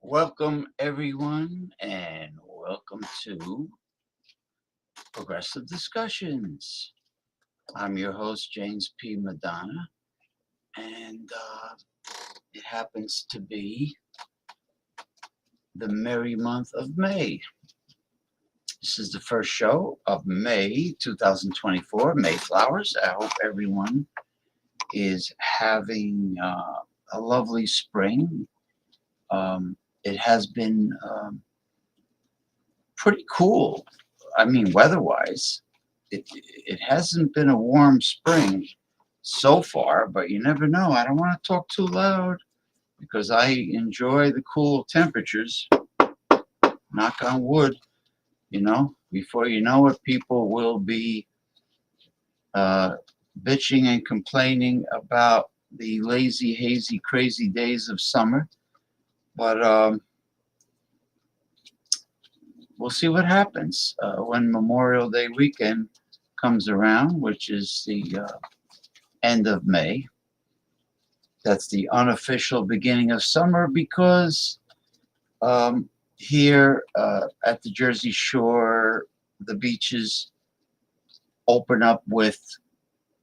Welcome, everyone, and welcome to Progressive Discussions. I'm your host, James P. Madonna, and it happens to be the merry month of May. This is the first show of May 2024, Mayflowers. I hope everyone is having a lovely spring. It has been pretty cool. I mean, weather-wise, it hasn't been a warm spring so far, but you never know. I don't want to talk too loud because I enjoy the cool temperatures. Knock on wood, before you know it, people will be bitching and complaining about the lazy, hazy, crazy days of summer. But we'll see what happens when Memorial Day weekend comes around, which is the end of May. That's the unofficial beginning of summer because here at the Jersey Shore, the beaches open up with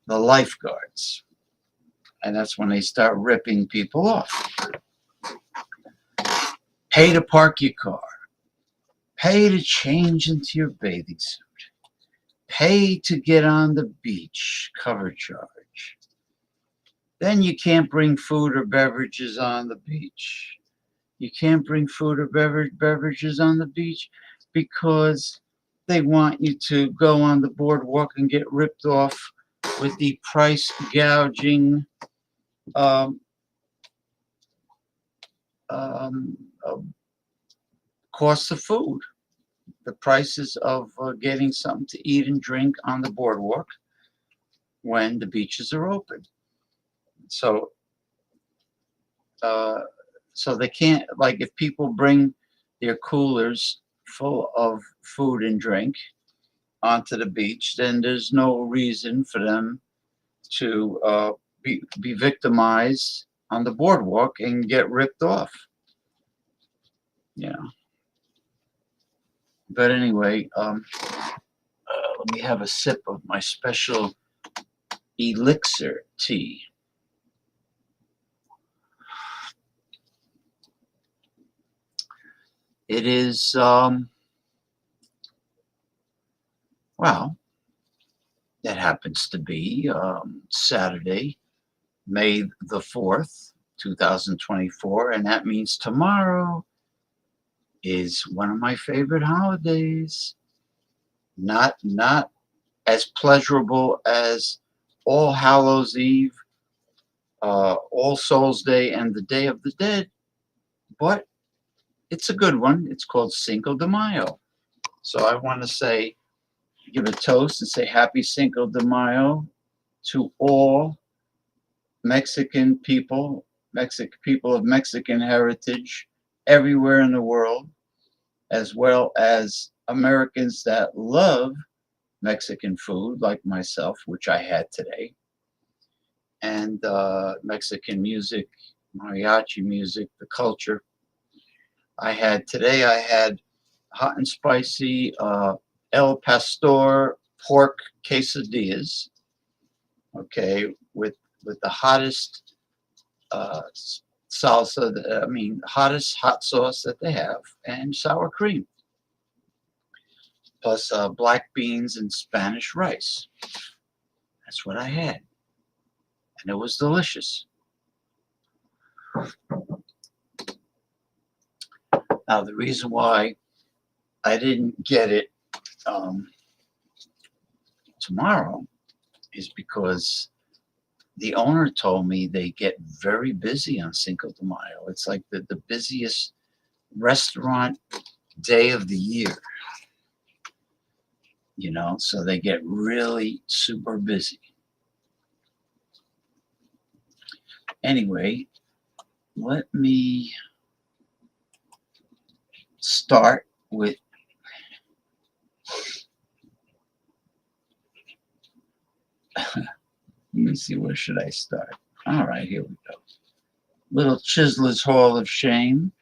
the lifeguards. And that's when they start ripping people off. Pay to park your car. Pay to change into your bathing suit. Pay to get on the beach, cover charge. Then you can't bring food or beverages on the beach. You can't bring food or beverages on the beach. because they want you to go on the boardwalk and get ripped off with the price gouging um, um, uh, costs of food, the prices of getting something to eat and drink on the boardwalk when the beaches are open. So, uh, so they can't, like, if people bring their coolers full of food and drink onto the beach, then there's no reason for them to be victimized on the boardwalk and get ripped off. You know. But anyway, let me have a sip of my special elixir tea. It is, well, it happens to be Saturday, May the 4th, 2024, and that means tomorrow is one of my favorite holidays. Not as pleasurable as All Hallows Eve, All Souls Day, and the Day of the Dead, but it's a good one. It's called Cinco de Mayo. So I want to say, give a toast and say Happy Cinco de Mayo to all Mexican people, people of Mexican heritage everywhere in the world, as well as Americans that love Mexican food, like myself, which I had today, and Mexican music, mariachi music, the culture. I had hot and spicy El Pastor pork quesadillas, okay, with the hottest salsa, hottest hot sauce that they have, and sour cream, plus black beans and Spanish rice. That's what I had, and it was delicious. Now, the reason why I didn't get it tomorrow is because the owner told me they get very busy on Cinco de Mayo. It's like the busiest restaurant day of the year, so they get really super busy. Anyway, let me start with let me see, where should I start? All right, here we go. Little Chisler's Hall of Shame.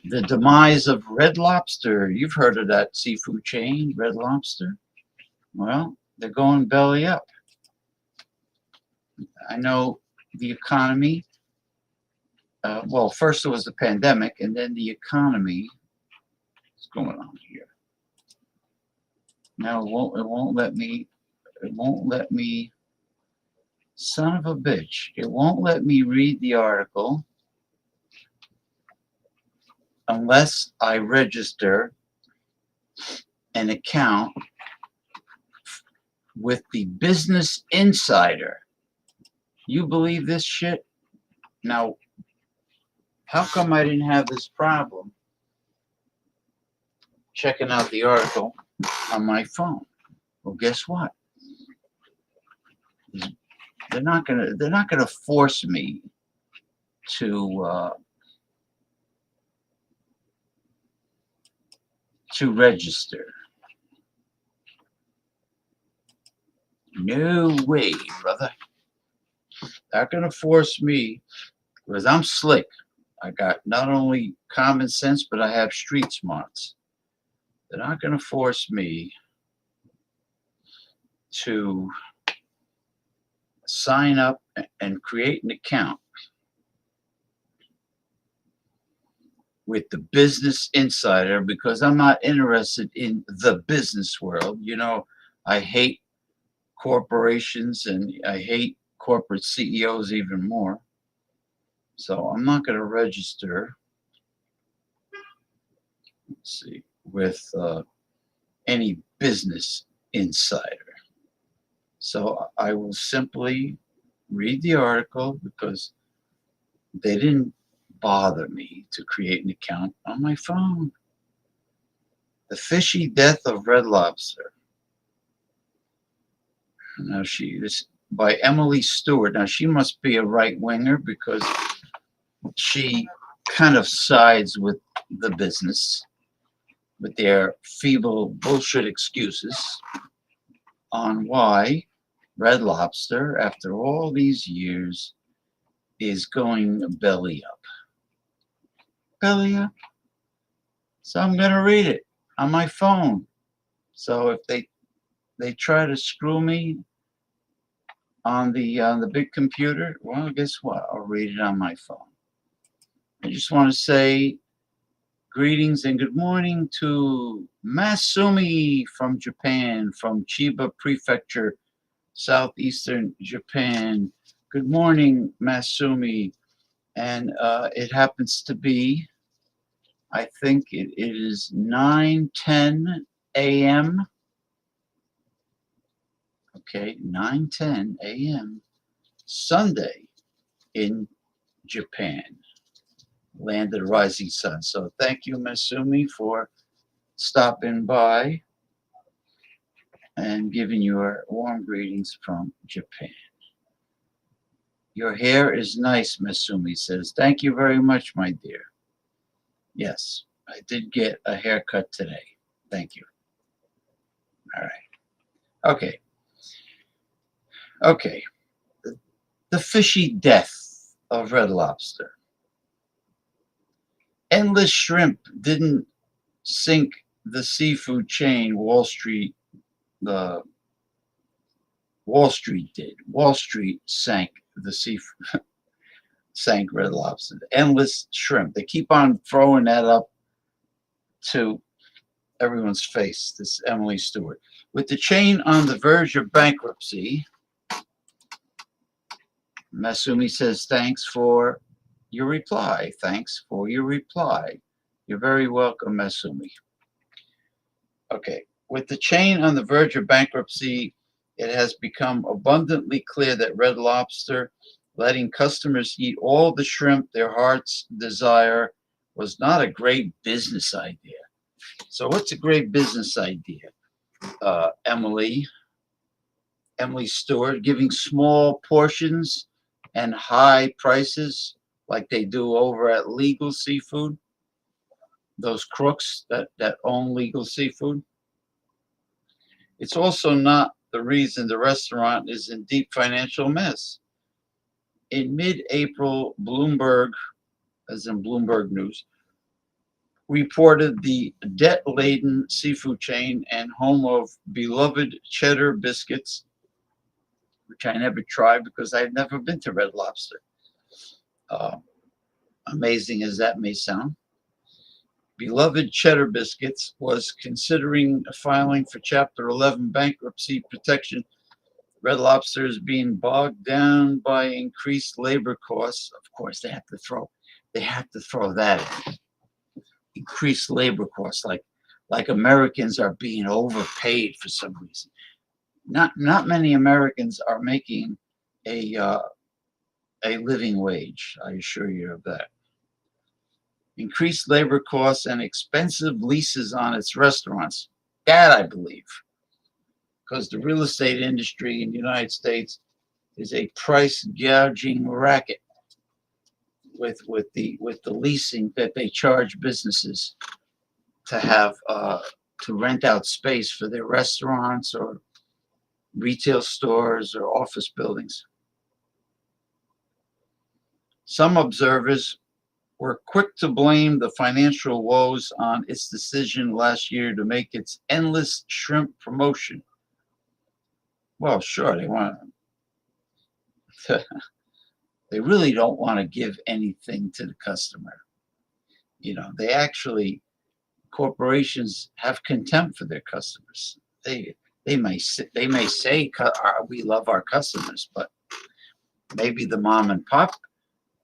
The demise of Red Lobster. You've heard of that seafood chain, Red Lobster? Well, they're going belly up. I know the economy. Well, first it was the pandemic, and then the economy. What's going on here? Now it won't let me. It won't let me. Son of a bitch! It won't let me read the article unless I register an account with the Business Insider. You believe this shit? Now, how come I didn't have this problem checking out the article on my phone? Well, guess what? They're not gonna force me to register. No way, brother. They're gonna force me because I'm slick. I got not only common sense, but I have street smarts. They're not gonna force me to sign up and create an account with the Business Insider because I'm not interested in the business world. I hate corporations and I hate corporate CEOs even more. So I'm not going to register let's see, with any business insider. So I will simply read the article because they didn't bother me to create an account on my phone. The fishy death of Red Lobster. Now she is by Emily Stewart. Now she must be a right winger because she kind of sides with the business with their feeble bullshit excuses on why Red Lobster, after all these years, is going belly up. Belly up. So I'm gonna read it on my phone. So if they try to screw me on the big computer, well, guess what? I'll read it on my phone. I just want to say greetings and good morning to Masumi from Japan, from Chiba Prefecture, southeastern Japan. Good morning, Masumi. And it happens to be, I think it is 9:10 a.m. Okay, 9:10 a.m. Sunday in Japan, land of the rising sun. So thank you, Masumi, for stopping by and giving your warm greetings from Japan. Your hair is nice, Masumi says. Thank you very much, my dear. Yes, I did get a haircut today. Thank you. All right. Okay. Okay. The fishy death of Red Lobster. Endless shrimp didn't sink the seafood chain. The Wall Street did. Wall Street sank the seafood, sank Red Lobster. Endless shrimp. They keep on throwing that up to everyone's face. This Emily Stewart. With the chain on the verge of bankruptcy, Masumi says, thanks for your reply. Thanks for your reply. You're very welcome, Masumi. Okay. With the chain on the verge of bankruptcy, it has become abundantly clear that Red Lobster, letting customers eat all the shrimp their hearts desire, was not a great business idea. So, what's a great business idea, Emily? Emily Stewart, giving small portions and high prices like they do over at Legal Seafood, those crooks that own Legal Seafood. It's also not the reason the restaurant is in deep financial mess. In mid-April, Bloomberg, as in Bloomberg News, reported the debt-laden seafood chain and home of beloved cheddar biscuits, which I never tried because I've never been to Red Lobster. Uh, Amazing as that may sound. Beloved Cheddar Biscuits was considering filing for Chapter 11 bankruptcy protection. Red Lobster is being bogged down by increased labor costs. Of course, they have to throw that in. Increased labor costs, like Americans are being overpaid for some reason. Not many Americans are making a living wage. I assure you of that. Increased labor costs and expensive leases on its restaurants. That I believe, because the real estate industry in the United States is a price gouging racket with the leasing that they charge businesses to have to rent out space for their restaurants or retail stores or office buildings. Some observers were quick to blame the financial woes on its decision last year to make its endless shrimp promotion. Well, sure, they really don't want to give anything to the customer. You know, corporations have contempt for their customers. They may say we love our customers, but maybe the mom and pop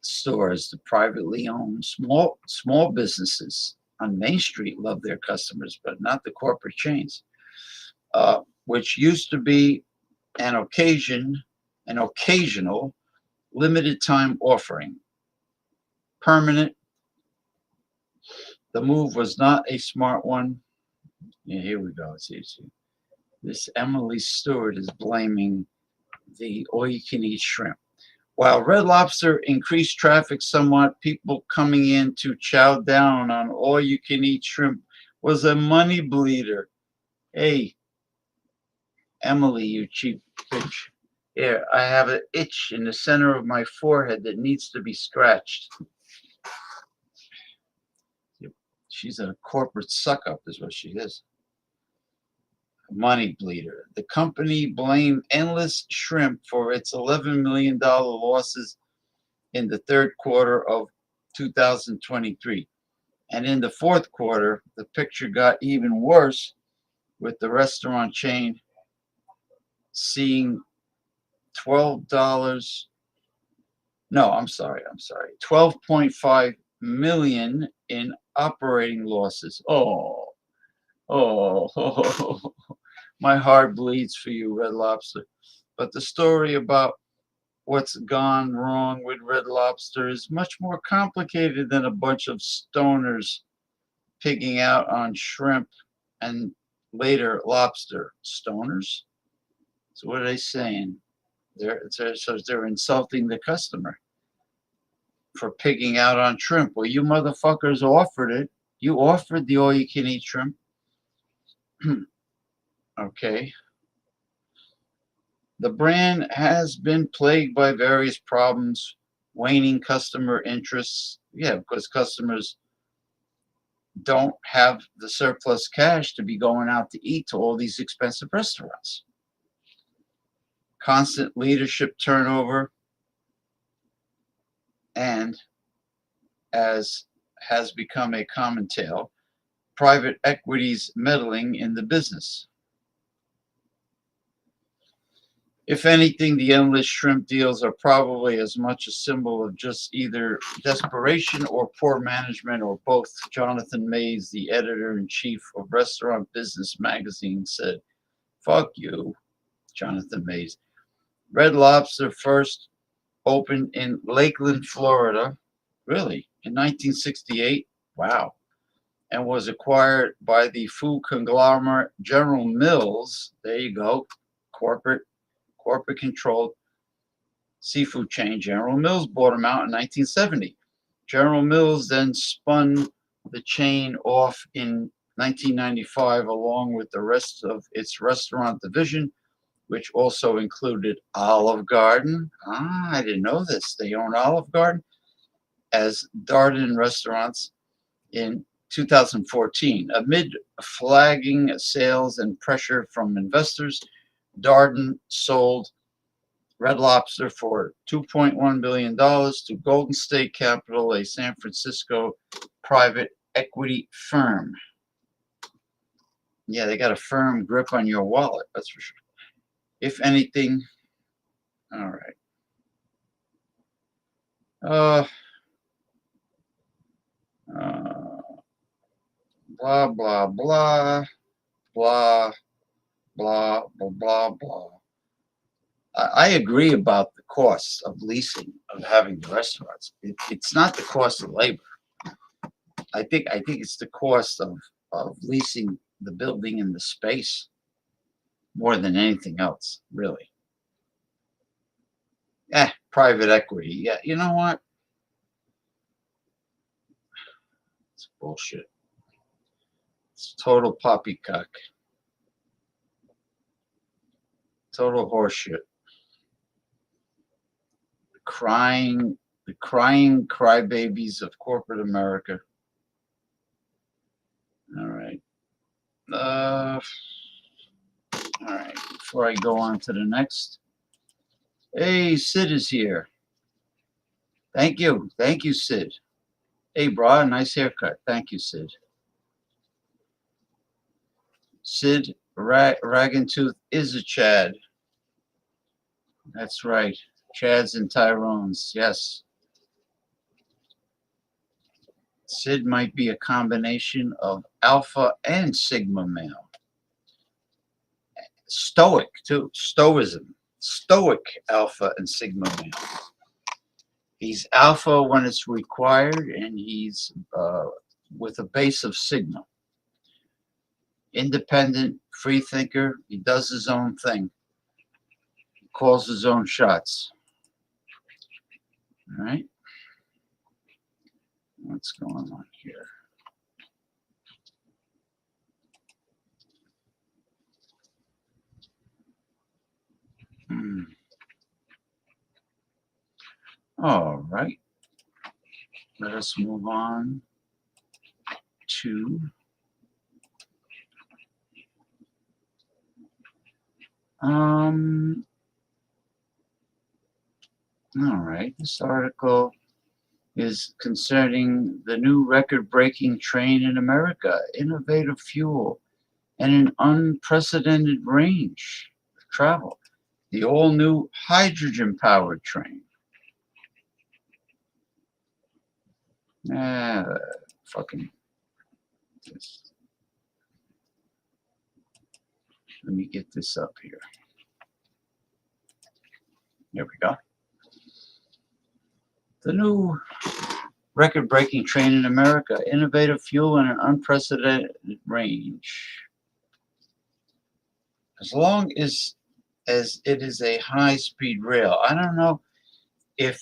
stores, the privately owned small businesses, on Main Street love their customers, but not the corporate chains, which used to be an occasional limited time offering. Permanent. The move was not a smart one. Yeah, here we go. See. This Emily Stewart is blaming the all-you-can-eat shrimp. While Red Lobster increased traffic somewhat, people coming in to chow down on all-you-can-eat shrimp was a money bleeder. Hey, Emily, you cheap bitch. Here, I have an itch in the center of my forehead that needs to be scratched. She's a corporate suck-up is what she is. Money bleeder. The company blamed Endless Shrimp for its $11 million losses in the third quarter of 2023. And in the fourth quarter, the picture got even worse with the restaurant chain seeing $12. No, I'm sorry. 12.5 million in operating losses. Oh, my heart bleeds for you, Red Lobster. But the story about what's gone wrong with Red Lobster is much more complicated than a bunch of stoners pigging out on shrimp and later lobster. Stoners? So what are they saying? They're insulting the customer for pigging out on shrimp. Well, you motherfuckers offered it. You offered the all-you-can-eat shrimp. Okay. The brand has been plagued by various problems, waning customer interests. Yeah, because customers don't have the surplus cash to be going out to eat to all these expensive restaurants. Constant leadership turnover, and as has become a common tale, private equity's meddling in the business. If anything, the endless shrimp deals are probably as much a symbol of just either desperation or poor management or both. Jonathan Mays, the editor-in-chief of Restaurant Business Magazine, said, "Fuck you, Jonathan Mays." Red Lobster first opened in Lakeland, Florida, really, in 1968. Wow. And was acquired by the food conglomerate General Mills. There you go, corporate controlled seafood chain. General Mills bought them out in 1970. General Mills then spun the chain off in 1995 along with the rest of its restaurant division, which also included Olive Garden. I didn't know this. They own Olive Garden as Darden Restaurants in 2014. Amid flagging sales and pressure from investors, Darden sold Red Lobster for $2.1 billion to Golden State Capital, a San Francisco private equity firm. Yeah, they got a firm grip on your wallet, that's for sure. If anything, all right. Blah, blah, blah, blah, blah, blah, blah, blah. I agree about the cost of leasing, of having the restaurants. It's not the cost of labor. I think it's the cost of leasing the building and the space more than anything else, really. Private equity. Yeah, you know what? It's bullshit. It's total poppycock. Total horseshit. The crying crybabies of corporate America. All right. All right. Before I go on to the next. Hey, Sid is here. Thank you. Thank you, Sid. Hey, bro, nice haircut. Thank you, Sid. Sid Ragentooth is a Chad. That's right. Chads and Tyrones. Yes. Sid might be a combination of alpha and sigma male. Stoic, too. Stoicism. Stoic alpha and sigma male. He's alpha when it's required, and he's with a base of sigma. Independent, free thinker. He does his own thing. He calls his own shots. All right. What's going on here? All right. Let us move on to all right. This article is concerning the new record-breaking train in America, innovative fuel, and an unprecedented range of travel. The all-new hydrogen-powered train. Fucking this. Let me get this up here. There we go. The new record-breaking train in America, innovative fuel and an unprecedented range. As long as it is a high-speed rail. I don't know if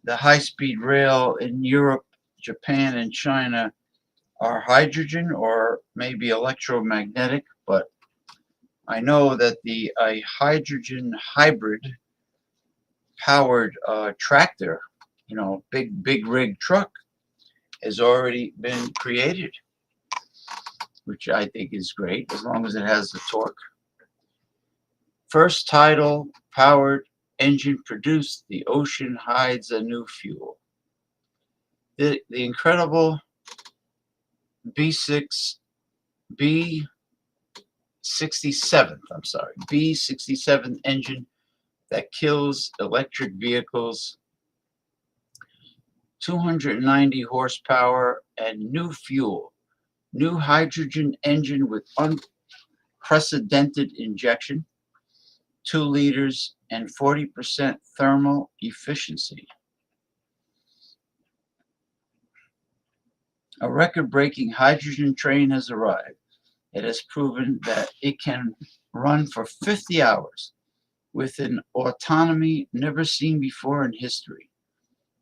the high-speed rail in Europe, Japan, and China are hydrogen or maybe electromagnetic, but I know that a hydrogen hybrid powered tractor, big rig truck, has already been created, which I think is great as long as it has the torque. First tidal powered engine produced, the ocean hides a new fuel. The incredible B67, B67 engine that kills electric vehicles, 290 horsepower and new fuel, new hydrogen engine with unprecedented injection, 2 liters and 40% thermal efficiency. A record-breaking hydrogen train has arrived. It has proven that it can run for 50 hours with an autonomy never seen before in history.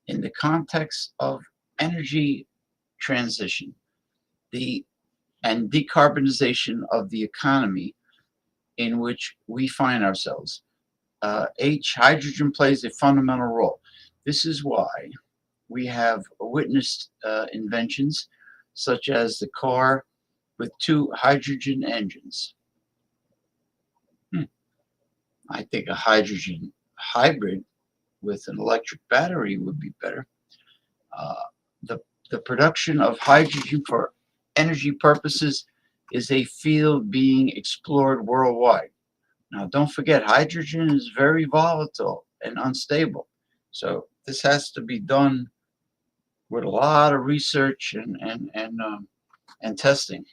In the context of energy transition, and decarbonization of the economy in which we find ourselves, hydrogen plays a fundamental role. This is why we have witnessed inventions such as the car with 2 hydrogen engines. I think a hydrogen hybrid with an electric battery would be better. The production of hydrogen for energy purposes is a field being explored worldwide. Now, don't forget, hydrogen is very volatile and unstable. So this has to be done with a lot of research and testing,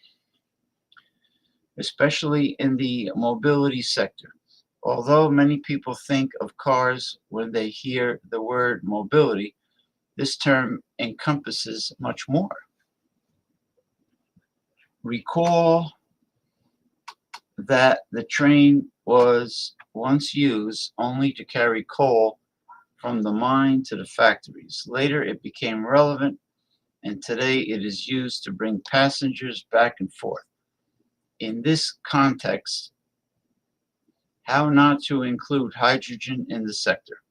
especially in the mobility sector. Although many people think of cars when they hear the word mobility, this term encompasses much more. Recall that the train was once used only to carry coal from the mine to the factories. Later, it became relevant, and today it is used to bring passengers back and forth. In this context, how not to include hydrogen in the sector?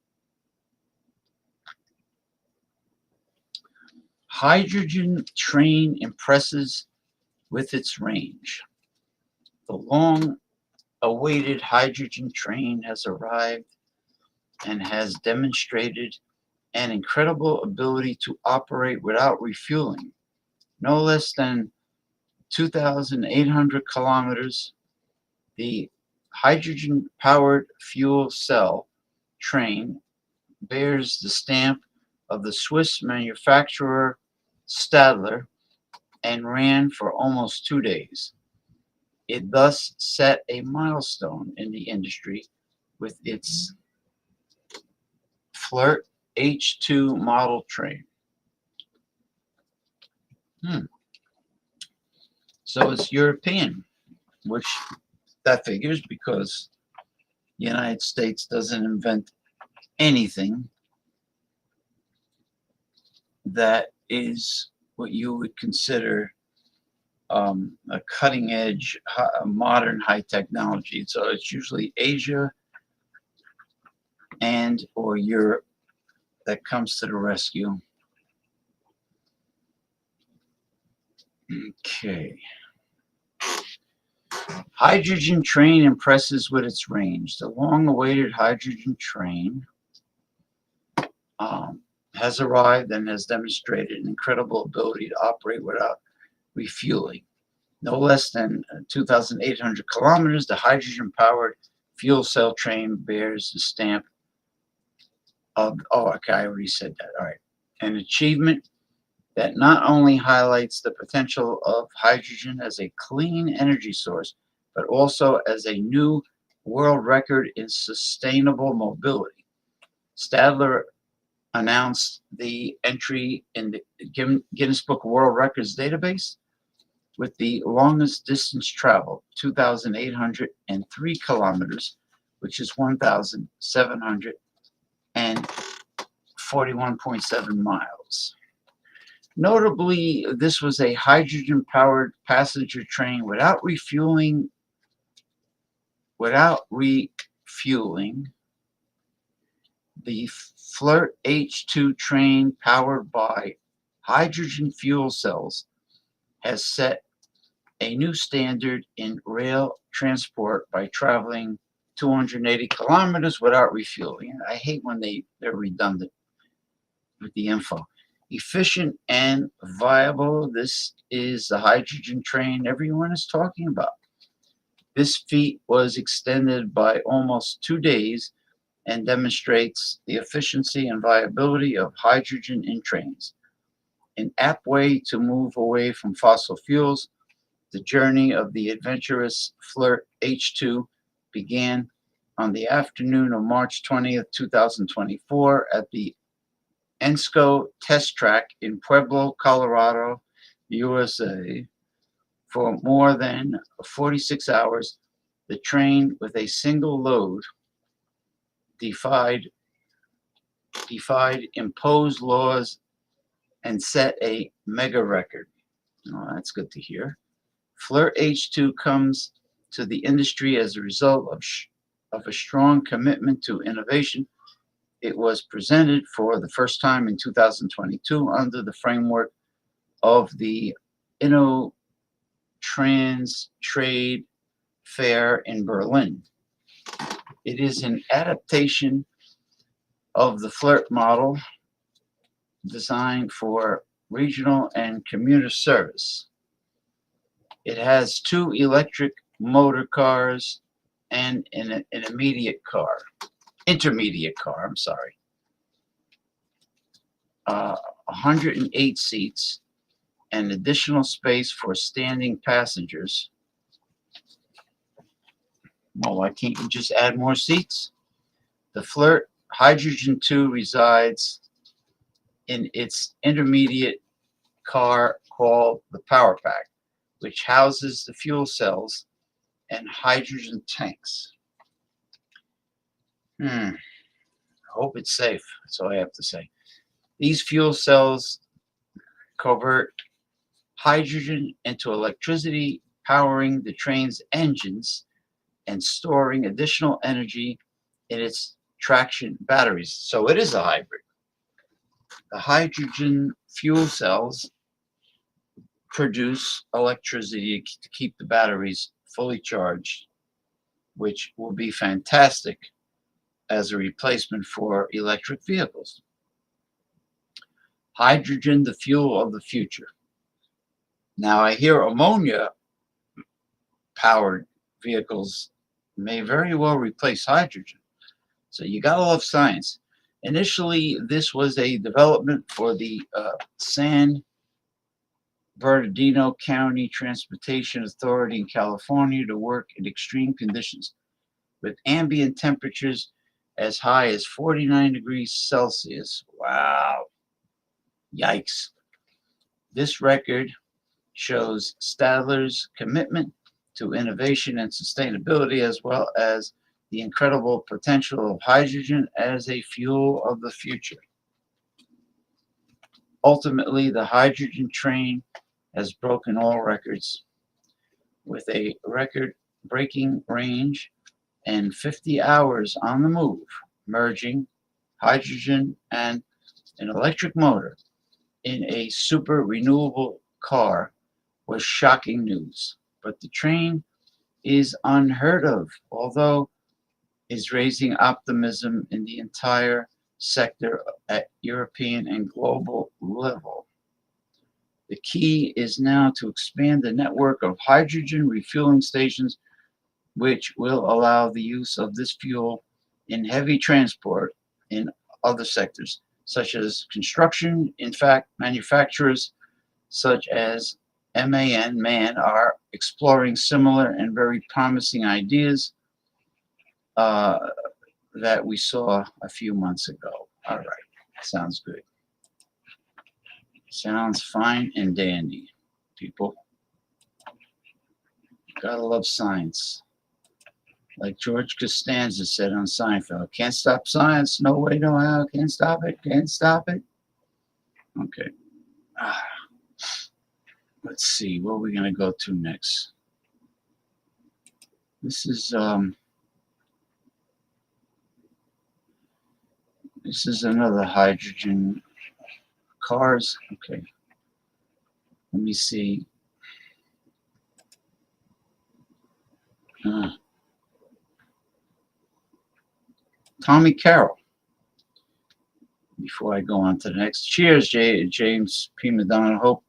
Hydrogen train impresses with its range. The long-awaited hydrogen train has arrived and has demonstrated an incredible ability to operate without refueling. No less than 2,800 kilometers, the hydrogen-powered fuel cell train bears the stamp of the Swiss manufacturer Stadler and ran for almost 2 days. It thus set a milestone in the industry with its Flirt H2 model train. So it's European, which that figures because the United States doesn't invent anything that is what you would consider a cutting edge, modern high technology. So it's usually Asia and or Europe that comes to the rescue. Okay. Hydrogen train impresses with its range. The long-awaited hydrogen train has arrived and has demonstrated an incredible ability to operate without refueling. No less than 2,800 kilometers, the hydrogen-powered fuel cell train bears the stamp of, oh, okay, I already said that. All right. An achievement that not only highlights the potential of hydrogen as a clean energy source, but also as a new world record in sustainable mobility. Stadler announced the entry in the Guinness Book of World Records database with the longest distance traveled, 2,803 kilometers, which is 1,741.7 miles. Notably, this was a hydrogen-powered passenger train without refueling. The Flirt H2 train, powered by hydrogen fuel cells, has set a new standard in rail transport by traveling 280 kilometers without refueling. I hate when they're redundant with the info. Efficient and viable, this is the hydrogen train everyone is talking about. This feat was extended by almost 2 days and demonstrates the efficiency and viability of hydrogen in trains. An apt way to move away from fossil fuels, the journey of the adventurous Flirt H2 began on the afternoon of March 20th, 2024 at the ENSCO test track in Pueblo, Colorado, USA. For more than 46 hours, the train with a single load defied imposed laws and set a mega record. Oh, that's good to hear. Flirt H2 comes to the industry as a result of a strong commitment to innovation. It was presented for the first time in 2022 under the framework of the InnoTrans Trade Fair in Berlin. It is an adaptation of the Flirt model designed for regional and commuter service. It has 2 electric motor cars and an intermediate car, I'm sorry. 108 seats and additional space for standing passengers. Well, why can't you just add more seats? The Flirt Hydrogen 2 resides in its intermediate car called the Power Pack, which houses the fuel cells and hydrogen tanks. I hope it's safe. That's all I have to say. These fuel cells convert hydrogen into electricity, powering the train's engines and storing additional energy in its traction batteries. So it is a hybrid. The hydrogen fuel cells produce electricity to keep the batteries fully charged, which will be fantastic as a replacement for electric vehicles. Hydrogen, the fuel of the future. Now, I hear ammonia-powered vehicles may very well replace hydrogen. So you gotta love science. Initially, this was a development for the San Bernardino County Transportation Authority in California to work in extreme conditions with ambient temperatures as high as 49 degrees Celsius. Wow. Yikes. This record shows Stadler's commitment to innovation and sustainability, as well as the incredible potential of hydrogen as a fuel of the future. Ultimately, the hydrogen train has broken all records with a record-breaking range and 50 hours on the move, merging hydrogen and an electric motor in a super renewable car was shocking news. But the train is unheard of, although is raising optimism in the entire sector at European and global level. The key is now to expand the network of hydrogen refueling stations, which will allow the use of this fuel in heavy transport in other sectors, such as construction. In fact, manufacturers such as MAN are exploring similar and very promising ideas that we saw a few months ago. All right, sounds good. Sounds fine and dandy, people. Gotta love science. Like George Costanza said on Seinfeld, can't stop science, no way, no how, can't stop it, can't stop it. Okay. Let's see, where are we gonna go to next? This is another hydrogen cars. Okay. Let me see. Tommy Carroll. Before I go on to the next. Cheers, James P. Madonna. Hope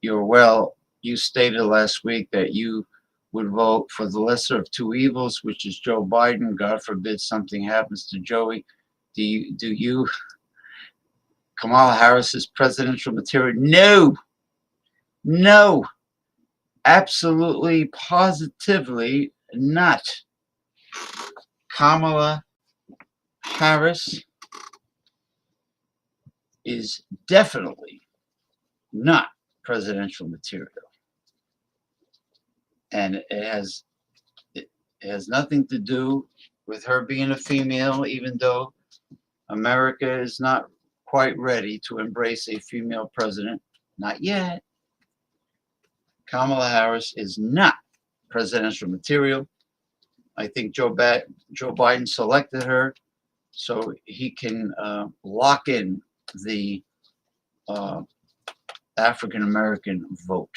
you're well. You stated last week that you would vote for the lesser of two evils, which is Joe Biden. God forbid something happens to Joey. Do you Kamala Harris's presidential material? No, absolutely, positively not. Kamala Harris is definitely not presidential material. And it has nothing to do with her being a female, even though America is not quite ready to embrace a female president. Not yet. Kamala Harris is not presidential material. I think Joe Biden selected her so he can lock in the African American vote.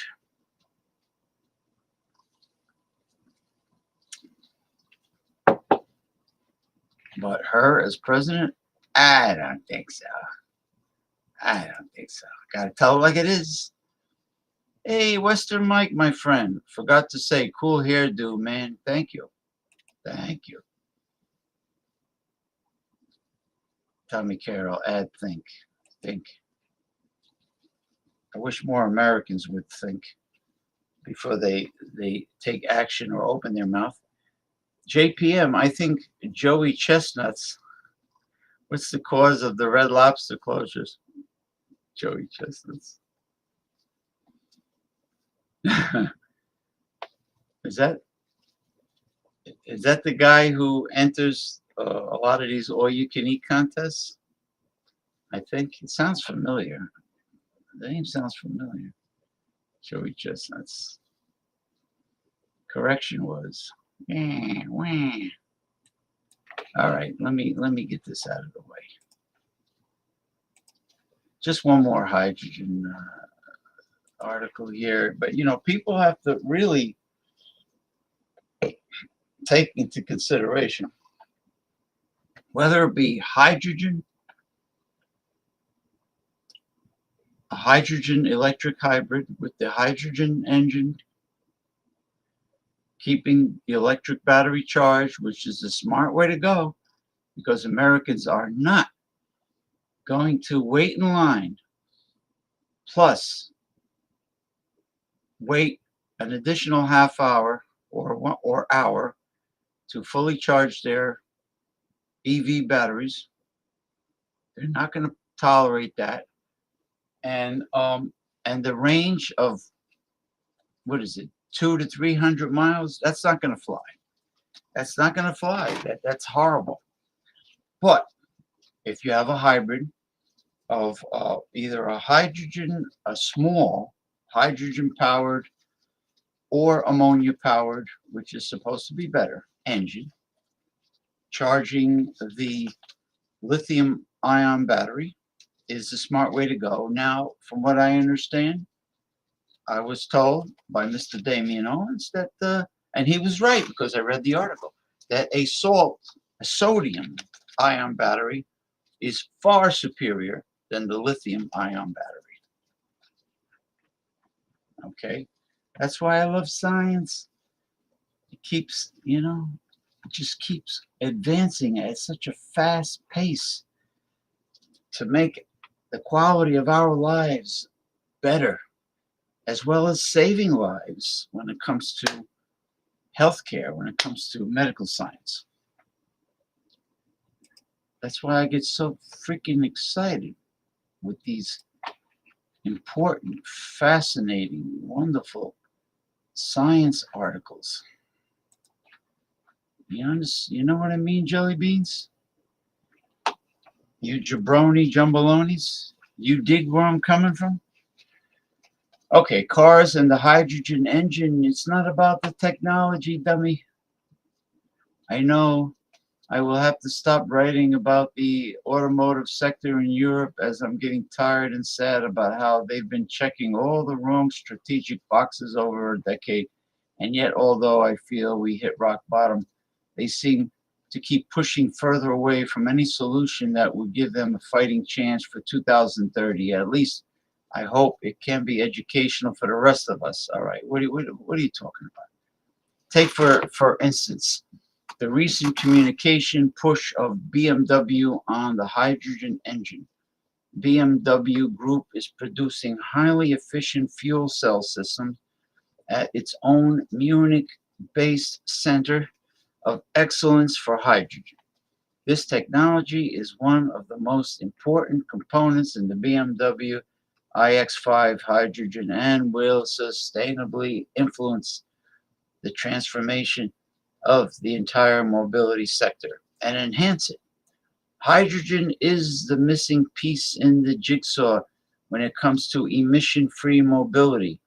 But her as president, I don't think so. Gotta tell it like it is. Hey, Western Mike, my friend. Forgot to say, cool hairdo, man. Thank you. Tommy Carroll, add think. I wish more Americans would think before they take action or open their mouth. JPM, I think Joey Chestnuts. What's the cause of the Red Lobster closures? Joey Chestnuts. Is that the guy who enters a lot of these all-you-can-eat contests? I think it sounds familiar. The name sounds familiar. Joey Chestnuts. Correction was. All right, let me get this out of the way. Just one more hydrogen article here, but people have to really take into consideration whether it be hydrogen, a hydrogen electric hybrid with the hydrogen engine, keeping the electric battery charged, which is the smart way to go, because Americans are not going to wait in line. Plus, wait an additional half hour or hour to fully charge their EV batteries. They're not going to tolerate that. And the range of, what is it, 2 to 300 miles? That's not going to fly. That's not going to fly. That's horrible. But if you have a hybrid of either a small hydrogen powered or ammonia powered, which is supposed to be better, engine, charging the lithium ion battery is the smart way to go. Now, from what I understand, I was told by Mr. Damian Owens that, and he was right because I read the article, that a sodium ion battery is far superior than the lithium ion battery. Okay? That's why I love science. It keeps, it just keeps advancing at such a fast pace to make the quality of our lives better, as well as saving lives when it comes to healthcare, when it comes to medical science. That's why I get so freaking excited with these important, fascinating, wonderful science articles. You know what I mean, jelly beans? You jabroni jumbalonis? You dig where I'm coming from? Okay, cars and the hydrogen engine, it's not about the technology, dummy. I know I will have to stop writing about the automotive sector in Europe as I'm getting tired and sad about how they've been checking all the wrong strategic boxes over a decade. And yet, although I feel we hit rock bottom, they seem to keep pushing further away from any solution that would give them a fighting chance for 2030. At least I hope it can be educational for the rest of us. All right, what are you talking about? Take for instance, the recent communication push of BMW on the hydrogen engine. BMW Group is producing highly efficient fuel cell systems at its own Munich-based center of excellence for hydrogen. This technology is one of the most important components in the BMW iX5 hydrogen and will sustainably influence the transformation of the entire mobility sector and enhance it. Hydrogen is the missing piece in the jigsaw when it comes to emission-free mobility.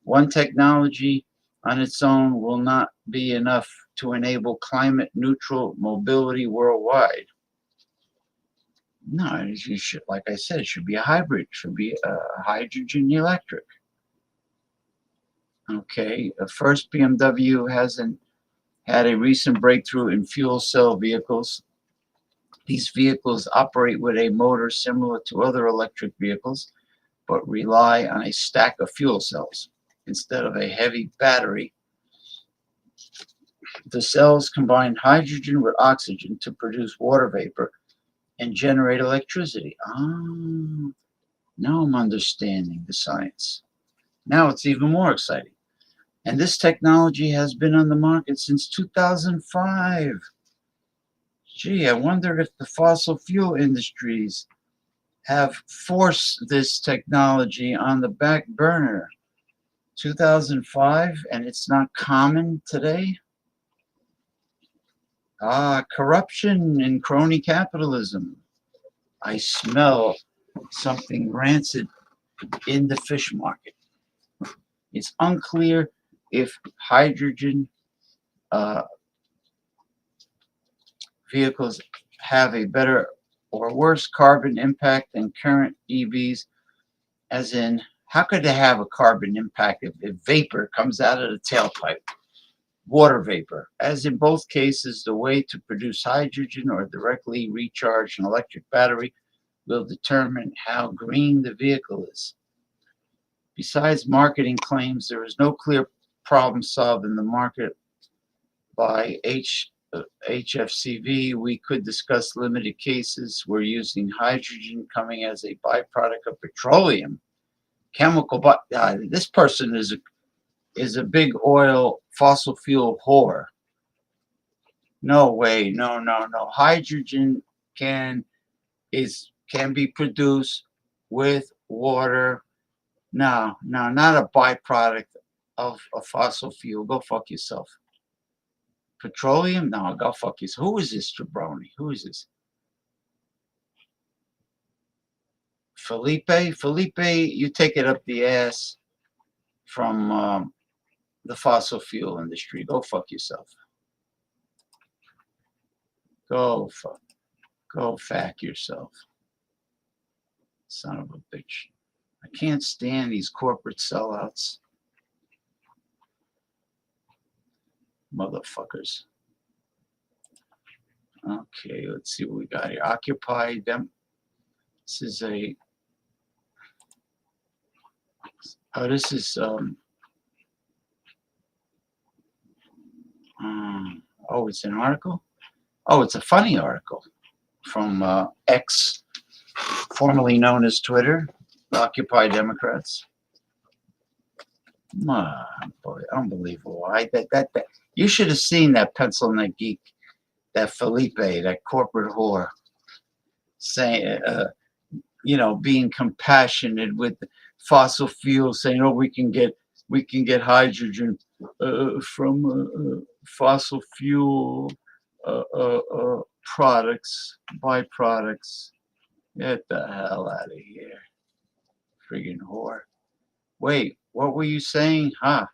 One technology on its own will not be enough to enable climate-neutral mobility worldwide. No, you should, like I said, it should be a hybrid. It should be a hydrogen electric. Okay, first BMW hasn't had a recent breakthrough in fuel cell vehicles. These vehicles operate with a motor similar to other electric vehicles, but rely on a stack of fuel cells instead of a heavy battery. The cells combine hydrogen with oxygen to produce water vapor and generate electricity. Now I'm understanding the science. Now it's even more exciting. And this technology has been on the market since 2005. Gee, I wonder if the fossil fuel industries have forced this technology on the back burner. 2005, and it's not common today? Corruption and crony capitalism. I smell something rancid in the fish market. It's unclear if hydrogen vehicles have a better or worse carbon impact than current EVs, as in, how could they have a carbon impact if vapor comes out of the tailpipe? Water vapor. As in both cases, the way to produce hydrogen or directly recharge an electric battery will determine how green the vehicle is. Besides marketing claims, there is no clear problem solved in the market by HFCV. We could discuss limited cases where using hydrogen coming as a byproduct of petroleum, chemical. But this person is is a big oil fossil fuel whore. No way, no, no, no. Hydrogen can be produced with water. No, no, not a byproduct of a fossil fuel. Go fuck yourself. Petroleum? No, go fuck yourself. Who is this jabroni? Who is this? Felipe? Felipe, you take it up the ass from the fossil fuel industry. Go fuck yourself. Go fuck. Go fuck yourself. Son of a bitch. I can't stand these corporate sellouts. Motherfuckers. Okay, let's see what we got here. Occupy them. This is a. Oh, this is. Oh, it's an article? Oh, it's a funny article from X, formerly known as Twitter, Occupy Democrats. Boy, unbelievable. That you should have seen that pencil neck geek, that Felipe, that corporate whore, saying, being compassionate with fossil fuels, saying, "Oh, we can get hydrogen from fossil fuel products, byproducts." Get the hell out of here, friggin' whore. Wait, what were you saying? Huh?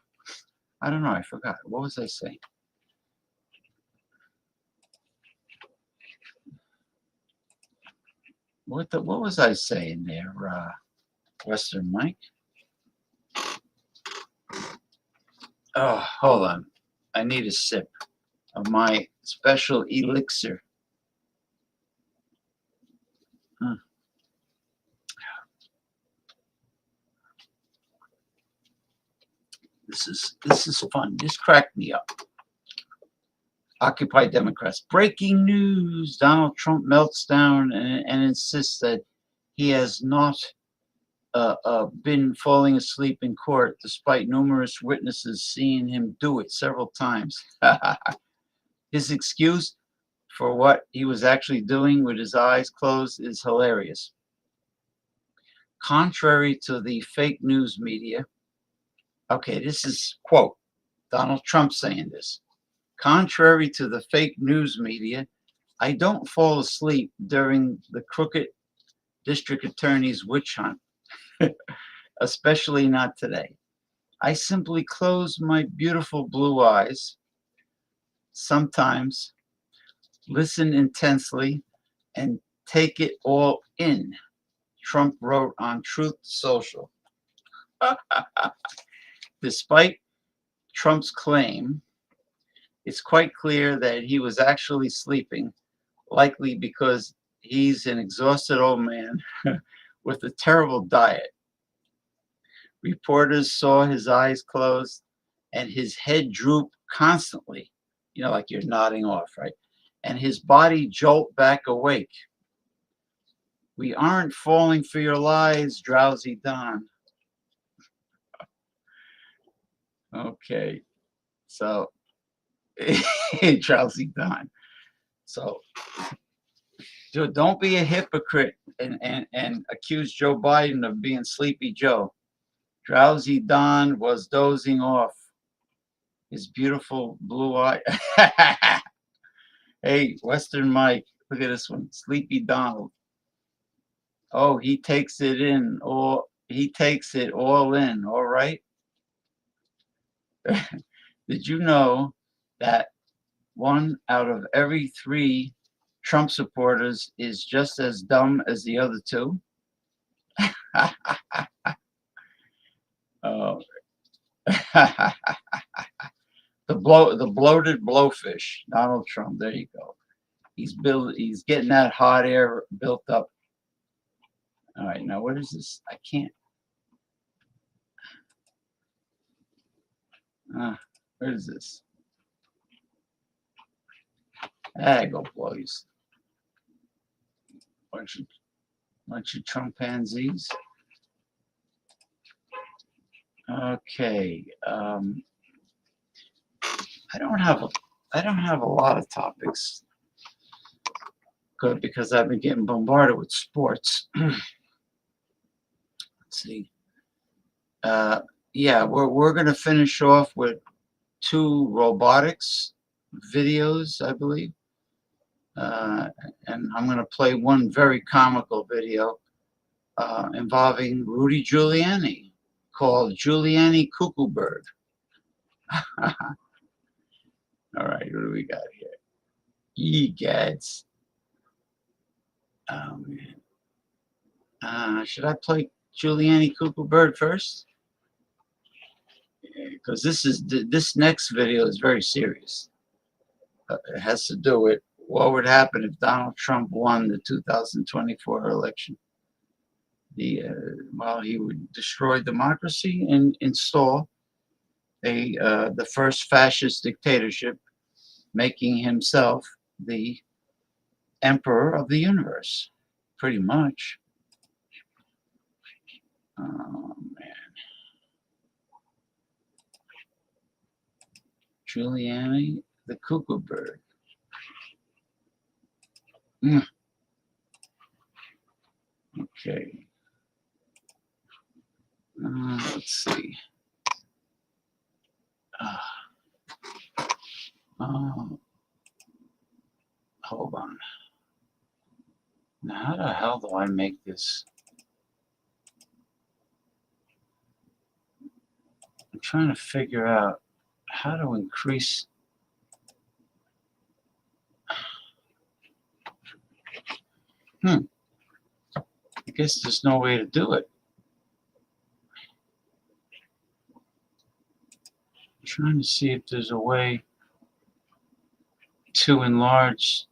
I don't know. I forgot. What was I saying? What was I saying there, Western Mike? Oh, hold on. I need a sip of my special elixir. This is fun. This cracked me up. Occupy Democrats. Breaking news. Donald Trump melts down and insists that he has not been falling asleep in court despite numerous witnesses seeing him do it several times. His excuse for what he was actually doing with his eyes closed is hilarious. Contrary to the fake news media, okay, this is quote Donald Trump saying this. Contrary to the fake news media, I don't fall asleep during the crooked district attorney's witch hunt, especially not today. I simply close my beautiful blue eyes, sometimes listen intensely, and take it all in, Trump wrote on Truth Social. Despite Trump's claim, it's quite clear that he was actually sleeping, likely because he's an exhausted old man with a terrible diet. Reporters saw his eyes closed and his head droop constantly, like you're nodding off, right? And his body jolt back awake. We aren't falling for your lies, drowsy Don. Okay, so drowsy Don. So, dude, don't be a hypocrite and accuse Joe Biden of being Sleepy Joe. Drowsy Don was dozing off. His beautiful blue eye. Hey, Western Mike, look at this one. Sleepy Donald. Oh, he takes it in. Or he takes it all in. All right. Did you know that 1 out of every 3 Trump supporters is just as dumb as the other 2? Oh. The bloated blowfish, Donald Trump. There you go. He's getting that hot air built up. All right, now what is this? I can't. What is this? Go boys. Bunch of Trumpanzees. Okay. I don't have a lot of topics. Good, because I've been getting bombarded with sports. Let's see. Uh, yeah, we're gonna finish off with two robotics videos, I believe. Uh, and I'm gonna play one very comical video involving Rudy Giuliani called Giuliani Cuckoo Bird. All right, what do we got here? Egads. Oh man. Should I play Giuliani Cuckoo Bird first? Because this next video is very serious. It has to do with what would happen if Donald Trump won the 2024 election. Well, he would destroy democracy and install the first fascist dictatorship, making himself the emperor of the universe, pretty much. Oh man, Giuliani, the cuckoo bird. Mm. Okay. Let's see. Oh, hold on. Now, how the hell do I make this? I'm trying to figure out how to increase. I guess there's no way to do it. I'm trying to see if there's a way to enlarge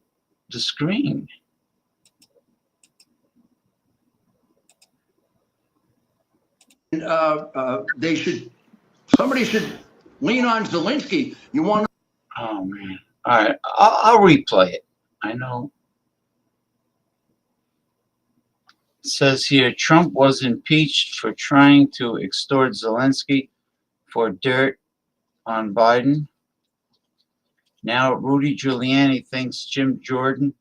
the screen. Somebody should lean on Zelensky. You want? Oh man! All right, I'll replay it. I know. It says here Trump was impeached for trying to extort Zelensky for dirt on Biden. Now Rudy Giuliani thinks Jim Jordan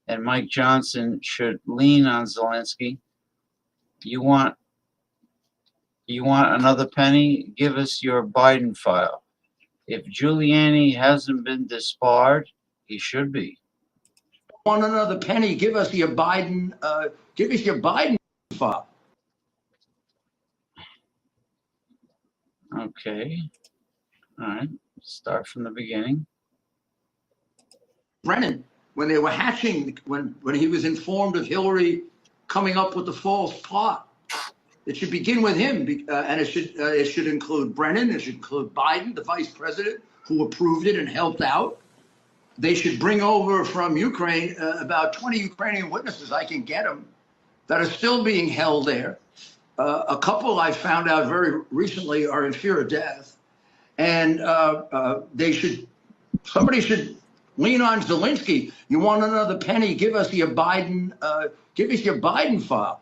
and Mike Johnson should lean on Zelensky. You want another penny? Give us your Biden file. If Giuliani hasn't been disbarred, he should be. Want another penny? Give us your Biden. Give us your Biden file. Okay. All right. Start from the beginning. Brennan, when they were hatching, when he was informed of Hillary coming up with the false plot, it should begin with him, and it should include Brennan. It should include Biden, the vice president, who approved it and helped out. They should bring over from Ukraine about 20 Ukrainian witnesses. I can get them that are still being held there. A couple I found out very recently are in fear of death, and somebody should lean on Zelensky. You want another penny? Give us your Biden. Give us your Biden file.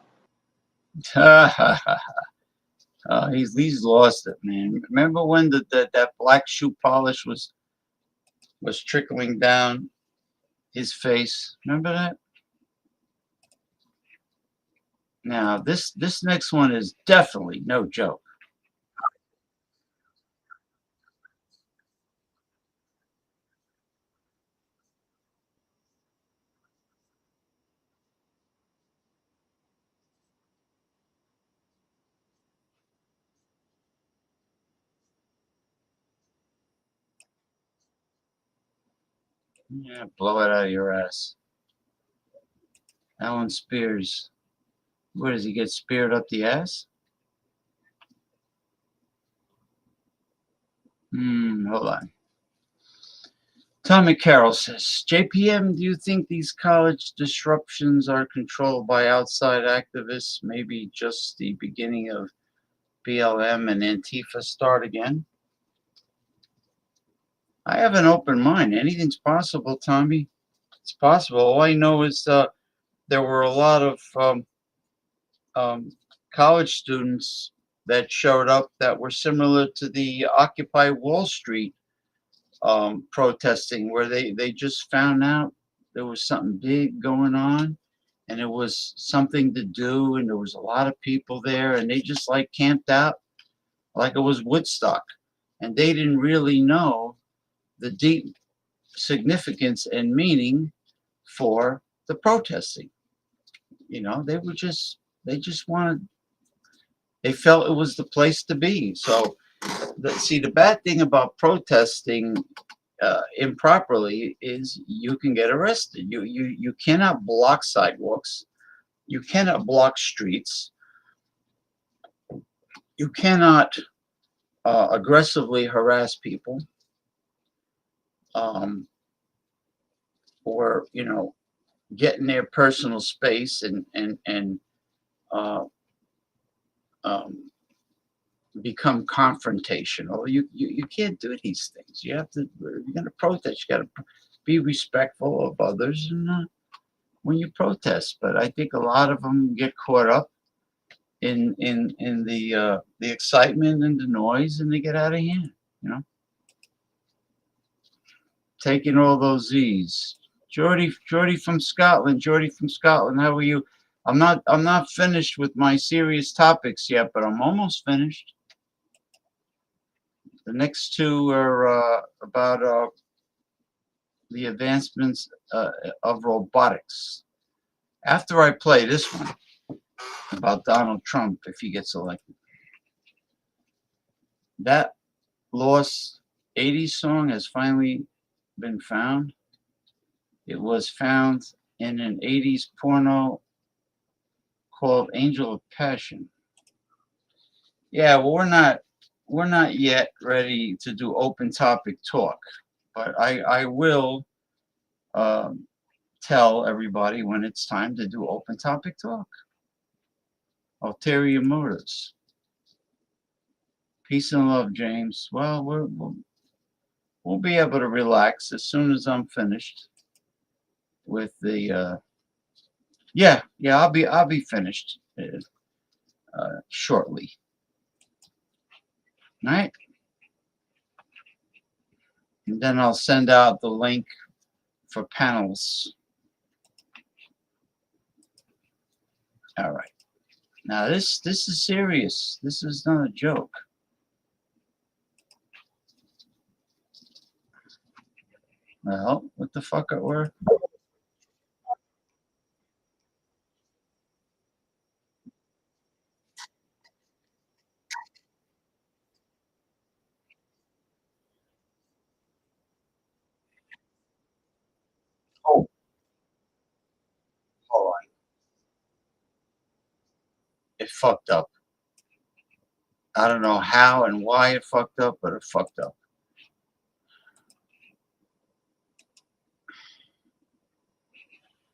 He's lost it, man. Remember when that black shoe polish was trickling down his face? Remember that? Now this next one is definitely no joke. Yeah, blow it out of your ass. Alan Spears. Where does he get speared up the ass? Hold on. Tommy Carroll says, JPM, do you think these college disruptions are controlled by outside activists? Maybe just the beginning of BLM and Antifa start again? I have an open mind. Anything's possible, Tommy. It's possible. All I know is there were a lot of college students that showed up that were similar to the Occupy Wall Street protesting, where they just found out there was something big going on, and it was something to do, and there was a lot of people there, and they just like camped out like it was Woodstock, and they didn't really know the deep significance and meaning for the protesting. You know, they just wanted, they felt it was the place to be. So the bad thing about protesting improperly is you can get arrested. You cannot block sidewalks. You cannot block streets. You cannot aggressively harass people, or get in their personal space and uh, um, become confrontational. You can't do these things. You have to. If you're going to protest, you got to be respectful of others, and when you protest. But I think a lot of them get caught up in the excitement and the noise, and they get out of hand. Taking all those Z's. Geordie from Scotland. How are you? I'm not finished with my serious topics yet, but I'm almost finished. The next two are about the advancements of robotics. After I play this one about Donald Trump, if he gets elected, that lost 80s song has finally been found. It was found in an 80s porno called Angel of Passion. Yeah, well, we're not yet ready to do open topic talk, but I will tell everybody when it's time to do open topic talk. Ulterior motives. Peace and love, James. Well, we'll be able to relax as soon as I'm finished with the yeah, I'll be finished shortly. All right, and then I'll send out the link for panels. All right, now this is serious. This is not a joke. Well, what the fuck are we? Oh, hold on. It fucked up. I don't know how and why it fucked up, but it fucked up.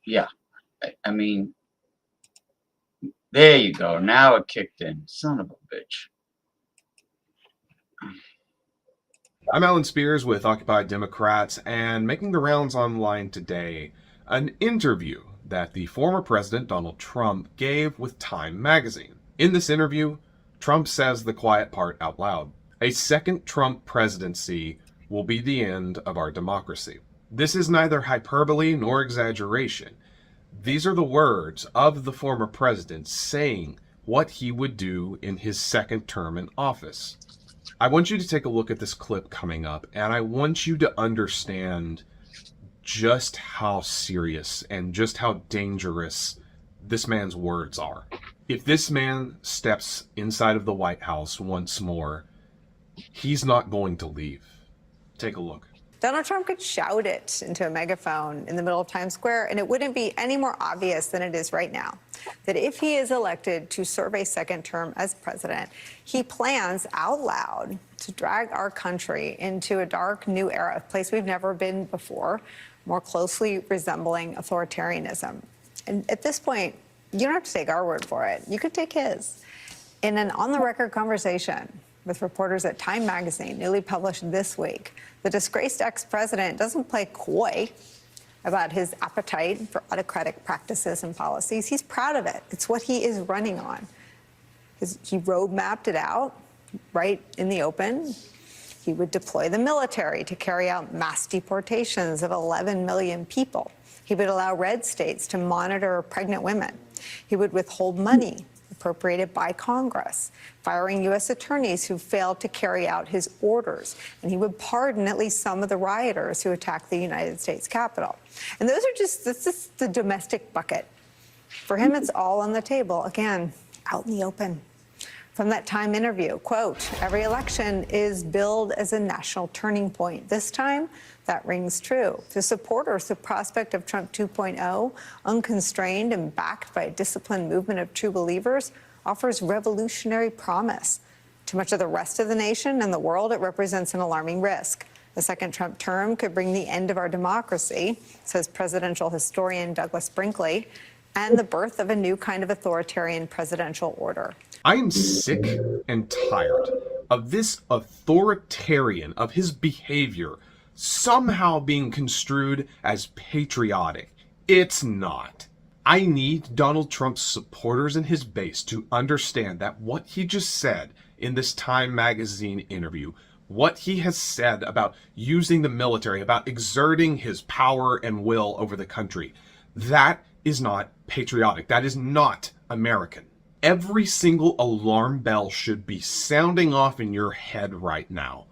Yeah, I mean, there you go. Now it kicked in. Son of a bitch. I'm Alan Spears with Occupy Democrats, and making the rounds online today, an interview that the former president Donald Trump gave with Time magazine. In this interview, Trump says the quiet part out loud. A second Trump presidency will be the end of our democracy. This is neither hyperbole nor exaggeration. These are the words of the former president saying what he would do in his second term in office. I want you to take a look at this clip coming up, and I want you to understand just how serious and just how dangerous this man's words are. If this man steps inside of the White House once more, he's not going to leave. Take a look. Donald Trump could shout it into a megaphone in the middle of Times Square, and it wouldn't be any more obvious than it is right now that if he is elected to serve a second term as president, he plans out loud to drag our country into a dark new era, a place we've never been before, more closely resembling authoritarianism. And at this point, you don't have to take our word for it. You could take his. In an on-the-record conversation with reporters at Time magazine, newly published this week, the disgraced ex-president doesn't play coy about his appetite for autocratic practices and policies. He's proud of it. It's what he is running on. He road mapped it out right in the open. He would deploy the military to carry out mass deportations of 11 million people. He would allow red states to monitor pregnant women. He would withhold money appropriated by Congress, firing U.S. attorneys who failed to carry out his orders. And he would pardon at least some of the rioters who attacked the United States Capitol. And this is the domestic bucket. For him, it's all on the table, again, out in the open. From that Time interview, quote, every election is billed as a national turning point. This time, that rings true. To supporters, the prospect of Trump 2.0, unconstrained and backed by a disciplined movement of true believers, offers revolutionary promise. To much of the rest of the nation and the world, it represents an alarming risk. The second Trump term could bring the end of our democracy, says presidential historian Douglas Brinkley, and the birth of a new kind of authoritarian presidential order. I am sick and tired of this authoritarian, of his behavior somehow being construed as patriotic. It's not. I need Donald Trump's supporters and his base to understand that what he just said in this Time magazine interview, what he has said about using the military, about exerting his power and will over the country, that is not patriotic. That is not American. Every single alarm bell should be sounding off in your head right now.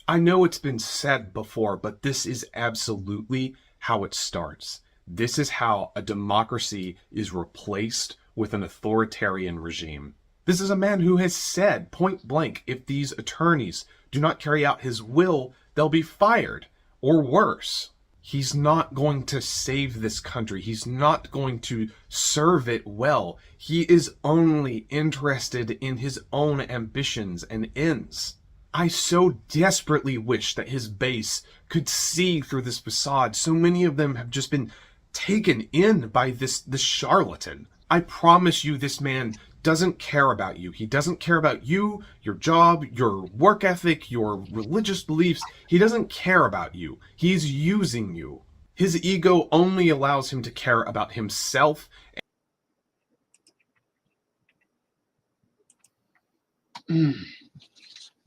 I know it's been said before, but this is absolutely how it starts. This is how a democracy is replaced with an authoritarian regime. This is a man who has said point blank, if these attorneys do not carry out his will, they'll be fired, or worse. He's not going to save this country. He's not going to serve it well. He is only interested in his own ambitions and ends. I so desperately wish that his base could see through this facade. So many of them have just been taken in by this charlatan. I promise you, this man doesn't care about you. He doesn't care about you, your job, your work ethic, your religious beliefs. He doesn't care about you. He's using you. His ego only allows him to care about himself.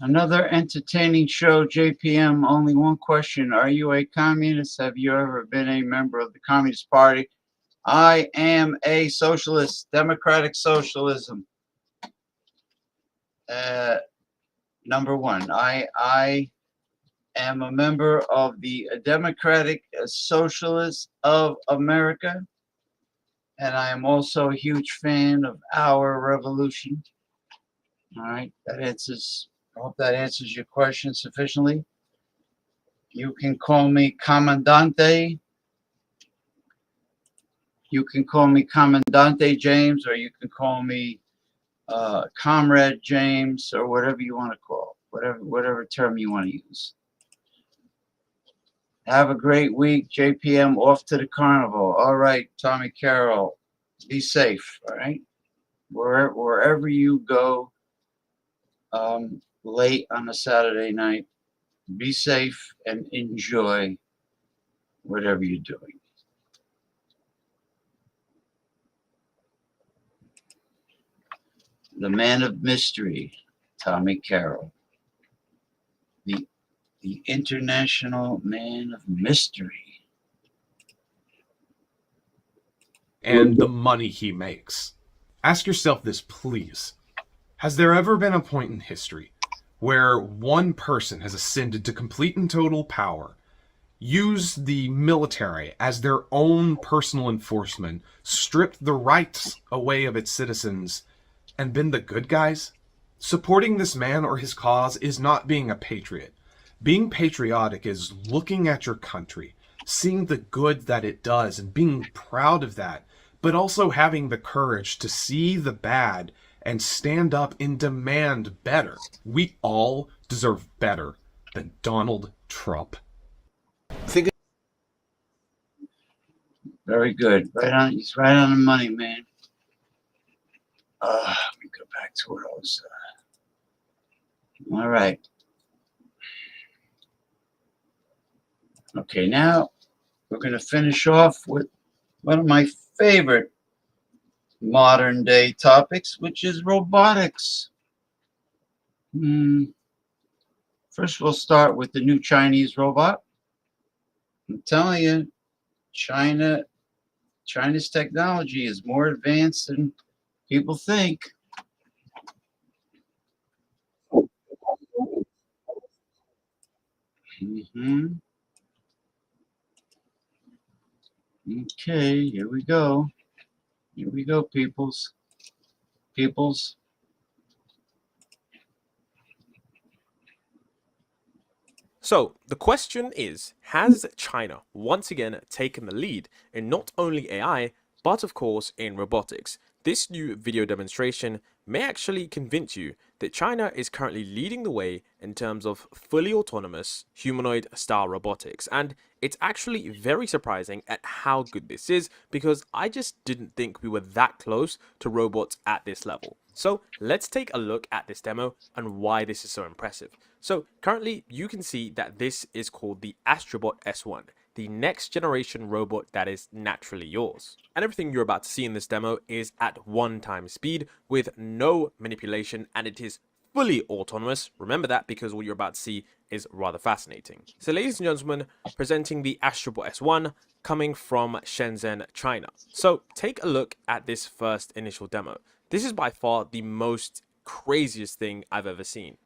Another entertaining show, JPM. Only one question. Are you a communist? Have you ever been a member of the Communist Party? I am a socialist, democratic socialism. Number one, I am a member of the Democratic Socialists of America, and I am also a huge fan of our revolution. All right, that answers, I hope that answers your question sufficiently. You can call me Commandante. You can call me Commandante James, or you can call me Comrade James, or whatever you want to call, whatever term you want to use. Have a great week, JPM. Off to the carnival. All right, Tommy Carroll, be safe. All right, wherever you go, late on a Saturday night, be safe and enjoy whatever you're doing. The man of mystery, Tommy Carroll. The international man of mystery. And the money he makes. Ask yourself this, please. Has there ever been a point in history where one person has ascended to complete and total power, used the military as their own personal enforcement, stripped the rights away of its citizens, and been the good guys? Supporting this man or his cause is not being a patriot. Being patriotic is looking at your country, seeing the good that it does and being proud of that, but also having the courage to see the bad and stand up and demand better. We all deserve better than Donald Trump. Very good. Right on. He's right on the money, man. Let me go back to what I was. All right. Okay, now we're going to finish off with one of my favorite modern day topics, which is robotics. First, we'll start with the new Chinese robot. I'm telling you, China's technology is more advanced than people think. Okay, here we go. Here we go, peoples. Peoples. So, the question is, has China once again taken the lead in not only AI, but of course in robotics? This new video demonstration may actually convince you that China is currently leading the way in terms of fully autonomous humanoid-style robotics, and it's actually very surprising at how good this is, because I just didn't think we were that close to robots at this level. So let's take a look at this demo and why this is so impressive. So currently you can see that this is called the Astrobot S1, the next generation robot that is naturally yours. And everything you're about to see in this demo is at 1 times speed with no manipulation, and it is fully autonomous. Remember that, because what you're about to see is rather fascinating. So ladies and gentlemen, presenting the Astrobot S1 coming from Shenzhen, China. So take a look at this first initial demo. This is by far the most craziest thing I've ever seen.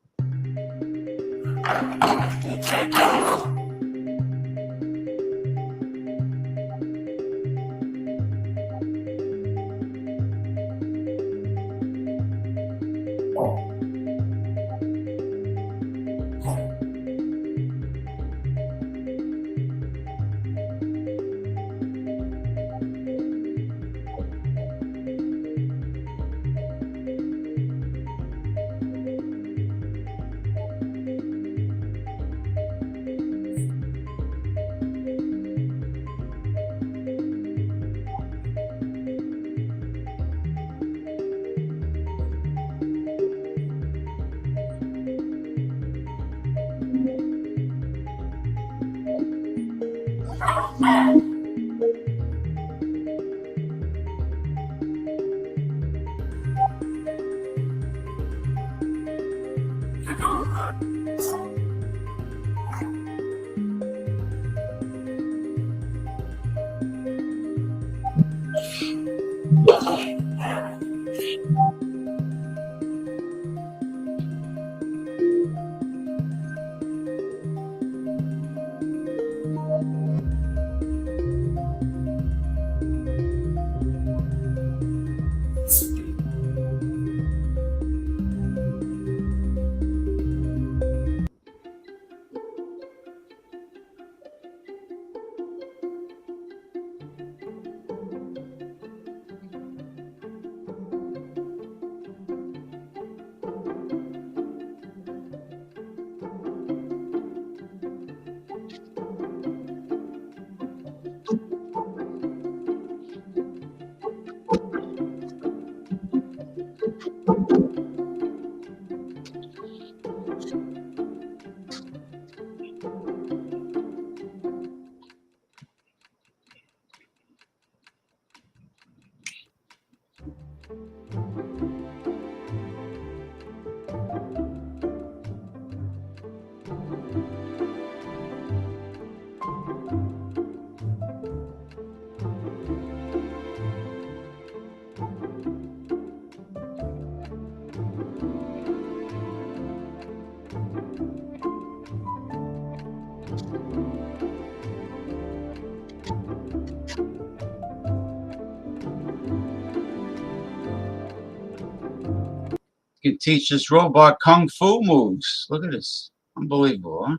You can teach this robot kung fu moves. Look at this. Unbelievable, huh?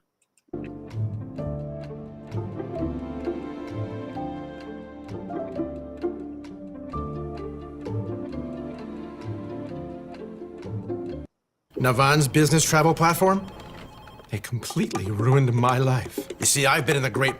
Navan's business travel platform? It completely ruined my life. You see, I've been in the great...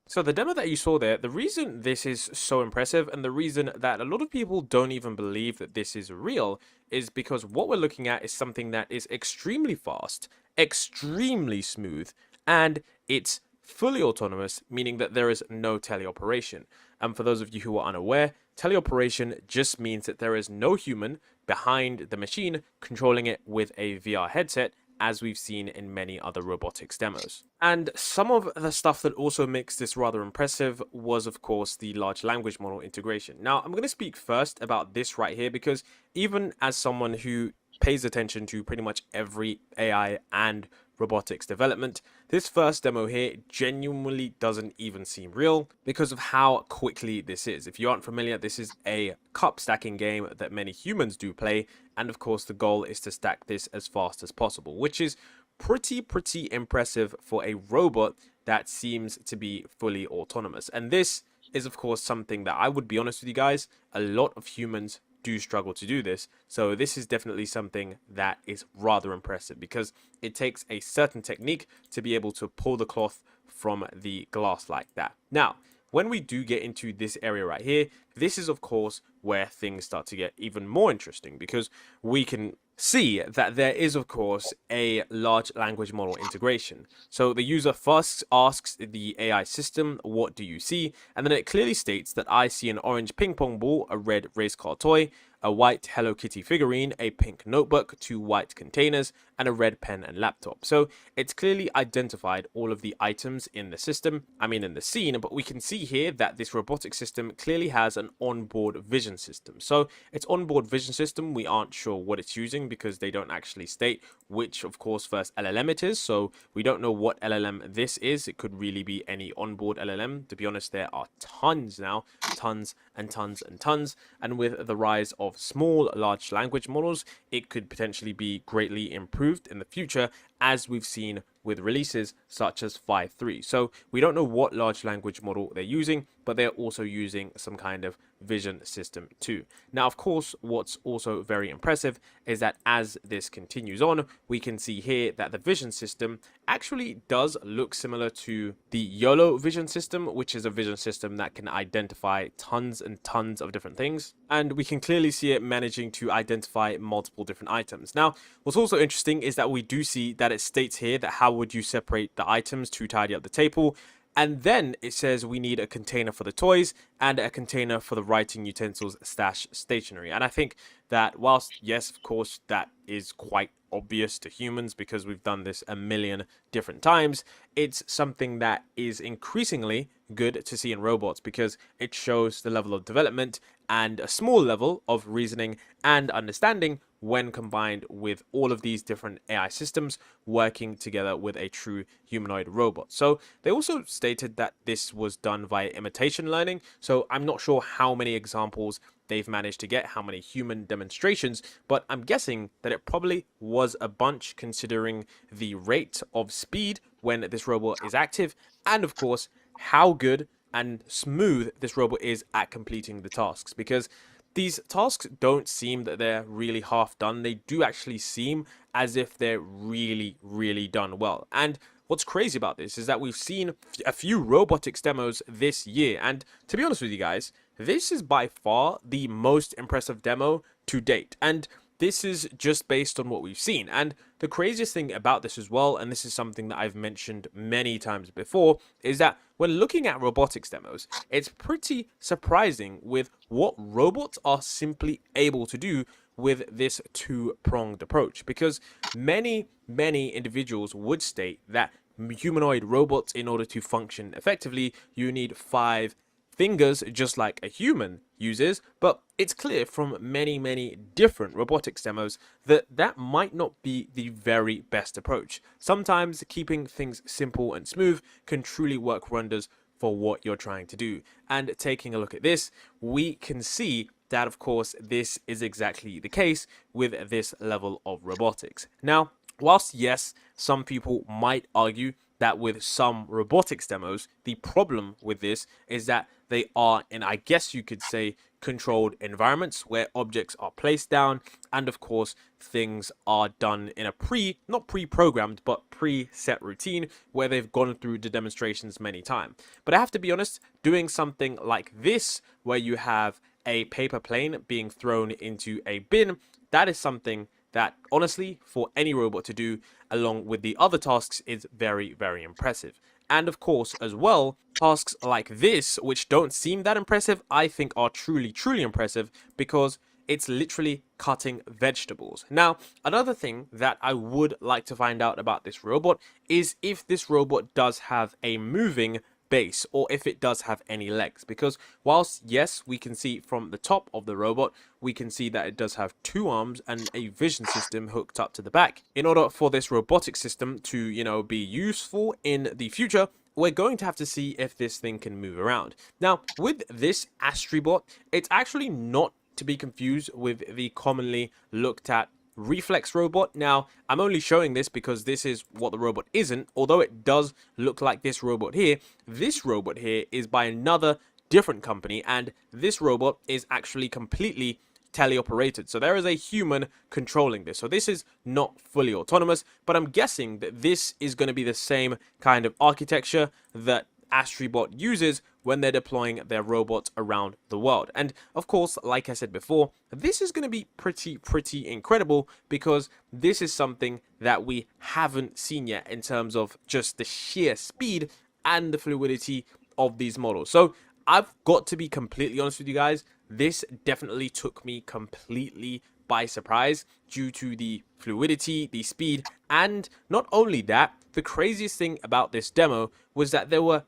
So the demo that you saw there, the reason this is so impressive and the reason that a lot of people don't even believe that this is real is because what we're looking at is something that is extremely fast, extremely smooth, and it's fully autonomous, meaning that there is no teleoperation. And for those of you who are unaware, teleoperation just means that there is no human behind the machine controlling it with a VR headset, as we've seen in many other robotics demos. And some of the stuff that also makes this rather impressive was, of course, the large language model integration. Now, I'm going to speak first about this right here, because even as someone who pays attention to pretty much every AI and robotics development, this first demo here genuinely doesn't even seem real because of how quickly this is. If you aren't familiar, this is a cup stacking game that many humans do play, and of course the goal is to stack this as fast as possible, which is pretty impressive for a robot that seems to be fully autonomous. And this is of course something that, I would be honest with you guys, a lot of humans do struggle to do this. So this is definitely something that is rather impressive, because it takes a certain technique to be able to pull the cloth from the glass like that. Now, when we do get into this area right here, this is of course where things start to get even more interesting, because we can see that there is of course a large language model integration. So the user first asks the AI system, "What do you see?" And then it clearly states that I see an orange ping pong ball, a red race car toy, a white Hello Kitty figurine, a pink notebook, 2 white containers, and a red pen and laptop. So it's clearly identified all of the items in the system, in the scene, but we can see here that this robotic system clearly has an onboard vision system. So its onboard vision system, we aren't sure what it's using because they don't actually state which, of course, first LLM it is. So we don't know what LLM this is. It could really be any onboard LLM. To be honest, there are tons now, tons and tons and tons. And with the rise of small large language models, it could potentially be greatly improved in the future, as we've seen with releases such as 5.3. So we don't know what large language model they're using, but they're also using some kind of vision system too. Now, of course, what's also very impressive is that as this continues on, we can see here that the vision system actually does look similar to the YOLO vision system, which is a vision system that can identify tons and tons of different things. And we can clearly see it managing to identify multiple different items. Now, what's also interesting is that we do see that it states here that how would you separate the items to tidy up the table. And then it says we need a container for the toys and a container for the writing utensils / stationery. And I think that whilst, yes, of course, that is quite obvious to humans because we've done this a million different times, it's something that is increasingly good to see in robots because it shows the level of development and a small level of reasoning and understanding when combined with all of these different AI systems working together with a true humanoid robot. So they also stated that this was done via imitation learning. So I'm not sure how many examples they've managed to get, how many human demonstrations, but I'm guessing that it probably was a bunch considering the rate of speed when this robot is active, and of course, how good and smooth this robot is at completing the tasks, because these tasks don't seem that they're really half done. They do actually seem as if they're really done well. And what's crazy about this is that we've seen a few robotics demos this year. And to be honest with you guys, this is by far the most impressive demo to date. And this is just based on what we've seen. And the craziest thing about this as well, and this is something that I've mentioned many times before, is that when looking at robotics demos, it's pretty surprising with what robots are simply able to do with this two-pronged approach. Because many individuals would state that humanoid robots, in order to function effectively, you need 5 fingers just like a human uses, but it's clear from many different robotics demos that that might not be the very best approach. Sometimes keeping things simple and smooth can truly work wonders for what you're trying to do. And taking a look at this, we can see that of course this is exactly the case with this level of robotics. Now, whilst yes, some people might argue that with some robotics demos, the problem with this is that they are in, I guess you could say, controlled environments where objects are placed down, and of course things are done in a not pre-programmed but pre-set routine where they've gone through the demonstrations many times. But I have to be honest, doing something like this where you have a paper plane being thrown into a bin, that is something that honestly for any robot to do along with the other tasks is very impressive. And of course, as well, tasks like this, which don't seem that impressive, I think are truly, truly impressive because it's literally cutting vegetables. Now, another thing that I would like to find out about this robot is if this robot does have a moving base or if it does have any legs, because whilst yes, we can see from the top of the robot, we can see that it does have 2 arms and a vision system hooked up to the back. In order for this robotic system to, be useful in the future, we're going to have to see if this thing can move around. Now, with this Astribot, it's actually not to be confused with the commonly looked at reflex robot. Now, I'm only showing this because this is what the robot isn't, although it does look like this robot here. This robot here is by another different company, and this robot is actually completely teleoperated. So there is a human controlling this. So this is not fully autonomous, but I'm guessing that this is going to be the same kind of architecture that Astribot uses when they're deploying their robots around the world. And of course, like I said before, this is going to be pretty incredible because this is something that we haven't seen yet in terms of just the sheer speed and the fluidity of these models. So I've got to be completely honest with you guys, this definitely took me completely by surprise due to the fluidity, the speed, and not only that, the craziest thing about this demo was that there were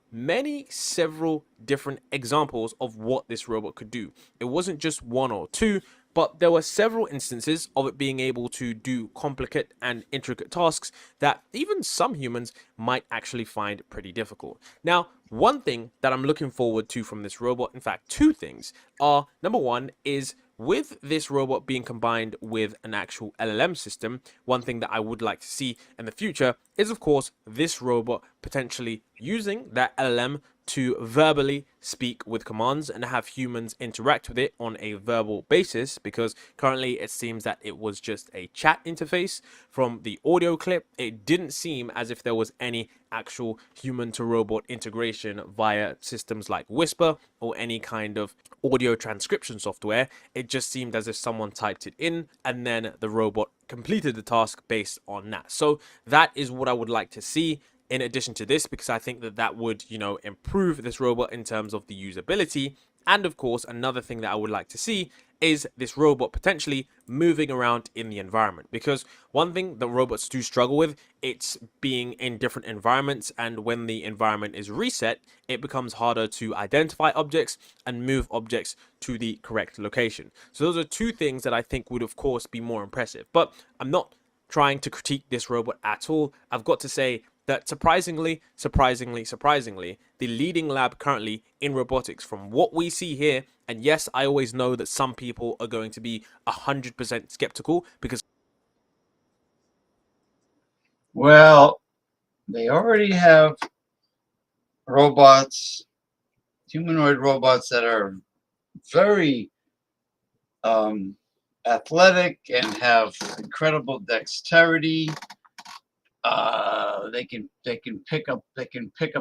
several different examples of what this robot could do. It wasn't just 1 or 2, but there were several instances of it being able to do complicate and intricate tasks that even some humans might actually find pretty difficult. Now, one thing that I'm looking forward to from this robot, in fact, 2 things, are number 1 is with this robot being combined with an actual LLM system, one thing that I would like to see in the future is, of course, this robot potentially using that LLM to verbally speak with commands and have humans interact with it on a verbal basis, because currently it seems that it was just a chat interface. From the audio clip, it didn't seem as if there was any actual human to robot integration via systems like Whisper or any kind of audio transcription software. It just seemed as if someone typed it in and then the robot completed the task based on that. So that is what I would like to see in addition to this, because I think that that would, improve this robot in terms of the usability. And of course, another thing that I would like to see is this robot potentially moving around in the environment, because one thing that robots do struggle with, it's being in different environments, and when the environment is reset, it becomes harder to identify objects and move objects to the correct location. So those are 2 things that I think would of course be more impressive, but I'm not trying to critique this robot at all. I've got to say that surprisingly, the leading lab currently in robotics from what we see here, and yes, I always know that some people are going to be 100% skeptical because Well, they already have robots, humanoid robots that are very athletic and have incredible dexterity. They can pick up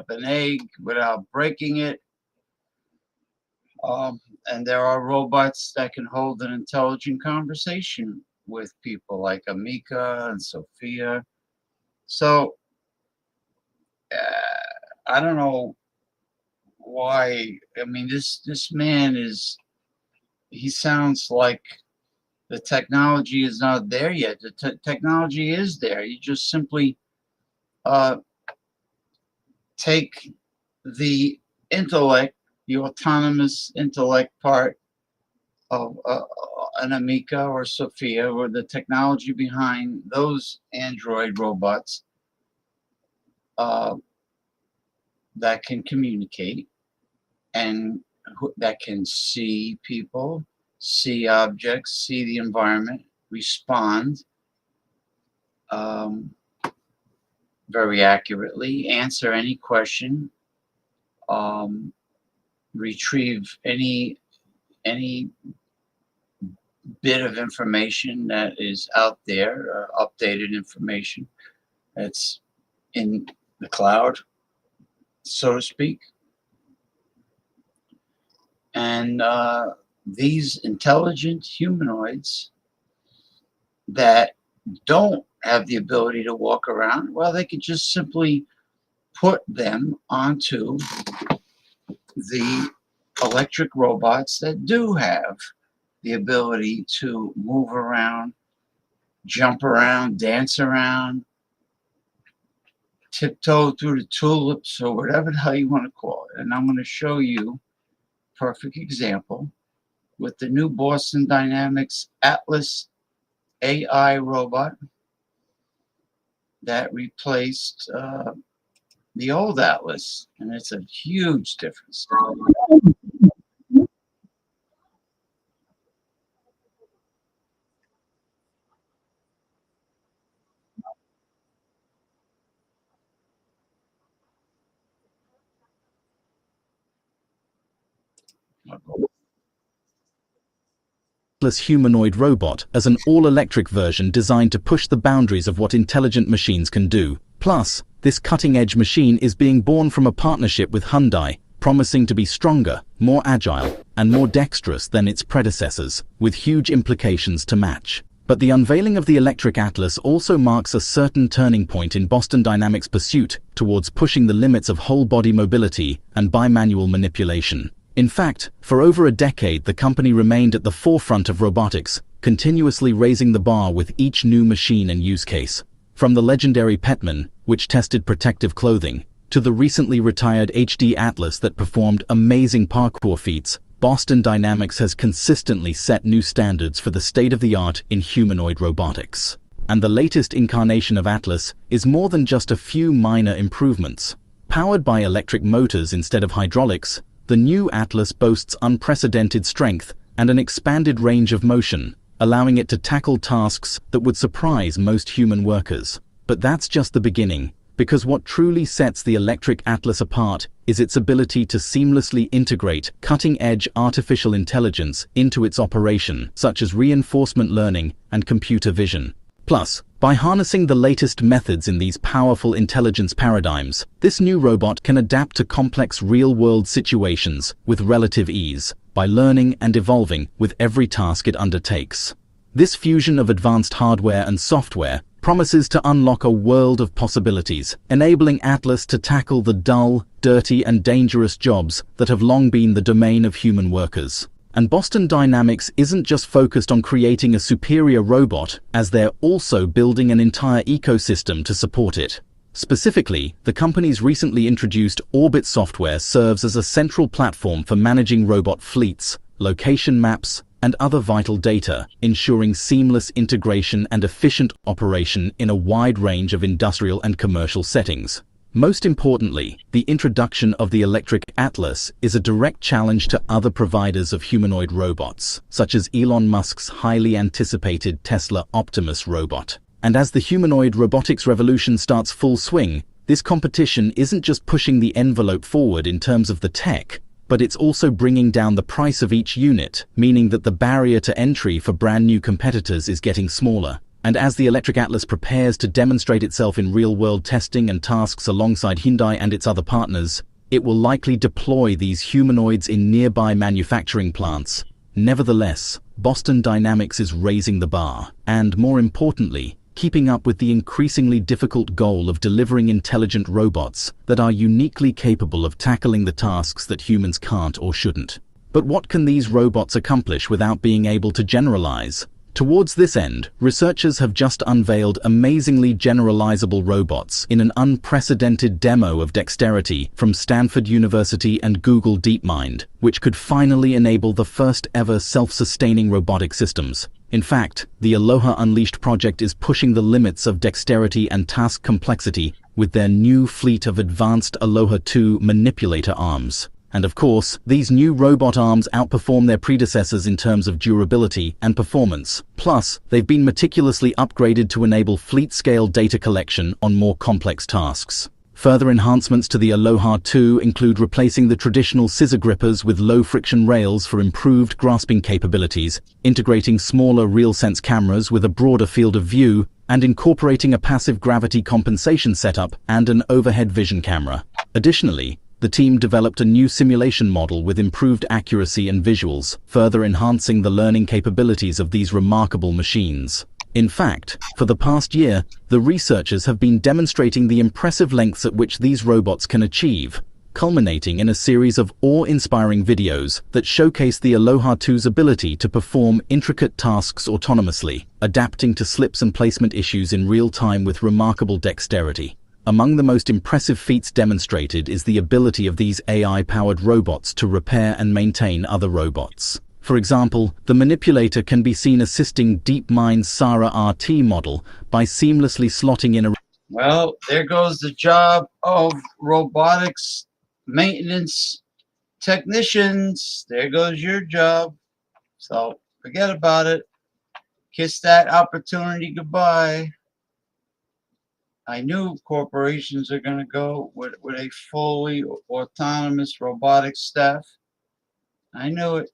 an egg without breaking it. And there are robots that can hold an intelligent conversation with people like Amika and Sophia. So I don't know why. I mean, this man he sounds like the technology is not there yet. The technology is there. You just simply take the intellect, the autonomous intellect part of an Amika or Sophia, or the technology behind those android robots that can communicate and that can see people, see objects, see the environment, respond very accurately, answer any question, retrieve any bit of information that is out there, updated information that's in the cloud, so to speak. And these intelligent humanoids that don't have the ability to walk around, well, they could just simply put them onto the electric robots that do have the ability to move around, jump around, dance around, tiptoe through the tulips, or whatever the hell you want to call it. And I'm going to show you a perfect example with the new Boston Dynamics Atlas AI robot that replaced the old Atlas, and it's a huge difference. Humanoid robot as an all-electric version designed to push the boundaries of what intelligent machines can do. Plus, this cutting-edge machine is being born from a partnership with Hyundai, promising to be stronger, more agile, and more dexterous than its predecessors, with huge implications to match. But the unveiling of the electric Atlas also marks a certain turning point in Boston Dynamics' pursuit towards pushing the limits of whole-body mobility and bimanual manipulation. In fact, for over a decade, the company remained at the forefront of robotics, continuously raising the bar with each new machine and use case. From the legendary Petman, which tested protective clothing, to the recently retired HD Atlas that performed amazing parkour feats, Boston Dynamics has consistently set new standards for the state-of-the-art in humanoid robotics. And the latest incarnation of Atlas is more than just a few minor improvements. Powered by electric motors instead of hydraulics, the new Atlas boasts unprecedented strength and an expanded range of motion, allowing it to tackle tasks that would surprise most human workers. But that's just the beginning, because what truly sets the electric Atlas apart is its ability to seamlessly integrate cutting-edge artificial intelligence into its operation, such as reinforcement learning and computer vision. Plus, by harnessing the latest methods in these powerful intelligence paradigms, this new robot can adapt to complex real-world situations with relative ease, by learning and evolving with every task it undertakes. This fusion of advanced hardware and software promises to unlock a world of possibilities, enabling Atlas to tackle the dull, dirty, and dangerous jobs that have long been the domain of human workers. And Boston Dynamics isn't just focused on creating a superior robot, as they're also building an entire ecosystem to support it. Specifically, the company's recently introduced Orbit software serves as a central platform for managing robot fleets, location maps, and other vital data, ensuring seamless integration and efficient operation in a wide range of industrial and commercial settings. Most importantly, the introduction of the electric Atlas is a direct challenge to other providers of humanoid robots, such as Elon Musk's highly anticipated Tesla Optimus robot. And as the humanoid robotics revolution starts full swing, this competition isn't just pushing the envelope forward in terms of the tech, but it's also bringing down the price of each unit, meaning that the barrier to entry for brand new competitors is getting smaller. And as the electric Atlas prepares to demonstrate itself in real-world testing and tasks alongside Hyundai and its other partners, it will likely deploy these humanoids in nearby manufacturing plants. Nevertheless, Boston Dynamics is raising the bar, and more importantly, keeping up with the increasingly difficult goal of delivering intelligent robots that are uniquely capable of tackling the tasks that humans can't or shouldn't. But what can these robots accomplish without being able to generalize? Towards this end, researchers have just unveiled amazingly generalizable robots in an unprecedented demo of dexterity from Stanford University and Google DeepMind, which could finally enable the first ever self-sustaining robotic systems. In fact, the Aloha Unleashed project is pushing the limits of dexterity and task complexity with their new fleet of advanced Aloha 2 manipulator arms. And of course, these new robot arms outperform their predecessors in terms of durability and performance. Plus, they've been meticulously upgraded to enable fleet-scale data collection on more complex tasks. Further enhancements to the Aloha 2 include replacing the traditional scissor grippers with low-friction rails for improved grasping capabilities, integrating smaller RealSense cameras with a broader field of view, and incorporating a passive gravity compensation setup and an overhead vision camera. Additionally, the team developed a new simulation model with improved accuracy and visuals, further enhancing the learning capabilities of these remarkable machines. In fact, for the past year, the researchers have been demonstrating the impressive lengths at which these robots can achieve, culminating in a series of awe-inspiring videos that showcase the Aloha 2's ability to perform intricate tasks autonomously, adapting to slips and placement issues in real time with remarkable dexterity. Among the most impressive feats demonstrated is the ability of these AI-powered robots to repair and maintain other robots. For example, the manipulator can be seen assisting DeepMind's Sara RT model by seamlessly slotting in a... Well, there goes the job of robotics maintenance technicians. There goes your job. So forget about it. Kiss that opportunity goodbye. I knew corporations are going to go with a fully autonomous robotic staff. I knew it.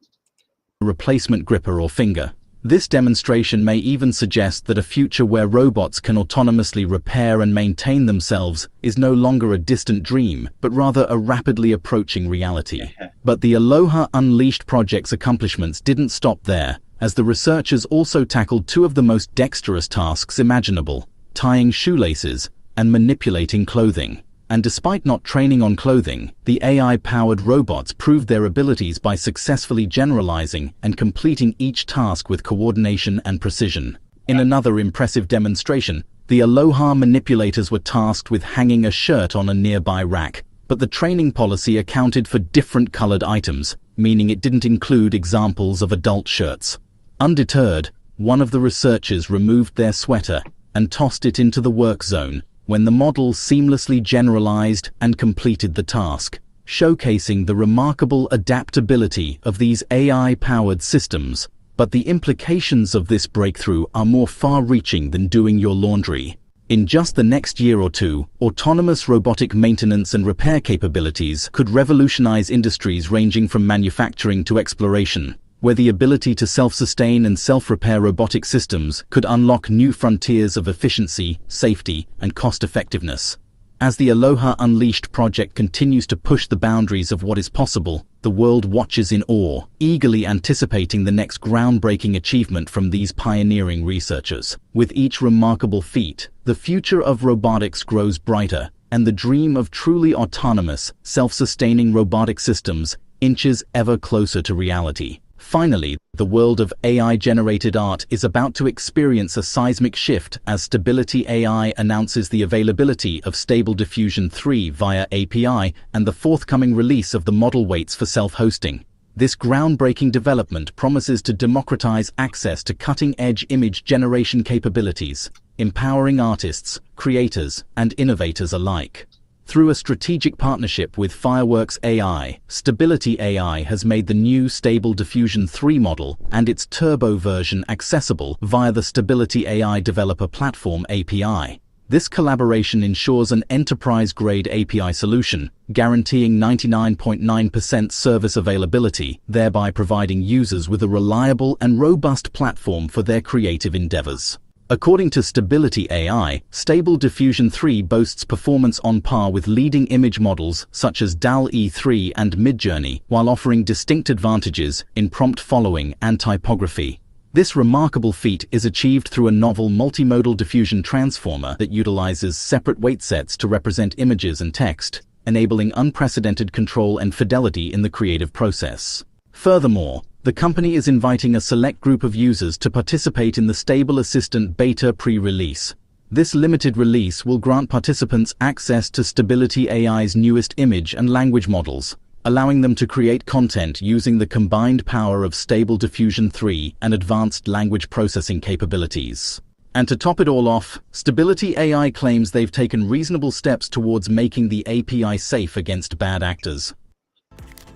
replacement gripper or finger. This demonstration may even suggest that a future where robots can autonomously repair and maintain themselves is no longer a distant dream, but rather a rapidly approaching reality. But the Aloha Unleashed project's accomplishments didn't stop there, as the researchers also tackled two of the most dexterous tasks imaginable: tying shoelaces and manipulating clothing. And despite not training on clothing, the AI-powered robots proved their abilities by successfully generalizing and completing each task with coordination and precision. In another impressive demonstration, the Aloha manipulators were tasked with hanging a shirt on a nearby rack, but the training policy accounted for different colored items, meaning it didn't include examples of adult shirts. Undeterred, one of the researchers removed their sweater and tossed it into the work zone, when the model seamlessly generalized and completed the task, showcasing the remarkable adaptability of these AI-powered systems. But the implications of this breakthrough are more far-reaching than doing your laundry. In just the next year or two, autonomous robotic maintenance and repair capabilities could revolutionize industries ranging from manufacturing to exploration, where the ability to self-sustain and self-repair robotic systems could unlock new frontiers of efficiency, safety, and cost-effectiveness. As the Aloha Unleashed project continues to push the boundaries of what is possible, the world watches in awe, eagerly anticipating the next groundbreaking achievement from these pioneering researchers. With each remarkable feat, the future of robotics grows brighter, and the dream of truly autonomous, self-sustaining robotic systems inches ever closer to reality. Finally, the world of AI-generated art is about to experience a seismic shift as Stability AI announces the availability of Stable Diffusion 3 via API and the forthcoming release of the model weights for self-hosting. This groundbreaking development promises to democratize access to cutting-edge image generation capabilities, empowering artists, creators, and innovators alike. Through a strategic partnership with Fireworks AI, Stability AI has made the new Stable Diffusion 3 model and its turbo version accessible via the Stability AI Developer Platform API. This collaboration ensures an enterprise-grade API solution, guaranteeing 99.9% service availability, thereby providing users with a reliable and robust platform for their creative endeavors. According to Stability AI, Stable Diffusion 3 boasts performance on par with leading image models such as DALL-E 3 and Midjourney, while offering distinct advantages in prompt following and typography. This remarkable feat is achieved through a novel multimodal diffusion transformer that utilizes separate weight sets to represent images and text, enabling unprecedented control and fidelity in the creative process. Furthermore, the company is inviting a select group of users to participate in the Stable Assistant beta pre-release. This limited release will grant participants access to Stability AI's newest image and language models, allowing them to create content using the combined power of Stable Diffusion 3 and advanced language processing capabilities. And to top it all off, Stability AI claims they've taken reasonable steps towards making the API safe against bad actors.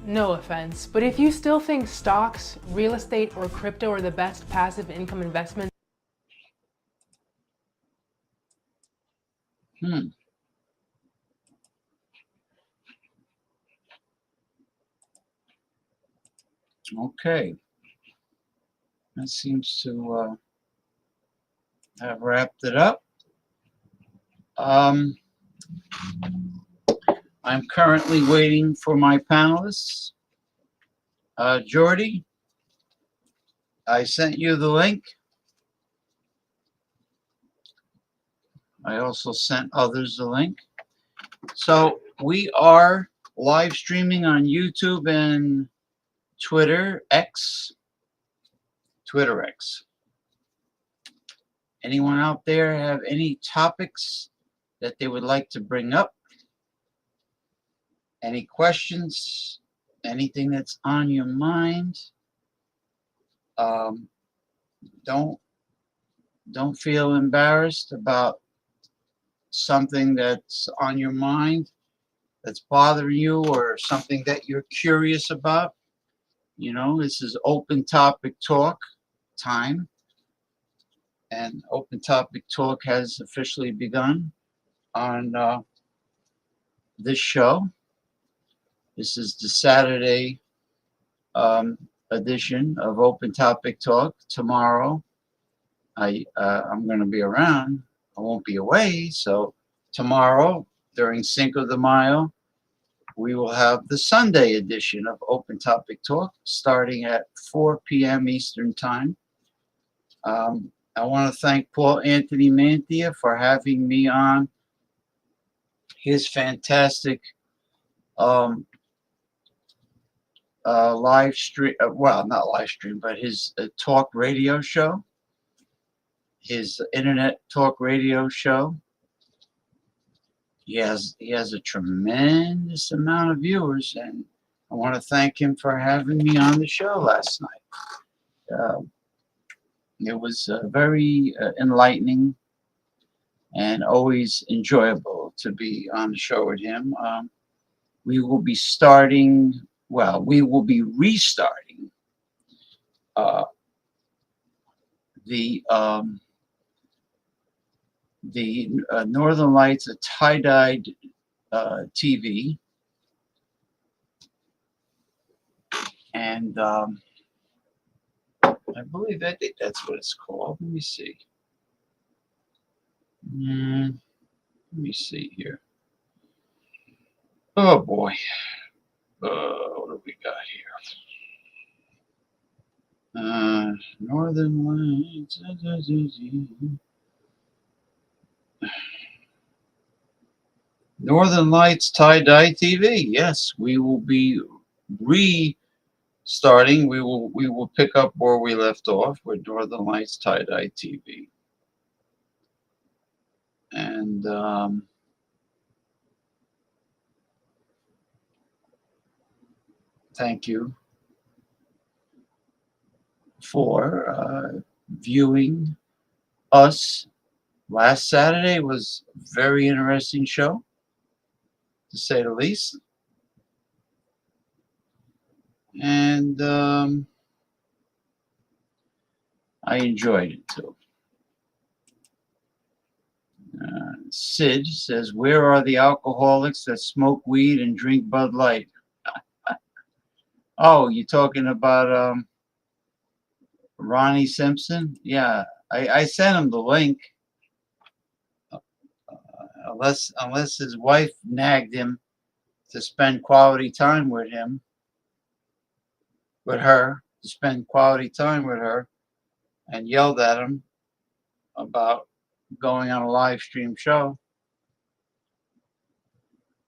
No offense, but if you still think stocks, real estate, or crypto are the best passive income investments, Okay. That seems to have wrapped it up. I'm currently waiting for my panelists. Jordy, I sent you the link. I also sent others the link. So we are live streaming on YouTube and Twitter X. Anyone out there have any topics that they would like to bring up? Any questions? Anything that's on your mind? Don't feel embarrassed about something that's on your mind, that's bothering you, or something that you're curious about. You know, this is open topic talk time, and open topic talk has officially begun on this show. This is the Saturday edition of Open Topic Talk. Tomorrow, I'm going to be around. I won't be away. So tomorrow, during Cinco de Mayo, we will have the Sunday edition of Open Topic Talk starting at 4 p.m. Eastern Time. I want to thank Paul Anthony Mantia for having me on his fantastic live stream, well, not live stream, but his talk radio show, his internet talk radio show. He has a tremendous amount of viewers, and I want to thank him for having me on the show last night. It was very enlightening and always enjoyable to be on the show with him. We will be restarting the Northern Lights, a tie-dyed TV, and I think that's what it's called. Let me see. Let me see here. Oh boy. What do we got here? Northern Lights. Northern Lights tie-dye TV. Yes, we will be restarting. We will pick up where we left off with Northern Lights tie-dye TV. And thank you for viewing us. Last Saturday was a very interesting show, to say the least. And I enjoyed it too. Sid says, where are the alcoholics that smoke weed and drink Bud Light? Oh, you're talking about Ronnie Simpson? Yeah, I sent him the link. Unless his wife nagged him to spend quality time with her, and yelled at him about going on a live stream show.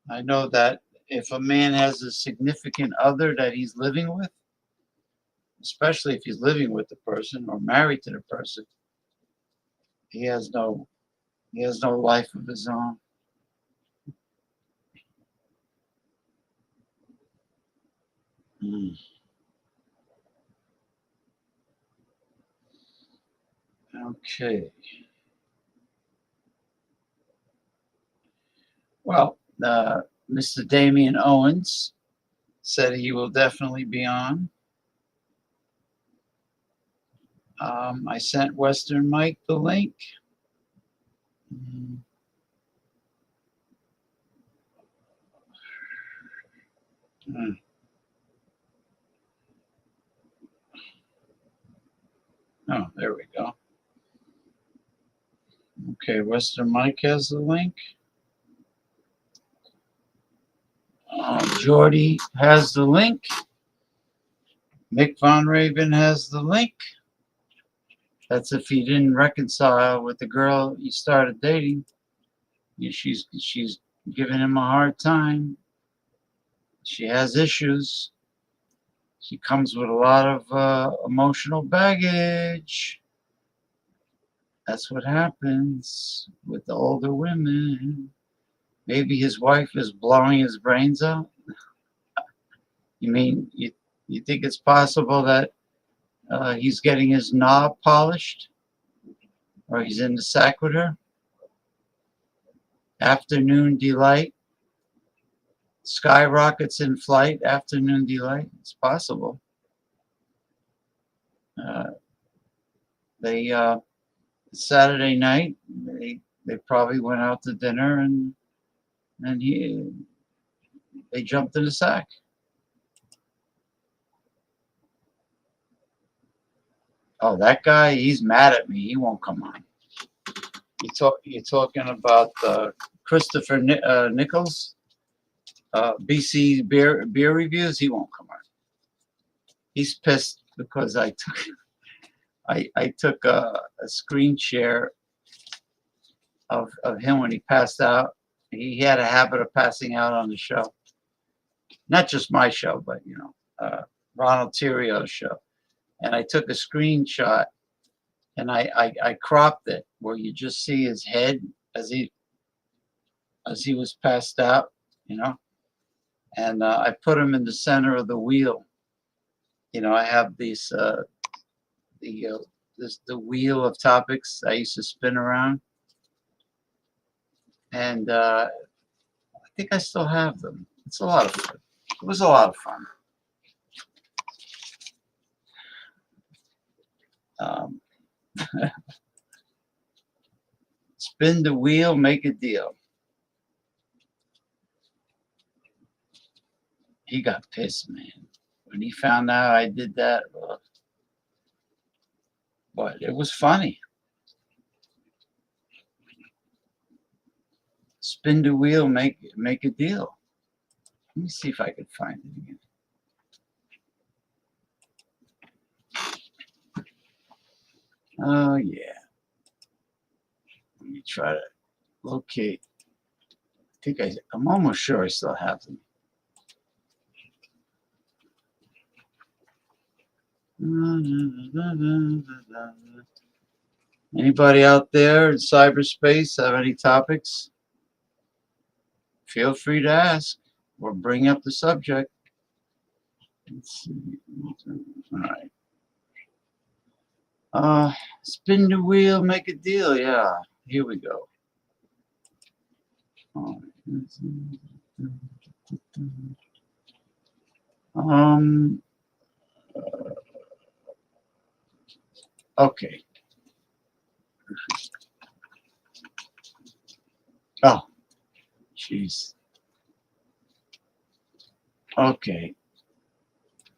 I know that if a man has a significant other that he's living with, especially if he's living with the person or married to the person, he has no life of his own. Okay. Well, Mr. Damian Owens said he will definitely be on. I sent Western Mike the link. Oh, there we go. Okay, Western Mike has the link. Jordy has the link. Mick Von Raven has the link. That's if he didn't reconcile with the girl he started dating. She's giving him a hard time. She has issues. She comes with a lot of emotional baggage. That's what happens with the older women. Maybe his wife is blowing his brains out. You mean you think it's possible that he's getting his knob polished, or he's in the sack with her? Afternoon delight, skyrockets in flight. Afternoon delight. It's possible. They Saturday night they probably went out to dinner and they jumped in the sack. Oh, that guy, he's mad at me. He won't come on. You're talking about Christopher Nichols, BC beer reviews. He won't come on. He's pissed because I took a screen share of him when he passed out. He had a habit of passing out on the show. Not just my show, but Ronald Terrio's show. And I took a screenshot and I cropped it where you just see his head as he was passed out, and I put him in the center of the wheel. I have these the wheel of topics I used to spin around, and I think I still have them. It's a lot of fun. It was a lot of fun. Spin the wheel, make a deal. He got pissed, man. When he found out I did that, but it was funny. Spin the wheel, make a deal. Let me see if I could find it again. Oh yeah. Let me try to locate. I'm almost sure I still have them. Anybody out there in cyberspace have any topics? Feel free to ask or bring up the subject. Let's see. All right. Spin the wheel, make a deal. Yeah, here we go. Okay. Oh, jeez. Okay.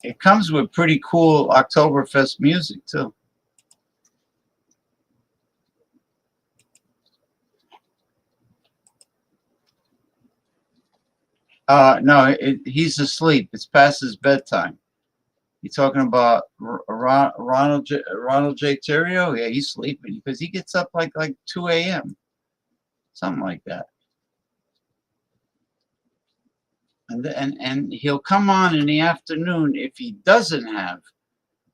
It comes with pretty cool Oktoberfest music too. No, he's asleep. It's past his bedtime. You talking about Ronald J. Terrio? Yeah, he's sleeping because he gets up like 2 a.m. Something like that. And he'll come on in the afternoon if he doesn't have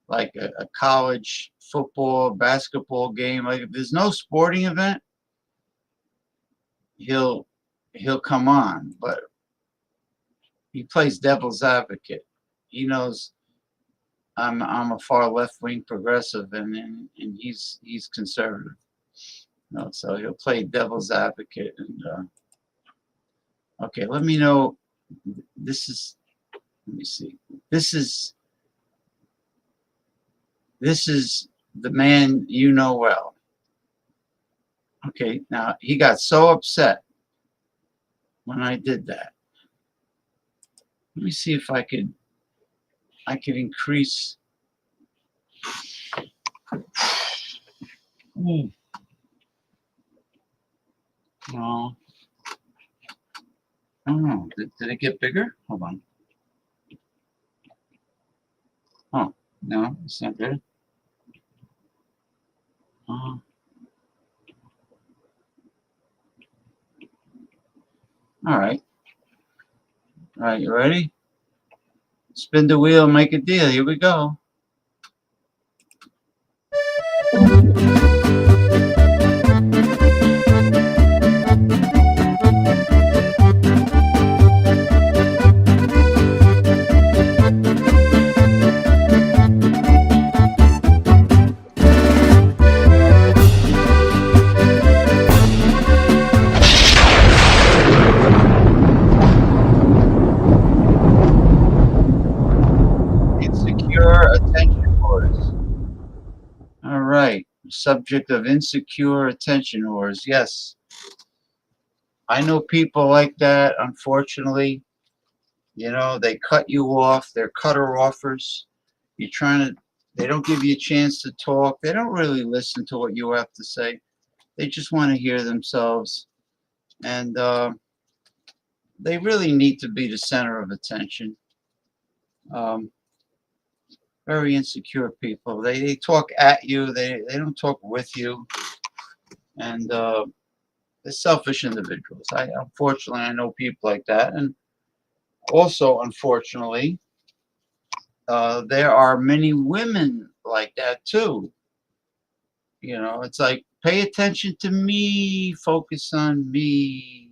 like a college football, basketball game. Like if there's no sporting event, he'll come on. But he plays devil's advocate. He knows I'm a far left wing progressive, and he's conservative. So he'll play devil's advocate. And okay, let me know. Let me see. This is the man you know well. Okay, now he got so upset when I did that. Let me see if I could increase. No. Oh, did it get bigger? Hold on. Oh, no, it's not good. All right. All right, you ready? Spin the wheel, make a deal. Here we go. Insecure attention whores. All right. Subject of insecure attention whores. Yes. I know people like that, unfortunately. You know, they cut you off. They're cutter offers. You're trying to, they don't give you a chance to talk. They don't really listen to what you have to say. They just want to hear themselves. And they really need to be the center of attention. Very insecure people. They talk at you. They don't talk with you. And they're selfish individuals. Unfortunately, I know people like that. And also, unfortunately, there are many women like that too. You know, it's like, pay attention to me, focus on me.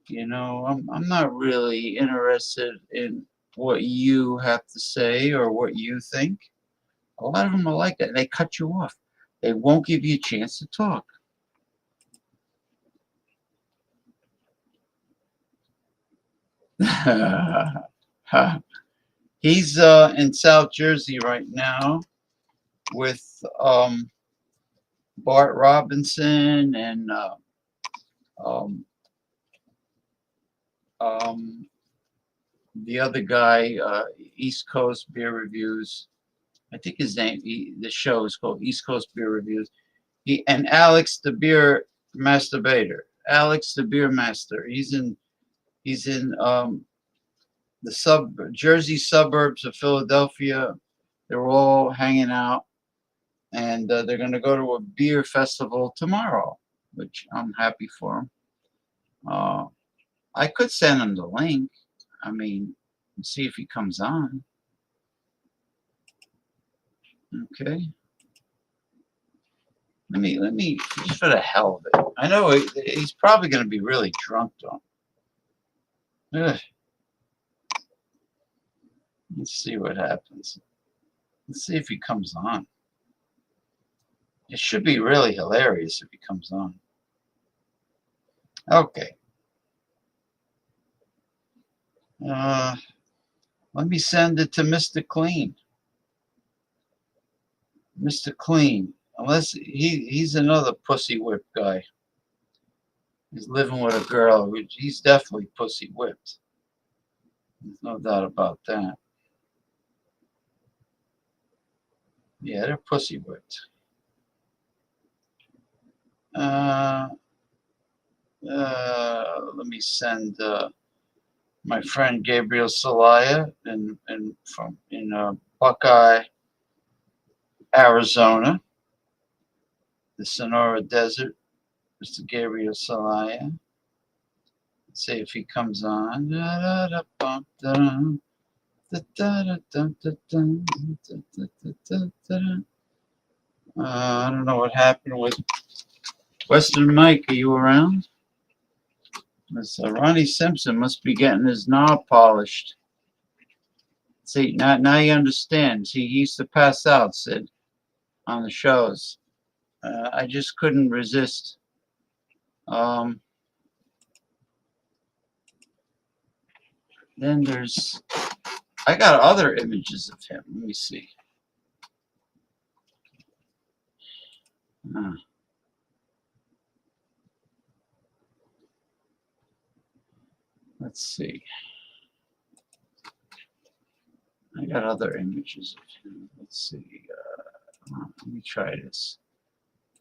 You know, I'm not really interested in what you have to say or what you think. A lot of them are like that. They cut you off. They won't give you a chance to talk. He's in South Jersey right now with Bart Robinson and um, the other guy, East Coast Beer Reviews. I think his name, the show is called East Coast Beer Reviews. And Alex the Beer Masturbator. Alex the Beer Master. He's in the Jersey suburbs of Philadelphia. They're all hanging out, and they're going to go to a beer festival tomorrow, which I'm happy for them. I could send him the link. I mean, see if he comes on. Okay. Let me, just for the hell of it. I know he's probably going to be really drunk, though. Ugh. Let's see what happens. Let's see if he comes on. It should be really hilarious if he comes on. Okay. Let me send it to Mr. Clean. Mr. Clean. Unless he's another pussy whip guy. He's living with a girl. He's definitely pussy whipped. There's no doubt about that. Yeah, they're pussy whipped. Let me send my friend Gabriel Salaya in Buckeye, Arizona, the Sonora Desert. Mr. Gabriel Salaya. Let's see if he comes on. I don't know what happened with Western Mike. Are you around? Ronnie Simpson must be getting his knob polished. See, now you understand. See, he used to pass out, Sid, on the shows. I just couldn't resist. Then I got other images of him. Let me see. Let's see. I got other images of him. Let's see. Let me try this.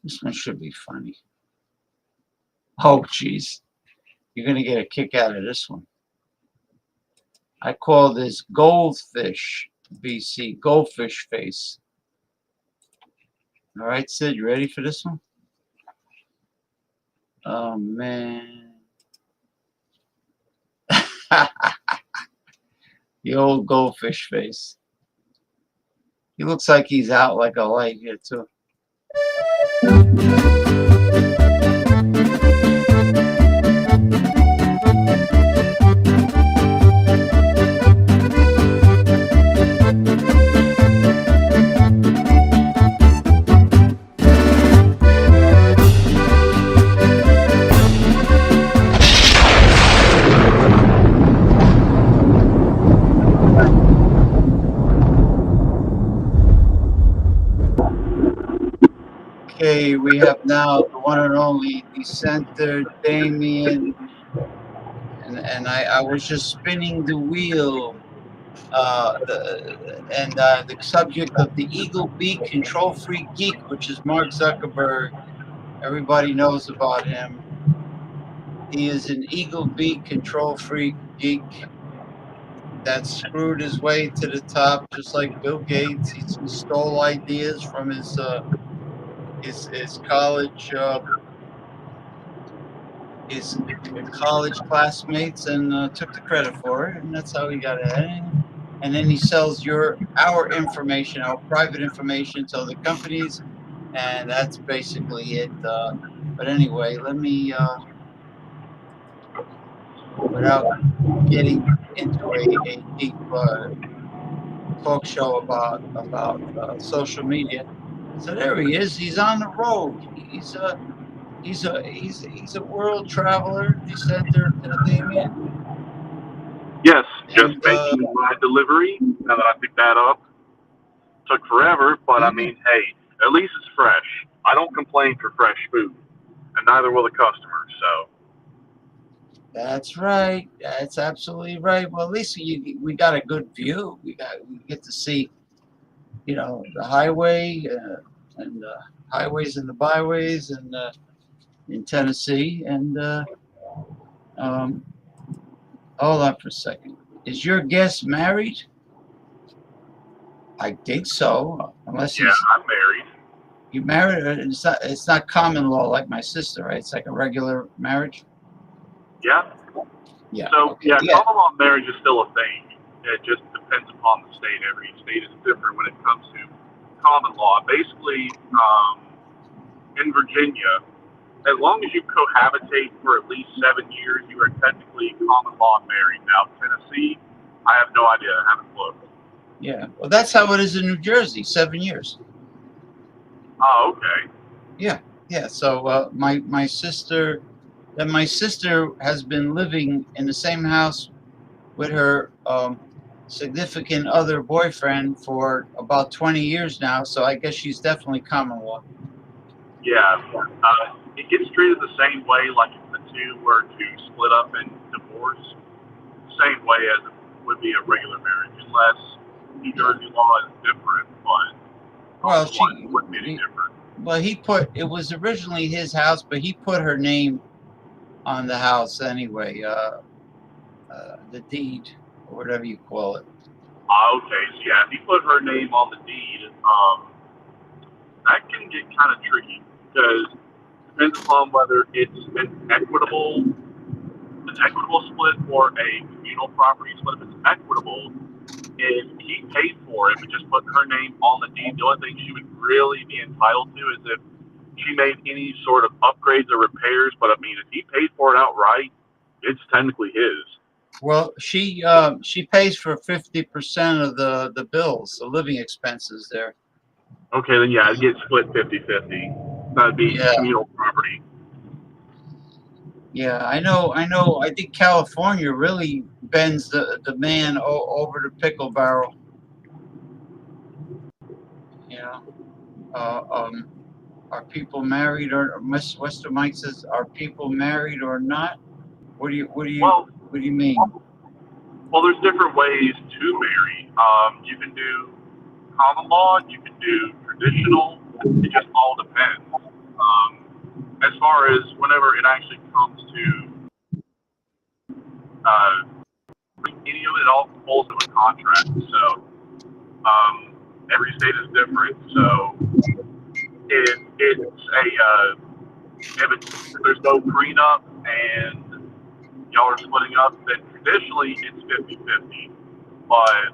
This one should be funny. Oh, jeez. You're going to get a kick out of this one. I call this goldfish, BC, goldfish face. All right, Sid, you ready for this one? Oh, man. The old goldfish face. He looks like he's out like a light here too. Okay, we have now the one and only, the center, Damien, and I was just spinning the wheel, the subject of the Eagle Beak Control Freak Geek, which is Mark Zuckerberg. Everybody knows about him. He is an Eagle Beak Control Freak Geek that screwed his way to the top, just like Bill Gates. He stole ideas from his college his college classmates and took the credit for it, and that's how he got ahead. And then he sells our information, our private information, to other companies, and that's basically it. But anyway, let me, without getting into a deep talk show about social media. So there he is. He's on the road. He's a world traveler, Descender Damien. Yes, just And, making my delivery. Now that I picked that up, took forever, but I mean, hey, at least it's fresh. I don't complain for fresh food, and neither will the customer. So that's right. That's absolutely right. Well, at least we got a good view. We get to see, the highway and highways and the byways and in Tennessee. And hold on for a second. Is your guest married? I think so, unless yeah, I'm married. you married. It's not common law like my sister, right? It's like a regular marriage. Yeah. Yeah. So Okay. yeah, Yeah. common law marriage is still a thing. It just depends upon the state. Every state is different when it comes to common law. Basically, in Virginia, as long as you cohabitate for at least 7 years, you are technically common law married. Now, Tennessee, I have no idea. I haven't looked. Yeah. Well, that's how it is in New Jersey. 7 years. Oh, okay. Yeah. Yeah. So my sister has been living in the same house with her significant other boyfriend for about 20 years now. So I guess she's definitely common law. Yeah. It gets treated the same way, like if the two were to split up and divorce, same way as it would be a regular marriage, unless New Jersey law is different, but Well, it wouldn't be any different. Well, it was originally his house, but he put her name on the house anyway, the deed or whatever you call it. Okay, so yeah, if you put her name on the deed, that can get kind of tricky because it depends upon whether it's an equitable split or a communal property split. If it's equitable, if he paid for it, but just put her name on the deed, the only thing she would really be entitled to is if she made any sort of upgrades or repairs. But I mean, if he paid for it outright, it's technically his. Well, she pays for 50% of the bills, the living expenses there. Okay, then yeah, it gets split 50-50. That'd be communal property. Yeah, I know. I think California really bends the man over the pickle barrel. Yeah. Are people married or Mr. Mike says, are people married or not? What do you mean? Well, there's different ways to marry. You can do common law, you can do traditional. It just all depends. As far as whenever it actually comes to any of it, all falls to a contract. So every state is different. So if there's no prenup and y'all are splitting up, then traditionally it's 50-50. But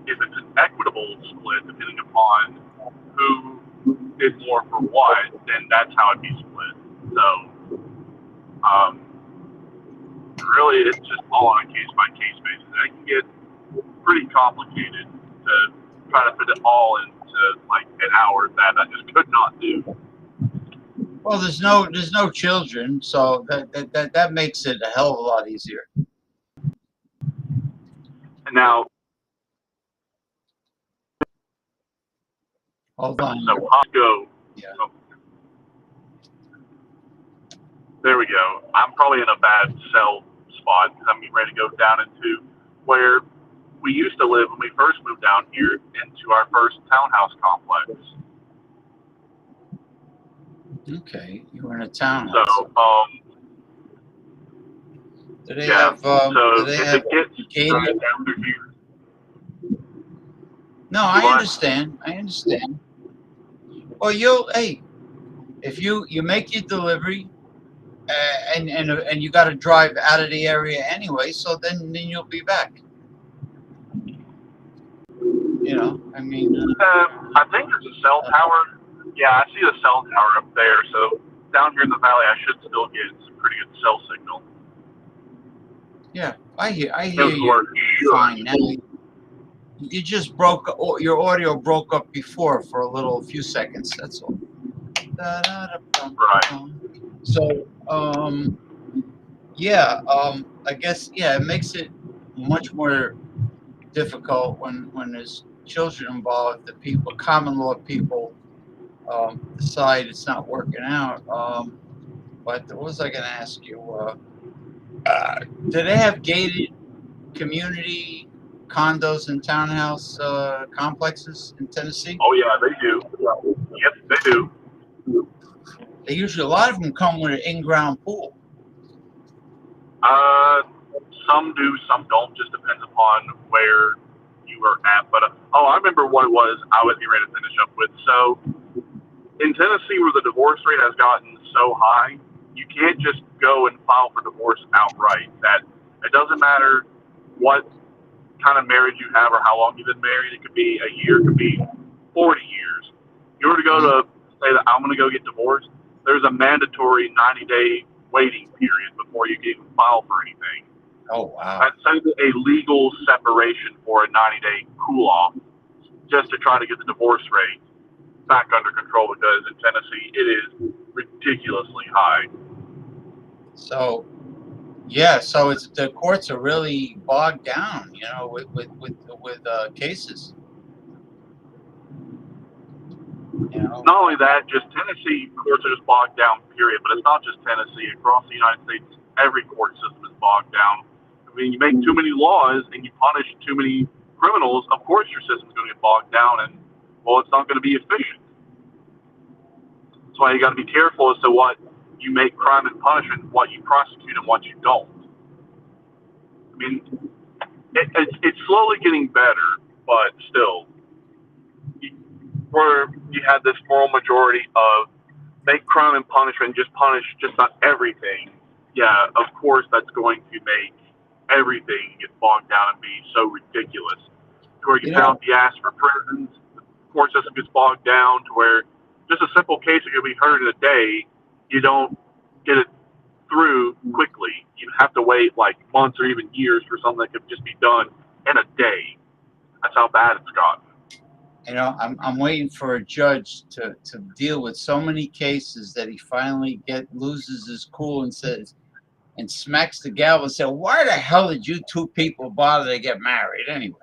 if it's an equitable split, depending upon who did more for what, then that's how it'd be split. So, really, it's just all on a case-by-case basis. And it can get pretty complicated to try to fit it all into like an hour that I just could not do. Well, there's no children, so that makes it a hell of a lot easier. And now, Hold on. so I'll go. Yeah. Oh, there we go. I'm probably in a bad cell spot because I'm getting ready to go down into where we used to live when we first moved down here into our first townhouse complex. Okay, you were in a townhouse. So, Do they yeah. have? So Do they if have it gets gated? down through here, No, I what? understand. I understand. Well, hey, if you make your delivery, and you got to drive out of the area anyway, so then you'll be back. You know, I mean. I think there's a cell tower. Yeah, I see a cell tower up there. So down here in the valley, I should still get some pretty good cell signal. Yeah, I hear Those you work. fine now. You just your audio broke up before for a few seconds. That's all. Right. So, yeah, I guess, yeah, it makes it much more difficult when there's children involved. The common law people, decide it's not working out. But what was I going to ask you? Do they have gated community condos and townhouse complexes in Tennessee? Oh yeah, they do. Yep, they do. They usually, a lot of them come with an in-ground pool. Some do, some don't. Just depends upon where you are at. But I remember what it was. I was getting ready to finish up with. So in Tennessee, where the divorce rate has gotten so high, you can't just go and file for divorce outright. That it doesn't matter what kind of marriage you have or how long you've been married. It could be a year, it could be 40 years. If you were to go to say that I'm going to go get divorced, there's a mandatory 90-day waiting period before you can even file for anything. Oh, wow. That's a legal separation for a 90-day cool-off just to try to get the divorce rate back under control, because in Tennessee it is ridiculously high. So, yeah, so the courts are really bogged down, you know, with cases. You know? Not only that, just Tennessee courts are just bogged down, period. But it's not just Tennessee. Across the United States, every court system is bogged down. I mean, you make too many laws and you punish too many criminals, of course your system's going to get bogged down, and, well, it's not going to be efficient. That's why you got to be careful as to what you make crime and punishment, what you prosecute and what you don't. I mean, it's slowly getting better, but still, where you have this moral majority of make crime and punishment, just punish just about everything, yeah, of course that's going to make everything get bogged down and be so ridiculous. To where you found the ass for prisons, the court system gets bogged down to where just a simple case that could be heard in a day, you don't get it through quickly. You have to wait like months or even years for something that could just be done in a day. That's how bad it's gotten. You know, I'm waiting for a judge to deal with so many cases that he finally loses his cool and says, and smacks the gavel and says, "Why the hell did you two people bother to get married anyway?"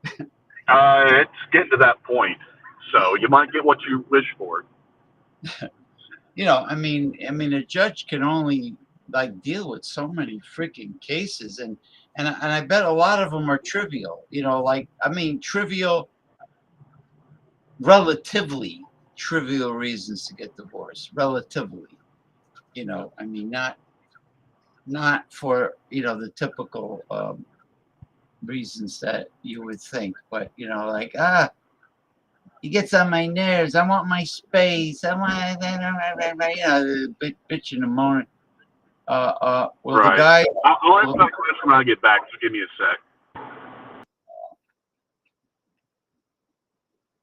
It's getting to that point, so you might get what you wish for. You know, I mean, a judge can only like deal with so many freaking cases, and I bet a lot of them are trivial. You know, like, I mean, relatively trivial reasons to get divorced. Relatively, you know, I mean, not for, you know, the typical reasons that you would think, but, you know, like, he gets on my nerves. I want my space. I want, you know, bitch in the morning. Well, right. the guy. I'll answer that question when I get back, so give me a sec.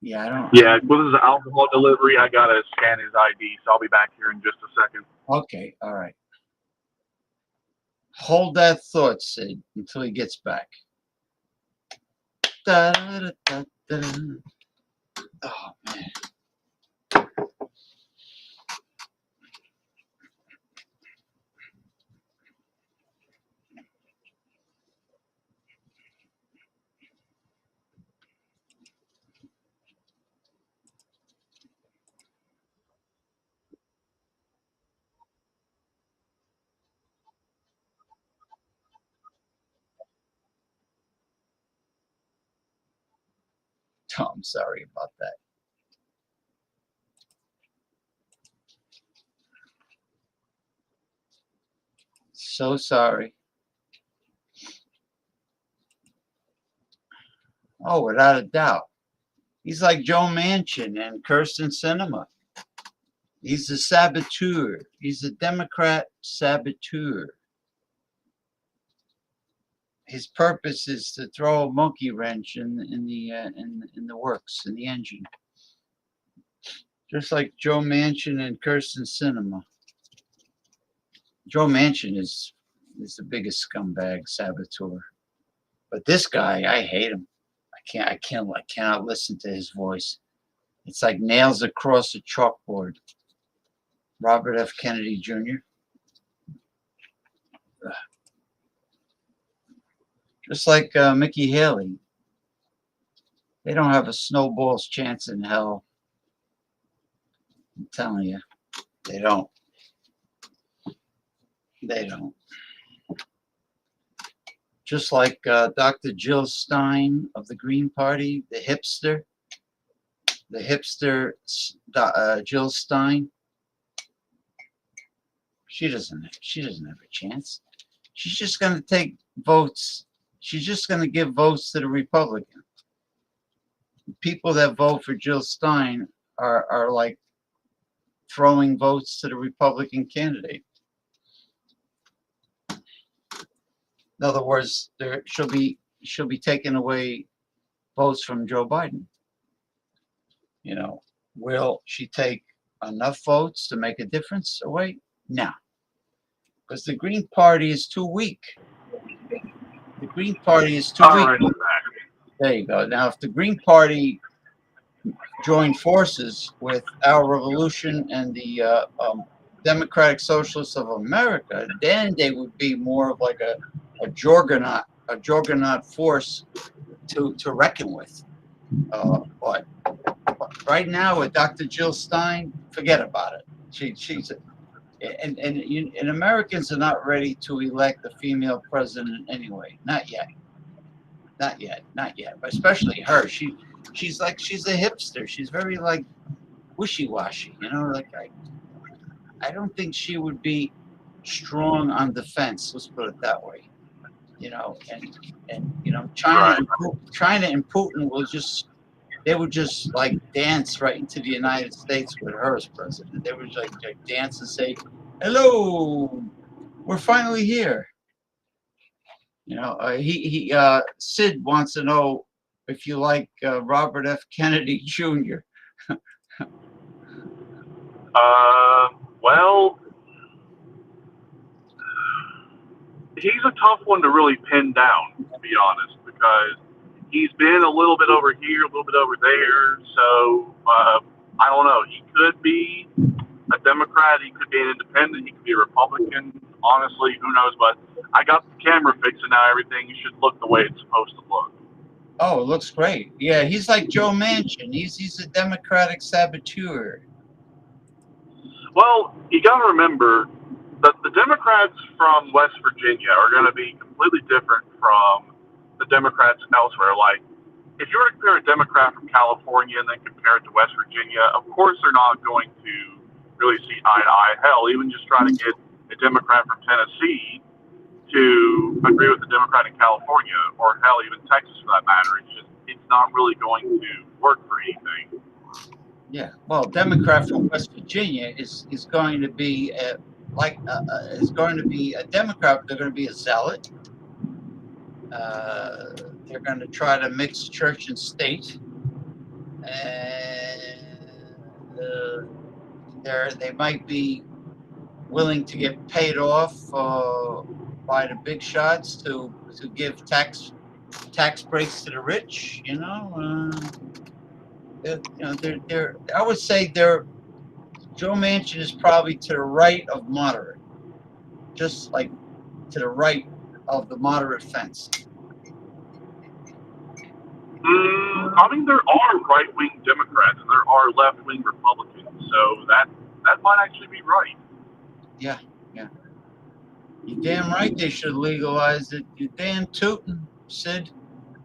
Yeah, I don't. Yeah, well, this is alcohol delivery. I gotta scan his ID, so I'll be back here in just a second. Okay, all right. Hold that thought, Sid, until he gets back. Da, da, da, da, da. Oh man. Oh, I'm sorry about that. So sorry. Oh, without a doubt. He's like Joe Manchin and Kirsten Sinema. He's a saboteur. He's a Democrat saboteur. His purpose is to throw a monkey wrench in the works, in the engine. Just like Joe Manchin and Kirsten Sinema. Joe Manchin is the biggest scumbag saboteur. But this guy, I hate him. I cannot listen to his voice. It's like nails across a chalkboard. Robert F. Kennedy Jr. Just like Mickey Haley. They don't have a snowball's chance in hell. I'm telling you, they don't. They don't. Just like Dr. Jill Stein of the Green Party, the hipster Jill Stein. She doesn't have a chance. She's just going to take votes. She's just going to give votes to the Republican. People that vote for Jill Stein are like throwing votes to the Republican candidate. In other words, she'll be taking away votes from Joe Biden. You know, will she take enough votes to make a difference away? No, because the Green Party is too weak. The Green Party is too weak. Right. There you go. Now, if the Green Party joined forces with Our Revolution and the Democratic Socialists of America, then they would be more of like a juggernaut force to reckon with. But right now with Dr. Jill Stein, forget about it. She's and Americans are not ready to elect a female president anyway. Not yet. Not yet. But especially her. She's a hipster. She's very like wishy-washy. You know, like I don't think she would be strong on defense. Let's put it that way. You know, and you know, China and Putin would just like dance right into the United States with her as president. They would like dance and say, "Hello, we're finally here." You know, Sid wants to know if you like Robert F. Kennedy Jr. Well, he's a tough one to really pin down, to be honest, because he's been a little bit over here, a little bit over there. So I don't know. He could be a Democrat. He could be an independent. He could be a Republican. Honestly, who knows? But I got the camera fixed, and now everything should look the way it's supposed to look. Oh, it looks great. Yeah, he's like Joe Manchin. He's a Democratic saboteur. Well, you got to remember that the Democrats from West Virginia are going to be completely different from the Democrats elsewhere. Like, if you were to compare a Democrat from California and then compare it to West Virginia, of course they're not going to really see eye to eye. Hell, even just trying to get a Democrat from Tennessee to agree with the Democrat in California, or hell, even Texas for that matter, it's not really going to work for anything. Yeah, well, Democrat from West Virginia is going to be is going to be a Democrat. But they're going to be a zealot. They're going to try to mix church and state. and they might be willing to get paid off by the big shots to give tax breaks to the rich. They're I would say Joe Manchin is probably to the right of moderate, just like to the right of the moderate fence. I mean, there are right-wing Democrats and there are left-wing Republicans, so that might actually be right. Yeah. You're damn right they should legalize it. You damn tootin', Sid.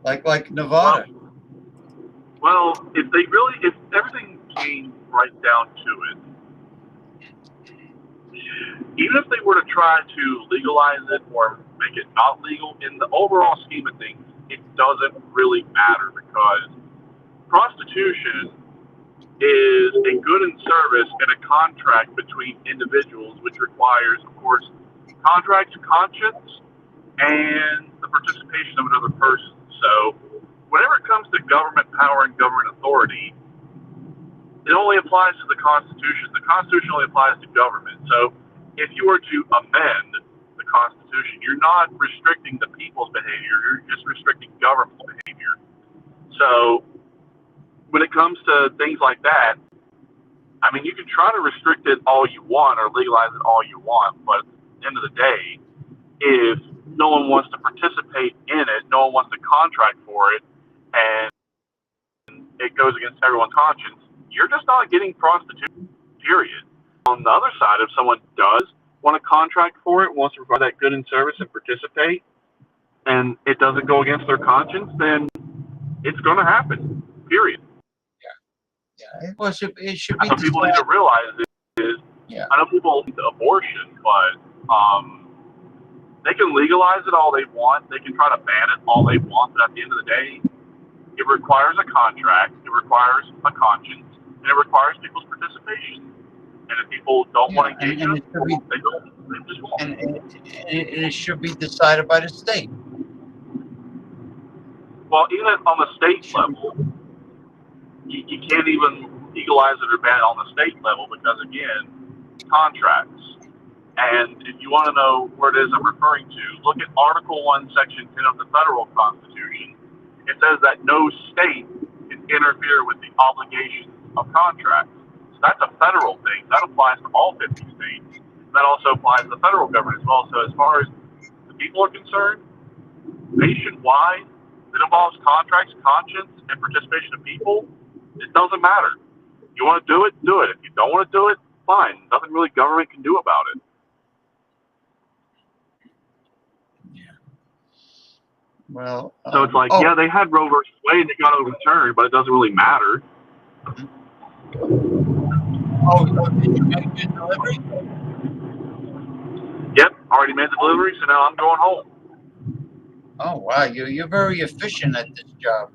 Like Nevada. Well, if everything came right down to it, even if they were to try to legalize it or make it not legal, in the overall scheme of things, it doesn't really matter because prostitution is a good and service and a contract between individuals, which requires, of course, contract, conscience, and the participation of another person. So whenever it comes to government power and government authority, it only applies to the Constitution. The Constitution only applies to government. So if you were to amend the Constitution, you're not restricting the people's behavior. You're just restricting government behavior. So when it comes to things like that, I mean, you can try to restrict it all you want or legalize it all you want, but at the end of the day, if no one wants to participate in it, no one wants to contract for it, and it goes against everyone's conscience, you're just not getting prostitution, period. On the other side, if someone does want to contract for it, wants to provide that good and service and participate, and it doesn't go against their conscience, then it's going to happen, period. Yeah. Well, it should be. What people need to realize is, I know people need abortion, but they can legalize it all they want. They can try to ban it all they want, but at the end of the day, it requires a contract, it requires a conscience, and it requires people's participation. And if people don't want to engage in it, they don't. They just won't. And it should be decided by the state. Well, even on the state level, you can't even legalize it or ban it on the state level because, again, contracts. And if you want to know where it is I'm referring to, look at Article 1, Section 10 of the Federal Constitution. It says that no state can interfere with the obligations of contracts. So that's a federal thing. That applies to all 50 states. That also applies to the federal government as well. So as far as the people are concerned, nationwide, it involves contracts, conscience, and participation of people. It doesn't matter. You want to do it, do it. If you don't want to do it, fine. Nothing really government can do about it. Well, so it's like, yeah, they had Roe versus Wade, they got overturned, but it doesn't really matter. Did you make your delivery? Yep, already made the delivery, so now I'm going home. Oh wow, you're very efficient at this job.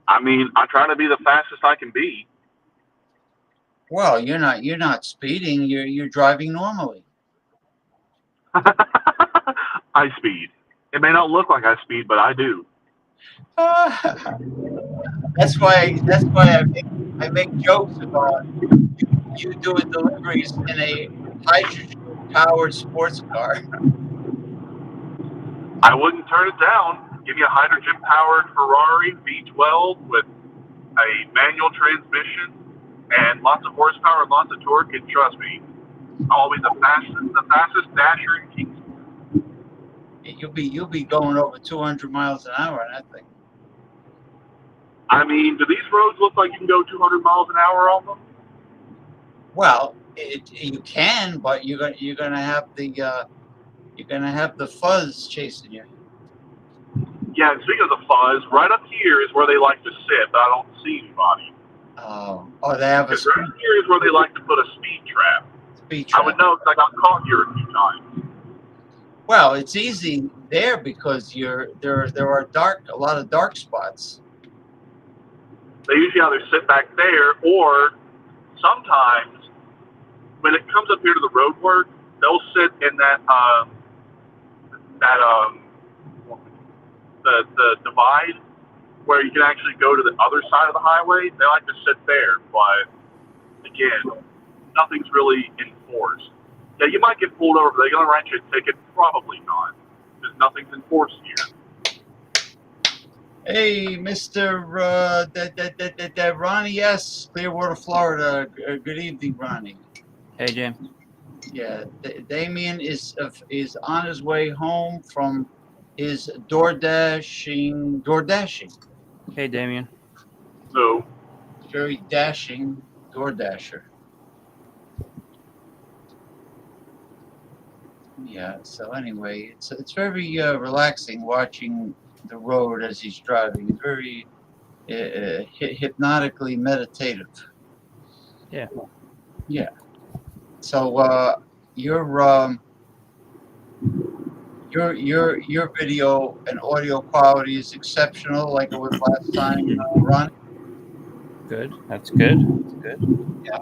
I mean, I try to be the fastest I can be. Well, you're not speeding. You're driving normally. I speed. It may not look like I speed, but I do. That's why I make jokes about you doing deliveries in a hydrogen-powered sports car. I wouldn't turn it down. Give me a hydrogen-powered Ferrari V12 with a manual transmission and lots of horsepower and lots of torque, and trust me, I'll be the fastest dasher in Kingston. You'll be going over 200 miles an hour on that thing. I mean, do these roads look like you can go 200 miles an hour on them? Well, you can, but you're gonna have the fuzz chasing you. Yeah, and speaking of the fuzz, right up here is where they like to sit, but I don't see anybody. Oh, they have a. Right here is where they like to put a speed trap. I would know because I got caught here a few times. Well, it's easy there because there are a lot of dark spots. They usually either sit back there, or sometimes when it comes up here to the road work, they'll sit in the divide where you can actually go to the other side of the highway. They like to sit there, but again, nothing's really enforced. Yeah, you might get pulled over. Are they going to write you a ticket? Probably not, because nothing's enforced here. Hey, Mr. Ronnie S., Clearwater, Florida. Good evening, Ronnie. Hey, James. Yeah, Damien is on his way home from his DoorDashing. Hey, Damien. So, Very dashing DoorDasher. Yeah. So anyway, it's very relaxing watching the road as he's driving. It's very hypnotically meditative. Yeah. Yeah. So your video and audio quality is exceptional, like it was last time, Ron. Good. That's good. That's good. Yeah.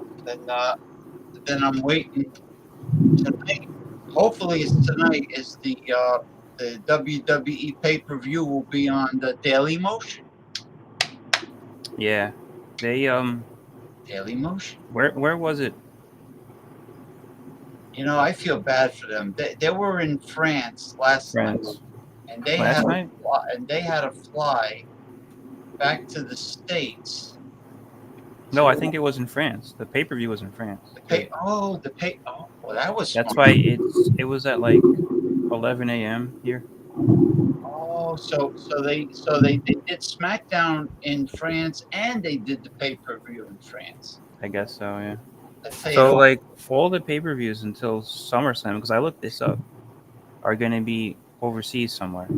Then I'm waiting tonight. Hopefully, it's tonight. Is the WWE pay-per-view will be on the Daily Motion. Yeah. They Daily Motion. Where was it? You know, I feel bad for them. They were in France last night, France. and they Last had night? to fly back to the States. No, I think it was in France. The pay-per-view was in France. Oh, well, that was That's smart. why it was at like 11 a.m. here. Oh, so they did SmackDown in France and they did the pay-per-view in France. I guess so, yeah. I tell you So what, like all the pay-per-views until SummerSlam, because I looked this up, are gonna be overseas somewhere.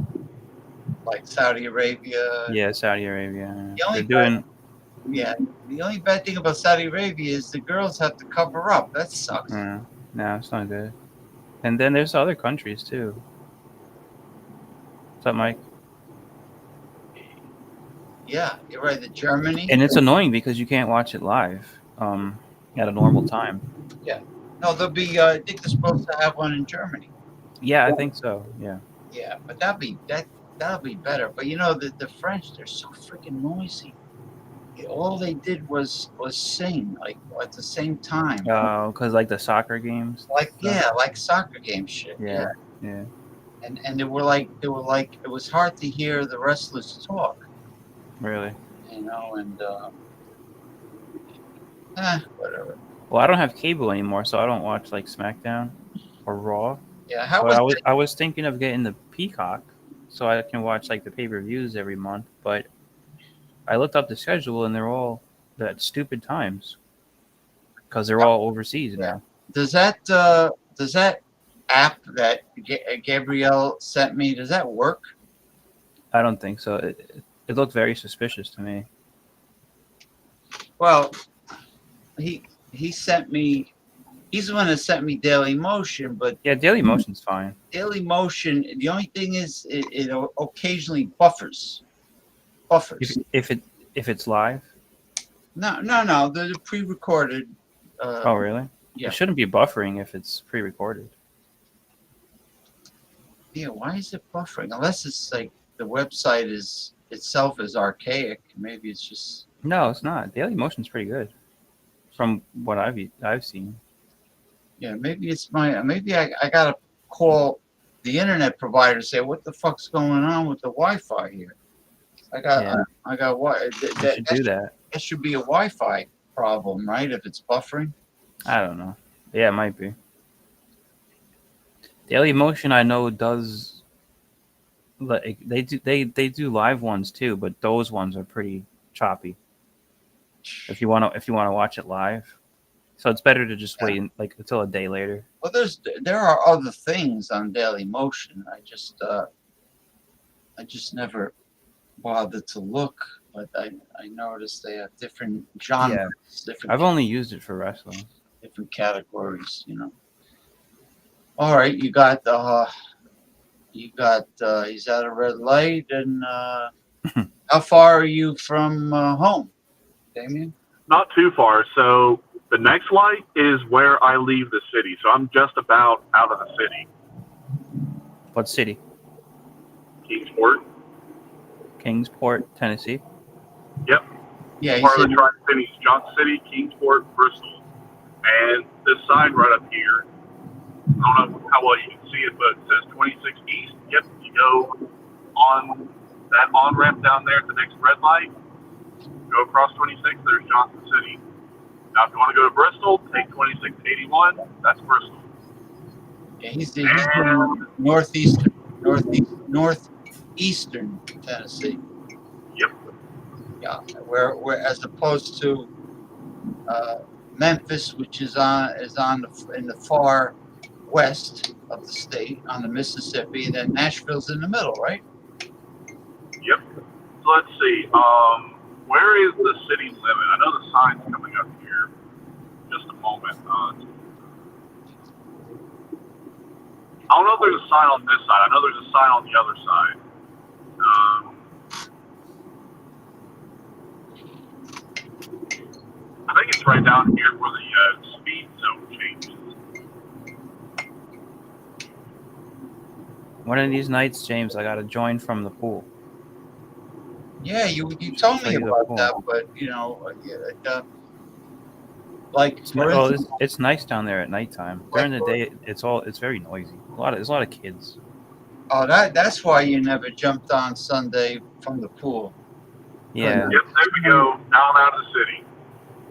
like Saudi Arabia. Yeah, Saudi Arabia. The only They're doing. the only bad thing about Saudi Arabia is the girls have to cover up. That sucks. No, it's not good. And then there's other countries too. What's up, Mike? Yeah, you're right. The Germany. And it's annoying because you can't watch it live at a normal time. Yeah. No, there'll be. I think they're supposed to have one in Germany. Yeah, I think so. Yeah. Yeah, but that'll be better. But you know, the French, they're so freaking noisy. All they did was sing like at the same time. Oh, because like the soccer games. Like like soccer game shit. Yeah. And they were like it was hard to hear the wrestlers talk. Really. You know, and whatever. Well, I don't have cable anymore, so I don't watch like SmackDown or Raw. Yeah, I was thinking of getting the Peacock so I can watch like the pay-per-views every month, but I looked up the schedule and they're all at stupid times because they're all overseas now. Does that app that Gabrielle sent me, does that work? I don't think so. It looked very suspicious to me. Well, he sent me. He's the one that sent me Daily Motion, but yeah, Daily Motion's fine. Daily Motion. The only thing is, it occasionally buffers. If it's live. No. They're pre-recorded. Oh, really? Yeah. It shouldn't be buffering if it's pre-recorded. Yeah. Why is it buffering? Unless it's like the website itself is archaic. Maybe it's just. No, it's not. Daily Motion's pretty good, from what I've seen. Yeah, maybe it's maybe I gotta call the internet provider and say what the fuck's going on with the Wi-Fi here. I got what that. That should be a Wi-Fi problem, right? If it's buffering. I don't know. Yeah, it might be. Daily Motion, I know, does like they do live ones too, but those ones are pretty choppy. If you want to watch it live. So it's better to just wait like until a day later. Well, there are other things on Daily Motion. I just never bothered to look, but I noticed they have different genres. Yeah. I've only used it for wrestling. Different categories, you know. All right, you got he's at a red light, and how far are you from home, Damien? not too far. So the next light is where I leave the city. So I'm just about out of the city. What city? Kingsport. Kingsport, Tennessee. Yep. Yeah, he's Part of in, the Tri-Cities, Johnson City, Kingsport, Bristol. And this sign right up here, I don't know how well you can see it, but it says 26 East. Yep, you go on that on-ramp down there at the next red light, go across 26, there's Johnson City. Now, if you want to go to Bristol, take 2681, that's Bristol. yeah, he's in northeastern Tennessee. Yep. Yeah, where as opposed to Memphis, which is in the far west of the state on the Mississippi, and then Nashville's in the middle, right? Yep. So let's see. Where is the city limit? I know the sign's coming up here. Just a moment. I don't know if there's a sign on this side. I know there's a sign on the other side. I think it's right down here where the speed zone changes. One of these nights, James, I gotta join from the pool. Yeah, you told me Show you the about pool. that, but like for Well, instance, it's nice down there at nighttime. During the day, it's very noisy. There's a lot of kids. oh, that's why you never jumped on Sunday from the pool. Yeah, Yep, there we go. Down out of the city.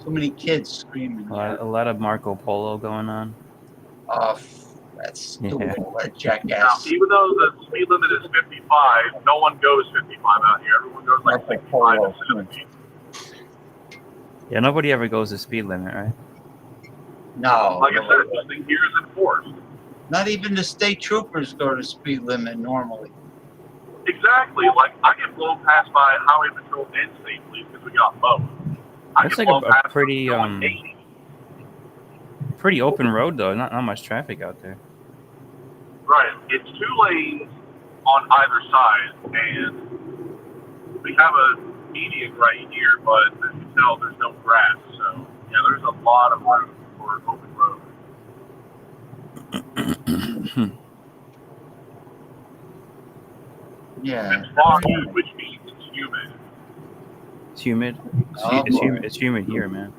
Too many kids screaming. a lot of Marco Polo going on. Oh, that's stupid. Yeah. What a Now, jackass. even though the speed limit is 55, no one goes 55 out here. Everyone goes like 65 and 70. Yeah, nobody ever goes the speed limit, right? No. Like I said, this thing here is enforced. Not even the state troopers go to speed limit normally. Exactly. Like, I get blown past by highway patrol and state police because we got both. That's like a pretty pretty open road though. Not much traffic out there. Right. It's 2 lanes on either side, and we have a median right here, but as you can tell, there's no grass. So, yeah, there's a lot of room for an open road. Yeah. It's foggy, which means it's humid. It's humid. Oh, It's boy. humid. It's humid here, man.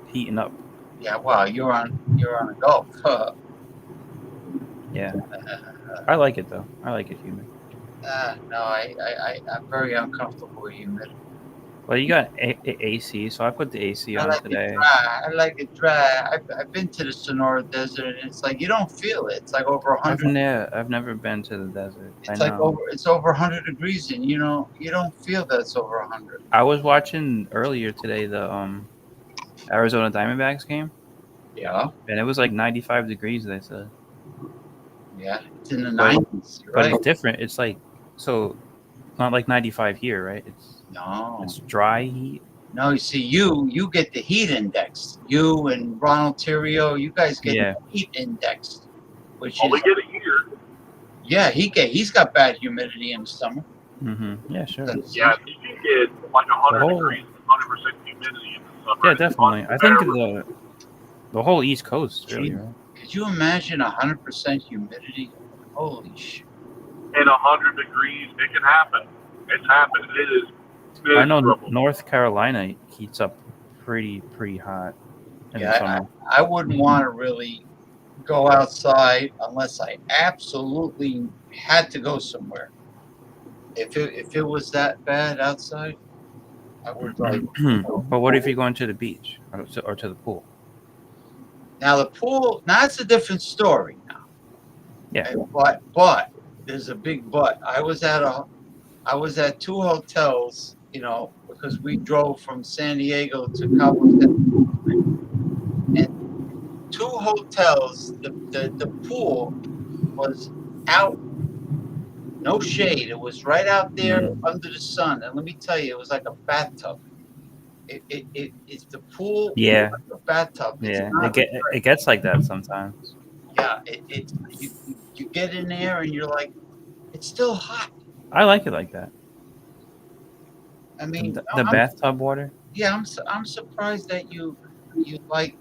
Heating up. Yeah, well, you're on a Gulf. Yeah. I like it though. I like it humid. No, I'm very uncomfortable with humidity. Well, you got AC, so I put the AC I on like today. it dry. I like it dry. I've been to the Sonora Desert, and it's like you don't feel it. It's like over 100. I've never been to the desert. It's like it's over 100 degrees, and you don't feel that it's over 100. I was watching earlier today the Arizona Diamondbacks game, Yeah, and it was like 95 degrees. They said, yeah, it's in the But- 90s, but right? it's different. It's like not like 95 here, right? No, It's dry heat. no. You see, you get the heat index. You and Ronald Theriot, you guys get Yeah. the heat index, which Well, we is get it here. yeah. He's got bad humidity in the summer. Yeah, sure. That's- Yeah, you can get like 100 The whole- degrees, 100% humidity in the summer. Yeah, It's definitely. much I think better. the whole East Coast, really, right? Could you imagine 100% humidity? Holy shit! In 100 degrees, it can happen. It's happened. It is I know miserable. North Carolina heats up pretty hot in the Yeah, summer. I wouldn't want to really go outside unless I absolutely had to go somewhere. If it was that bad outside, I would like. But what if you're going to the beach or to the pool? Now the pool, now it's a different story now. Yeah. But there's a big but. I was at 2 hotels, because we drove from San Diego to Cabo San, and 2 hotels. The pool was out, no shade. It was right out there under the sun, and let me tell you, it was like a bathtub. It's the pool. Yeah. Like a bathtub. It's Yeah, not it gets like that sometimes. yeah, you get in there and you're like, it's still hot. I like it like that. I mean, The bathtub water. yeah, I'm surprised that you like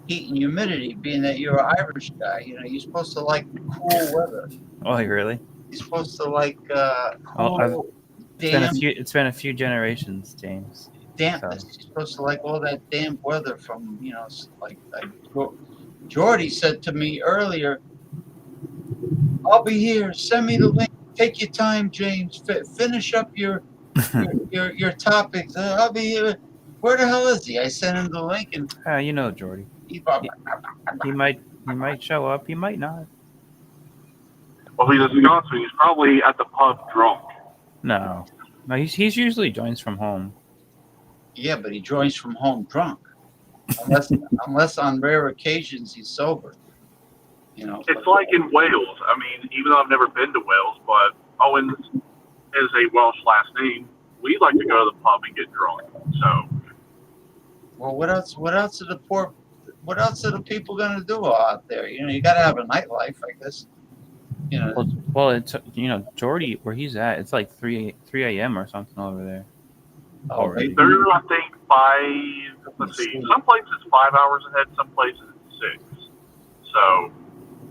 heat and humidity, being that you're an Irish guy. You're supposed to like cool weather. Oh, really? You're supposed to like Oh, cool, damn, It's been a few generations, James. damn. So. You're supposed to like all that damn weather from like Jordy said to me earlier. I'll be here. Send me the link. Take your time, James. Finish up your topics. I'll be here. Where the hell is he? I sent him the link and You know, Jordy. he, He might show up. He might not. Well, he's a Scotsman. He's probably at the pub drunk. No. He's usually joins from home. yeah, but he joins from home drunk. Unless on rare occasions he's sober. It's like in Wales. I mean, even though I've never been to Wales, but Owens is a Welsh last name. We like to go to the pub and get drunk. So. Well, what else? What else are the people gonna do out there? You got to have a nightlife, I guess. Well, it's Jordy where he's at. It's like 3 a.m. or something over there. Already. They're, I think, 5. Let's see. Some places 5 hours ahead. Some places 6. So.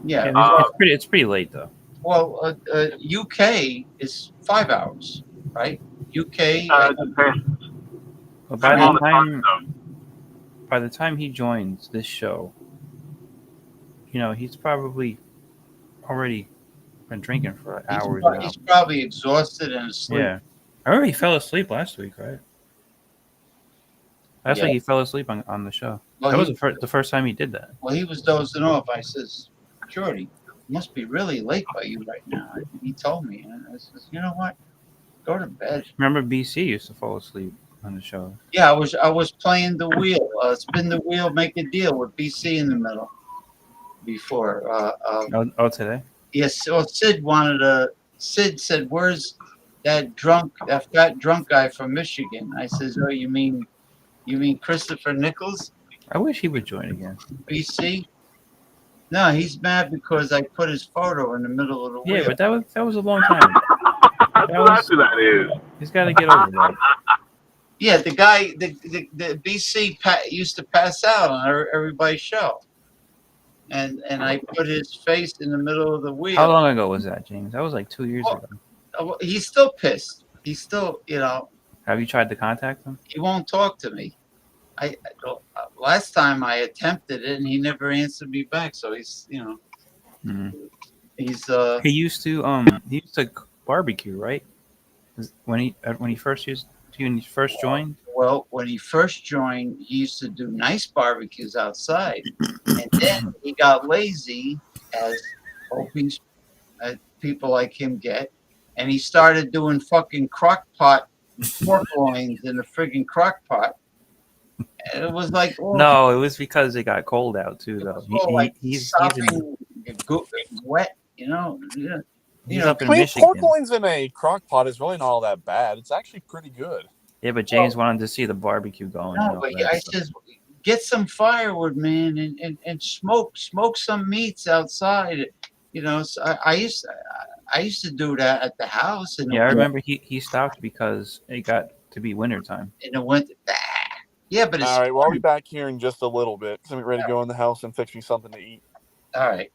Yeah, it's pretty late though. Well, UK is 5 hours, right? UK. Depends. Well, by the time he joins this show, he's probably already been drinking for hours. He's probably exhausted and asleep. Yeah, I remember he fell asleep last week, right? Last week he fell asleep on the show. Well, that was the first time he did that. Well, he was dozing off. I says, Jordy, it must be really late by you right now. He told me, and I says, you know what? Go to bed. Remember, BC used to fall asleep on the show. Yeah, I was playing the wheel, spin the wheel, make a deal with BC in the middle. Before. Today. Yes. Well, Sid said, "Where's that fat drunk guy from Michigan?" I says, "Oh, you mean Christopher Nichols?" I wish he would join again. BC. No, he's mad because I put his photo in the middle of the wheel. Yeah, but that was a long time. That's who that is. He's got to get over that. Yeah, the guy, the BC used to pass out on everybody's show, and I put his face in the middle of the wheel. How long ago was that, James? That was like 2 years ago. He's still pissed. He's still, Have you tried to contact him? He won't talk to me. Last time I attempted it and he never answered me back. So he's, he's he used to barbecue, right? When he first joined. Well, when he first joined, he used to do nice barbecues outside, and then he got lazy, as people like him get, and he started doing fucking crock pot pork loins in the friggin' crock pot. And it was like, no, it was because it got cold out too, though. He's wet, He's up in Michigan. Pork loins in a crock pot is really not all that bad. It's actually pretty good. Yeah, but James wanted to see the barbecue going. No, but I says, get some firewood, man, and smoke some meats outside. So I used to do that at the house. I remember he stopped because it got to be wintertime. In the winter. Yeah, but it's all right. Well, I'll be back here in just a little bit because I'm ready to go in the house and fix me something to eat. All right.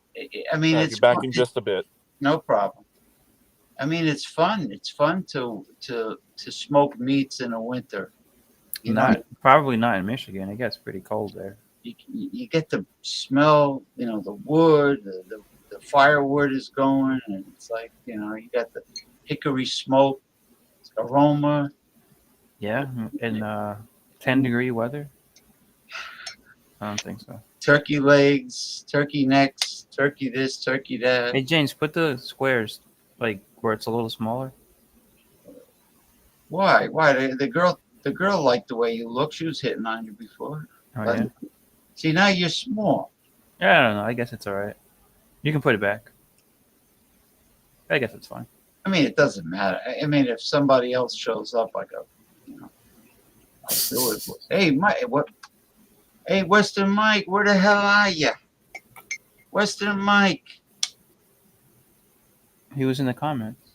I mean, it's back in just a bit. No problem. I mean, it's fun. It's fun to smoke meats in the winter. Probably not in Michigan. It gets pretty cold there. You get to smell, the wood, the firewood is going, and it's like, you got the hickory smoke, aroma. Yeah, in 10-degree weather. I don't think so. Turkey legs, turkey necks, turkey this, turkey that. Hey James, put the squares like where it's a little smaller. Why? The girl liked the way you look. She was hitting on you before. Oh, yeah. See, now you're small. Yeah, I don't know. I guess it's all right. You can put it back. I guess it's fine. I mean, it doesn't matter. I mean, if somebody else shows up, I go, I'll do it. Hey, Mike, what? Hey, Western Mike, where the hell are you? Western Mike. He was in the comments.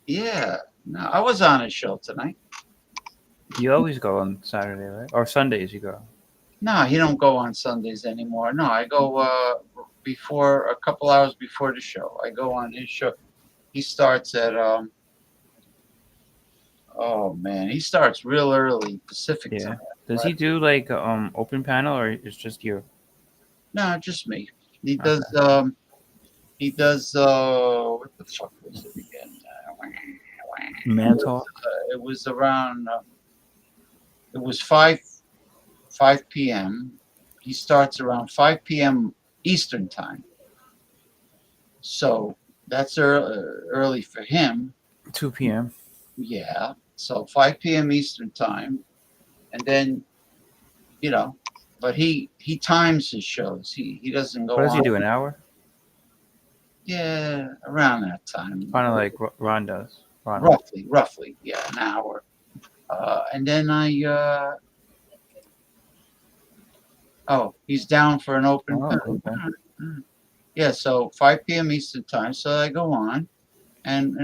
Yeah. No, I was on his show tonight. You always go on Saturday, right? Or Sundays you go? No, he don't go on Sundays anymore. No, I go a couple hours before the show. I go on his show. He starts at Oh man, he starts real early Pacific Yeah. time. Does he do like open panel or it's just you? No, just me. He Okay. does. He does. What the fuck was it again? Man talk. It was around. It was 5 p.m. He starts around 5 p.m. Eastern time. So that's early for him. 2 p.m. Yeah. So 5 p.m. Eastern time, and then but he times his shows. He doesn't go What does he on. do? An hour? Yeah, around that time. Kind of like Ron does. Ron. Roughly, yeah, an hour. And then he's down for an open. Oh, okay. Yeah, so 5 p.m. Eastern time. So I go on, and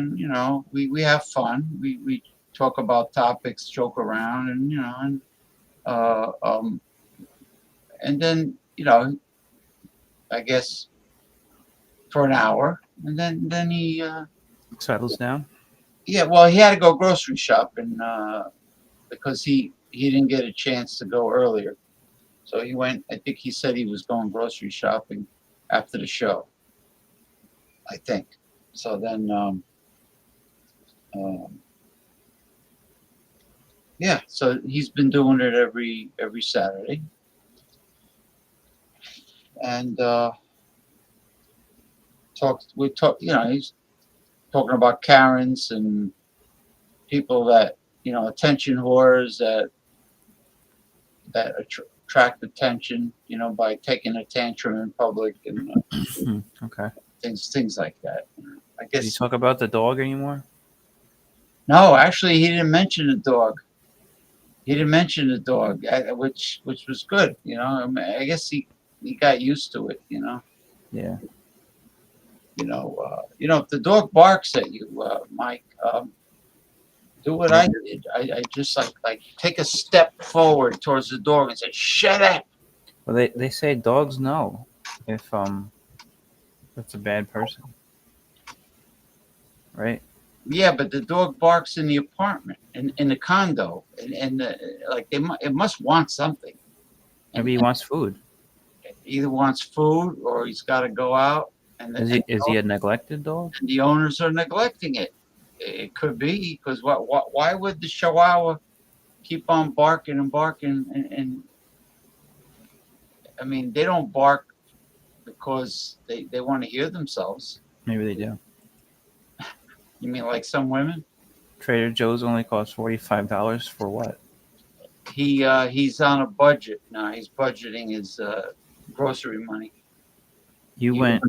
we have fun. We talk about topics, joke around, and then I guess for an hour, and then he Settles down. yeah, well, he had to go grocery shopping because he didn't get a chance to go earlier. So he went. I think he said he was going grocery shopping after the show. I think. So then, yeah. So he's been doing it every Saturday, and we talk. He's talking about Karens and people that attention whores that attract attention. By taking a tantrum in public and Okay. things like that. I Did you guess. talk about the dog anymore? No, actually, he didn't mention the dog. He didn't mention the dog, which was good. I mean, I guess he got used to it. Yeah. If the dog barks at you, Mike, do what I did. I just like take a step forward towards the dog and say, "Shut up." Well, they say dogs know if that's a bad person, right? Yeah, but the dog barks in the apartment, in the condo, and like it must want something. Maybe he wants food. Either wants food or he's got to go out, and Is he a neglected dog? the owners are neglecting it. It could be because why would the Chihuahua keep on barking and barking and I mean they don't bark because they want to hear themselves. Maybe they do. You mean like some women? Trader Joe's only costs $45 for what? He's on a budget now. He's budgeting his grocery money. You went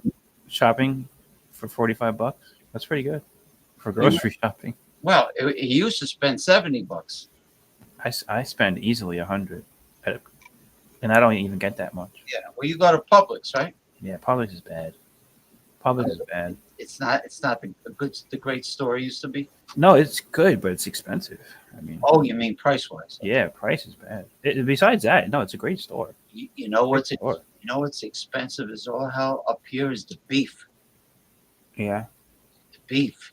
shopping for $45? That's pretty good for grocery shopping. Well, he used to spend $70. I spend easily $100, and I don't even get that much. Yeah. Well, you go to Publix, right? Yeah, Publix is bad. Publix is bad. It's not the great store it used to be. No, it's good, but it's expensive. I mean, Oh, you mean price wise? yeah, price is bad. Besides that, no, it's a great store. You know what's Great store. expensive as all hell up here is the beef. Yeah, The beef,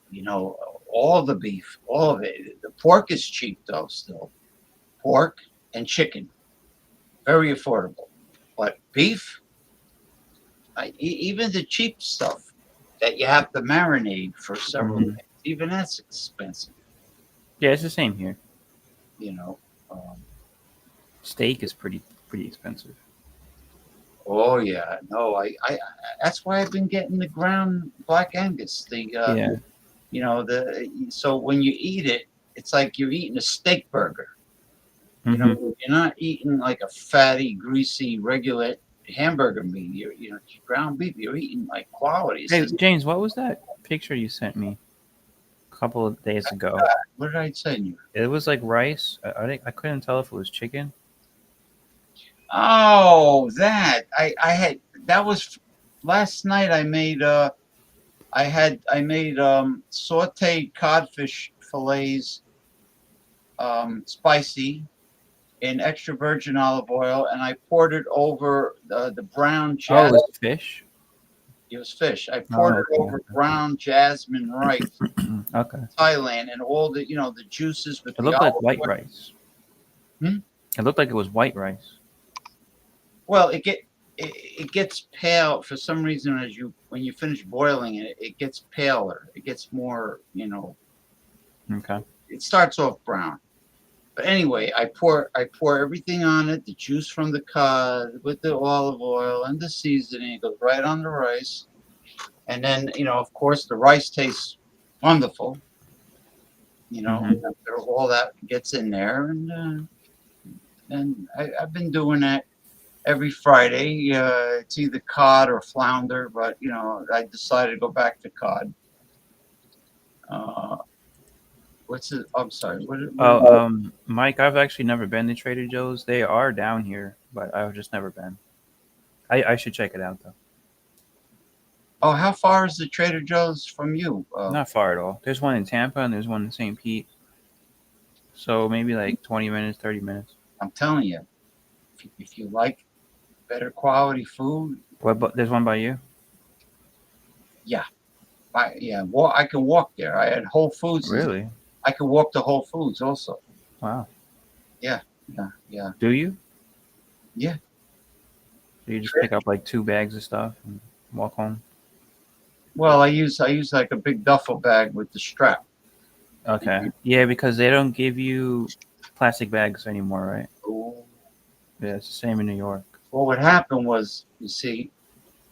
all the beef, all of it. The pork is cheap though, still. Pork and chicken, very affordable. But beef, even the cheap stuff that you have to marinate for several days, even that's expensive. yeah, it's the same here. Steak is pretty expensive. Oh yeah, no, I that's why I've been getting the ground Black Angus. Yeah. So when you eat it, it's like you're eating a steak burger. You're not eating like a fatty, greasy, regular hamburger meat. You're ground beef. You're eating like quality. Hey, James, what was that picture you sent me a couple of days ago? What did I send you? It was like rice. I couldn't tell if it was chicken. Oh, that I had. That was last night. I made sautéed codfish fillets, spicy, in extra virgin olive oil, and I poured it over the brown Oh, it cheddar. was fish. It was fish. I poured it okay. over brown jasmine rice, Okay. Thailand, and all the the juices with It the looked like olive white oil. rice. Hmm? It looked like it was white rice. Well, it gets pale for some reason when you finish boiling it, it gets paler. It gets more, Okay. it starts off brown. But anyway, I pour everything on it, the juice from the cod with the olive oil and the seasoning. It goes right on the rice. And then, of course, the rice tastes wonderful. Mhm. After all that gets in there, and I've been doing that every Friday. It's either cod or flounder, but I decided to go back to cod. Uh, what's it? I'm sorry. Oh, Mike, I've actually never been to Trader Joe's. They are down here, but I've just never been. I should check it out though. Oh, how far is the Trader Joe's from you? Not far at all. There's one in Tampa and there's one in St. Pete. So maybe like 20 minutes, 30 minutes. I'm telling you, if you like better quality food, What? But there's one by you. yeah, I can walk there. I had Whole Foods. Really? I can walk to Whole Foods also. Wow. Yeah. Do you? Yeah. So you just pick up like 2 bags of stuff and walk home? Well, I use like a big duffel bag with the strap. Okay. Yeah, because they don't give you plastic bags anymore, right? Ooh. Yeah, it's the same in New York. Well, what happened was, you see,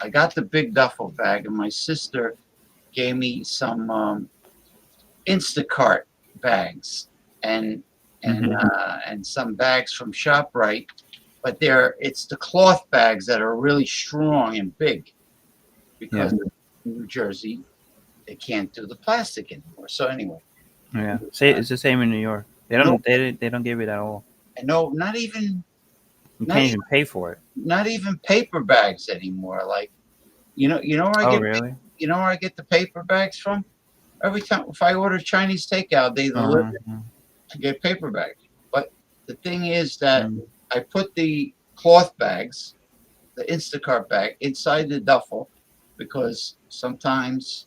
I got the big duffel bag, and my sister gave me some Instacart bags and some bags from ShopRite, but it's the cloth bags that are really strong and big because in New Jersey they can't do the plastic anymore. So anyway, Yeah. Say it's the same in New York. They don't they don't give you that at all. and no, not even You can't even pay for it. not even paper bags anymore. Like where I Oh, get really? where I get the paper bags from? Every time if I order Chinese takeout, they deliver I get paper bags. But the thing is that I put the cloth bags, the Instacart bag, inside the duffel because sometimes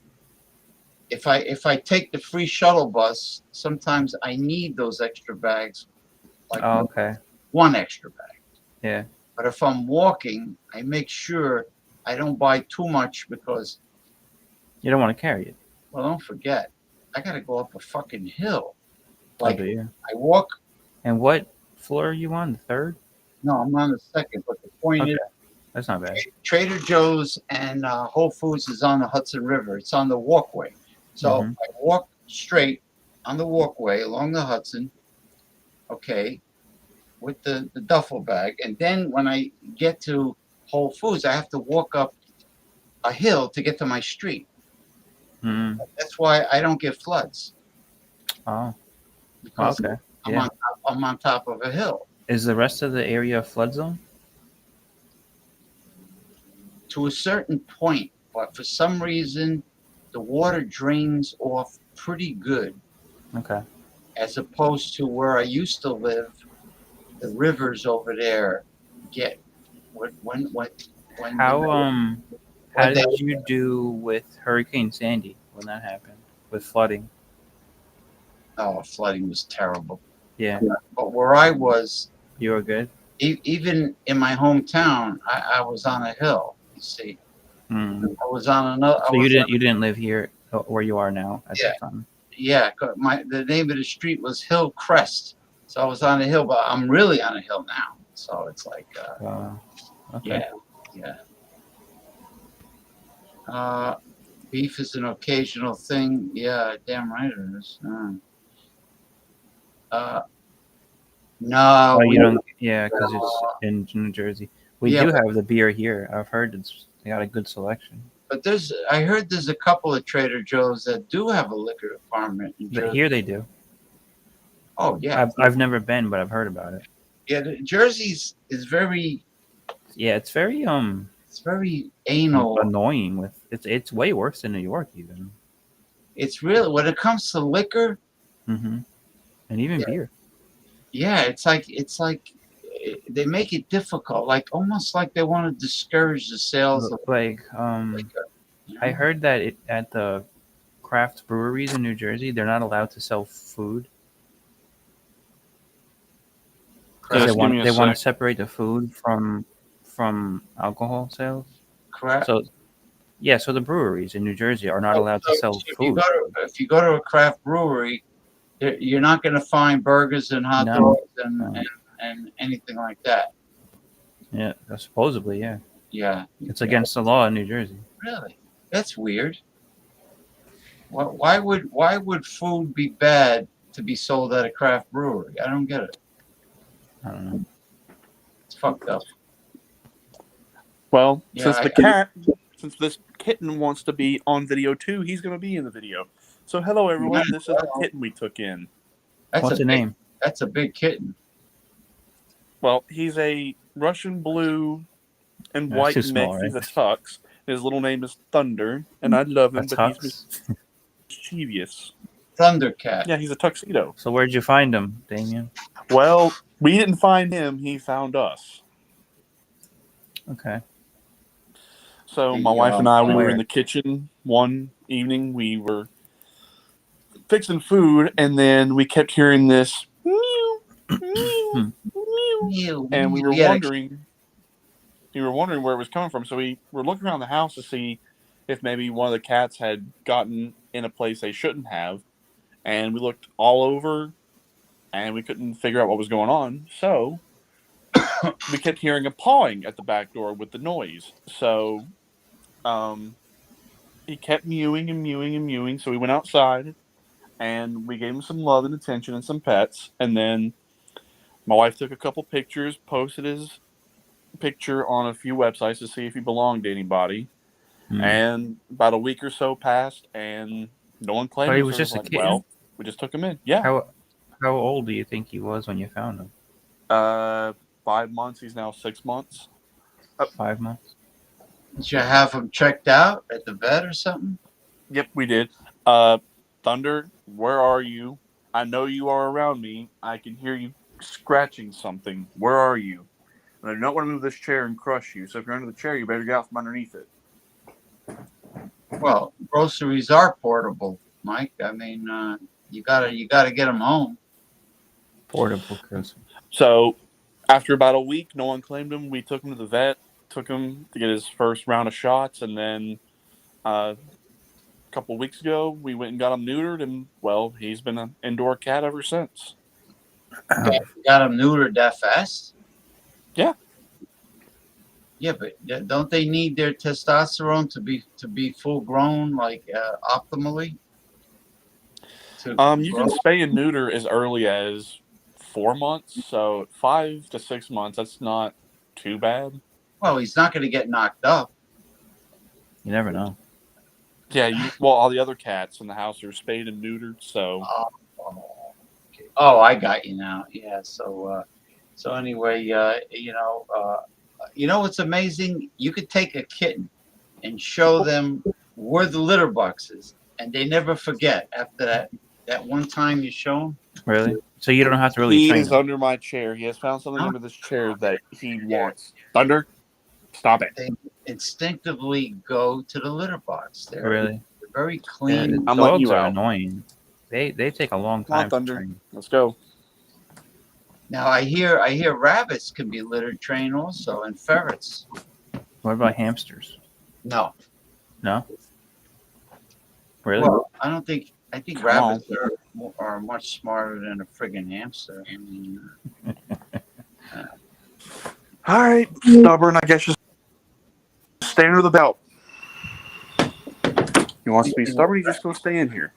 if I take the free shuttle bus, sometimes I need those extra bags, like Oh, okay. one extra bag. Yeah. But if I'm walking, I make sure I don't buy too much because, You don't want to carry it. well, don't forget, I got to go up a fucking hill. Oh, Like do you? I walk. And what floor are you on? The third? No, I'm on the second. But the point Okay. is, That's not bad. Trader Joe's and Whole Foods is on the Hudson River. It's on the walkway. So I walk straight on the walkway along the Hudson, okay, with the duffel bag. And then when I get to Whole Foods, I have to walk up a hill to get to my street. Mm-hmm. That's why I don't get floods. Oh, Because okay. I'm on top of a hill. Is the rest of the area a flood zone? To a certain point, but for some reason, the water drains off pretty good. Okay. As opposed to where I used to live, the rivers over there get when How did you do with Hurricane Sandy when that happened with flooding? Oh, flooding was terrible. Yeah. But where I was, You were good. even in my hometown, I was on a hill. You see, Mm. I was on another. So you didn't live here where you are now at that time. Yeah, the name of the street was Hillcrest. So I was on a hill, but I'm really on a hill now. So it's like, Okay. yeah. Beef is an occasional thing. Yeah, damn right it is. No. Oh, you don't. Yeah, because it's in New Jersey. We do have the beer here. I've heard they got a good selection. But I heard there's a couple of Trader Joe's that do have a liquor department in Jersey. But here they do. Oh yeah. I've never been, but I've heard about it. Yeah, Jersey's is very. Yeah, it's very It's very anal. Annoying with it's way worse than New York even. It's really when it comes to liquor. Mm-hmm. And even beer. Yeah, it's like they make it difficult, like almost like they want to discourage the sales of like liquor. I heard that at the craft breweries in New Jersey, they're not allowed to sell food because Just give me a they want to sec. separate the food from alcohol sales. Crap. So yeah, so the breweries in New Jersey are not allowed to sell If you food. if you go to a craft brewery, you're not going to find burgers and hot No. dogs No. and anything like that. Yeah, supposedly, yeah. Yeah. It's against the law in New Jersey. Really? That's weird. Why would food be bad to be sold at a craft brewery? I don't get it. I don't know. It's fucked up. Well, Yeah, since this kitten wants to be on video too, he's going to be in the video. So hello everyone, this is the kitten we took in. What's the name? That's a big kitten. Well, he's a Russian blue and That's white too mix. small, right? He's a tux. His little name is Thunder, and I love him, A but he's tux? mischievous. Thundercat. Yeah, he's a tuxedo. So where'd you find him, Damien? Well, we didn't find him; he found us. Okay. So my wife and I, we were where? in the kitchen one evening. We were fixing food, and then we kept hearing this meow, meow, meow, and we were wondering. We were wondering where it was coming from. So we were looking around the house to see if maybe one of the cats had gotten in a place they shouldn't have, and we looked all over, and we couldn't figure out what was going on. So we kept hearing a pawing at the back door with the noise. So he kept mewing and mewing and mewing. So we went outside and we gave him some love and attention and some pets. And then my wife took a couple pictures, posted his picture on a few websites to see if he belonged to anybody. And about a week or so passed and no one claimed But he him. was So just a like, kitten? well, we just took him in. Yeah. How old do you think he was when you found him? 5 months. He's now 6 months. 5 months. Did you have him checked out at the vet or something? Yep, we did. Thunder, where are you? I know you are around me. I can hear you scratching something. Where are you? And I don't want to move this chair and crush you. So if you're under the chair, you better get out from underneath it. Well, groceries are portable, Mike. I mean, you gotta get them home. Portable groceries. So after about a week, no one claimed him. We took him to the vet, took him to get his first round of shots, and then a couple of weeks ago, we went and got him neutered, and well, he's been an indoor cat ever since. Got him neutered that fast? Yeah. Yeah, but don't they need their testosterone to be full grown, like optimally? You can spay and neuter as early as 4 months, so 5 to 6 months. That's not too bad. Well, he's not going to get knocked up. You never know. Yeah, well, all the other cats in the house are spayed and neutered, so. Okay. Oh, I got you now. Yeah. So anyway, you know what's amazing? You could take a kitten and show them where the litter box is, and they never forget after that one time you show them. Really? So you don't have to really train He is him. under my chair. He has found something under this chair that he wants. Thunder, stop it. They instinctively go to the litter box. Really? They're very clean. Yeah, I'm letting dogs you are out. annoying. They take a long Come on, time to Thunder. train. Let's go. Now I hear rabbits can be litter trained also, and ferrets. What about hamsters? No. No? Really? Well, I think Come rabbits are much smarter than a friggin' hamster. I mean, All right, stubborn. I guess just stay under the belt. He wants to be stubborn. He's just going to stay in here.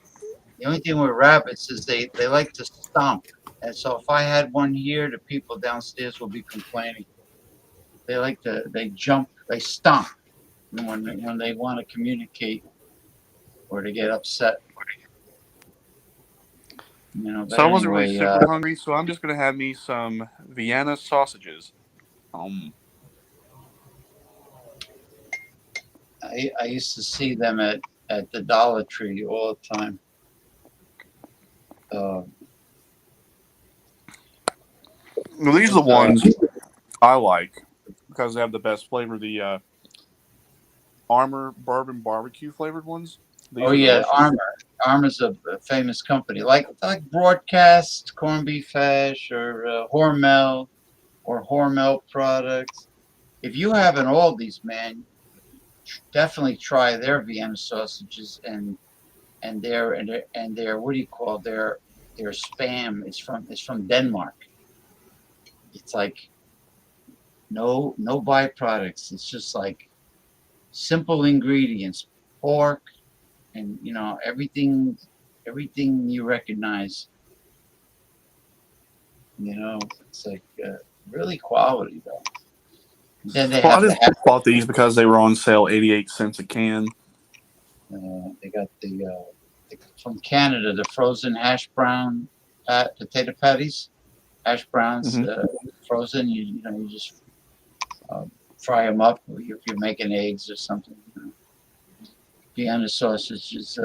the only thing with rabbits is they like to stomp. And so if I had one here, the people downstairs will be complaining. They jump, they stomp when they want to communicate or to get upset. You know, but So I wasn't really anyway, super hungry, so I'm just going to have me some Vienna sausages. I used to see them at the Dollar Tree all the time. Well, these are the ones I like because they have the best flavor. The Armor Bourbon Barbecue flavored ones. These Oh are yeah, delicious. Armor. Armor's a famous company, like Broadcast, corned beef hash, or Hormel, or Hormel products. If you have an Aldi's, man, definitely try their Vienna sausages and their what do you call their spam? It's from Denmark. It's like no byproducts. It's just like simple ingredients, pork, and everything you recognize. It's like really quality though. Then they Well, I have just bought these because they were on sale, 88 cents a can. they got from Canada the frozen hash brown potato patties, hash browns, Mhm. frozen. You just fry them up if you're making eggs or something. Vienna sausages.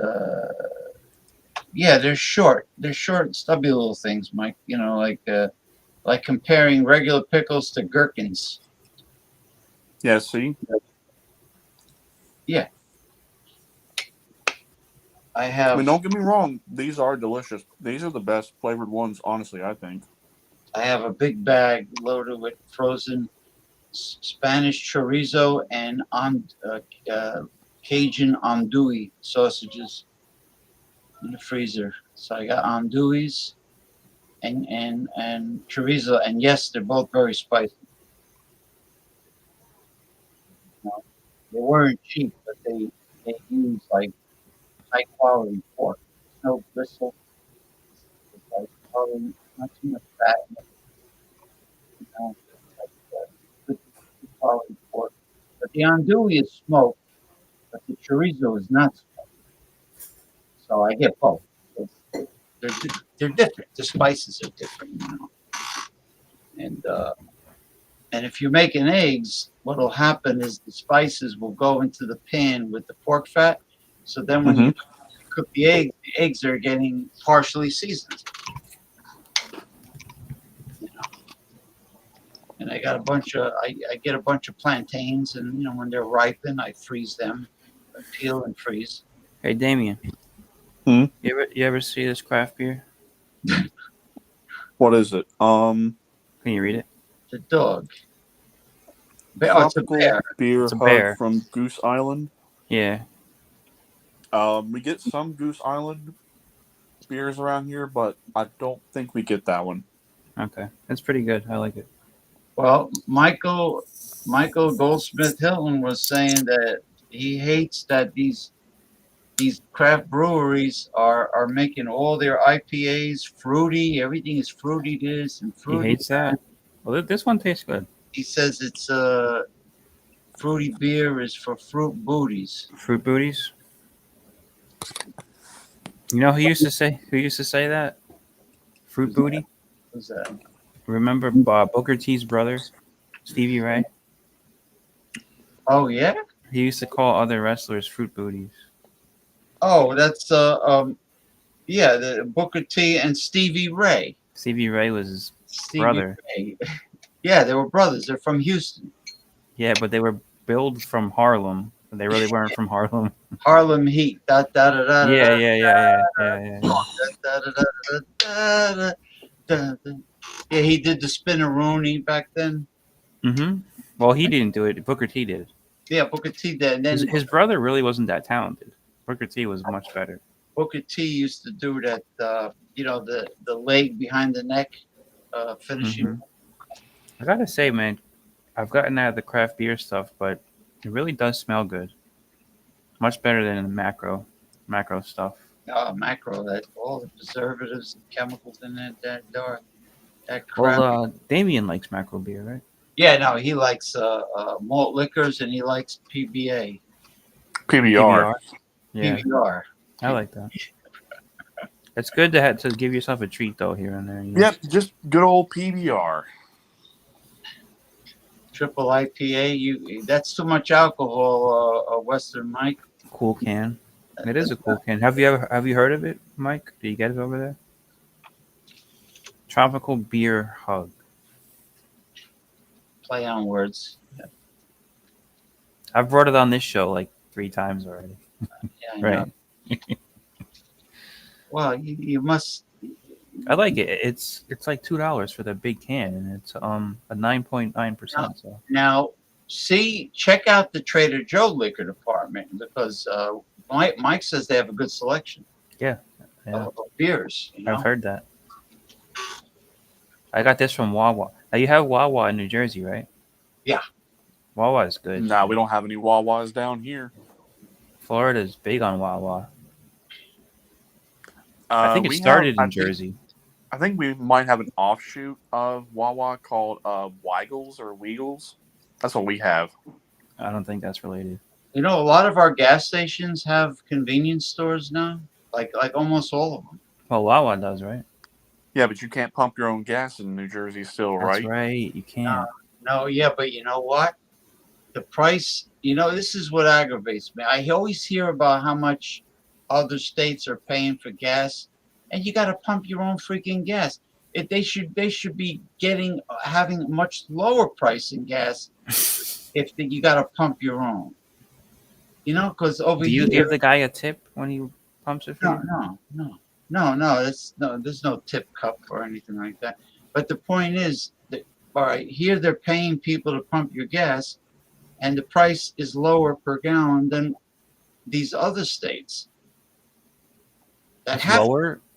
Yeah, they're short. They're short, stubby little things, Mike. Like comparing regular pickles to gherkins. Yeah, see? Yeah, I I have mean, don't get me wrong. These are delicious. These are the best flavored ones, honestly, I think. I have a big bag loaded with frozen Spanish chorizo and Cajun andouille sausages in the freezer. So I got andouilles and chorizo, and yes, they're both very spicy. They weren't cheap, but they use like high quality pork. No bristle. It's like probably not too much fat. It's like good quality pork. But the andouille is smoked, but the chorizo is not smoked. So I get both. They're different. The spices are different. And if you're making eggs, what'll happen is the spices will go into the pan with the pork fat. So then when you cook the eggs are getting partially seasoned. And I got I get a bunch of plantains, and when they're ripened, I freeze them, I peel and freeze. Hey, Damien. Hmm? You ever see this craft beer? What is it? Can you read it? The dog. It's a Tropical bear. Beer It's a Hug bear. from Goose Island. Yeah. We get some Goose Island beers around here, but I don't think we get that one. Okay. It's pretty good. I like it. Well, Michael Goldsmith Hilton was saying that he hates that these craft breweries are making all their IPAs fruity. Everything is fruity this and He fruity hates that. that. Well, this one tastes good. He says it's fruity beer is for fruit booties. Fruit booties. You know who used to say that? Fruit booty. Who's that? Remember Booker T's brother, Stevie Ray? Oh yeah. He used to call other wrestlers fruit booties. Oh, that's yeah, the Booker T and Stevie Ray. Stevie Ray was his Stevie brother. Ray. Yeah, they were brothers. They're from Houston. Yeah, but they were billed from Harlem. But they really weren't from Harlem. Harlem Heat. Da da da da Yeah, da yeah, yeah, yeah, yeah, yeah. da da da da da da da. Yeah, he did the Spinneroonie back then. Mm-hmm. Well, he didn't do it. Booker T did. Yeah, Booker T did. And then His brother really wasn't that talented. Booker T was much better. Booker T used to do that. The leg behind the neck, finishing. Mhm. I gotta say, man, I've gotten out of the craft beer stuff, but it really does smell good. Much better than the macro stuff. Macro, that all the preservatives and chemicals in that crap. Well, Damien likes macro beer, right? Yeah, no, he likes malt liquors and he likes PBA. PBR. Yeah, PBR. I like that. It's good to give yourself a treat though here and there. Yep, just good old PBR. Triple IPA. That's too much alcohol, Western Mike. Cool can. It is a cool can. Have you heard of it, Mike? Do you get it over there? Tropical Beer Hug. Play on words. Yeah. I've brought it on this show like 3 times already. Yeah, I Right. know. Well, you must. I like it. It's like $2 for the big can, and it's a 9.9%. So Now, see, check out the Trader Joe liquor department because Mike says they have a good selection yeah. of beers. You know? I've heard that. I got this from Wawa. Now you have Wawa in New Jersey, right? Yeah. Wawa is good. No, we don't have any Wawas down here. Florida's big on Wawa. I think it We started have- in Jersey. I think we might have an offshoot of Wawa called Weigels or Weagles. That's what we have. I don't think that's related. You know, a lot of our gas stations have convenience stores now, like almost all of them. Well, Wawa does, right? Yeah, but you can't pump your own gas in New Jersey still, That's right? right. You can't. No, yeah, but you know what? The price, this is what aggravates me. I always hear about how much other states are paying for gas, and you got to pump your own freaking gas. They should be having much lower price in gas if you got to pump your own. Because over Do you here, give the guy a tip when he pumps it for you? no. There's no tip cup or anything like that. But the point is that, all right, here they're paying people to pump your gas, and the price is lower per gallon than these other states. It's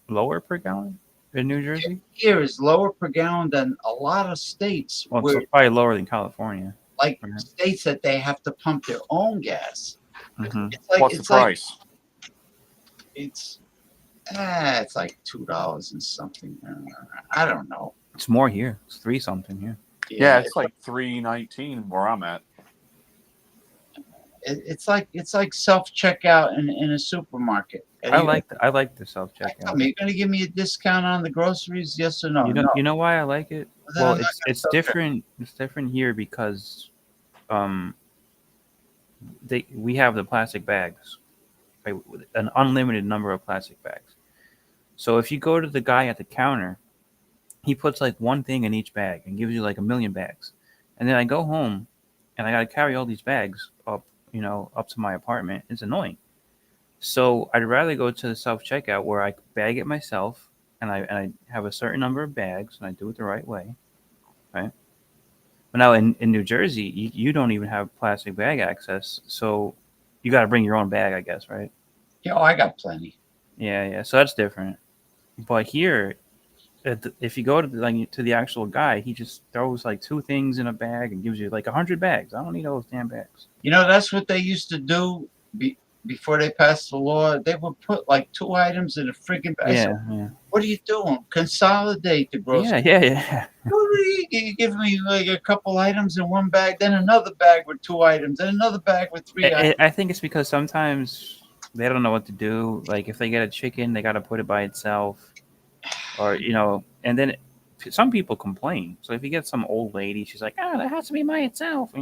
lower per gallon in New Jersey? Here is lower per gallon than a lot of states. Well, where, it's probably lower than California. like states that they have to pump their own gas. Mm-hmm. What's the price? It's like $2 and something. I don't know. It's more here. It's 3 something here. Yeah, it's like $3.19 where I'm at. It's like self checkout in a supermarket. I like the self checkout. Are you going to give me a discount on the groceries? Yes or no? You know why I like it? Well, Well, it's different. It's different here because we have the plastic bags, right? An unlimited number of plastic bags. So if you go to the guy at the counter, he puts like one thing in each bag and gives you like 1 million bags. And then I go home and I got to carry all these bags up to my apartment. It's annoying. So I'd rather go to the self-checkout where I bag it myself and I have a certain number of bags and I do it the right way, right? But now in New Jersey, you don't even have plastic bag access. So you got to bring your own bag, I guess, right? Yeah, I got plenty. Yeah. So that's different. But here, if you go to the actual guy, he just throws like 2 things in a bag and gives you like 100 bags. I don't need all those damn bags. That's what they used to do before they passed the law. They would put like 2 items in a freaking bag. Yeah. What are you doing? Consolidate the groceries. Yeah. You give me like a couple items in one bag, then another bag with 2 items, then another bag with 3 items. I think it's because sometimes they don't know what to do. Like if they get a chicken, they got to put it by itself, or and then some people complain. So if you get some old lady, she's like, that has to be by itself,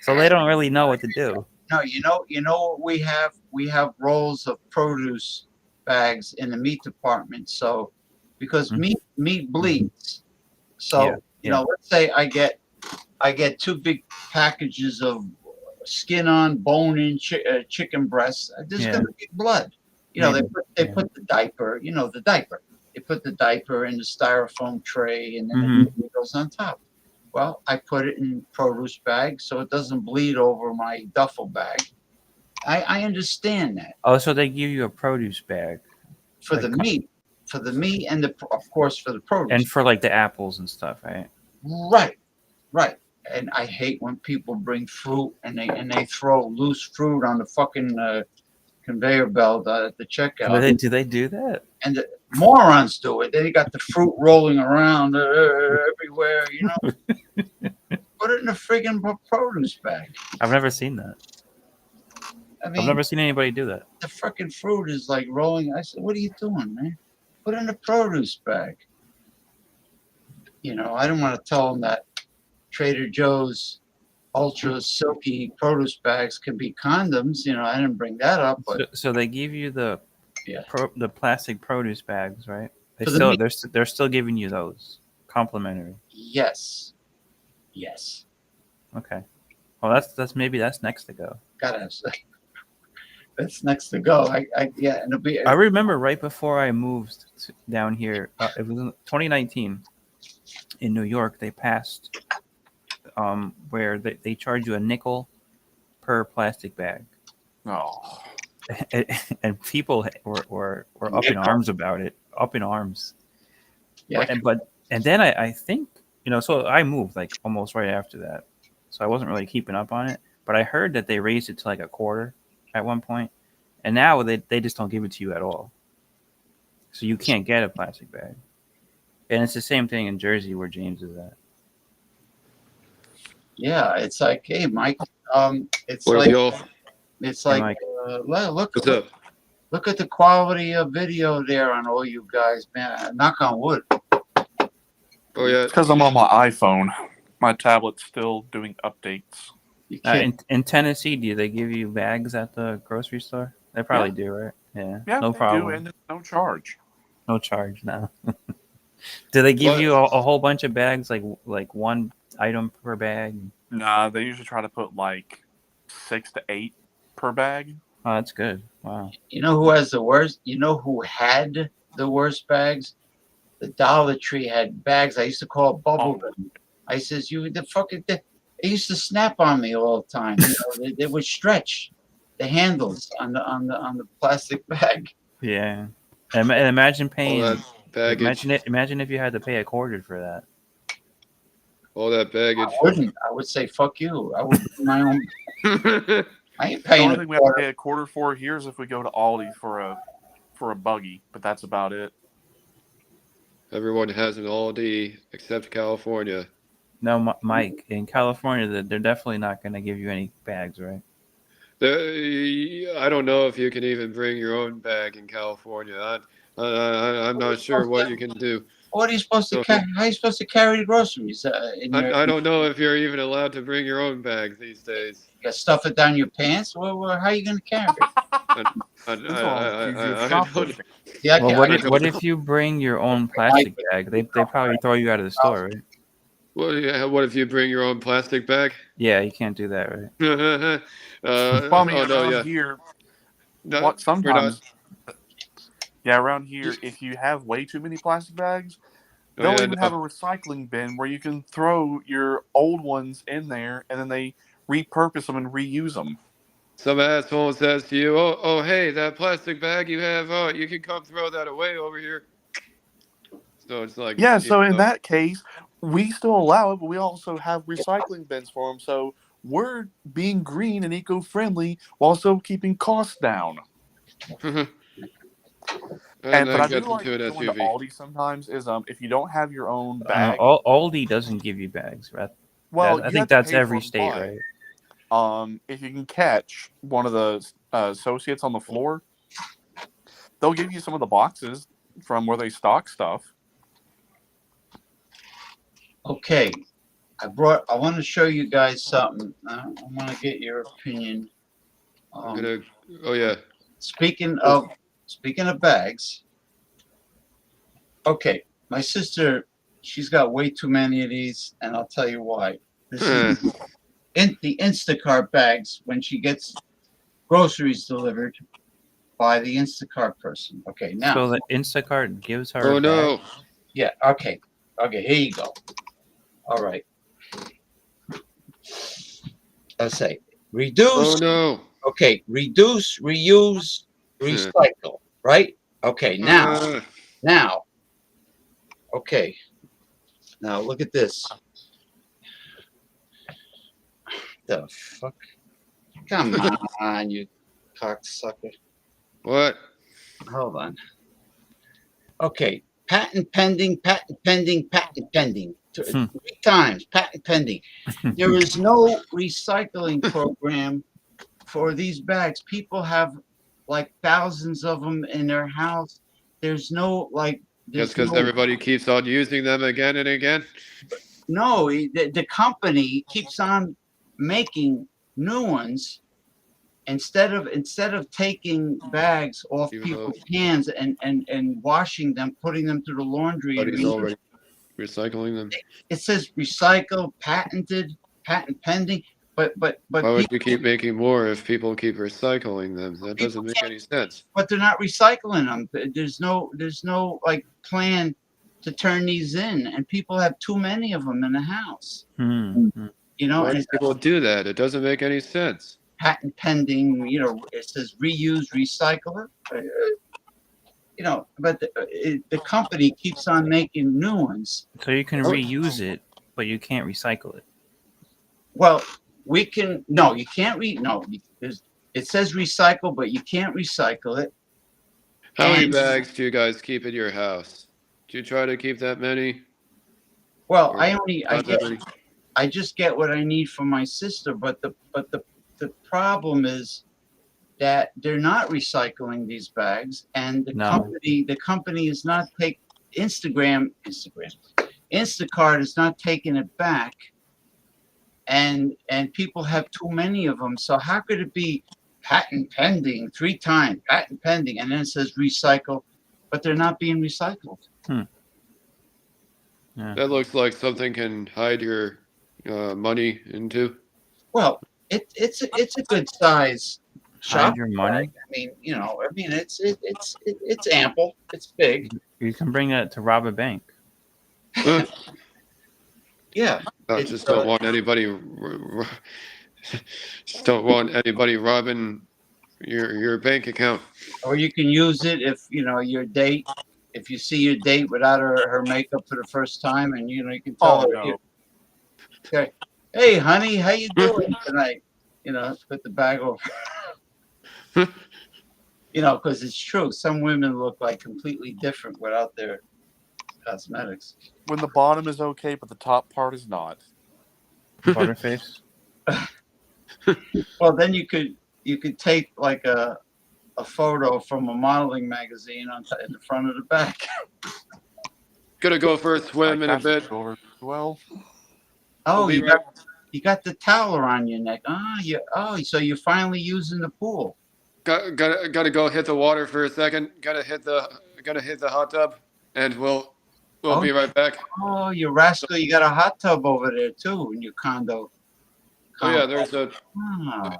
so they don't really know what to do. No, you know what we have? We have rolls of produce bags in the meat department. So because meat bleeds. So let's say I get 2 big packages of skin on, bone in chicken breasts. There's gonna be blood. They put the diaper. The diaper. They put the diaper in the styrofoam tray, and then it goes on top. Well, I put it in produce bag so it doesn't bleed over my duffel bag. I understand that. Oh, so they give you a produce bag for the meat, and of course for the produce, and for like the apples and stuff, right? Right. And I hate when people bring fruit and they throw loose fruit on the fucking conveyor belt at the checkout. Do they do that? And the morons do it. They got the fruit rolling around everywhere. Put it in a friggin' produce bag. I've never seen that. I've never seen anybody do that. The frickin' fruit is like rolling. I said, "What are you doing, man? Put it in a produce bag." I don't want to tell them that Trader Joe's ultra silky produce bags can be condoms. I didn't bring that up, but so they give you the plastic produce bags, right? They're still giving you those complimentary. Yes. Okay. Well, that's maybe that's next to go. Gotta have that's next to go. Yeah, and it'll be. I remember right before I moved down here, it was in 2019 in New York. They passed where they charge you a nickel per plastic bag. Oh, and people were up in arms about it. Up in arms. Yeah. And then I think, so I moved like almost right after that, so I wasn't really keeping up on it. But I heard that they raised it to like a quarter at one point, and now they just don't give it to you at all. So you can't get a plastic bag. And it's the same thing in Jersey where James is at. Yeah, it's like, hey, Mike. It's What up, like y'all? it's Hey, like Mike. look What's up? look at the quality of video there on all you guys, man. Knock on wood. Oh yeah. it's because I'm on my iPhone. My tablet's still doing updates. You can't. In Tennessee, do they give you bags at the grocery store? They probably do, right? Yeah. Yeah, No they problem. do, and there's no charge. No charge now. Do they give What? you a whole bunch of bags, like one item per bag? Nah, they usually try to put like 6 to 8 per bag. Oh, that's good. Wow. You know who has the worst? You know who had the worst bags? The Dollar Tree had bags. I used to call it bubble gum. I says, "You the fucking." It used to snap on me all the time. They would stretch the handles on the plastic bag. Yeah. And imagine All paying. that baggage. Imagine if you had to pay a quarter for that. All that baggage. I wouldn't. I would say, "Fuck you." I would do my own. I ain't The paying only a thing we have to quarter. pay a quarter for here is if we go to Aldi for a buggy, but that's about it. Everyone has an Aldi except California. No, Mike, in California, they're definitely not going to give you any bags, right? I don't know if you can even bring your own bag in California. I'm not sure what you can do. What are you supposed to So- carry? How are you supposed to carry the groceries? In your, I don't know if you're even allowed to bring your own bag these days. You stuff it down your pants. Well, how are you going to carry it? I don't. Yeah, Well, what if you bring your own plastic bag? They probably throw you out of the store, right? What if you bring your own plastic bag? Yeah, you can't do that, right? Well, I mean, oh no, around yeah. here, No, what we're sometimes, yeah, around here, if you have way too many plastic bags, Oh, they'll yeah, even no. have a recycling bin where you can throw your old ones in there, and then they repurpose them and reuse them. Some asshole says to you, "Oh, hey, that plastic bag you have, you can come throw that away over here." So it's like, Yeah, so in that case, we still allow it, but we also have recycling bins for them. So we're being green and eco-friendly while still keeping costs down. and But I I do got like into an going to SUV. Aldi sometimes. Is if you don't have your own bag, Aldi doesn't give you bags, right? well, I you think have to that's pay every for state, them, right? if you can catch one of the associates on the floor, they'll give you some of the boxes from where they stock stuff. Okay, I want to show you guys something. I want to get your opinion. Oh yeah. Speaking of bags. Okay, my sister, she's got way too many of these, and I'll tell you why. This is the Instacart bags when she gets groceries delivered by the Instacart person. Okay, now. So the Instacart gives her. Oh a no. bag? Yeah. Okay. Here you go. All right. Let's say reduce. Oh no. Okay, reduce, reuse, recycle. Right? Okay. Now. Okay. Now look at this. The fuck? Come on, you cocksucker. What? Hold on. Okay. Patent pending, patent pending, patent pending. 3 times, patent pending. There is no recycling program for these bags. People have like thousands of them in their house. There's no like. Just because everybody keeps on using them again and again? No, the company keeps on making new ones instead of taking bags off people's hands and washing them, putting them through the laundry. But he's already recycling them. It says recycle, patented, patent pending. But Why would people, you keep making more if people keep recycling them? That doesn't make any sense. but they're not recycling them. There's no like plan to turn these in, and people have too many of them in the house. You know, Why and do it's people do that? It doesn't make any sense. patent pending. You know, it says reuse, recycle it. You know, but the company keeps on making new ones. So you can Oh. reuse it, but you can't recycle it. Well, we can. No, you can't no. It says recycle, but you can't recycle it. How many And- bags do you guys keep in your house? Do you try to keep that many? Well, Or I not that many? I just get what I need from my sister, but the problem is that they're not recycling these bags, and the company is not Instacart is not taking it back, and people have too many of them. So how could it be patent pending 3 times, patent pending, and then it says recycle, but they're not being recycled? Yeah. That looks like something can hide your money into. Well, it's a good size Hide shop your money. bag. I mean, you know, it's ample. It's big. You can bring that to rob a bank. Yeah. I just don't want anybody. Just don't want anybody robbing your bank account. Or you can use it if you know your date. If you see your date without her makeup for the first time, and you know you can tell her, okay, hey honey, how you doing tonight? You know, put the bag over. You know, because it's true. Some women look like completely different without their cosmetics. When the bottom is okay, but the top part is not. Butterface. Well, then you could take like a photo from a modeling magazine in the front of the back. Gonna go for a swim in a bit. Well, Oh, We'll be you got the towel around your neck. So you're finally using the pool. Gotta go hit the water for a second. Gotta hit the hot tub, and we'll be right back. Oh, you rascal! You got a hot tub over there too in your condo. Oh yeah, there's a Ah,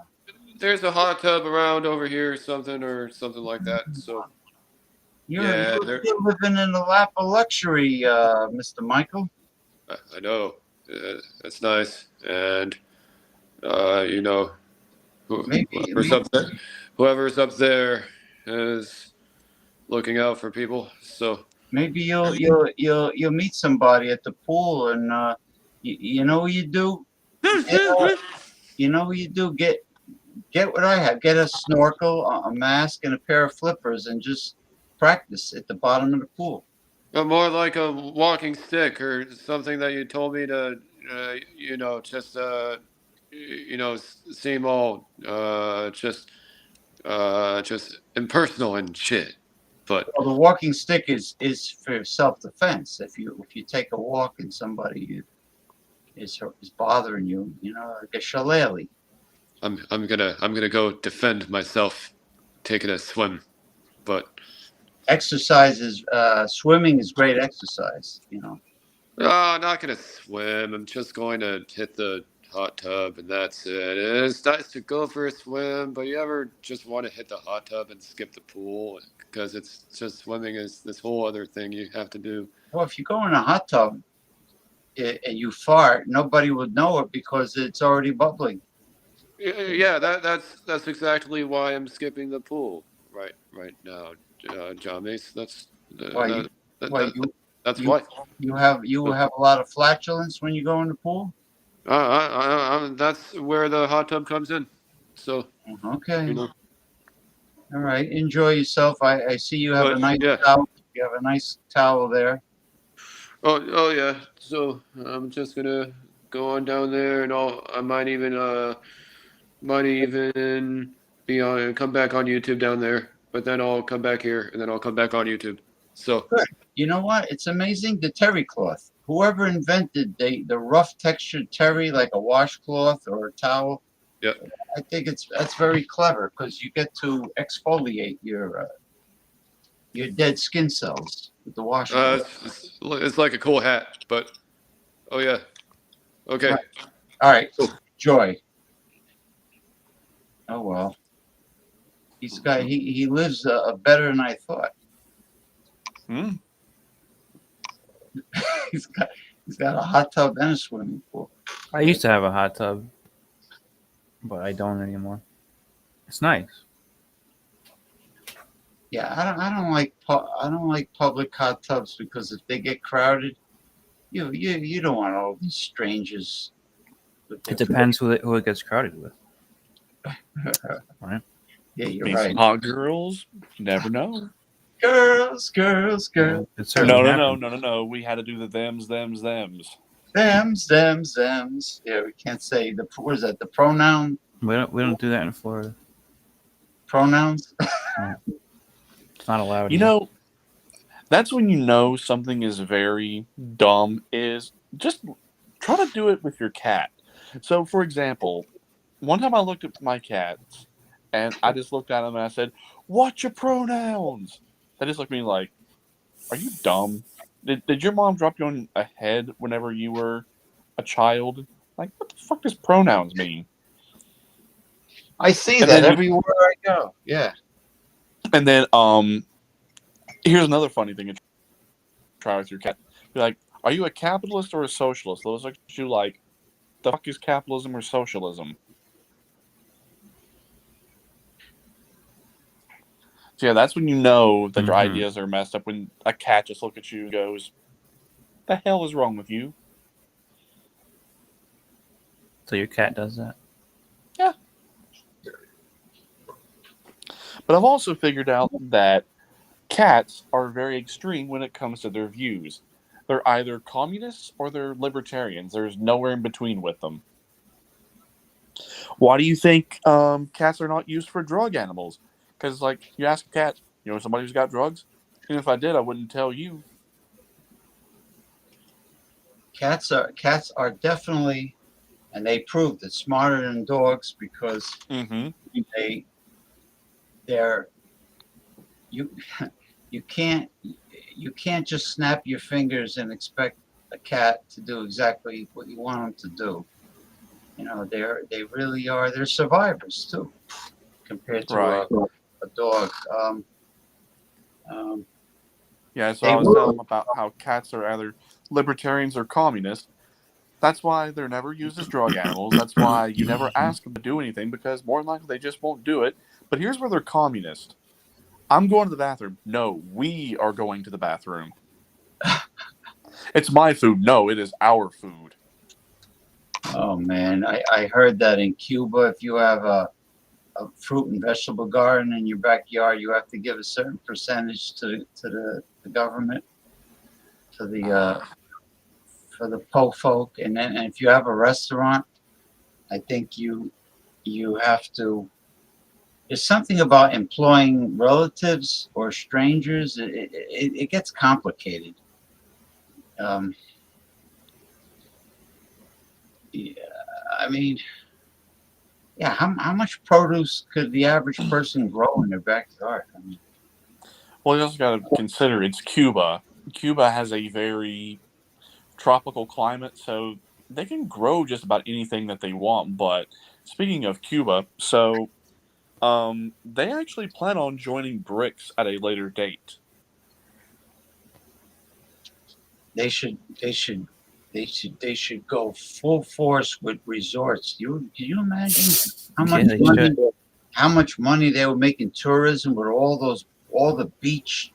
hot tub around over here, or something like that. So you're living in the lap of luxury, Mr. Michael. I know that's nice, and you know, whoever's up there is looking out for people. So Maybe you'll meet somebody at the pool, and you know what you do. You know what you do. Get what I have. Get a snorkel, a mask, and a pair of flippers, and just practice at the bottom of the pool. more like a walking stick or something that you told me to, you know, just you know, seem all just impersonal and shit. But Well, the walking stick is for self-defense. If you take a walk and somebody is bothering you, you know, like a shillelagh. I'm gonna go defend myself, taking a swim. But Swimming is great exercise. You know. I'm not gonna swim. I'm just going to hit the hot tub, and that's it. It's nice to go for a swim, but you ever just want to hit the hot tub and skip the pool because it's just swimming is this whole other thing you have to do. Well, if you go in a hot tub and you fart, nobody would know it because it's already bubbling. Yeah, that's exactly why I'm skipping the pool right now, John Mace. That's Why? that's why. You have a lot of flatulence when you go in the pool. That's where the hot tub comes in. So Okay. you know. All right. Enjoy yourself. I see you have a nice Yeah. towel. You have a nice towel there. Oh yeah. So I'm just gonna go on down there, and I might even be on come back on YouTube down there. But then I'll come back here, and then I'll come back on YouTube. So Good. You know what? It's amazing, the terry cloth. Whoever invented the rough textured terry, like a washcloth or a towel. yeah. I think that's very clever because you get to exfoliate your dead skin cells with the washcloth. It's like a cool hat, but oh yeah. Okay. Right. All right. Joy. Oh well. He lives better than I thought. Hmm. he's got a hot tub and a swimming pool. I used to have a hot tub, but I don't anymore. It's nice. Yeah, I don't like public hot tubs because if they get crowded, you don't want all these strangers. It depends who it gets crowded with. Right? Yeah, you're Meet right. some hot girls. You never know. Girls. It certainly happened. No. We had to do the thems. Thems. Yeah, we can't say what is that? The pronoun. We don't do that in Florida. Pronouns. No. It's not allowed. You know, that's when you know something is very dumb. Is just try to do it with your cat. So, for example, one time I looked at my cats, and I just looked at them and I said, "What's your pronouns?" They just looked at me like, "Are you dumb? Did your mom drop you on a head whenever you were a child? Like, what the fuck does pronouns mean?" I see And that then everywhere I go. Yeah. And then, here's another funny thing to try with your cat. Be like, "Are you a capitalist or a socialist?" Those look at you like, "The fuck is capitalism or socialism?" So yeah, that's when you know that your ideas are messed up. When a cat just looks at you and goes, "The hell is wrong with you?" So your cat does that? Yeah. But I've also figured out that cats are very extreme when it comes to their views. They're either communists or they're libertarians. There's nowhere in between with them. Why do you think cats are not used for drug animals? Because, like, you ask a cat, "You know somebody who's got drugs?" And if I did, I wouldn't tell you. Cats are definitely, and they proved it, smarter than dogs because they're you can't just snap your fingers and expect a cat to do exactly what you want them to do. You know, they really are. They're survivors too, compared to a dog. Yeah, so I was telling them about how cats are either libertarians or communists. That's why they're never used as drug animals. That's why you never ask them to do anything, because more than likely they just won't do it. But here's where they're communist. I'm going to the bathroom. No, we are going to the bathroom. It's my food. No, it is our food. Oh man, I heard that in Cuba, if you have a fruit and vegetable garden in your backyard, you have to give a certain percentage to the government, for the po folk, and if you have a restaurant, I think you have to. There's something about employing relatives or strangers. It gets complicated. Yeah, I mean, yeah. How much produce could the average person grow in their backyard? I mean, well, you also got to consider it's Cuba. Cuba has a very tropical climate, so they can grow just about anything that they want. But speaking of Cuba, so they actually plan on joining BRICS at a later date. They should go full force with resorts. Can you imagine how much money they would make in tourism with all the beach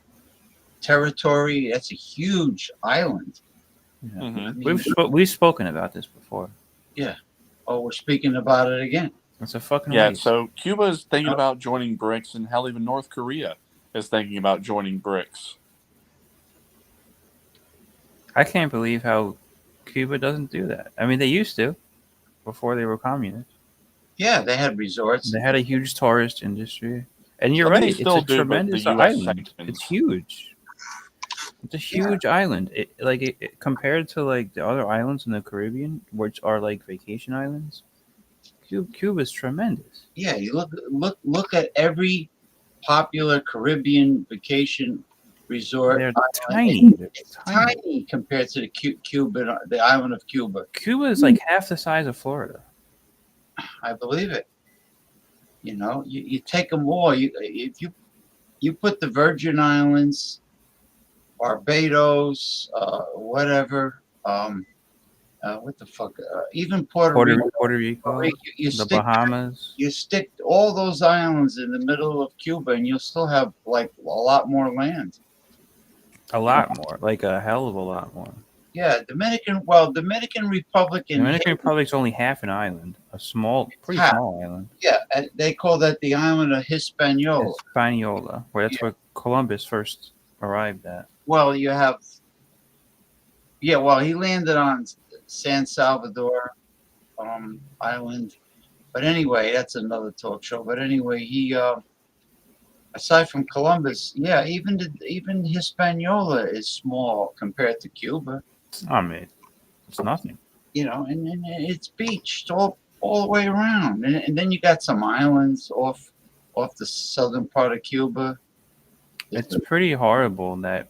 territory? That's a huge island. Yeah. I mean, we've spoken about this before. Yeah. Oh, we're speaking about it again. It's a fucking waste. So Cuba is thinking about joining BRICS, and hell, even North Korea is thinking about joining BRICS. I can't believe how Cuba doesn't do that. I mean, they used to before they were communist. Yeah, they had resorts. They had a huge tourist industry. And you're right, it's a tremendous island. It's huge. It's a huge island. It compared to like the other islands in the Caribbean, which are like vacation islands, Cuba's tremendous. Yeah, you look at every popular Caribbean vacation resort. They're tiny. It's tiny compared to the island of Cuba. Cuba is like half the size of Florida. I believe it. You know, you take them all. If you put the Virgin Islands, Barbados, whatever, what the fuck, even Puerto Rico, Puerto Rico, you the stick Bahamas. you stick all those islands in the middle of Cuba, and you'll still have like a lot more land. A lot more, like a hell of a lot more. Yeah, Dominican Republic and Dominican Haiti, Republic's only half an island, a small, pretty half. small island. Yeah, and they call that the island of Hispaniola. Hispaniola, that's where Columbus first arrived at. Well, you have, yeah, well, he landed on San Salvador island, but anyway, that's another talk show. But anyway, he aside from Columbus, yeah, even Hispaniola is small compared to Cuba. I mean, it's nothing. You know, and it's beached all the way around, and then you got some islands off the southern part of Cuba. It's pretty horrible that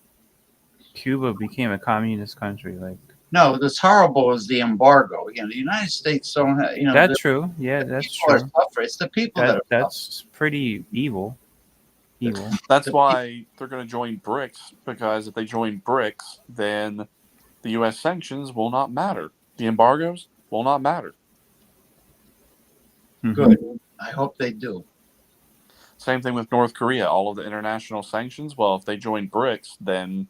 Cuba became a communist country. Like, no, this horrible is the embargo. You know, the United States don't have. You know, that's true. Yeah, that's true. It's the people that are that's pretty evil. Evil. That's why they're going to join BRICS, because if they join BRICS, then the U.S. sanctions will not matter. The embargoes will not matter. Good. I hope they do. Same thing with North Korea. All of the international sanctions, well, if they join BRICS, then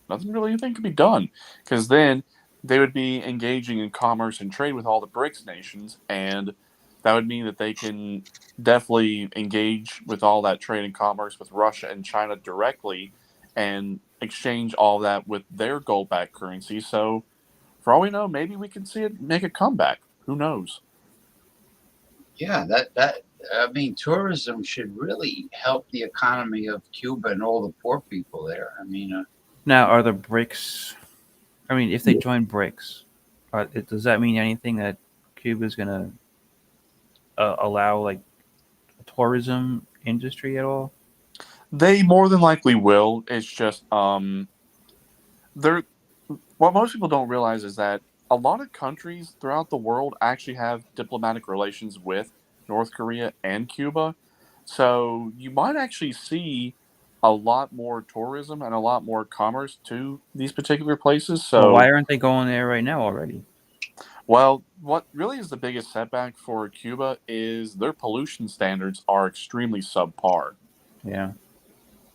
nothing really anything could be done, because then they would be engaging in commerce and trade with all the BRICS nations, and that would mean that they can definitely engage with all that trade and commerce with Russia and China directly and exchange all that with their gold-backed currency. So, for all we know, maybe we can see it make a comeback. Who knows? Yeah, I mean, tourism should really help the economy of Cuba and all the poor people there. I mean, now, are the BRICS? I mean, if they join BRICS, does that mean anything that Cuba's gonna allow like a tourism industry at all? They more than likely will. It's just they're what most people don't realize is that a lot of countries throughout the world actually have diplomatic relations with North Korea and Cuba. So you might actually see a lot more tourism and a lot more commerce to these particular places. So Well, why aren't they going there right now already? Well, what really is the biggest setback for Cuba is their pollution standards are extremely subpar. Yeah,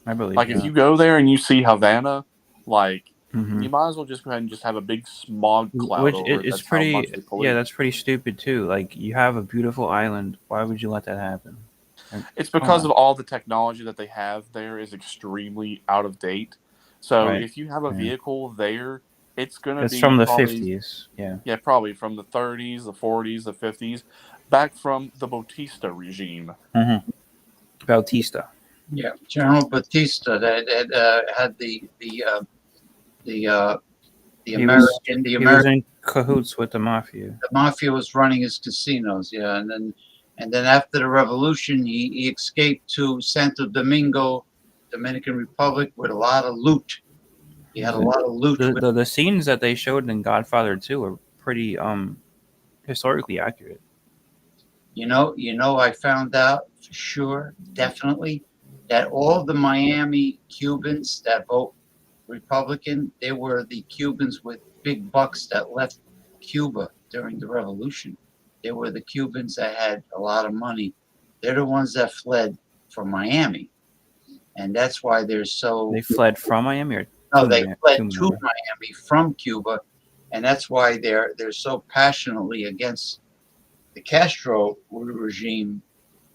I believe Like, that. if you go there and you see Havana, like, Mhm. you might as well just go ahead and just have a big smog cloud Which over it. it's That's how much pretty. they pollute. Yeah, that's pretty stupid too. Like, you have a beautiful island. Why would you let that happen? Like, It's come because on. of all the technology that they have there is extremely out of date. So Right. if you have a Yeah. vehicle there, it's going to It's be from the probably 50s. Yeah. Yeah, probably from the 30s, the 40s, the 50s, back from the Bautista regime. Mm-hmm. Bautista. yeah, General Batista that had the He was American he was in cahoots with the mafia. the mafia was running his casinos. Yeah, and then after the revolution, he escaped to Santo Domingo, Dominican Republic, with a lot of loot. He had a lot of loot. The scenes that they showed in Godfather 2 are pretty historically accurate. You know, I found out for sure, definitely, that all the Miami Cubans that vote Republican, they were the Cubans with big bucks that left Cuba during the revolution. They were the Cubans that had a lot of money. They're the ones that fled from Miami. And that's why they're so... They fled from Miami or No, they fled to Miami? Miami from Cuba. And that's why they're so passionately against the Castro regime,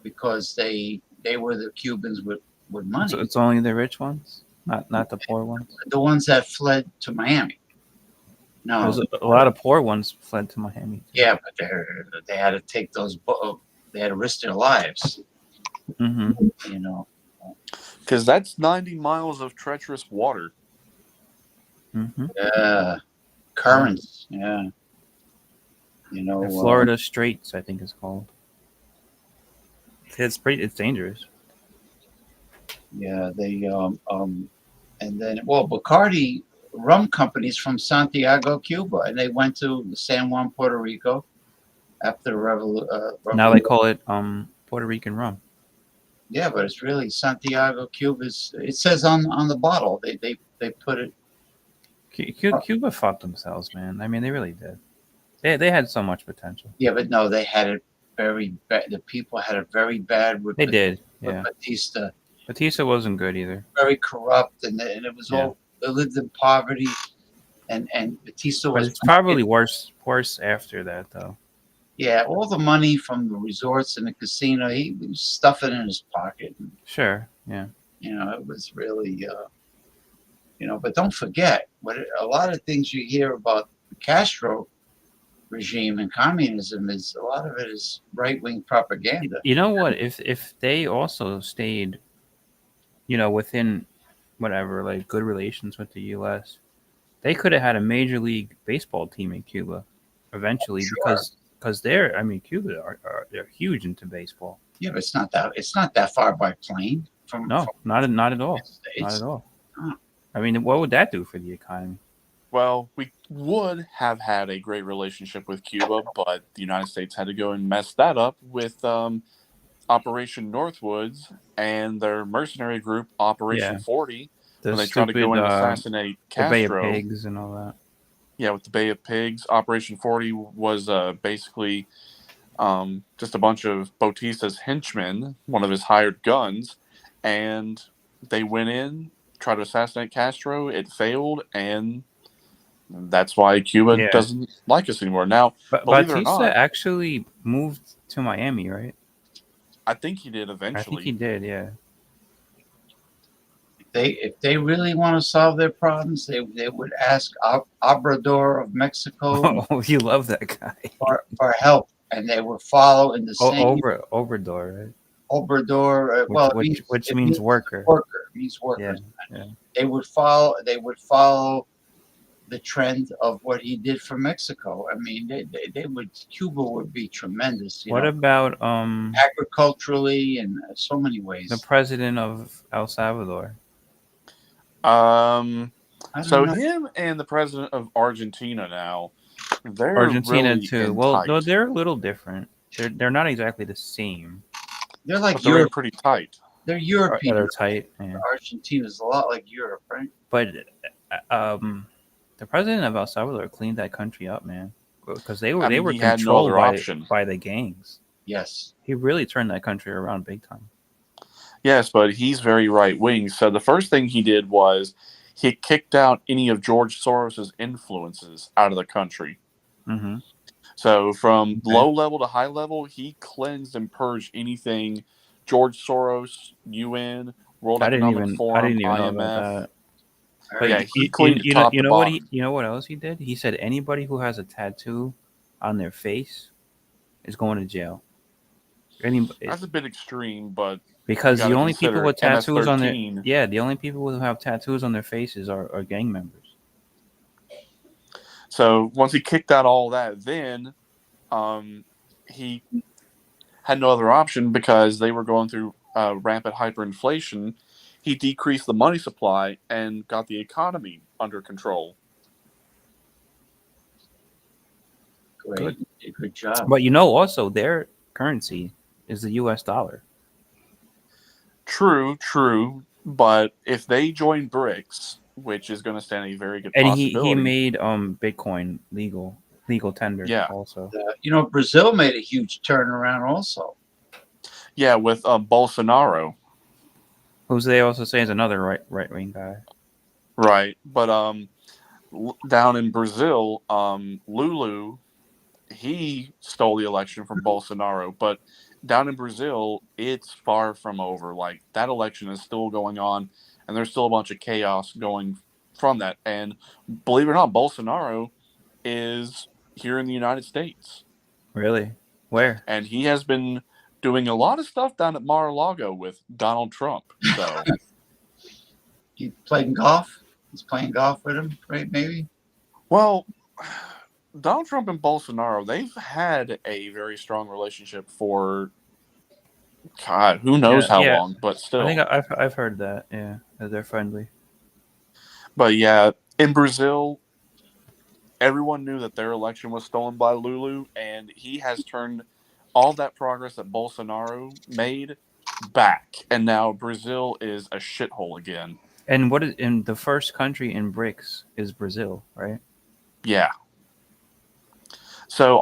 because they were the Cubans with money. So it's only the rich ones, not the poor ones. The ones that fled to Miami. No, There's a lot of poor ones fled to Miami. yeah, but they had to take those. They had to risk their lives. Mm-hmm. You know, Because that's 90 miles of treacherous water. Mm-hmm. Currents. Yeah. You know, The Florida Straits, I think it's called. It's dangerous. Yeah, they and then Bacardi rum companies from Santiago, Cuba, and they went to San Juan, Puerto Rico after the revolution. Now they call it Puerto Rican rum. Yeah, but it's really Santiago, Cuba's. It says on the bottle. They put it. Cuba fought themselves, man. I mean, they really did. They had so much potential. Yeah, but no, they had it very bad. The people had it very bad with They did, with yeah. Batista. Batista wasn't good either. Very corrupt, and it was all. They lived in poverty, and Batista But was. it's probably worse after that, though. Yeah, all the money from the resorts and the casino, he was stuffing in his pocket. Sure, yeah. You know, it was really, but don't forget, a lot of things you hear about the Castro regime and communism is a lot of it is right-wing propaganda. You know what? If they also stayed, within whatever, like good relations with the U.S., they could have had a major league baseball team in Cuba eventually, because they're huge into baseball. Yeah, but it's not that far by plane from. Not at all. Not at all. Huh. I mean, what would that do for the economy? Well, we would have had a great relationship with Cuba, but the United States had to go and mess that up with Operation Northwoods and their mercenary group, Operation 40, when they tried to go and assassinate Castro. The Bay of Pigs and all that. Yeah, with the Bay of Pigs. Operation 40 was basically just a bunch of Bautista's henchmen, one of his hired guns, and they went in, tried to assassinate Castro. It failed, and that's why Cuba doesn't like us anymore. Now, but believe it or Bautista not, actually moved to Miami, right? I think he did eventually. I think he did, yeah. If they really want to solve their problems, they would ask Obrador of Mexico. Oh, you love that guy. for help, and they would follow in the same. Obrador, right? Obrador, which means worker. Worker means workers. Yeah. They would follow the trend of what he did for Mexico. I mean, Cuba would be tremendous. What about agriculturally and so many ways? The president of El Salvador. So him and the president of Argentina now, they're Argentina really too. Well, no, they're a little different. They're not exactly the same. They're like Europe, pretty tight. They're European. They're tight. Yeah. Argentina's a lot like Europe, right? But the president of El Salvador cleaned that country up, man, because they were controlled by the gangs. Yes, he really turned that country around big time. Yes, but he's very right wing. So the first thing he did was he kicked out any of George Soros's influences out of the country. Mm-hmm. So from low level to high level, he cleansed and purged anything George Soros, UN, World Economic Forum, I didn't even IMF. know about that. But yeah, he cleaned the top to bottom. You know what else he did? He said anybody who has a tattoo on their face is going to jail. That's a bit extreme, but because the only people with tattoos on their the only people who have tattoos on their faces are gang members. So once he kicked out all that, then he had no other option because they were going through rampant hyperinflation. He decreased the money supply and got the economy under control. Great, good job. But also their currency is the U.S. dollar. True. But if they join BRICS, which is going to stand a very good possibility. And he made Bitcoin legal tender. Yeah. Also, Brazil made a huge turnaround also. Yeah, with Bolsonaro, who's they also say is another right wing guy. Right, but down in Brazil, Lulu, he stole the election from Bolsonaro, but down in Brazil, it's far from over. Like, that election is still going on, and there's still a bunch of chaos going from that. And believe it or not, Bolsonaro is here in the United States. Really? Where? And he has been doing a lot of stuff down at Mar-a-Lago with Donald Trump. So he playing golf? He's playing golf with him, right? Maybe? Well, Donald Trump and Bolsonaro, they've had a very strong relationship for, God, who knows how long, but still. I think I've heard that, that they're friendly. But yeah, in Brazil, everyone knew that their election was stolen by Lulu, and he has turned all that progress that Bolsonaro made back, and now Brazil is a shithole again. And what is in the first country in BRICS is Brazil, right? Yeah. So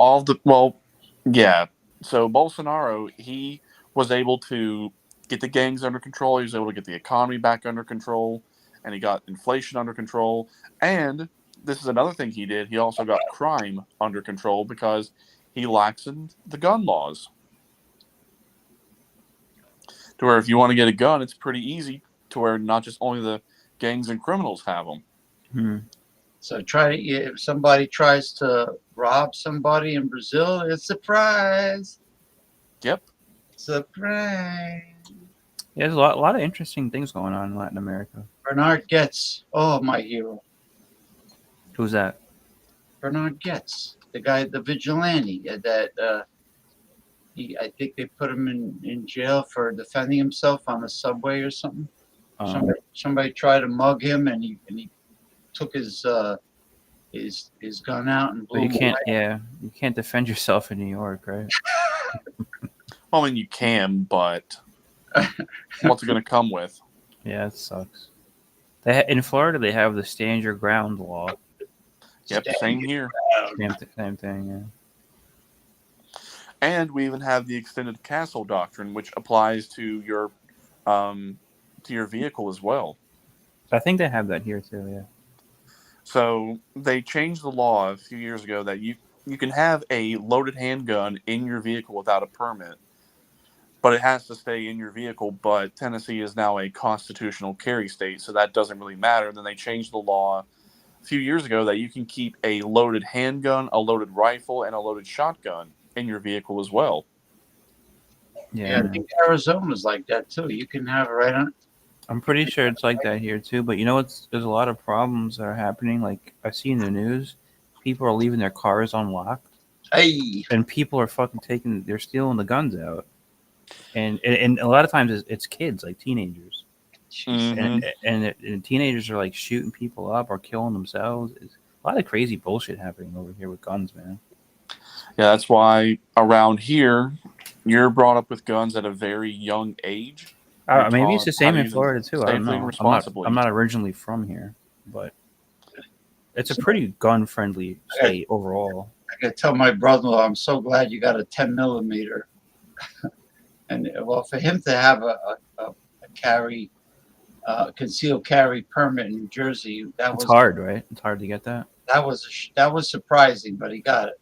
So Bolsonaro, he was able to get the gangs under control. He was able to get the economy back under control, and he got inflation under control. And this is another thing he did. He also got crime under control because he laxened the gun laws. To where if you want to get a gun, it's pretty easy. To where not just only the gangs and criminals have them. Hmm. So if somebody tries to rob somebody in Brazil, it's a surprise. Yep. Surprise. Yeah, there's a lot of interesting things going on in Latin America. Bernard Getz. Oh, my hero. Who's that? Bernard Getz, the guy, the vigilante that I think they put him in jail for defending himself on the subway or something. Somebody tried to mug him, and he took his gun out and blew But you him can't. away. Yeah, you can't defend yourself in New York, right? I mean, you can, but what's it going to come with? Yeah, it sucks. In Florida, they have the stand your ground law. Yep, same here. Same thing, yeah. And we even have the extended castle doctrine, which applies to your vehicle as well. I think they have that here too, yeah. So they changed the law a few years ago that you can have a loaded handgun in your vehicle without a permit, but it has to stay in your vehicle. But Tennessee is now a constitutional carry state, so that doesn't really matter. Then they changed the law a few years ago that you can keep a loaded handgun, a loaded rifle, and a loaded shotgun in your vehicle as well. Yeah, I think Arizona's like that too. You can have it right on. I'm pretty sure it's like that here too. But you know, there's a lot of problems that are happening. Like I see in the news, people are leaving their cars unlocked. Hey. And people are they're stealing the guns out. And a lot of times it's kids, like teenagers. Mm-hmm. And teenagers are like shooting people up or killing themselves. It's a lot of crazy bullshit happening over here with guns, man. Yeah, that's why around here, you're brought up with guns at a very young age. Maybe it's the same in Florida too. I don't know. Responsibly. I'm not originally from here, but it's a pretty gun-friendly state overall. I gotta tell my brother-in-law, I'm so glad you got a 10mm. And well, for him to have a concealed carry permit in New Jersey, It's hard, right? It's hard to get that. That was surprising, but he got it.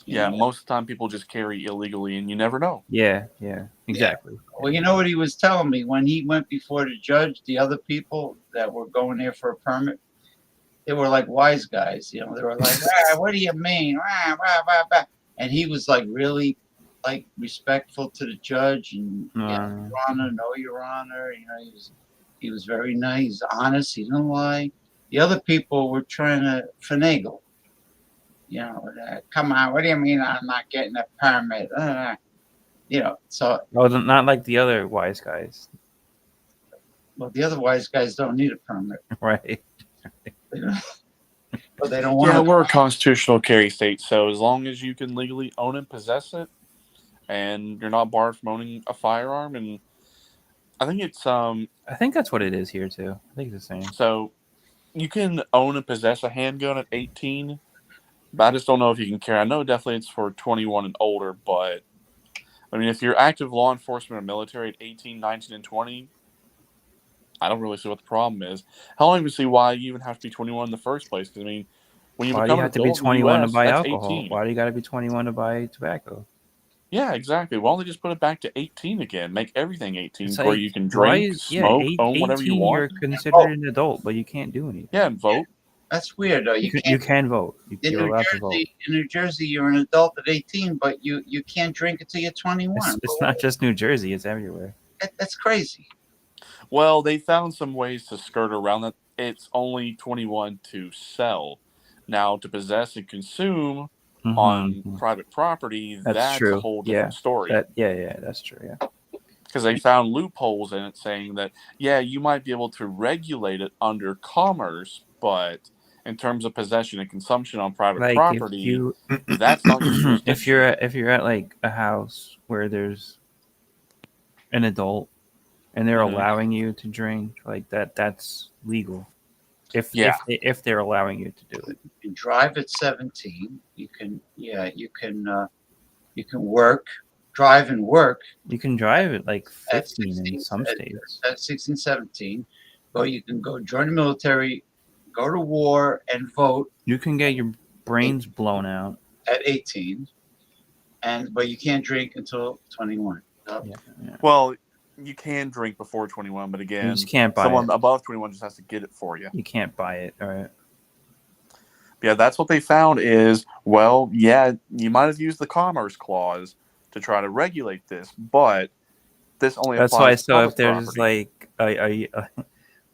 Yeah, most of the time people just carry illegally, and you never know. Yeah, exactly. Yeah. Well, you know what he was telling me when he went before the judge. The other people that were going there for a permit, they were like wise guys. You know, they were like, "What do you mean?" And he was like really like respectful to the judge and Your Honor, no, Your Honor. You know, he was very nice, honest. He didn't lie. The other people were trying to finagle. You know, come on, what do you mean I'm not getting a permit? You know, so. Oh, not like the other wise guys. Well, the other wise guys don't need a permit. Right. But they don't want to. Yeah, we're a constitutional carry state, so as long as you can legally own and possess it, and you're not barred from owning a firearm, and I think it's I think that's what it is here too. I think it's the same. So you can own and possess a handgun at 18. But I just don't know if you can carry. I know definitely it's for 21 and older, but I mean, if you're active law enforcement or military at 18, 19, and 20, I don't really see what the problem is. I don't even see why you even have to be 21 in the first place. Because I mean, when you become an adult in the US, to be 21 to buy that's alcohol? 18. Why do you got to be 21 to buy tobacco? Yeah, exactly. Why don't they just put it back to 18 again? Make everything 18, It's where like, you can drink, smoke, own whatever you want. You're considered an adult, but you can't do anything. Yeah, and vote. That's weird, though. You can vote. You're allowed to vote. In New Jersey, you're an adult at 18, but you can't drink until you're 21. It's not just New Jersey; it's everywhere. That's crazy. Well, they found some ways to skirt around that. It's only 21 to sell. Now, to possess and consume on private property, that's true. a whole different story. That's true. Yeah. Because they found loopholes in it saying that, yeah, you might be able to regulate it under commerce, but in terms of possession and consumption on private Like property, if you, that's not your jurisdiction. if you're at like a house where there's an adult and they're Mhm. allowing you to drink like that, that's legal. Yeah. If they're allowing you to do it. You can drive at 17. You can work, drive and work You can drive at like at 15 in 16, some states. at 16, 17. Or you can go join the military, go to war and vote You can get your brains blown out. at 18. But you can't drink until 21. So, Yeah. Well, you can drink before 21, but again, You just can't buy someone it. above 21 just has to get it for you. You can't buy it. All right. Yeah, that's what they found is, well, yeah, you might have used the Commerce Clause to try to regulate this, but this only That's applies why. to So public if there's property. like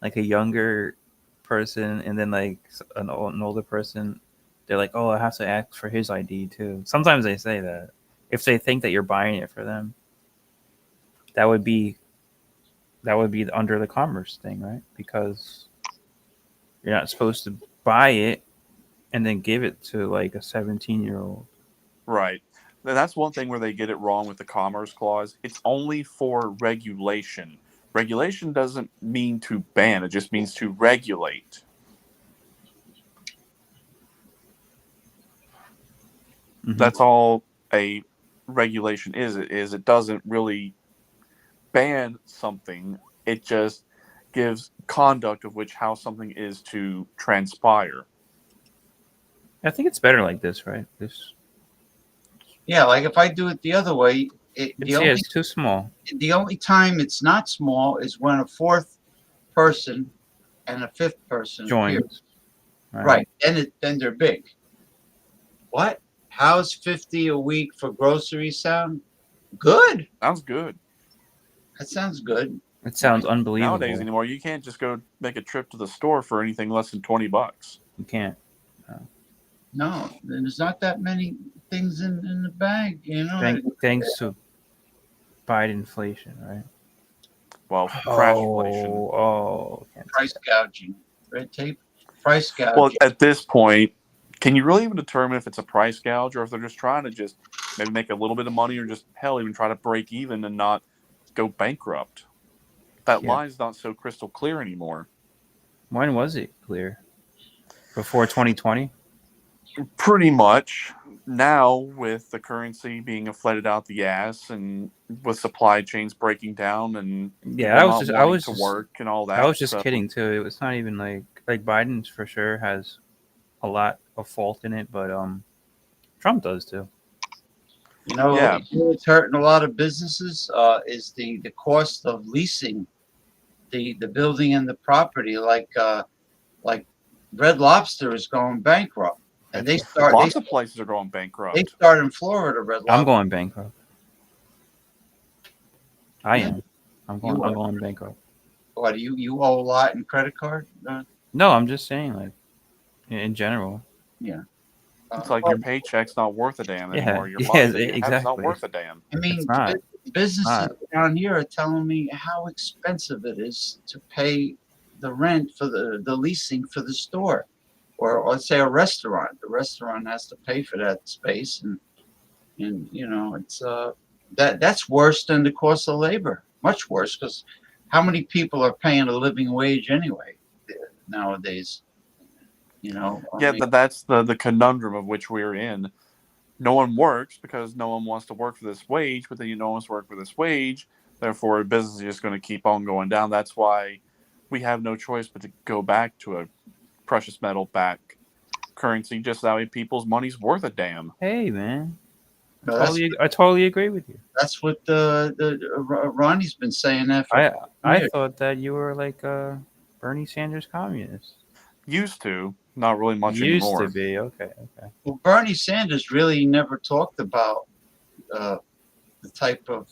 like a younger person and then like an older person, they're like, oh, I have to ask for his ID too. Sometimes they say that if they think that you're buying it for them, that would be under the commerce thing, right? Because you're not supposed to buy it and then give it to like a 17-year-old. Right. And that's one thing where they get it wrong with the Commerce Clause. It's only for regulation. Regulation doesn't mean to ban, it just means to regulate. Mhm. That's all a regulation is. It doesn't really ban something. It just gives conduct of which how something is to transpire. I think it's better like this, right? This. yeah, like if I do it the other way, It's too small. the only time it's not small is when a fourth person and a fifth person appear. Joins. Right. Then they're big. What? How's 50 a week for groceries sound? Good. Sounds good. That sounds good. It sounds unbelievable. Nowadays anymore, you can't just go make a trip to the store for anything less than $20. You can't. No, there's not that many things in the bag, you know. Thanks to Biden inflation, right? Well, crashflation. Price gouging, red tape, price gouging. Well, at this point, can you really even determine if it's a price gouge or if they're just trying to just maybe make a little bit of money or just hell even try to break even and not go bankrupt? That line's not so crystal clear anymore. When was it clear? Before 2020? Pretty much. Now, with the currency being inflated out the ass and with supply chains breaking down and I was to work and all that. I was just kidding too. It was not even like Biden's for sure has a lot of fault in it, but Trump does too. You know, it's hurting a lot of businesses. Is the cost of leasing the building and the property, like Red Lobster is going bankrupt, and lots of places are going bankrupt. They start in Florida. Red Lobster. I'm going bankrupt. I am. I'm going bankrupt. What do you owe a lot in credit card? No, I'm just saying, like in general. Yeah. It's like your paycheck's not worth a damn anymore. Your yeah, money it's not worth a damn. I mean, businesses down here are telling me how expensive it is to pay the rent for the leasing for the store, or let's say a restaurant. The restaurant has to pay for that space, and you know it's that's worse than the cost of labor. Much worse, because how many people are paying a living wage anyway nowadays? You know. That's the conundrum of which we're in. No one works because no one wants to work for this wage, but then no one wants to work for this wage. Therefore, business is just going to keep on going down. That's why we have no choice but to go back to a precious metal back currency, just that way people's money's worth a damn. Hey, man. I totally agree with you. That's what Ronnie's been saying that for I thought that you were like a Bernie Sanders communist. Used to, not really much Used anymore. to be, okay. Well, Bernie Sanders really never talked about the type of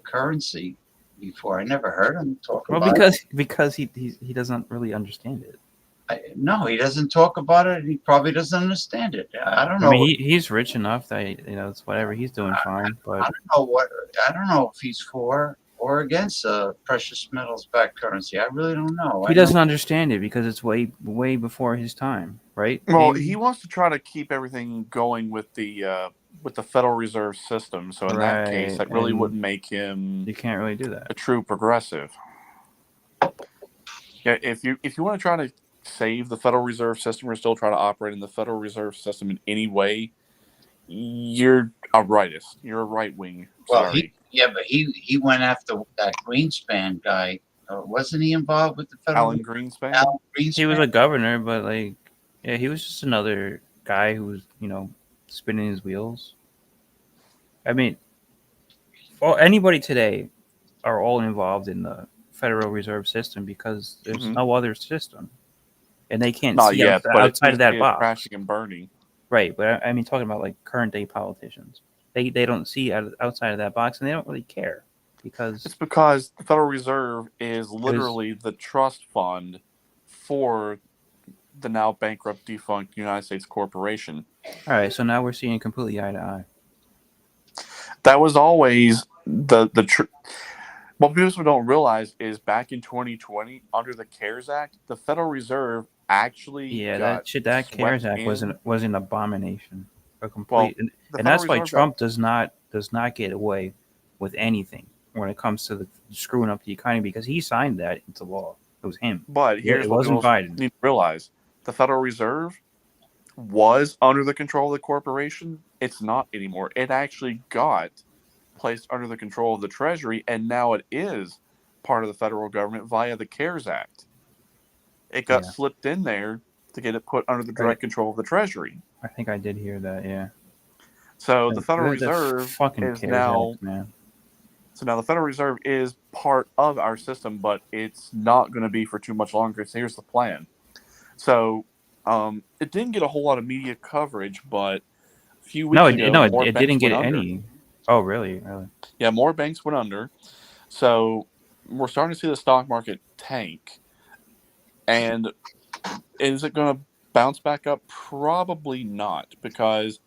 currency before. I never heard him talk about it. Because he doesn't really understand it. No, he doesn't talk about it. He probably doesn't understand it. I don't know. I mean, he's rich enough that it's whatever he's doing fine. But I don't know if he's for or against precious metals backed currency? I really don't know. He doesn't understand it because it's way before his time, right? Well, Maybe? he wants to try to keep everything going with the Federal Reserve System. So in that case, Right, that really and wouldn't make him you can't really do that. a true progressive. Yeah, if you want to try to save the Federal Reserve System or still try to operate in the Federal Reserve System in any way, you're a rightist. You're a right wing. Well, Sorry. but he went after that Greenspan guy. Wasn't he involved with the federal? Alan Greenspan? Alan He was Greenspan? a governor, but yeah, he was just another guy who was, spinning his wheels. I mean, anybody today are all involved in the Federal Reserve System because there's Mhm. no other system, and they can't Not see yet, but outside of that box. crashing and burning. Right, but I mean, talking about like current day politicians, they don't see outside of that box, and they don't really care because It's because the Federal Reserve is literally the trust fund for the now bankrupt, defunct United States corporation. all right, so now we're seeing completely eye to eye. That was always what people don't realize is back in 2020, under the CARES Act, the Federal Reserve actually that CARES Act was an abomination, a complete, and that's why Trump does not get away with anything when it comes to screwing up the economy because he signed that into law. It was him. But here's it what wasn't people Biden. need to realize: the Federal Reserve was under the control of the corporation. It's not anymore. It actually got placed under the control of the Treasury, and now it is part of the federal government via the CARES Act. It got slipped in there to get it put under the direct control of the Treasury. I think I did hear that, yeah. So the Federal Reserve is now... man. So now the Federal Reserve is part of our system, but it's not going to be for too much longer. So here's the plan. So it didn't get a whole lot of media coverage, but a few weeks ago, it didn't get any. Oh, really? Really? Yeah, more banks went under. So we're starting to see the stock market tank. And is it going to bounce back up? Probably not, because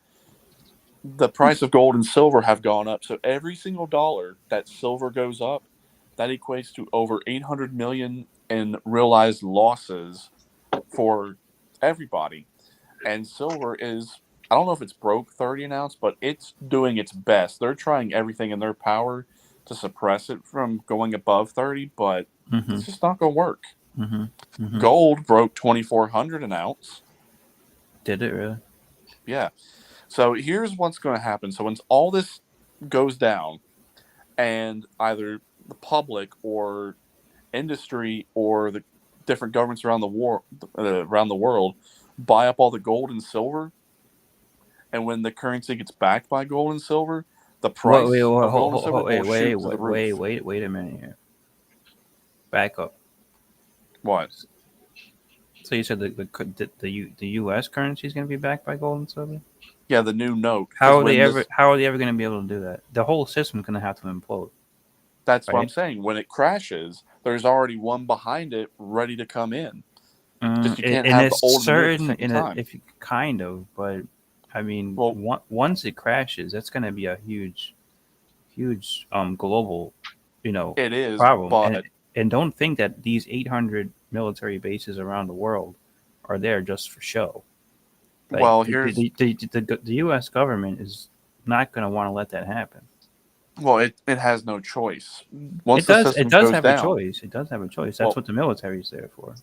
the price of gold and silver have gone up. So every single dollar that silver goes up, that equates to over 800 million in realized losses for everybody. And silver is, I don't know if it's broke 30 an ounce, but it's doing its best. They're trying everything in their power to suppress it from going above 30, but it's just not going to work. Gold broke 2,400 an ounce. Did it really? Yeah. So here's what's going to happen. So once all this goes down, and either the public or industry or the different governments around the world buy up all the gold and silver, and when the currency gets backed by gold and silver, the price of gold and silver will shoot to the roof. Wait a minute here. Back up. What? So you said the U.S. currency is going to be backed by gold and silver? Yeah, the new note. How are they ever going to be able to do that? The whole system is going to have to implode. That's what I'm saying. When it crashes, there's already one behind it ready to come in. Just you can't have the old and new at the same time. Kind of, but I mean, once it crashes, that's going to be a huge global, it is problem. But and don't think that these 800 military bases around the world are there just for show. Like, well, here's the U.S. government is not going to want to let that happen. Well, it has no choice. It does have a choice. It does have a choice. That's what the military is there for.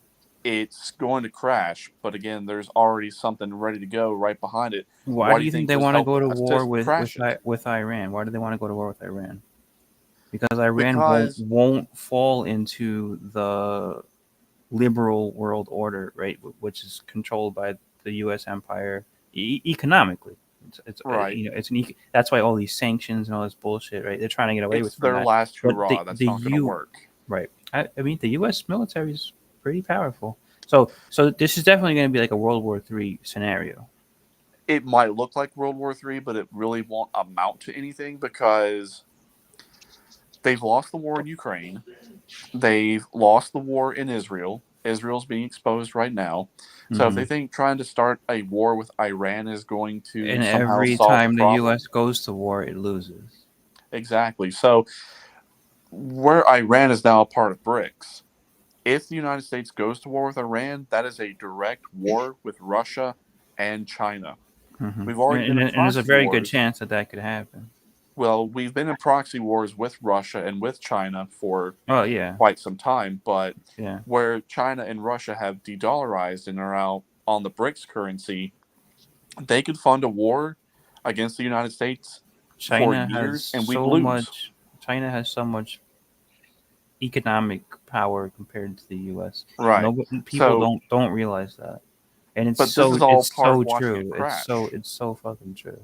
It's going to crash, but again, there's already something ready to go right behind it. Why do you think they want to go to war with Iran? Why do they want to go to war with Iran? Because Iran won't fall into the liberal world order, right? Which is controlled by the U.S. empire economically. It's right. That's why all these sanctions and all this bullshit, right? They're trying to get away with their last hurrah. That's not going to work. Right. I mean, the U.S. military is pretty powerful. So this is definitely going to be like a World War III scenario. It might look like World War III, but it really won't amount to anything because they've lost the war in Ukraine. They've lost the war in Israel. Israel's being exposed right now. So if they think trying to start a war with Iran is going to and somehow every solve time the U.S. goes to war, it loses. Exactly. So where Iran is now a part of BRICS. If the United States goes to war with Iran, that is a direct war with Russia and China. We've already been in And there's a proxy very good wars. chance that that could happen. Well, we've been in proxy wars with Russia and with China for yeah, quite some time, but yeah. where China and Russia have de-dollarized and are out on the BRICS currency, they could fund a war against the United States for China has years, and we'd so lose. much. China has so much economic power compared to the U.S. Right. No, people So, don't realize that, and it's but this so is all it's part so of watching it true. crash. It's so fucking true.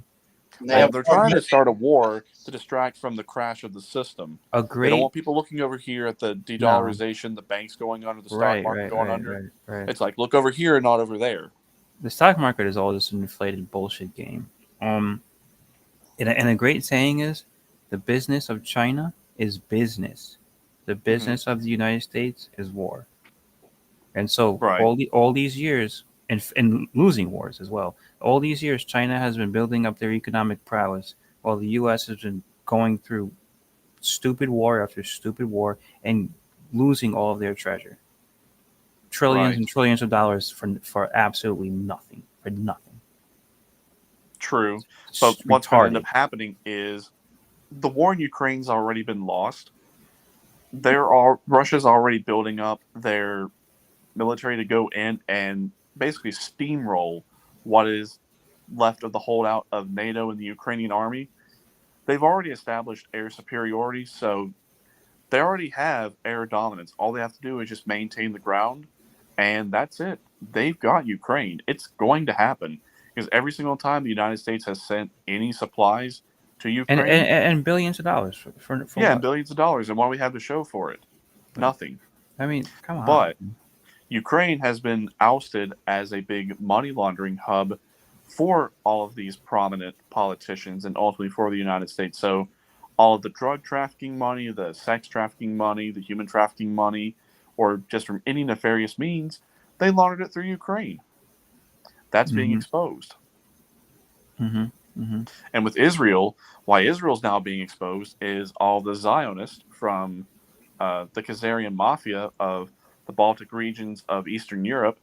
Well, they're trying to start a war to distract from the crash of the system. A They don't great want people looking over here at the de-dollarization, the banks going under, the stock market going under. Right. It's like, look over here and not over there. The stock market is all just an inflated bullshit game. And a great saying is, the business of China is business. The business of the United States is war. And so all these years, and losing wars as well, all these years, China has been building up their economic prowess, while the U.S. has been going through stupid war after stupid war and losing all of their treasure. Trillions and trillions of dollars for absolutely nothing. For nothing. True. But what's going to end up happening is the war in Ukraine's already been lost. Russia's already building up their military to go in and basically steamroll what is left of the holdout of NATO and the Ukrainian army. They've already established air superiority, so they already have air dominance. All they have to do is just maintain the ground, and that's it. They've got Ukraine. It's going to happen, because every single time the United States has sent any supplies to Ukraine, and billions of dollars for yeah, what? billions of dollars, and what do we have to show for it? Nothing. I mean, come on. But Ukraine has been ousted as a big money laundering hub for all of these prominent politicians and ultimately for the United States. So all of the drug trafficking money, the sex trafficking money, the human trafficking money, or just from any nefarious means, they laundered it through Ukraine. That's being exposed. And with Israel, why Israel's now being exposed is all the Zionists from the Khazarian mafia of the Baltic regions of Eastern Europe.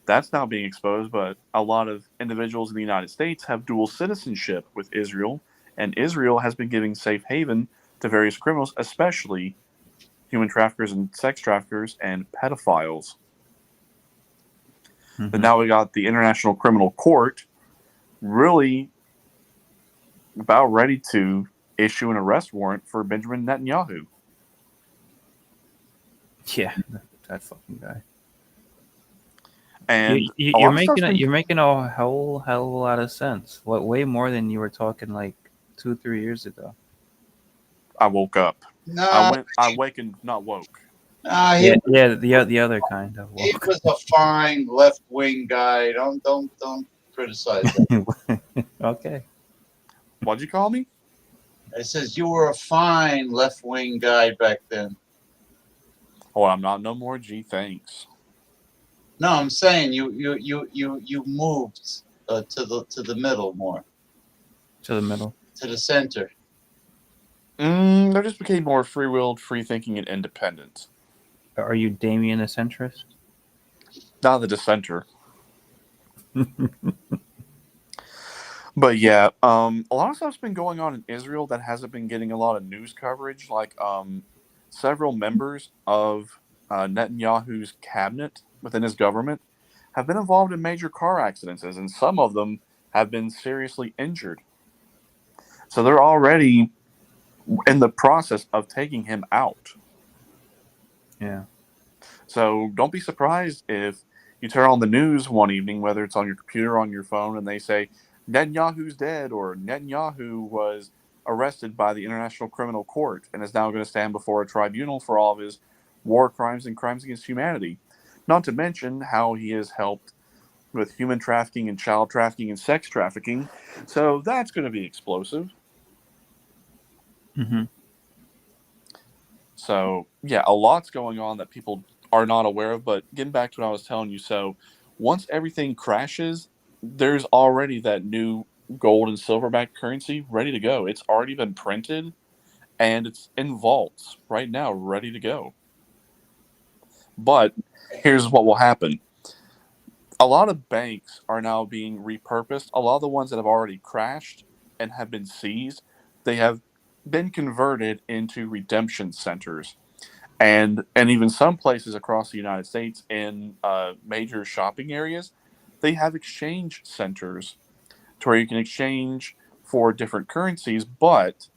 That's now being exposed, but a lot of individuals in the United States have dual citizenship with Israel, and Israel has been giving safe haven to various criminals, especially human traffickers and sex traffickers and pedophiles. But now we got the International Criminal Court really about ready to issue an arrest warrant for Benjamin Netanyahu. Yeah, that fucking guy. And you're making a whole hell of a lot of sense. Way more than you were talking like 2-3 years ago. I woke up. I awakened, not woke. The other kind of woke. He was a fine left-wing guy. Don't criticize him. Okay. What'd you call me? I says you were a fine left-wing guy back then. Oh, I'm not no more. Gee, thanks. No, I'm saying you moved to the middle more. To the middle. To the center. They just became more free-willed, free-thinking, and independent. Are you Damien a centrist? Not the dissenter. But yeah, a lot of stuff's been going on in Israel that hasn't been getting a lot of news coverage. Like several members of Netanyahu's cabinet within his government have been involved in major car accidents, and some of them have been seriously injured. So they're already in the process of taking him out. Yeah. So don't be surprised if you turn on the news one evening, whether it's on your computer or on your phone, and they say Netanyahu's dead, or Netanyahu was arrested by the International Criminal Court and is now going to stand before a tribunal for all of his war crimes and crimes against humanity. Not to mention how he has helped with human trafficking and child trafficking and sex trafficking. So that's going to be explosive. So, yeah, a lot's going on that people are not aware of. But getting back to what I was telling you, so once everything crashes, there's already that new gold and silver-backed currency ready to go. It's already been printed, and it's in vaults right now, ready to go. But here's what will happen. A lot of banks are now being repurposed. A lot of the ones that have already crashed and have been seized, they have been converted into redemption centers. And even some places across the United States in major shopping areas, they have exchange centers to where you can exchange for different currencies, but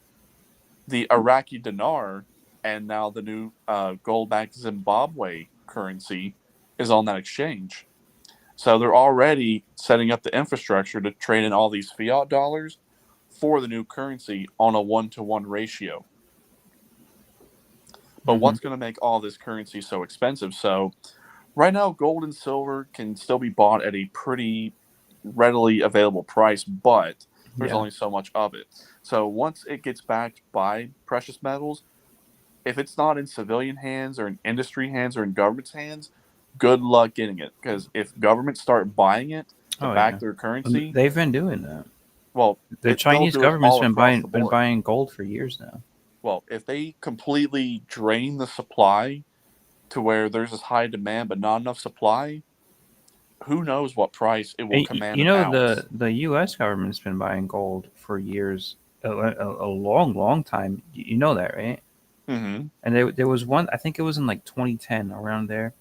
the Iraqi dinar and now the new gold-backed Zimbabwe currency is on that exchange. So they're already setting up the infrastructure to trade in all these fiat dollars for the new currency on a one-to-one ratio. But what's going to make all this currency so expensive? So right now, gold and silver can still be bought at a pretty readily available price, but there's only so much of it. So once it gets backed by precious metals, if it's not in civilian hands or in industry hands or in government's hands, good luck getting it. Because if governments start buying it to back their currency, they've been doing that. Well, the they'll Chinese do it government's all been across the been board. buying gold for years now. Well, if they completely drain the supply to where there's this high demand but not enough supply, who knows what price it will command You an know, ounce. the U.S. government's been buying gold for years, a long, long time. You know that, right? Mm-hmm. And there was one, I think it was in like 2010, around there,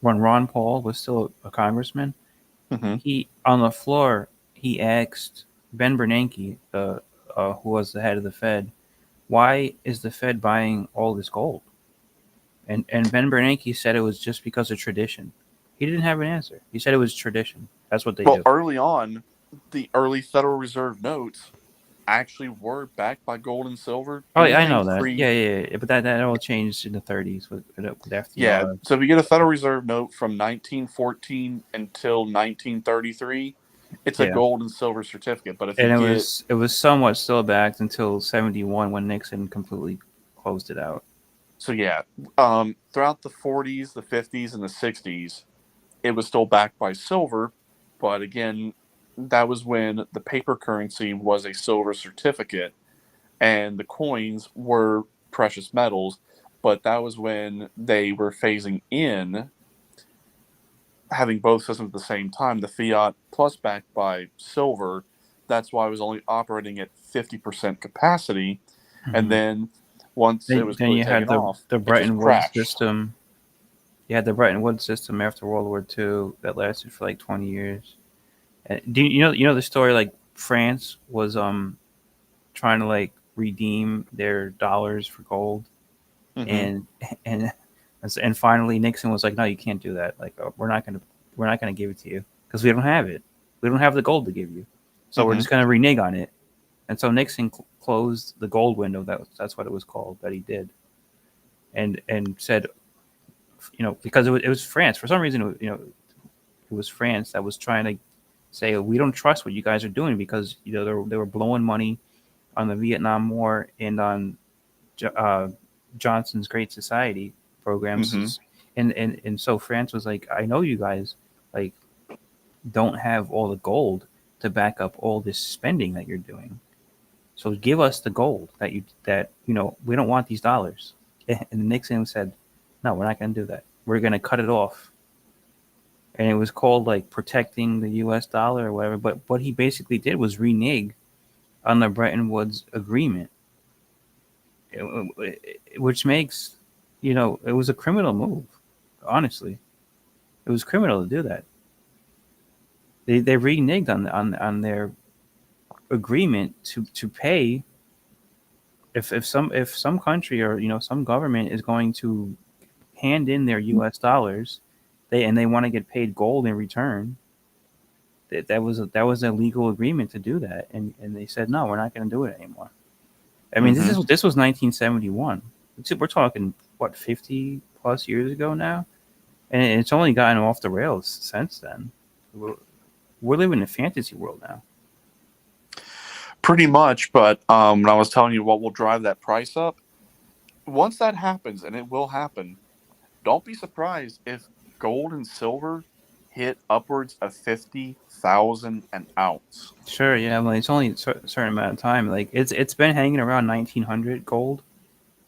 when Ron Paul was still a congressman. Mm-hmm. He, on the floor, he asked Ben Bernanke, who was the head of the Fed, why is the Fed buying all this gold? And Ben Bernanke said it was just because of tradition. He didn't have an answer. He said it was tradition. That's what they do. Early on, the early Federal Reserve notes actually were backed by gold and silver. Oh, yeah, I know that. Yeah. But that all changed in the 30s with FDR. Yeah, so if you get a Federal Reserve note from 1914 until 1933, it's a gold and silver certificate. But if you it was somewhat still backed until 71 when Nixon completely closed it out. So yeah, throughout the 40s, the 50s, and the 60s, it was still backed by silver. But again, that was when the paper currency was a silver certificate and the coins were precious metals. But that was when they were phasing in having both systems at the same time, the fiat plus backed by silver. That's why it was only operating at 50% capacity. Mm-hmm. And then once it was then you had the Bretton Woods system. You had the Bretton Woods system after World War II that lasted for like 20 years. And do you know the story? Like France was trying to like redeem their dollars for gold, mm-hmm. and finally Nixon was like, no, you can't do that. Like we're not gonna give it to you because we don't have it. We don't have the gold to give you, so mm-hmm. we're just gonna renege on it. And so Nixon closed the gold window. That's what it was called that he did, and said, because it was France for some reason. It was France that was trying to say we don't trust what you guys are doing because they were blowing money on the Vietnam War and on Johnson's Great Society programs, mm-hmm. and so France was like, I know you guys like don't have all the gold to back up all this spending that you're doing. So give us the gold that we don't want these dollars. And Nixon said, no, we're not going to do that. We're going to cut it off. And it was called like protecting the U.S. dollar or whatever. But what he basically did was renege on the Bretton Woods agreement, which makes, it was a criminal move. Honestly, it was criminal to do that. They reneged on their agreement to pay if some country or some government is going to hand in their US dollars they want to get paid gold in return, that was a legal agreement to do that, and they said no, we're not going to do it anymore. I mean, mm-hmm. this was 1971. We're talking 50 plus years ago now, and it's only gotten off the rails since then. We're living in a fantasy world now. Pretty much, but when I was telling you what will drive that price up, once that happens, and it will happen, don't be surprised if gold and silver hit upwards of 50,000 an ounce. Sure, yeah, well, it's only a certain amount of time. Like it's been hanging around 1900 gold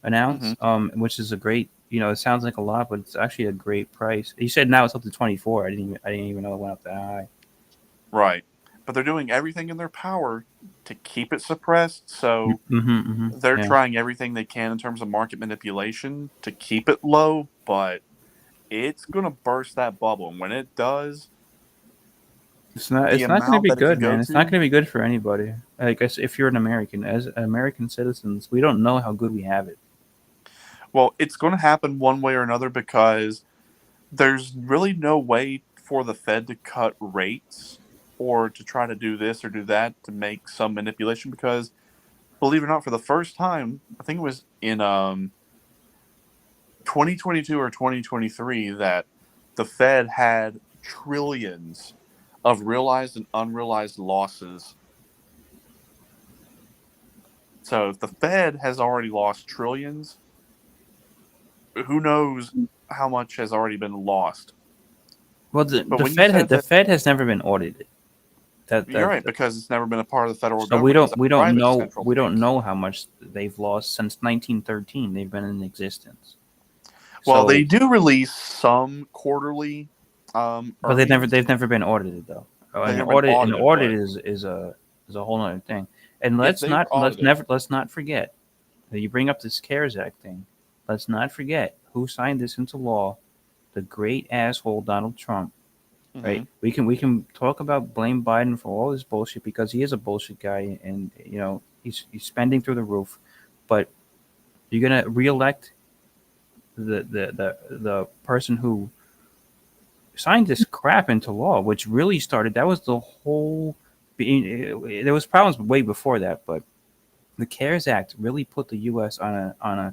an ounce, which is a great. It sounds like a lot, but it's actually a great price. You said now it's up to 24. I didn't even know it went up that high. Right, but they're doing everything in their power to keep it suppressed. So they're Yeah. trying everything they can in terms of market manipulation to keep it low, but it's gonna burst that bubble, and when it does, It's not. the It's not going to amount be that it can good, go man. It's not to. going to be good for anybody. I guess if you're an American, as American citizens, we don't know how good we have it. Well, it's going to happen one way or another because there's really no way for the Fed to cut rates or to try to do this or do that to make some manipulation because, believe it or not, for the first time, I think it was in 2022 or 2023 that the Fed had trillions of realized and unrealized losses. So if the Fed has already lost trillions, who knows how much has already been lost. Well, But when you said the that, Fed has never been audited. you're right, because it's never been a part of the federal So government. It's a we don't private know central we bank. don't know how much they've lost since 1913. They've been in existence. Well, So, they do release some quarterly but earnings. they've never been audited though. They've never been audited, Audit but is a whole other thing. And if they were audited, let's not forget. You bring up this CARES Act thing. Let's not forget who signed this into law. The great asshole Donald Trump. Right? We can talk about blame Biden for all this bullshit because he is a bullshit guy and he's spending through the roof. But you're gonna reelect the person who signed this crap into law, which really started. That was the whole. There was problems way before that, but the CARES Act really put the U.S. on a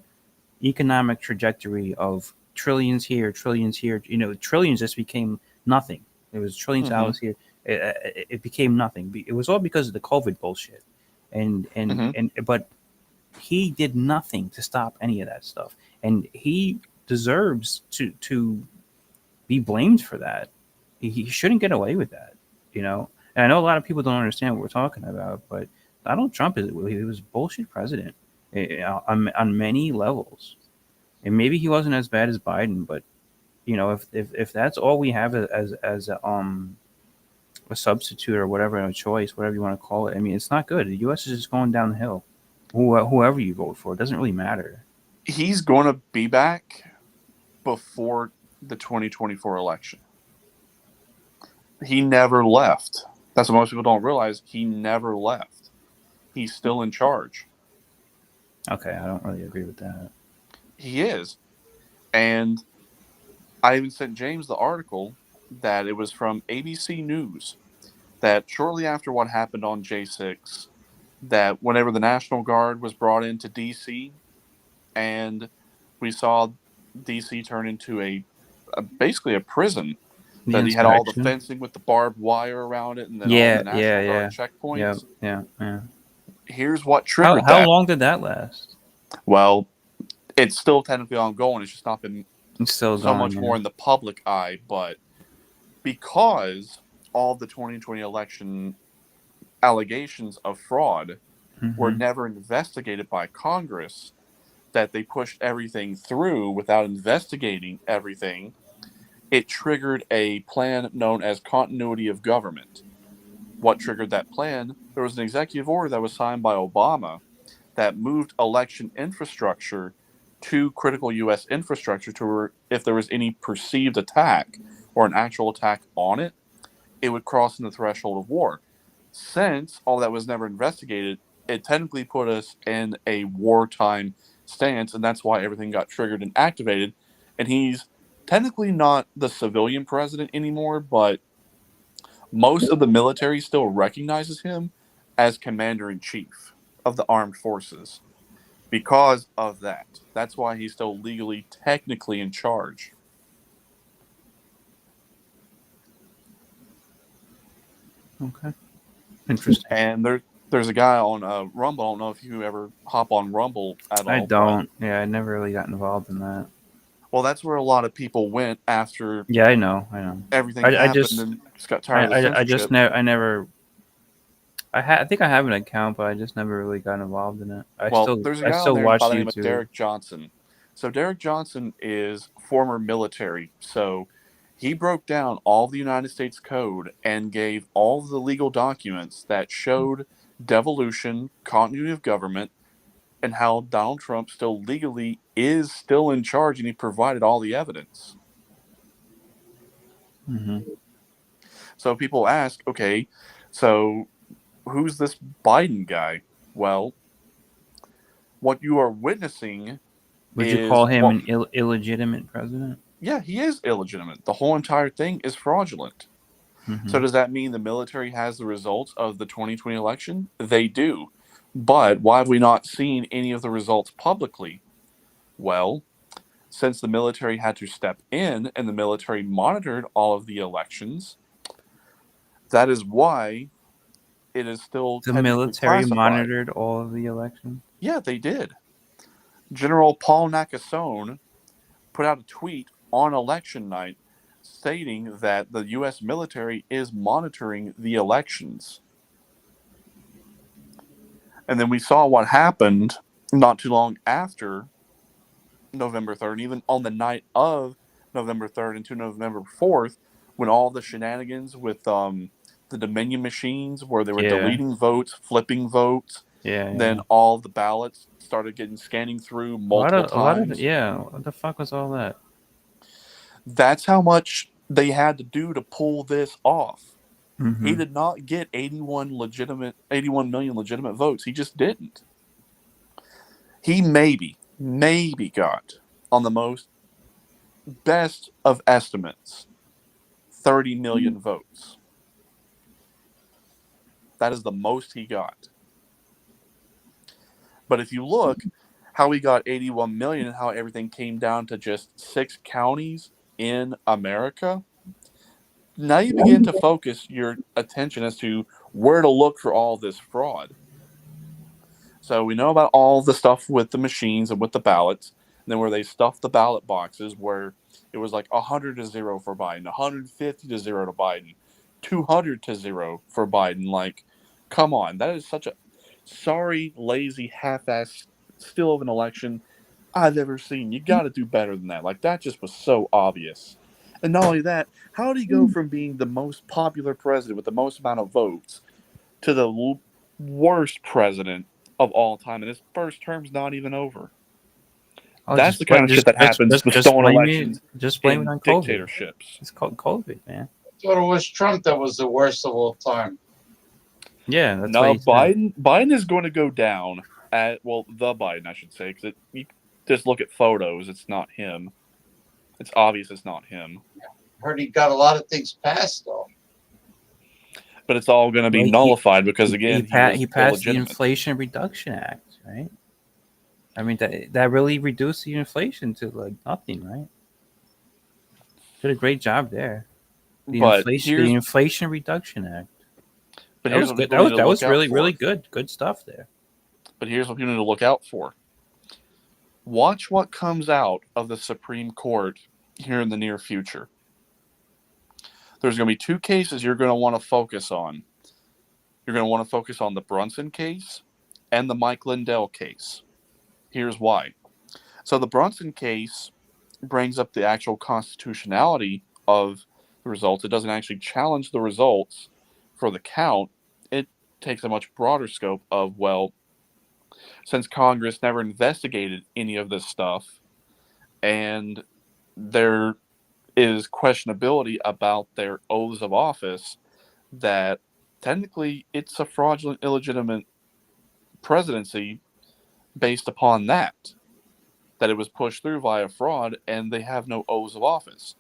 economic trajectory of trillions here, trillions here. Trillions just became nothing. There was trillions of dollars here. It became nothing. It was all because of the COVID bullshit, but he did nothing to stop any of that stuff, and he deserves to be blamed for that. He shouldn't get away with that, And I know a lot of people don't understand what we're talking about, but Donald Trump he was a bullshit president on many levels, and maybe he wasn't as bad as Biden, but if that's all we have as a substitute or whatever, a choice, whatever you want to call it, I mean, it's not good. The U.S. is just going down the hill. Whoever you vote for, it doesn't really matter. he's going to be back before the 2024 election. He never left. That's what most people don't realize. He never left. He's still in charge. Okay, I don't really agree with that. He is. And I even sent James the article that it was from ABC News that shortly after what happened on J6, that whenever the National Guard was brought into D.C. and we saw D.C. turn into basically a prison, that he had all the fencing with the barbed wire around it and then all the National Guard checkpoints. Yeah. Here's what triggered How that. long did that last? Well, it's still technically ongoing. It's just not been still so much more in the public eye, but because all of the 2020 election allegations of fraud were never investigated by Congress, that they pushed everything through without investigating everything, it triggered a plan known as continuity of government. What triggered that plan? There was an executive order that was signed by Obama that moved election infrastructure to critical U.S. infrastructure to where if there was any perceived attack or an actual attack on it, it would cross in the threshold of war. Since all that was never investigated, it technically put us in a wartime stance, and that's why everything got triggered and activated. And he's technically not the civilian president anymore, but most of the military still recognizes him as commander-in-chief of the armed forces because of that. That's why he's still legally, technically in charge. Okay. Interesting. And there's a guy on Rumble. I don't know if you ever hop on Rumble at all. I don't. Yeah, I never really got involved in that. Well, that's where a lot of people went after. Yeah, I know. Everything I happened just, and just got tired of the censorship. I just never. I think I have an account, but I just never really got involved in it. There's a I guy still on there watch by the name of YouTube. Derek Johnson. So Derek Johnson is former military. So he broke down all the United States Code and gave all the legal documents that showed devolution, continuity of government, and how Donald Trump still legally is still in charge, and he provided all the evidence. Mm-hmm. So people ask, okay, so who's this Biden guy? Well, what you are witnessing Would you is call him an illegitimate president? Yeah, he is illegitimate. The whole entire thing is fraudulent. Mm-hmm. So does that mean the military has the results of the 2020 election? They do. But why have we not seen any of the results publicly? Well, since the military had to step in and the military monitored all of the elections, that is why it is still The technically military classified. monitored all of the elections? Yeah, they did. General Paul Nakasone put out a tweet on election night stating that the U.S. military is monitoring the elections. And then we saw what happened not too long after November 3rd, even on the night of November 3rd into November 4th, when all the shenanigans with the Dominion machines where they were deleting votes, flipping votes, then all the ballots started getting scanning through multiple times. What the fuck was all that? That's how much they had to do to pull this off. Mm-hmm. He did not get 81 million legitimate votes. He just didn't. He maybe got, on the most best of estimates, 30 million votes. That is the most he got. But if you look how he got 81 million and how everything came down to just 6 counties in America, now you begin to focus your attention as to where to look for all this fraud. So we know about all the stuff with the machines and with the ballots, and then where they stuffed the ballot boxes where it was like 100-0 for Biden, 150-0 to Biden, 200-0 for Biden. Like, come on, that is such a sorry, lazy, half-assed steal of an election I've ever seen. You got to do better than that. Like, that just was so obvious. And not only that, how do you go from being the most popular president with the most amount of votes to the worst president of all time, and his first term's not even over? That's the kind of shit that happens with stolen elections. Just blame it on COVID. Dictatorships. It's called COVID, man. I thought it was Trump that was the worst of all time. Yeah, that's no. Biden is going to go down the Biden, I should say, because you just look at photos. It's not him. It's obvious it's not him. Heard he got a lot of things passed though. But it's all going to be nullified because again, he passed the Inflation Reduction Act, right? I mean that really reduced the inflation to like nothing, right? Did a great job there. The Inflation Reduction Act. But that was good. That was really good. Good stuff there. But here's what you need to look out for. Watch what comes out of the Supreme Court here in the near future. There's going to be 2 cases you're going to want to focus on. You're going to want to focus on the Brunson case and the Mike Lindell case. Here's why. So the Brunson case brings up the actual constitutionality of the results. It doesn't actually challenge the results for the count. It takes a much broader scope of, well, since Congress never investigated any of this stuff and there is questionability about their oaths of office, that technically it's a fraudulent, illegitimate presidency based upon that it was pushed through via fraud and they have no oaths of office.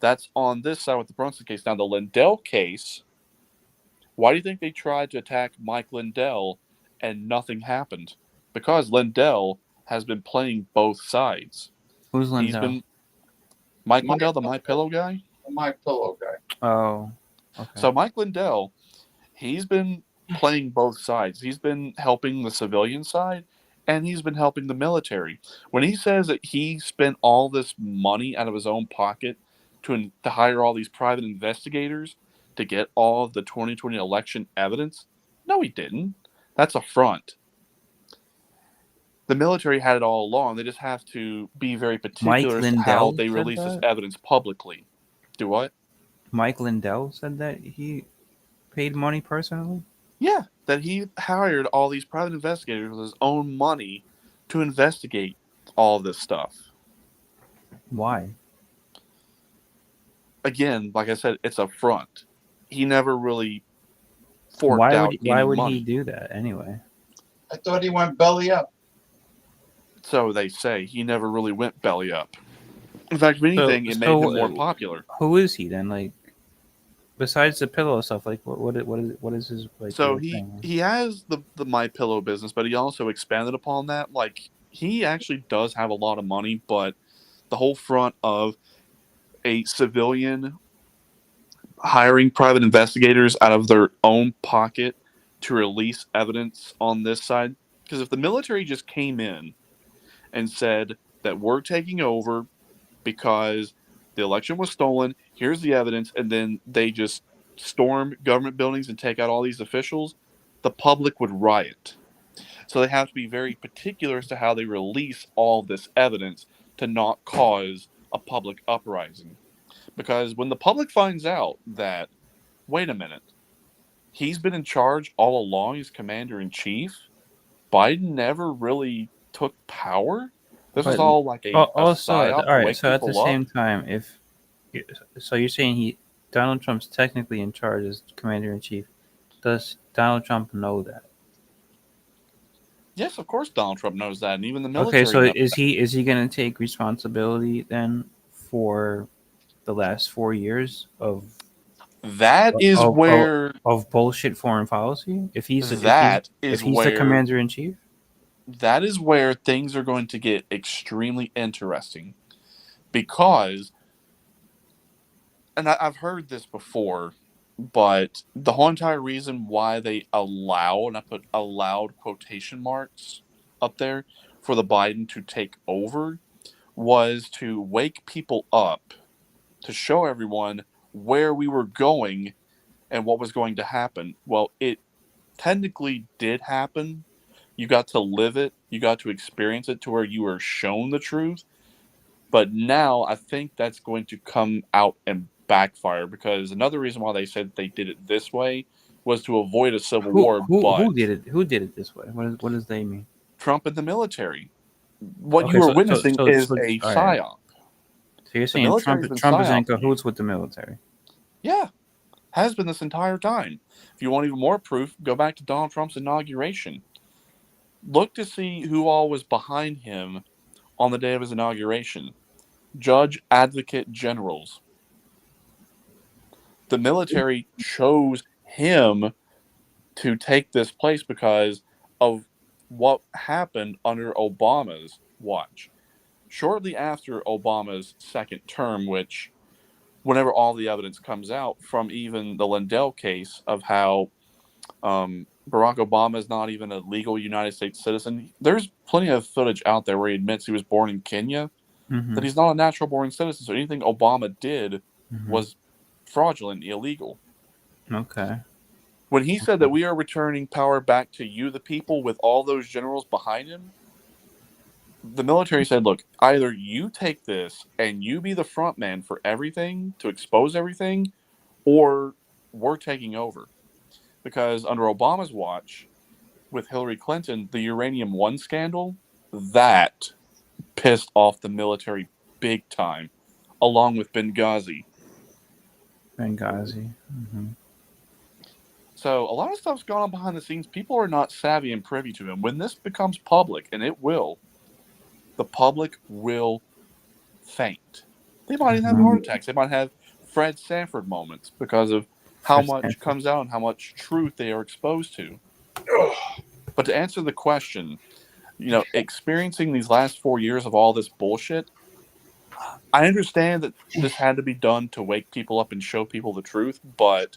That's on this side with the Brunson case. Now, the Lindell case, why do you think they tried to attack Mike Lindell and nothing happened? Because Lindell has been playing both sides. Who's Lindell? Mike Lindell, the My Pillow guy? The My Pillow guy. Oh, okay. So Mike Lindell, he's been playing both sides. He's been helping the civilian side, and he's been helping the military. When he says that he spent all this money out of his own pocket to hire all these private investigators to get all of the 2020 election evidence, no, he didn't. That's a front. The military had it all along. They just have to be very Mike particular as to how Lindell they said release this that? evidence publicly. Do what? Mike Lindell said that he paid money personally? Yeah, that he hired all these private investigators with his own money to investigate all this stuff. Why? Again, like I said, it's a front. He never really forked out Why any would money. he do that anyway? I thought he went belly up. So they say. He never really went belly up. In fact, if anything, it made him more popular. Who is he then? Like, besides the pillow stuff, like what is his like? So real thing? he has the My Pillow business, but he also expanded upon that. Like, he actually does have a lot of money, but the whole front of a civilian hiring private investigators out of their own pocket to release evidence on this side, because if the military just came in and said that we're taking over because the election was stolen, here's the evidence, and then they just storm government buildings and take out all these officials, the public would riot. So they have to be very particular as to how they release all this evidence to not cause a public uprising. Because when the public finds out that, wait a minute, he's been in charge all along, he's commander-in-chief, Biden never really took power? This was all like a also, psyop all to right. wake So at the people same up? time, so you're saying Donald Trump's technically in charge as commander in chief. Does Donald Trump know that? Yes, of course Donald Trump knows that, and even the military Okay, so knows is he going to take responsibility then for the last 4 years of that is where of bullshit foreign policy? If he's that if is he's the where commander in chief, that is where things are going to get extremely interesting, because, and I've heard this before, but the whole entire reason why they allow, and I put allowed quotation marks up there, for the Biden to take over was to wake people up, to show everyone where we were going and what was going to happen. Well, it technically did happen. You got to live it. You got to experience it to where you were shown the truth. But now I think that's going to come out and backfire, because another reason why they said they did it this way was to avoid a civil war. But who did it? Who did it this way? What does they mean? Trump and the military. What Okay, you are witnessing is a all right. psyop. So you're saying Trump is in cahoots with the military? Yeah, has been this entire time. If you want even more proof, go back to Donald Trump's inauguration. Look to see who all was behind him on the day of his inauguration. Judge, advocate, generals. The military chose him to take this place because of what happened under Obama's watch. Shortly after Obama's second term, which, whenever all the evidence comes out from even the Lindell case of how Barack Obama is not even a legal United States citizen, there's plenty of footage out there where he admits he was born in Kenya, that he's not a natural born citizen. So anything Obama did was fraudulent, illegal. Okay. When he said that we are returning power back to you, the people, with all those generals behind him, the military said, look, either you take this and you be the front man for everything to expose everything, or we're taking over. Because under Obama's watch, with Hillary Clinton, the Uranium One scandal, that pissed off the military big time, along with Benghazi. So a lot of stuff's gone on behind the scenes. People are not savvy and privy to them. When this becomes public, and it will, the public will faint. They might even have heart attacks. They might have Fred Sanford moments because of how much comes out and how much truth they are exposed to. But to answer the question, experiencing these last 4 years of all this bullshit, I understand that this had to be done to wake people up and show people the truth, but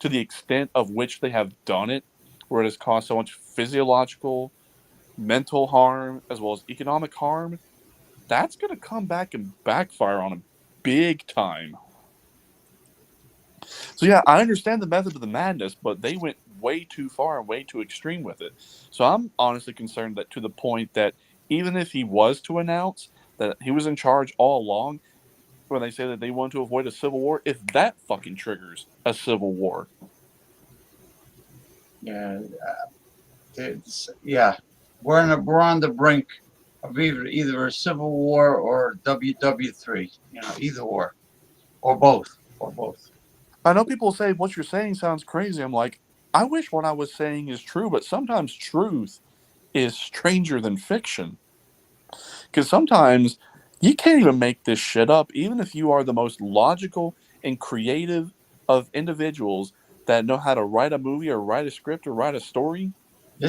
to the extent of which they have done it, where it has caused so much physiological mental harm as well as economic harm, that's going to come back and backfire on him big time. So yeah, I understand the method of the madness, but they went way too far and way too extreme with it. So I'm honestly concerned that to the point that even if he was to announce that he was in charge all along, when they say that they want to avoid a civil war, if that fucking triggers a civil war. Yeah, yeah, we're on the brink of either a civil war or WW3. Either or both, or both. I know people say what you're saying sounds crazy. I'm like, I wish what I was saying is true, but sometimes truth is stranger than fiction. Because sometimes you can't even make this shit up, even if you are the most logical and creative of individuals that know how to write a movie or write a script or write a story. You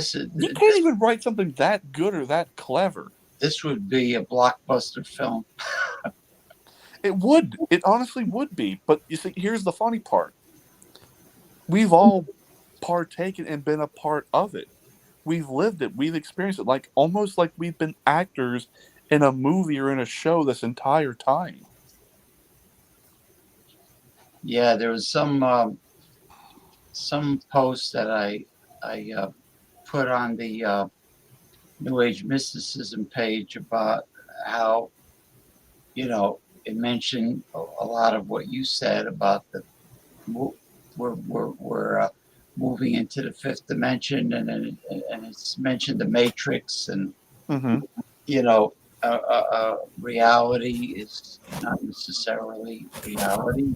can't even write something that good or that clever. This would be a blockbuster film. It would. It honestly would be. But you see, here's the funny part. We've all partaken and been a part of it. We've lived it. We've experienced it. Like almost like we've been actors in a movie or in a show this entire time. Yeah, there was some post that I put on the New Age Mysticism page about how it mentioned a lot of what you said about we're moving into the fifth dimension, and it's mentioned the Matrix, and reality is not necessarily reality.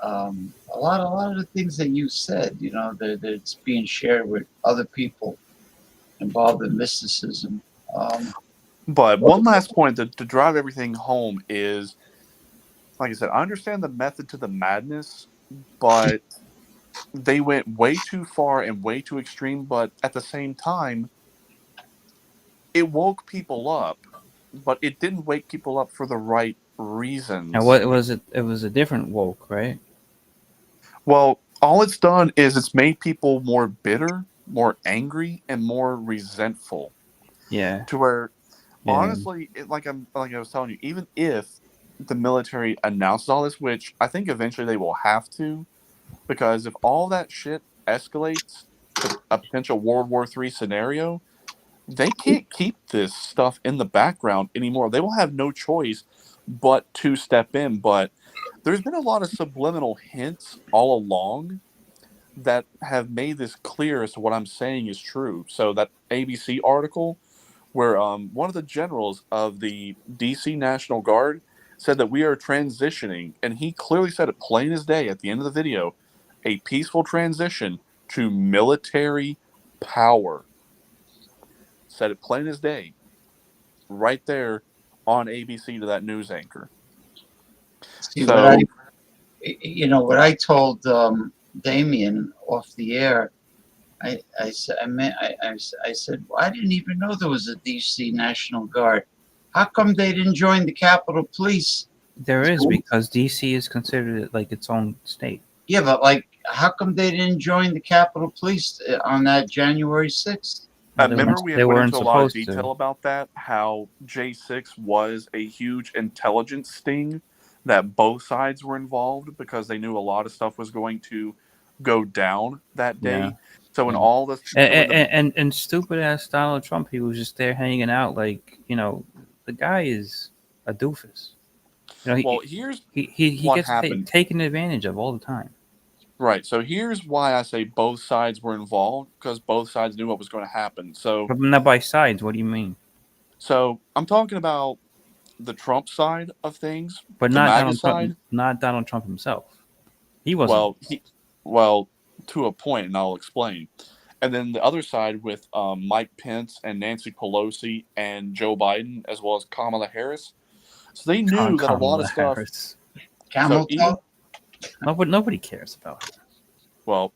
A lot of the things that you said, that it's being shared with other people involved in mysticism. But one last point to drive everything home is, like I said, I understand the method to the madness, but they went way too far and way too extreme. But at the same time, it woke people up, but it didn't wake people up for the right reasons. And what was it? It was a different woke, right? Well, all it's done is it's made people more bitter, more angry, and more resentful. Yeah. To where, Yeah. honestly, like I was telling you, even if the military announces all this, which I think eventually they will have to, because if all that shit escalates to a potential World War III scenario, they can't keep this stuff in the background anymore. They will have no choice but to step in. But there's been a lot of subliminal hints all along that have made this clear as to what I'm saying is true. So that ABC article where one of the generals of the DC National Guard said that we are transitioning, and he clearly said it plain as day at the end of the video, a peaceful transition to military power. Said it plain as day, right there on ABC to that news anchor. See, So, what I told Damien off the air, I said, well, I didn't even know there was a DC National Guard. How come they didn't join the Capitol Police? There is, because DC is considered like its own state. Yeah, but like, how come they didn't join the Capitol Police on that January 6th? I remember we had went into a lot of detail about that, how J6 was a huge intelligence sting, that both sides were involved because they knew a lot of stuff was going to go down that day. Yeah. So when all this... And stupid ass Donald Trump, he was just there hanging out like, the guy is a doofus. Here's he what gets happened. Taken advantage of all the time. Right. So here's why I say both sides were involved, because both sides knew what was going to happen. So, But not by sides. What do you mean? So I'm talking about the Trump side of things, But the not MAGA Donald side. Trump. Not Donald Trump himself. He wasn't. Well, to a point, and I'll explain. And then the other side with Mike Pence and Nancy Pelosi and Joe Biden, as well as Kamala Harris. So they knew that a lot of stuff. Nobody cares about her. Well,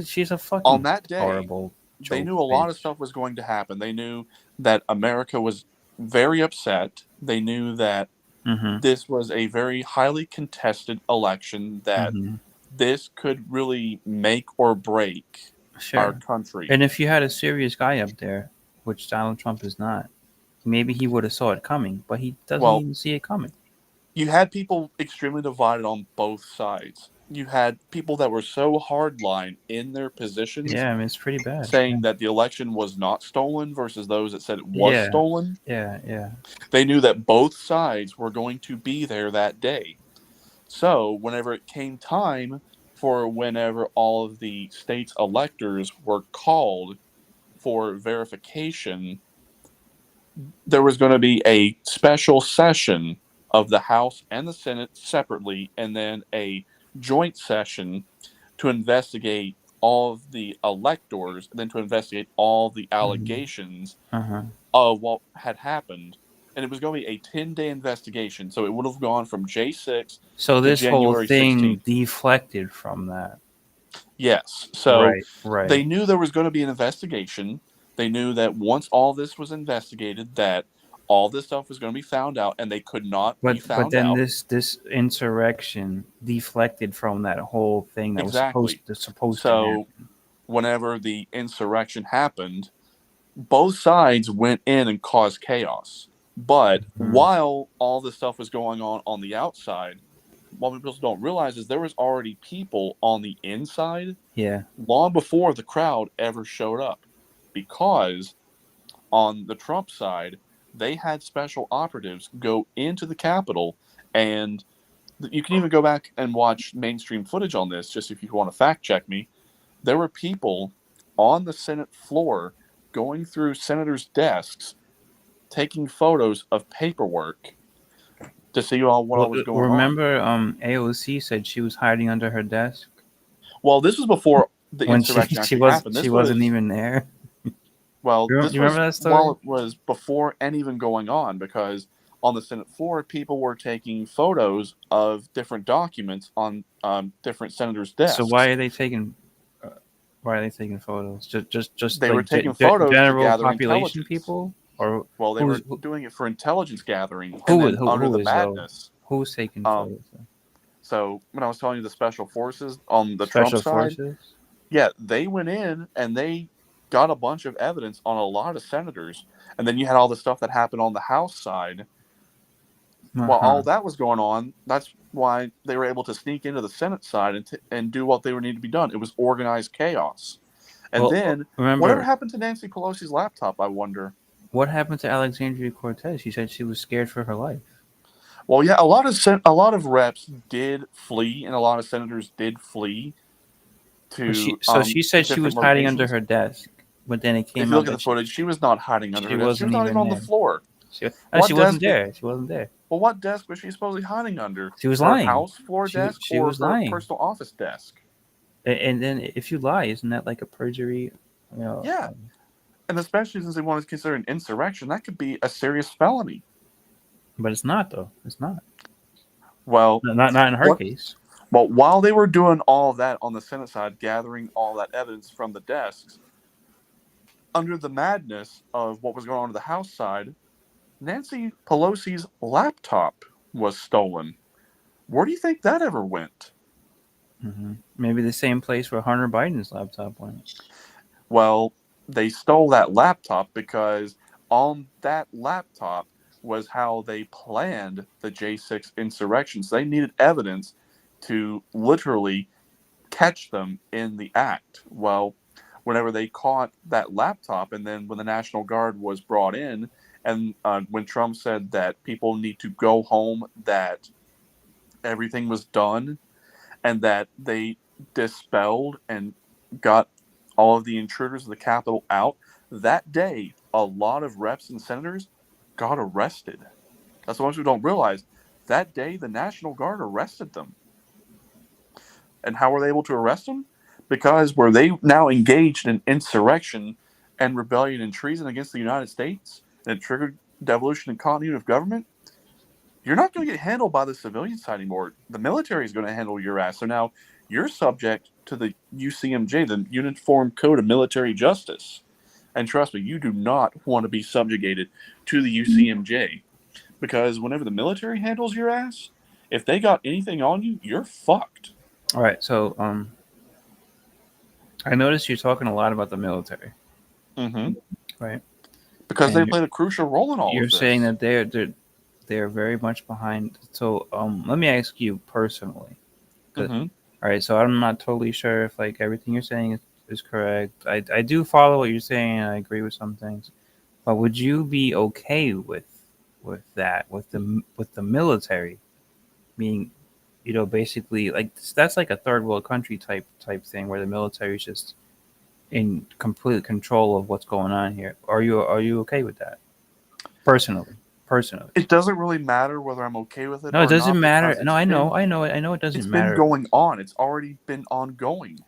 she's a fucking on that day, horrible. They knew a lot of stuff was going to happen. They knew that America was very upset. They knew that this was a very highly contested election, that this could really make or break our country. And if you had a serious guy up there, which Donald Trump is not, maybe he would have saw it coming, but he doesn't even see it coming. You had people extremely divided on both sides. You had people that were so hardline in their positions. Yeah, I mean, it's pretty bad. Saying that the election was not stolen versus those that said it was stolen. Yeah. They knew that both sides were going to be there that day. So whenever it came time for whenever all of the state's electors were called for verification, there was going to be a special session of the House and the Senate separately, and then a joint session to investigate all of the electors, and then to investigate all the allegations of what had happened. And it was going to be a 10-day investigation, so it would have gone from J6 So to this whole January thing 16th. deflected from that. Yes. So right. They knew there was going to be an investigation. They knew that once all this was investigated, that all this stuff was going to be found out, and they could not be found But then out. this insurrection deflected from that whole thing that was supposed to happen. Whenever the insurrection happened, both sides went in and caused chaos. But while all this stuff was going on the outside, what people don't realize is there was already people on the inside long before the crowd ever showed up. Because on the Trump side, they had special operatives go into the Capitol, and you can even go back and watch mainstream footage on this, just if you want to fact check me. There were people on the Senate floor going through senators' desks, taking photos of paperwork to see what all was going on. Remember, AOC said she was hiding under her desk? Well, this was before the insurrection actually happened. She wasn't even there. Well, you remember that story? While it was before any even going on, because on the Senate floor, people were taking photos of different documents on different senators' desks. So why are they taking photos? Just they like were taking photos general to gather population people, or they were doing it for intelligence gathering. Who under the is madness? Who's taking photos? So when I was telling you the special forces on the special Trump side, forces? Yeah, they went in and they got a bunch of evidence on a lot of senators, and then you had all the stuff that happened on the House side. While all that was going on, that's why they were able to sneak into the Senate side and do what they were needed to be done. It was organized chaos. And then, whatever happened to Nancy Pelosi's laptop, I wonder? What happened to Alexandria Cortez? She said she was scared for her life. Well, yeah, a lot of reps did flee, and a lot of senators did flee to. She said she was hiding under her desk, but then it came out. If you look at the footage, she was not hiding under her desk. She was not even on the floor. She wasn't there. She wasn't there. Well, what desk was she supposedly hiding under? She was lying. House floor desk she or was her lying. personal office desk? And then if you lie, isn't that like a perjury? Yeah. And especially since they wanted to consider an insurrection, that could be a serious felony. But it's not, though. It's not. Well, not in her case. Well, while they were doing all of that on the Senate side, gathering all that evidence from the desks, under the madness of what was going on the House side, Nancy Pelosi's laptop was stolen. Where do you think that ever went? Maybe the same place where Hunter Biden's laptop went. Well, they stole that laptop because on that laptop was how they planned the J6 insurrection. So they needed evidence to literally catch them in the act. Well, whenever they caught that laptop, and then when the National Guard was brought in, and when Trump said that people need to go home, that everything was done, and that they dispelled and got all of the intruders of the Capitol out, that day, a lot of reps and senators got arrested. That's what most people don't realize. That day, the National Guard arrested them. And how were they able to arrest them? Because were they now engaged in insurrection and rebellion and treason against the United States, and it triggered devolution and continuity of government, you're not going to get handled by the civilian side anymore. The military is going to handle your ass. So now you're subject to the UCMJ, the Uniform Code of Military Justice. And trust me, you do not want to be subjugated to the UCMJ. Because whenever the military handles your ass, if they got anything on you, you're fucked. All right, so I noticed you're talking a lot about the military, right? Because they And played a crucial role in all you're of this. saying that they're very much behind. So let me ask you personally. All right, so I'm not totally sure if like everything you're saying is correct. I do follow what you're saying, and I agree with some things. But would you be okay with that with the military being, basically like that's like a third world country type thing where the military is just in complete control of what's going on here? Are you okay with that personally? It doesn't really matter whether I'm okay with it No, it or doesn't not matter. because No, I know it doesn't it's been matter. going on. It's already been ongoing.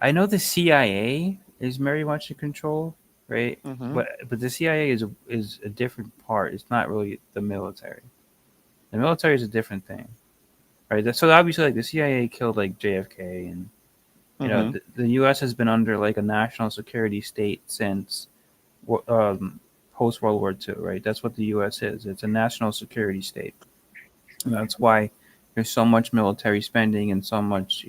I know the CIA is very much in control, right? Mm-hmm. But the CIA is a different part. It's not really the military. The military is a different thing, right? So obviously, like the CIA killed like JFK, and the U.S. has been under like a national security state since post World War II, right? That's what the U.S. is. It's a national security state, and that's why there's so much military spending and so much,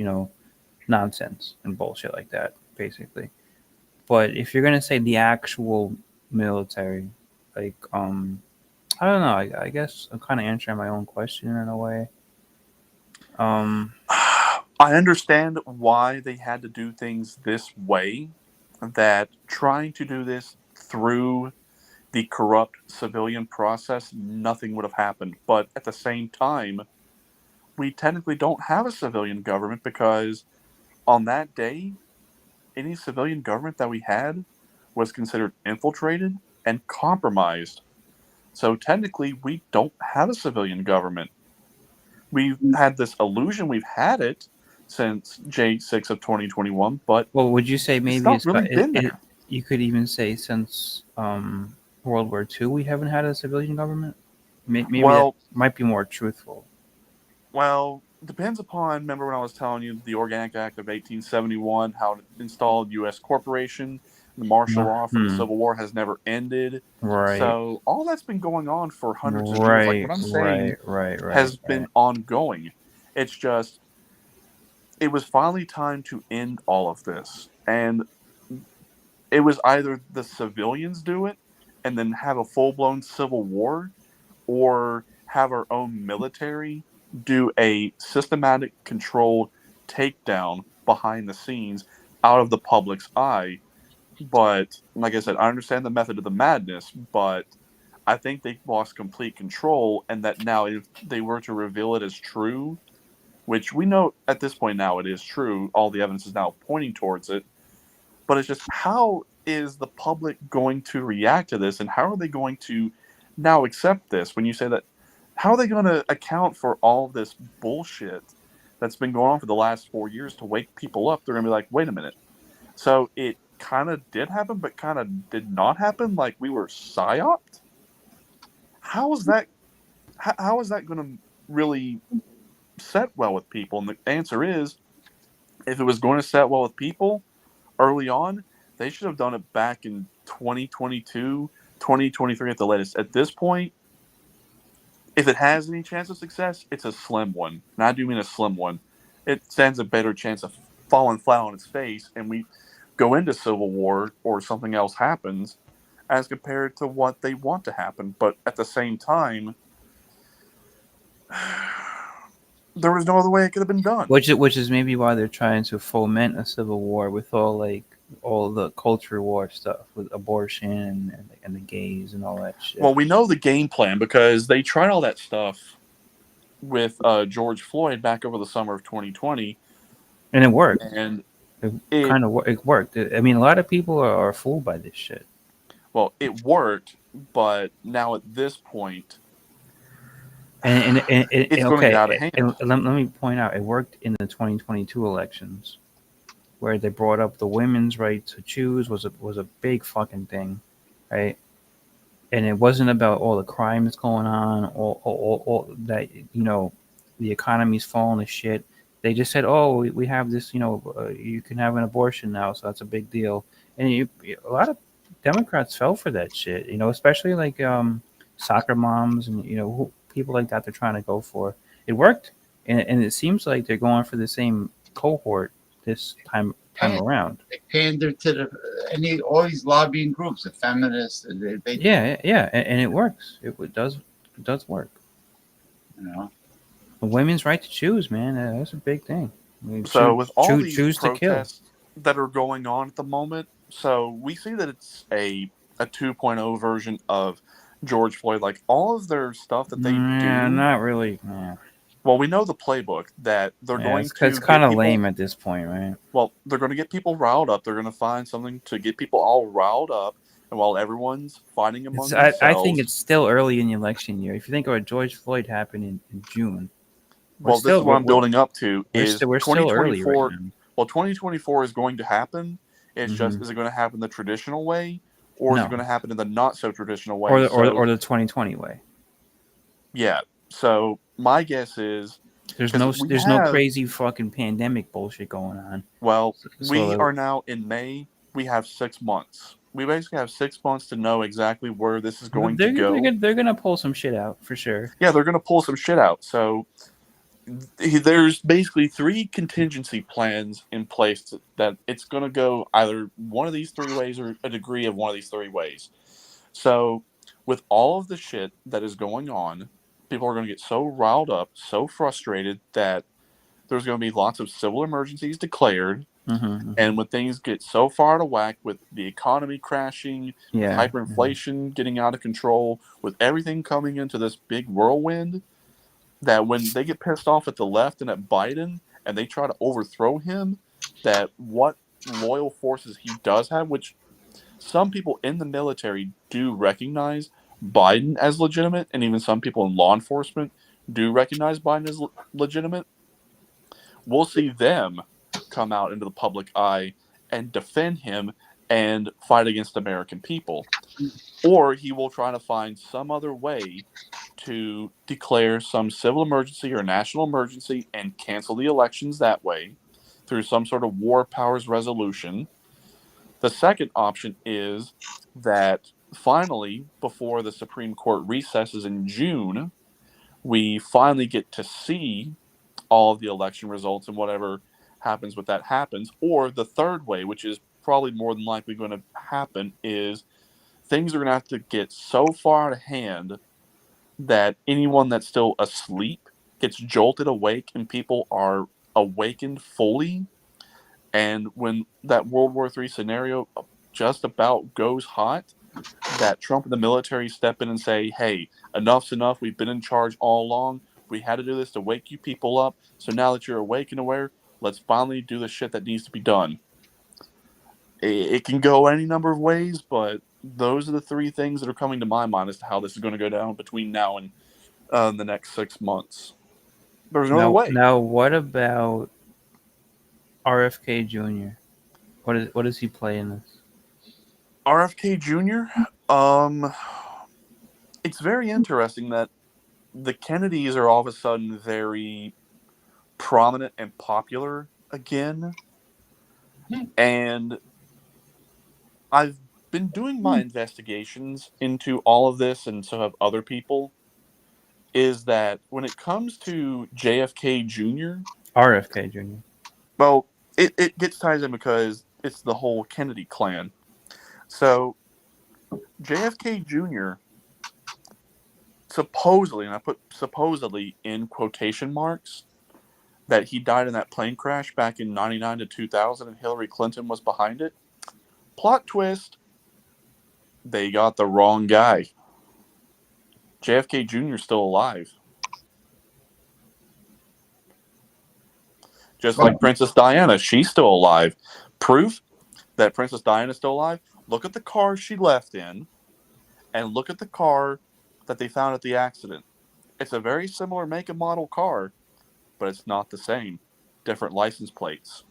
nonsense and bullshit like that, basically. But if you're gonna say the actual military, like I don't know. I guess I'm kind of answering my own question in a way. I understand why they had to do things this way. That trying to do this through the corrupt civilian process, nothing would have happened. But at the same time, we technically don't have a civilian government because on that day, any civilian government that we had was considered infiltrated and compromised. So technically, we don't have a civilian government. We've had this illusion we've had it since J6 of 2021, but well, would you say it's maybe not really been there. you could even say since World War II we haven't had a civilian government? Maybe that Well, might be more truthful. depends upon. Remember when I was telling you the Organic Act of 1871, how it installed U.S. corporation, the martial law from the Civil War has never ended. Right. So all that's been going on for hundreds of years. Like what I'm saying has been ongoing. It's just it was finally time to end all of this, and it was either the civilians do it and then have a full blown civil war, or have our own military do a systematic, controlled takedown behind the scenes out of the public's eye. But like I said, I understand the method of the madness, but I think they've lost complete control, and that now, if they were to reveal it as true, which we know at this point now it is true, all the evidence is now pointing towards it. But it's just how is the public going to react to this, and how are they going to now accept this? When you say that, how are they going to account for all this bullshit that's been going on for the last 4 years to wake people up? They're going to be like, wait a minute. So it kind of did happen, but kind of did not happen. Like we were psyoped. How is that? How is that going to really set well with people? And the answer is, if it was going to set well with people early on, they should have done it back in 2022, 2023 at the latest. At this point, if it has any chance of success, it's a slim one. And I do mean a slim one. It stands a better chance of falling flat on its face, and we go into civil war or something else happens as compared to what they want to happen. But at the same time, there was no other way it could have been done. Which is maybe why they're trying to foment a civil war with all the culture war stuff with abortion and the gays and all that shit. Well, we know the game plan because they tried all that stuff with George Floyd back over the summer of 2020, and it worked. And it worked. I mean, a lot of people are fooled by this shit. Well, it worked, but now at this point, it's going to get out of hand. And let me point out, it worked in the 2022 elections, where they brought up the women's right to choose was a big fucking thing, right? And it wasn't about all the crime that's going on, all that, the economy's falling to shit. They just said, oh, we have this, you can have an abortion now, so that's a big deal. And a lot of Democrats fell for that shit, especially like soccer moms and, people like that they're trying to go for. It worked, and it seems like they're going for the same cohort this time And around. they pander to all these lobbying groups, the feminists. They Yeah, and it works. It does work. you know. The women's right to choose, man, that's a big thing. I mean, So with all these choose to kill. protests that are going on at the moment, so we see that it's a 2.0 version of George Floyd. Like all of their stuff that they Yeah, do. not really. Yeah. Well, we know the playbook that they're going to It's get kind of people, lame at this point, right? well, they're going to get people riled up. They're going to find something to get people all riled up, and while everyone's fighting among themselves, I think it's still early in the election year. If you think about George Floyd happened in June, well, this is what I'm building up to. Is we're still early right 2024? now. Well, 2024 is going to happen. It's just, is it going to happen the traditional way, or is No. it going to happen in the not so traditional way? Or the 2020 way. Yeah. So my guess is There's because no crazy fucking pandemic bullshit going on. Well, So we are now in May. We have 6 months. We basically have 6 months to know exactly where this is going to go. They're gonna pull some shit out for sure. Yeah, they're going to pull some shit out. So there's basically 3 contingency plans in place that it's going to go either one of these 3 ways or a degree of one of these 3 ways. So with all of the shit that is going on, people are going to get so riled up, so frustrated that there's going to be lots of civil emergencies declared. And when things get so far out of whack with the economy crashing, with hyperinflation getting out of control, with everything coming into this big whirlwind, that when they get pissed off at the left and at Biden and they try to overthrow him, that what loyal forces he does have, which some people in the military do recognize Biden as legitimate, and even some people in law enforcement do recognize Biden as legitimate, we'll see them come out into the public eye and defend him and fight against American people. Or he will try to find some other way to declare some civil emergency or national emergency and cancel the elections that way through some sort of war powers resolution. The second option is that finally, before the Supreme Court recesses in June, we finally get to see all of the election results and whatever happens with that happens. Or the third way, which is probably more than likely going to happen, is things are going to have to get so far out of hand that anyone that's still asleep gets jolted awake and people are awakened fully. And when that World War III scenario just about goes hot, that Trump and the military step in and say, hey, enough's enough. We've been in charge all along. We had to do this to wake you people up. So now that you're awake and aware, let's finally do the shit that needs to be done. It can go any number of ways, but those are the 3 things that are coming to my mind as to how this is going to go down between now and the next 6 months. There's no other way. Now, what about RFK Jr.? What does he play in this? RFK Jr. It's very interesting that the Kennedys are all of a sudden very prominent and popular again. And I've been doing my investigations into all of this, and so have other people, is that when it comes to JFK Jr. RFK Jr. Well, it gets ties in because it's the whole Kennedy clan. So JFK Jr. supposedly, and I put supposedly in quotation marks, that he died in that plane crash back in 99 to 2000 and Hillary Clinton was behind it. Plot twist, they got the wrong guy. JFK Jr. is still alive. Just like Princess Diana, she's still alive. Proof that Princess Diana is still alive? Look at the car she left in, and look at the car that they found at the accident. It's a very similar make and model car, but it's not the same. Different license plates.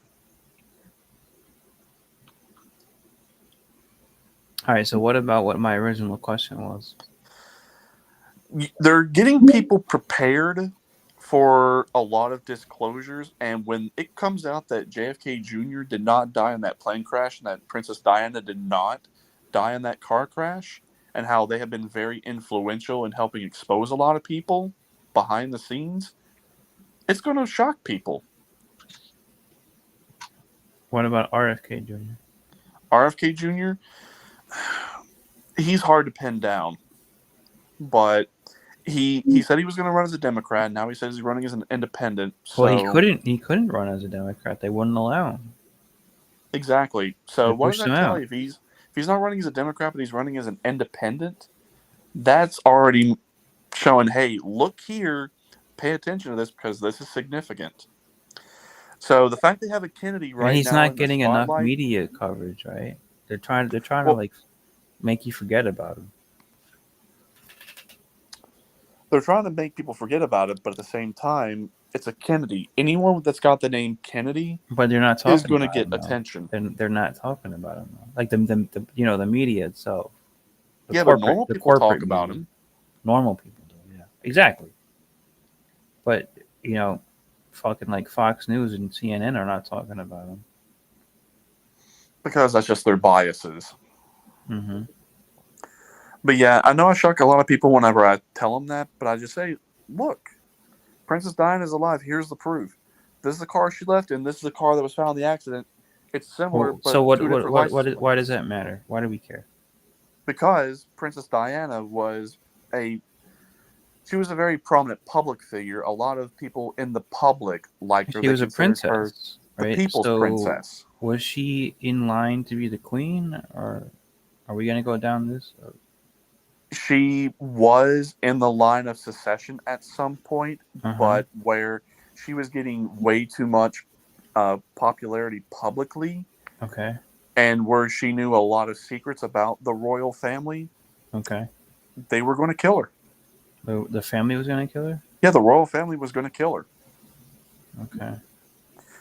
All right, so what about what my original question was? They're getting people prepared for a lot of disclosures, and when it comes out that JFK Jr. did not die in that plane crash and that Princess Diana did not die in that car crash, and how they have been very influential in helping expose a lot of people behind the scenes, it's going to shock people. What about RFK Jr.? RFK Jr. He's hard to pin down, but he said he was going to run as a Democrat. Now he says he's running as an independent. So Well, he couldn't run as a Democrat. They wouldn't allow him. exactly. So They what does pushed him that tell out. you? If he's not running as a Democrat, but he's running as an independent, that's already showing, hey, look here, pay attention to this because this is significant. So the fact they have a Kennedy I right mean, he's now not in the getting enough spotlight, media coverage, right? They're trying to well, like make you forget about him. they're trying to make people forget about it, but at the same time, it's a Kennedy. Anyone that's got the name Kennedy But they're not is talking going to about get him, though. attention. They're not talking about him, though. Like the you know, the media itself. Yeah, but normal The people talk corporate about media. him. Normal people do, yeah. Exactly. But, you know, fucking like Fox News and CNN are not talking about him. Because that's just their biases. Mm-hmm. But yeah, I know I shock a lot of people whenever I tell them that, but I just say, look, Princess Diana is alive. Here's the proof. This is the car she left in. This is the car that was found in the accident. It's similar, Well, but so two different license why plates. does that matter? Why do we care? Because Princess Diana was she was a very prominent public figure. A lot of people in the public liked her. She They was a considered her princess, the right? people's So princess. was she in line to be the queen, or are we gonna go down this? She was in the line of succession at some point, but where she was getting way too much popularity publicly, Okay. and where she knew a lot of secrets about the royal family, Okay. they were going to kill her. The family was gonna kill her? Yeah, the royal family was going to kill her. Okay.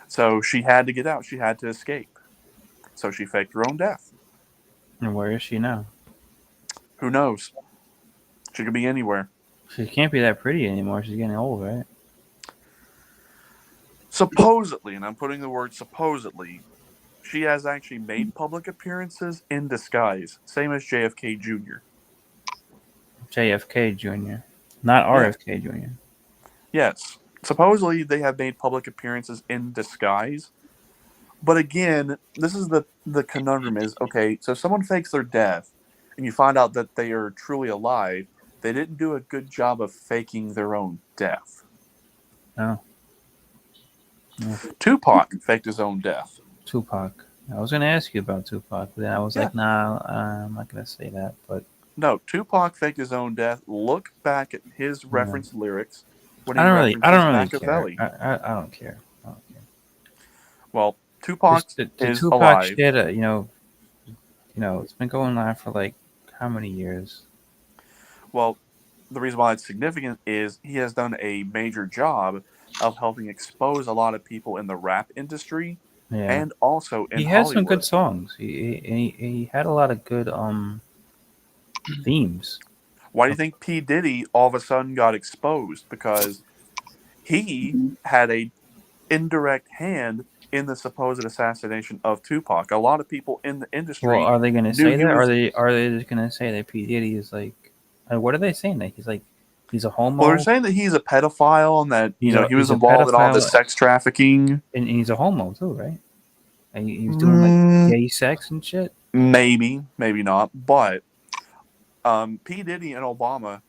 So she had to get out. She had to escape. So she faked her own death. And where is she now? Who knows? She could be anywhere. She can't be that pretty anymore. She's getting old, right? Supposedly, and I'm putting the word supposedly, she has actually made public appearances in disguise, same as JFK Jr. JFK Jr., not RFK Jr. Yes. Supposedly, they have made public appearances in disguise. But again, this is the conundrum is, okay, so if someone fakes their death, and you find out that they are truly alive, they didn't do a good job of faking their own death. No. Tupac faked his own death. Tupac. I was going to ask you about Tupac, but then I was like, nah, I'm not going to say that. But no, Tupac faked his own death. Look back at his reference lyrics when he I don't really Machiavelli. care. I don't care. Well, Tupac the is Tupac alive. shit, it's been going on for like how many years? Well, the reason why it's significant is he has done a major job of helping expose a lot of people in the rap industry and also in he Hollywood. had some good songs. He had a lot of good themes. Why do you think P. Diddy all of a sudden got exposed? Because he had a indirect hand in the supposed assassination of Tupac. A lot of people in the industry. Well, are they going to say that? Are they just going to say that P. Diddy is like? What are they saying? That he's a homo? Well, they're saying that he's a pedophile and that he was involved in all this sex trafficking. And he's a homo too, right? And he's doing like gay sex and shit. Maybe, maybe not. But P. Diddy and Obama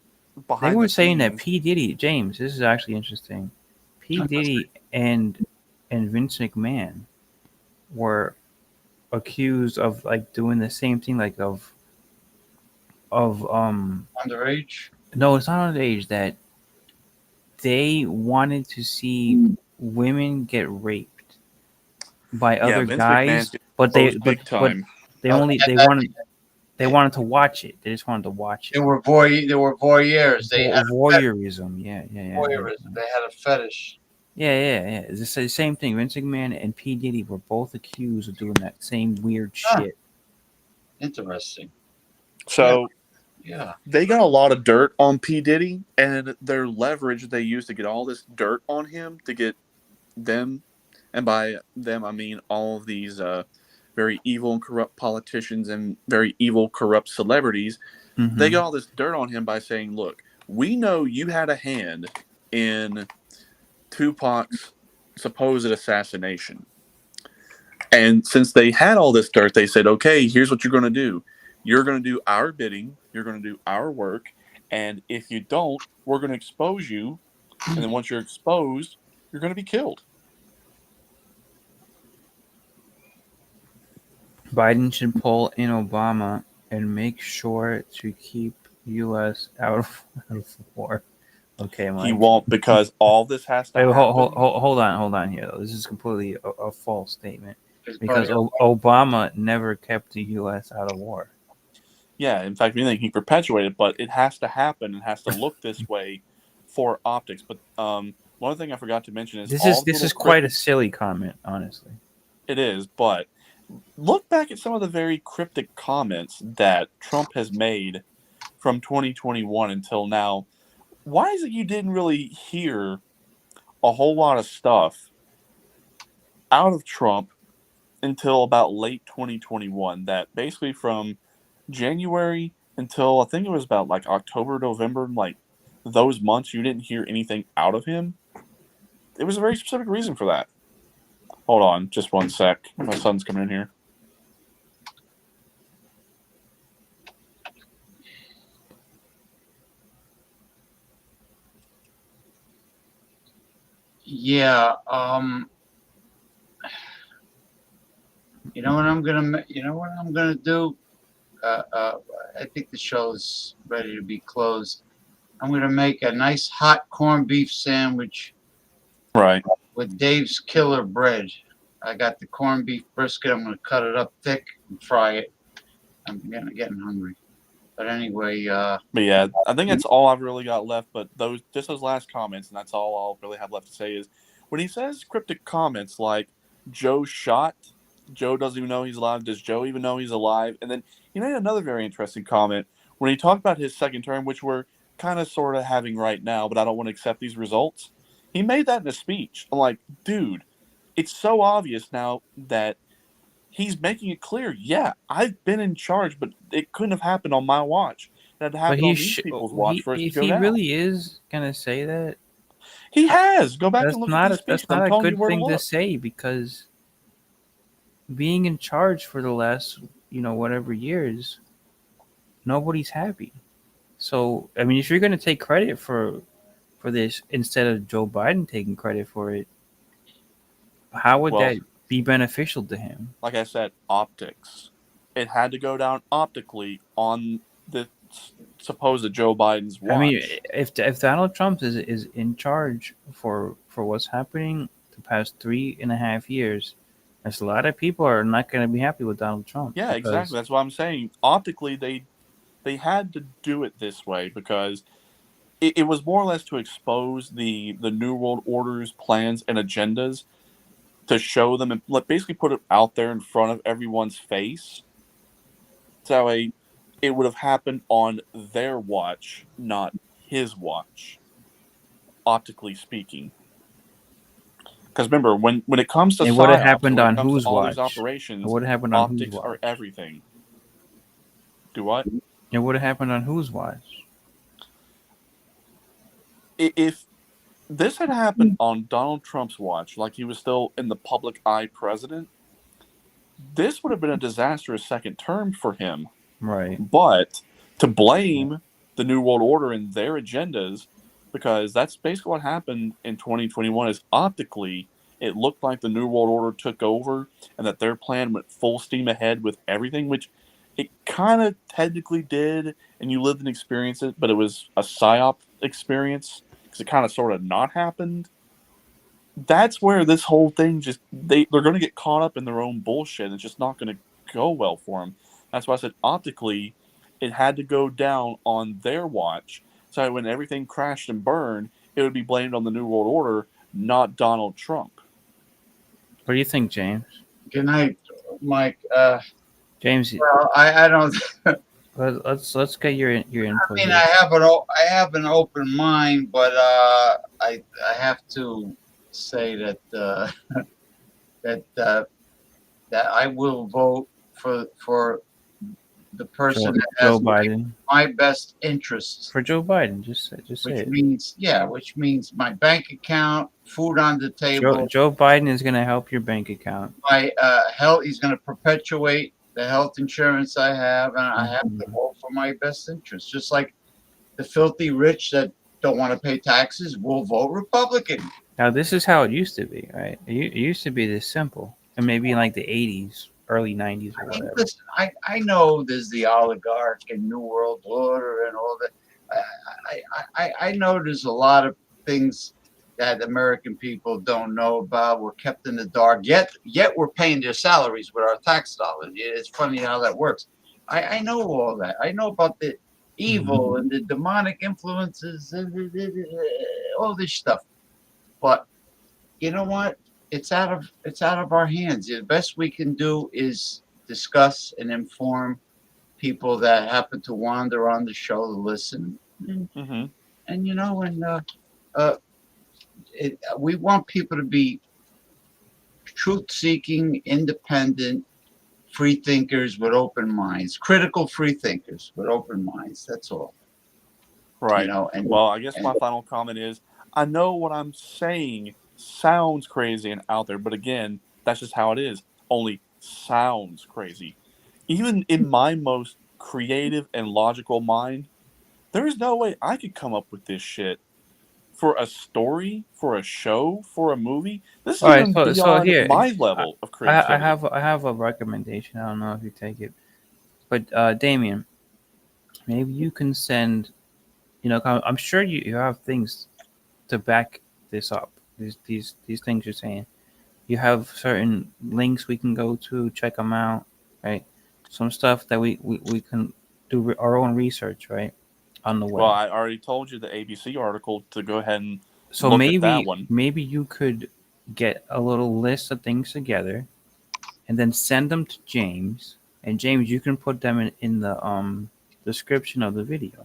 behind they were the saying scenes, that P. Diddy, James, this is actually interesting. P. Diddy and Vince McMahon were accused of like doing the same thing, like of underage. No, it's not underage. That they wanted to see women get raped by other Vince guys, McMahon's but they wanted to watch it. They just wanted to watch it. They were voyeurs. They had voyeurism. Yeah. voyeurism. They had a fetish. Yeah. It's the same thing. Vince McMahon and P. Diddy were both accused of doing that same weird shit. Interesting. So yeah, they got a lot of dirt on P. Diddy, and their leverage they used to get all this dirt on him to get them, and by them I mean all of these very evil and corrupt politicians and very evil, corrupt celebrities. Mm-hmm. They got all this dirt on him by saying, look, we know you had a hand in Tupac's supposed assassination. And since they had all this dirt, they said, okay, here's what you're going to do. You're going to do our bidding. You're going to do our work. And if you don't, we're going to expose you. And then once you're exposed, you're going to be killed. Biden should pull in Obama and make sure to keep U.S. out of war. Okay, Mike. He won't, because all this has to Wait, happen. hold on here, though. This is completely a false statement. It's Because Obama never kept the U.S. out of war. Yeah, in fact, he perpetuated, but it has to happen and has to look this way for optics. But one thing I forgot to mention is this is quite a silly comment, honestly. It is, but look back at some of the very cryptic comments that Trump has made from 2021 until now. Why is it you didn't really hear a whole lot of stuff out of Trump until about late 2021? That basically from January until I think it was about like October, November, like those months, you didn't hear anything out of him. There was a very specific reason for that. Hold on, just one sec. My son's coming in here. Yeah. You know what I'm gonna do? I think the show's ready to be closed. I'm gonna make a nice hot corned beef sandwich. Right. With Dave's Killer Bread. I got the corned beef brisket. I'm gonna cut it up thick and fry it. I'm getting hungry. But anyway, but yeah, I think that's all I've really got left. But those last comments, and that's all I'll really have left to say is when he says cryptic comments like Joe shot, Joe doesn't even know he's alive. Does Joe even know he's alive? And then he made another very interesting comment when he talked about his second term, which we're kind of sort of having right now, but I don't want to accept these results. He made that in a speech. I'm like, dude, it's so obvious now that he's making it clear, yeah, I've been in charge, but it couldn't have happened on my watch. It had to happen on these people's watch for it to if go he down. really is gonna say that, he has. Go back and look at these speeches. That's not I'm a telling good you where thing to to look. say, because being in charge for the last, whatever years, nobody's happy. So, I mean, if you're going to take credit for this instead of Joe Biden taking credit for it, how would that be beneficial to him? Like I said, optics. It had to go down optically on the supposed Joe Biden's watch. I mean, if Donald Trump is in charge for what's happening the past 3.5 years, there's a lot of people are not going to be happy with Donald Trump. Yeah, exactly. That's what I'm saying. Optically, they had to do it this way because it was more or less to expose the New World Order's plans and agendas, to show them and basically put it out there in front of everyone's face. So it would have happened on their watch, not his watch, optically speaking. Because remember, when it comes to it would have psyops, happened when on it comes whose to all watch? these operations, It would have happened on optics whose watch? are everything. Do what? It would have happened on whose watch? If this had happened on Donald Trump's watch, like he was still in the public eye president, this would have been a disastrous second term for him. Right. But to blame the New World Order and their agendas, because that's basically what happened in 2021, is optically it looked like the New World Order took over and that their plan went full steam ahead with everything, which it kind of technically did, and you lived and experienced it, but it was a psyop experience because it kind of sort of not happened. That's where this whole thing just they're going to get caught up in their own bullshit, and it's just not going to go well for them. That's why I said optically it had to go down on their watch, so when everything crashed and burned, it would be blamed on the New World Order, not Donald Trump. What do you think, James? Good night, Mike. James, well, I don't. let's get your input. I mean, here. I have an open mind, but I have to say that that I will vote for the person Joe, that has Joe Biden. my best interests. For Joe Biden, just say Which it. means my bank account, food on the table, Joe Biden is going to help your bank account. my health. He's going to perpetuate the health insurance I have, and I have to vote for my best interests. Just like the filthy rich that don't want to pay taxes will vote Republican. Now, this is how it used to be, right? It used to be this simple, and maybe in like the 80s, early 90s, or whatever. Listen, I know there's the oligarch and New World Order and all that. I know there's a lot of things that American people don't know about. We're kept in the dark. Yet we're paying their salaries with our tax dollars. It's funny how that works. I know all that. I know about the evil and the demonic influences and all this stuff. But you know what? It's out of our hands. The best we can do is discuss and inform people that happen to wander on the show to listen. And you know, we want people to be truth-seeking, independent, free thinkers with open minds, critical free thinkers with open minds. That's all. Right. You know, Well, I guess my final comment is, I know what I'm saying sounds crazy and out there, but again, that's just how it is. Only sounds crazy. Even in my most creative and logical mind, there is no way I could come up with this shit for a story, for a show, for a movie. This is even beyond my level of creativity. I have a recommendation. I don't know if you take it, but Damien, maybe you can send. You know, I'm sure you have things to back this up. These things you're saying. You have certain links we can go to, check them out, right? Some stuff that we can do our own research, right, on the web. Well, I already told you the ABC article to go ahead and so look at that one. Maybe you could get a little list of things together, and then send them to James. And James, you can put them in the description of the video.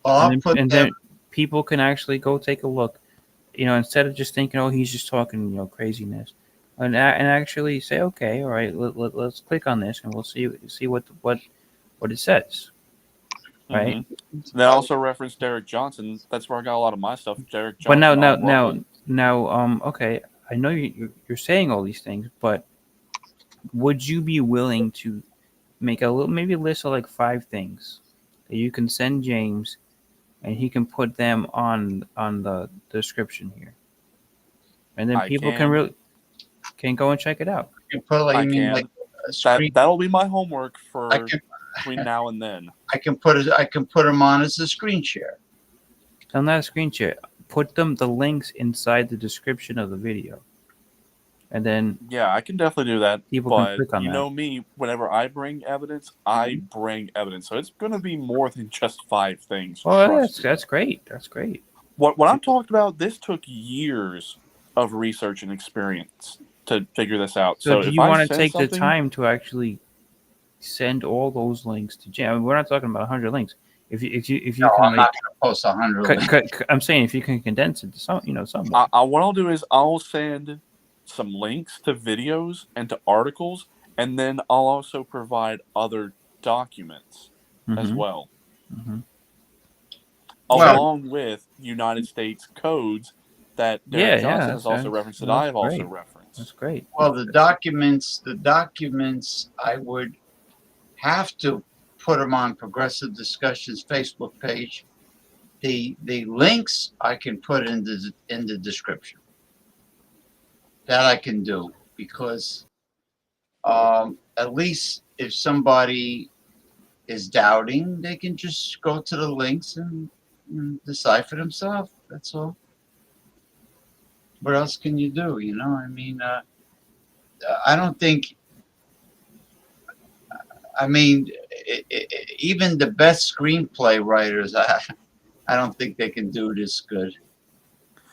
And then people can actually go take a look. You know, instead of just thinking, oh, he's just talking, you know, craziness, and actually say, okay, all right, let's click on this and we'll see what it says, right? They also referenced Derek Johnson. That's where I got a lot of my stuff. Derek Johnson. But now, okay, I know you're saying all these things, but would you be willing to make maybe a list of like 5 things that you can send James? And he can put them on the description here, and then people can go and check it out. You put that'll be my homework for between now and then. I can put them on as a screen share. I'm not a screen share. Put the links inside the description of the video, and then I can definitely do that. People can click on that. You know me, whenever I bring evidence, I bring evidence. So it's going to be more than just 5 things. Oh, that's great. That's great. What I'm talking about, this took years of research and experience to figure this out. So do you want to take the time to actually send all those links to James? I mean, we're not talking about 100 links. If you no, can, I'm not going to post 100. I'm saying if you can condense it to something. What I'll do is I'll send some links to videos and to articles, and then I'll also provide other documents as well, along with United States codes that Derek Johnson has also referenced, that I've also referenced. That's great. Well, the documents, I would have to put them on Progressive Discussions Facebook page. The links I can put in the description. That I can do, because at least if somebody is doubting, they can just go to the links and decide for themselves. That's all. What else can you do? You know, I mean, I don't think. I mean, even the best screenplay writers, I don't think they can do this good.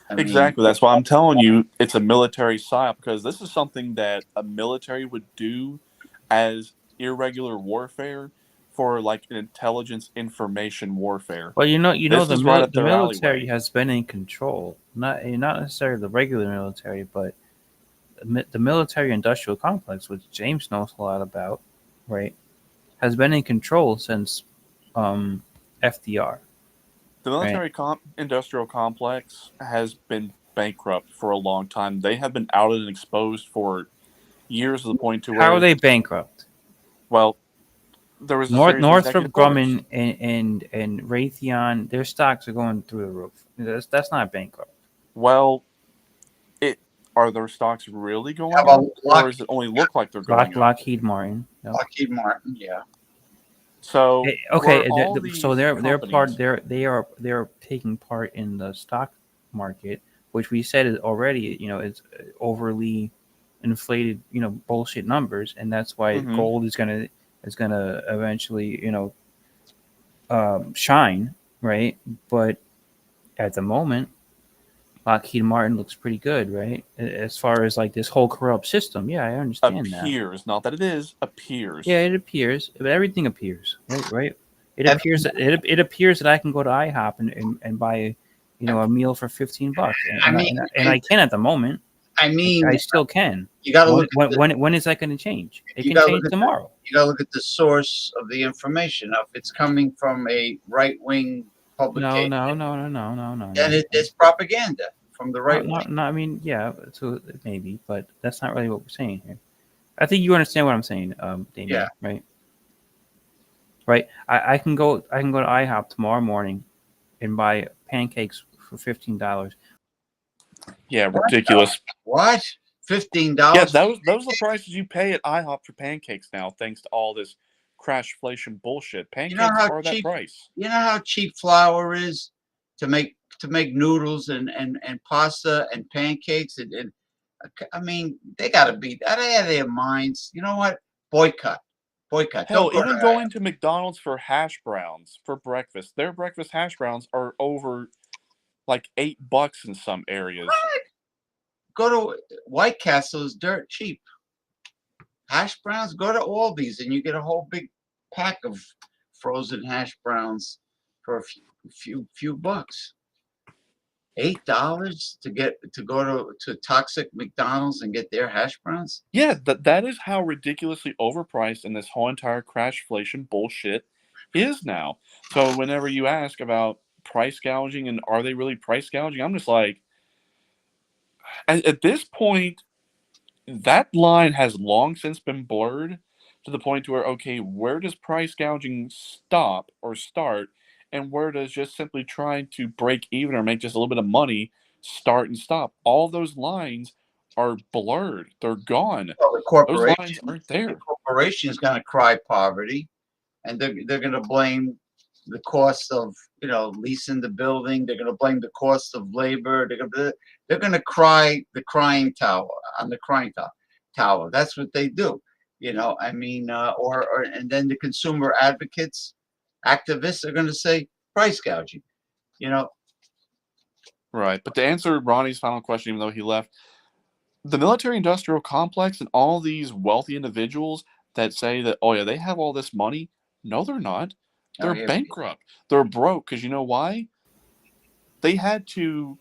Exactly. That's why I'm telling you it's a military psyop, because this is something that a military would do as irregular warfare for like an intelligence information warfare. Well, the military has been in control, not necessarily the regular military, but the military industrial complex, which James knows a lot about, right? has been in control since FDR. The military industrial complex has been bankrupt for a long time. They have been outed and exposed for years to the point to where... How are they bankrupt? Well, there was a series of Northrop executive orders. Grumman and Raytheon, their stocks are going through the roof. That's not bankrupt. Well, are their stocks really going How up, about or does it only look like they're going up? Lockheed Martin. Yep. Lockheed Martin, yeah. So okay, all so these they're companies- they're taking part in the stock market, which we said is already, it's overly inflated, bullshit numbers, and that's why Mhm. gold is gonna eventually, shine, right? But at the moment, Lockheed Martin looks pretty good, right? As far as like this whole corrupt system, yeah, I understand that. appears, not that it is, appears. Yeah, it appears, but everything appears, right? It And- appears that it appears that I can go to IHOP and buy, a meal for $15, and I can at the moment. I mean, I still can. you got to look at When is that going to change? It you can gotta change look at tomorrow. you got to look at the source of the information. Now, if it's coming from a right-wing No, publication, no. then it's propaganda from the right wing. No, I mean, yeah, so maybe, but that's not really what we're saying here. I think you understand what I'm saying, Damien, Yeah. right? Right. I can go to IHOP tomorrow morning and buy pancakes for $15. Yeah, ridiculous. What? $15? Yeah, those are the prices you pay at IHOP for pancakes now, thanks to all this crashflation bullshit. Pancakes are that price. You know how cheap flour is to make noodles and pasta and pancakes and I mean, they got to be out of their minds. You know what? Boycott. Hell, Don't go even to going to McDonald's for hash browns for breakfast, their breakfast hash browns are over like $8 in some areas. Go to White Castle is dirt cheap. Hash browns, go to Aldi's and you get a whole big pack of frozen hash browns for a few bucks. $8 to go to toxic McDonald's and get their hash browns? Yeah, that is how ridiculously overpriced and this whole entire crashflation bullshit is now. So whenever you ask about price gouging and are they really price gouging, I'm just like, at this point, that line has long since been blurred to the point to where, okay, where does price gouging stop or start, and where does just simply trying to break even or make just a little bit of money start and stop? All those lines are blurred. They're gone. Well, the Those corporation, lines aren't there. The corporation is going to cry poverty, and they're going to blame the cost of leasing the building. They're going to blame the cost of labor. They're going to cry the crying tower on the crying tower. That's what they do. I mean, and then the consumer advocates, activists are going to say price gouging. Right. But to answer Ronnie's final question, even though he left, the military-industrial complex and all these wealthy individuals that say that, oh yeah, they have all this money. No, they're not. They're bankrupt. They're broke because you know why? They had to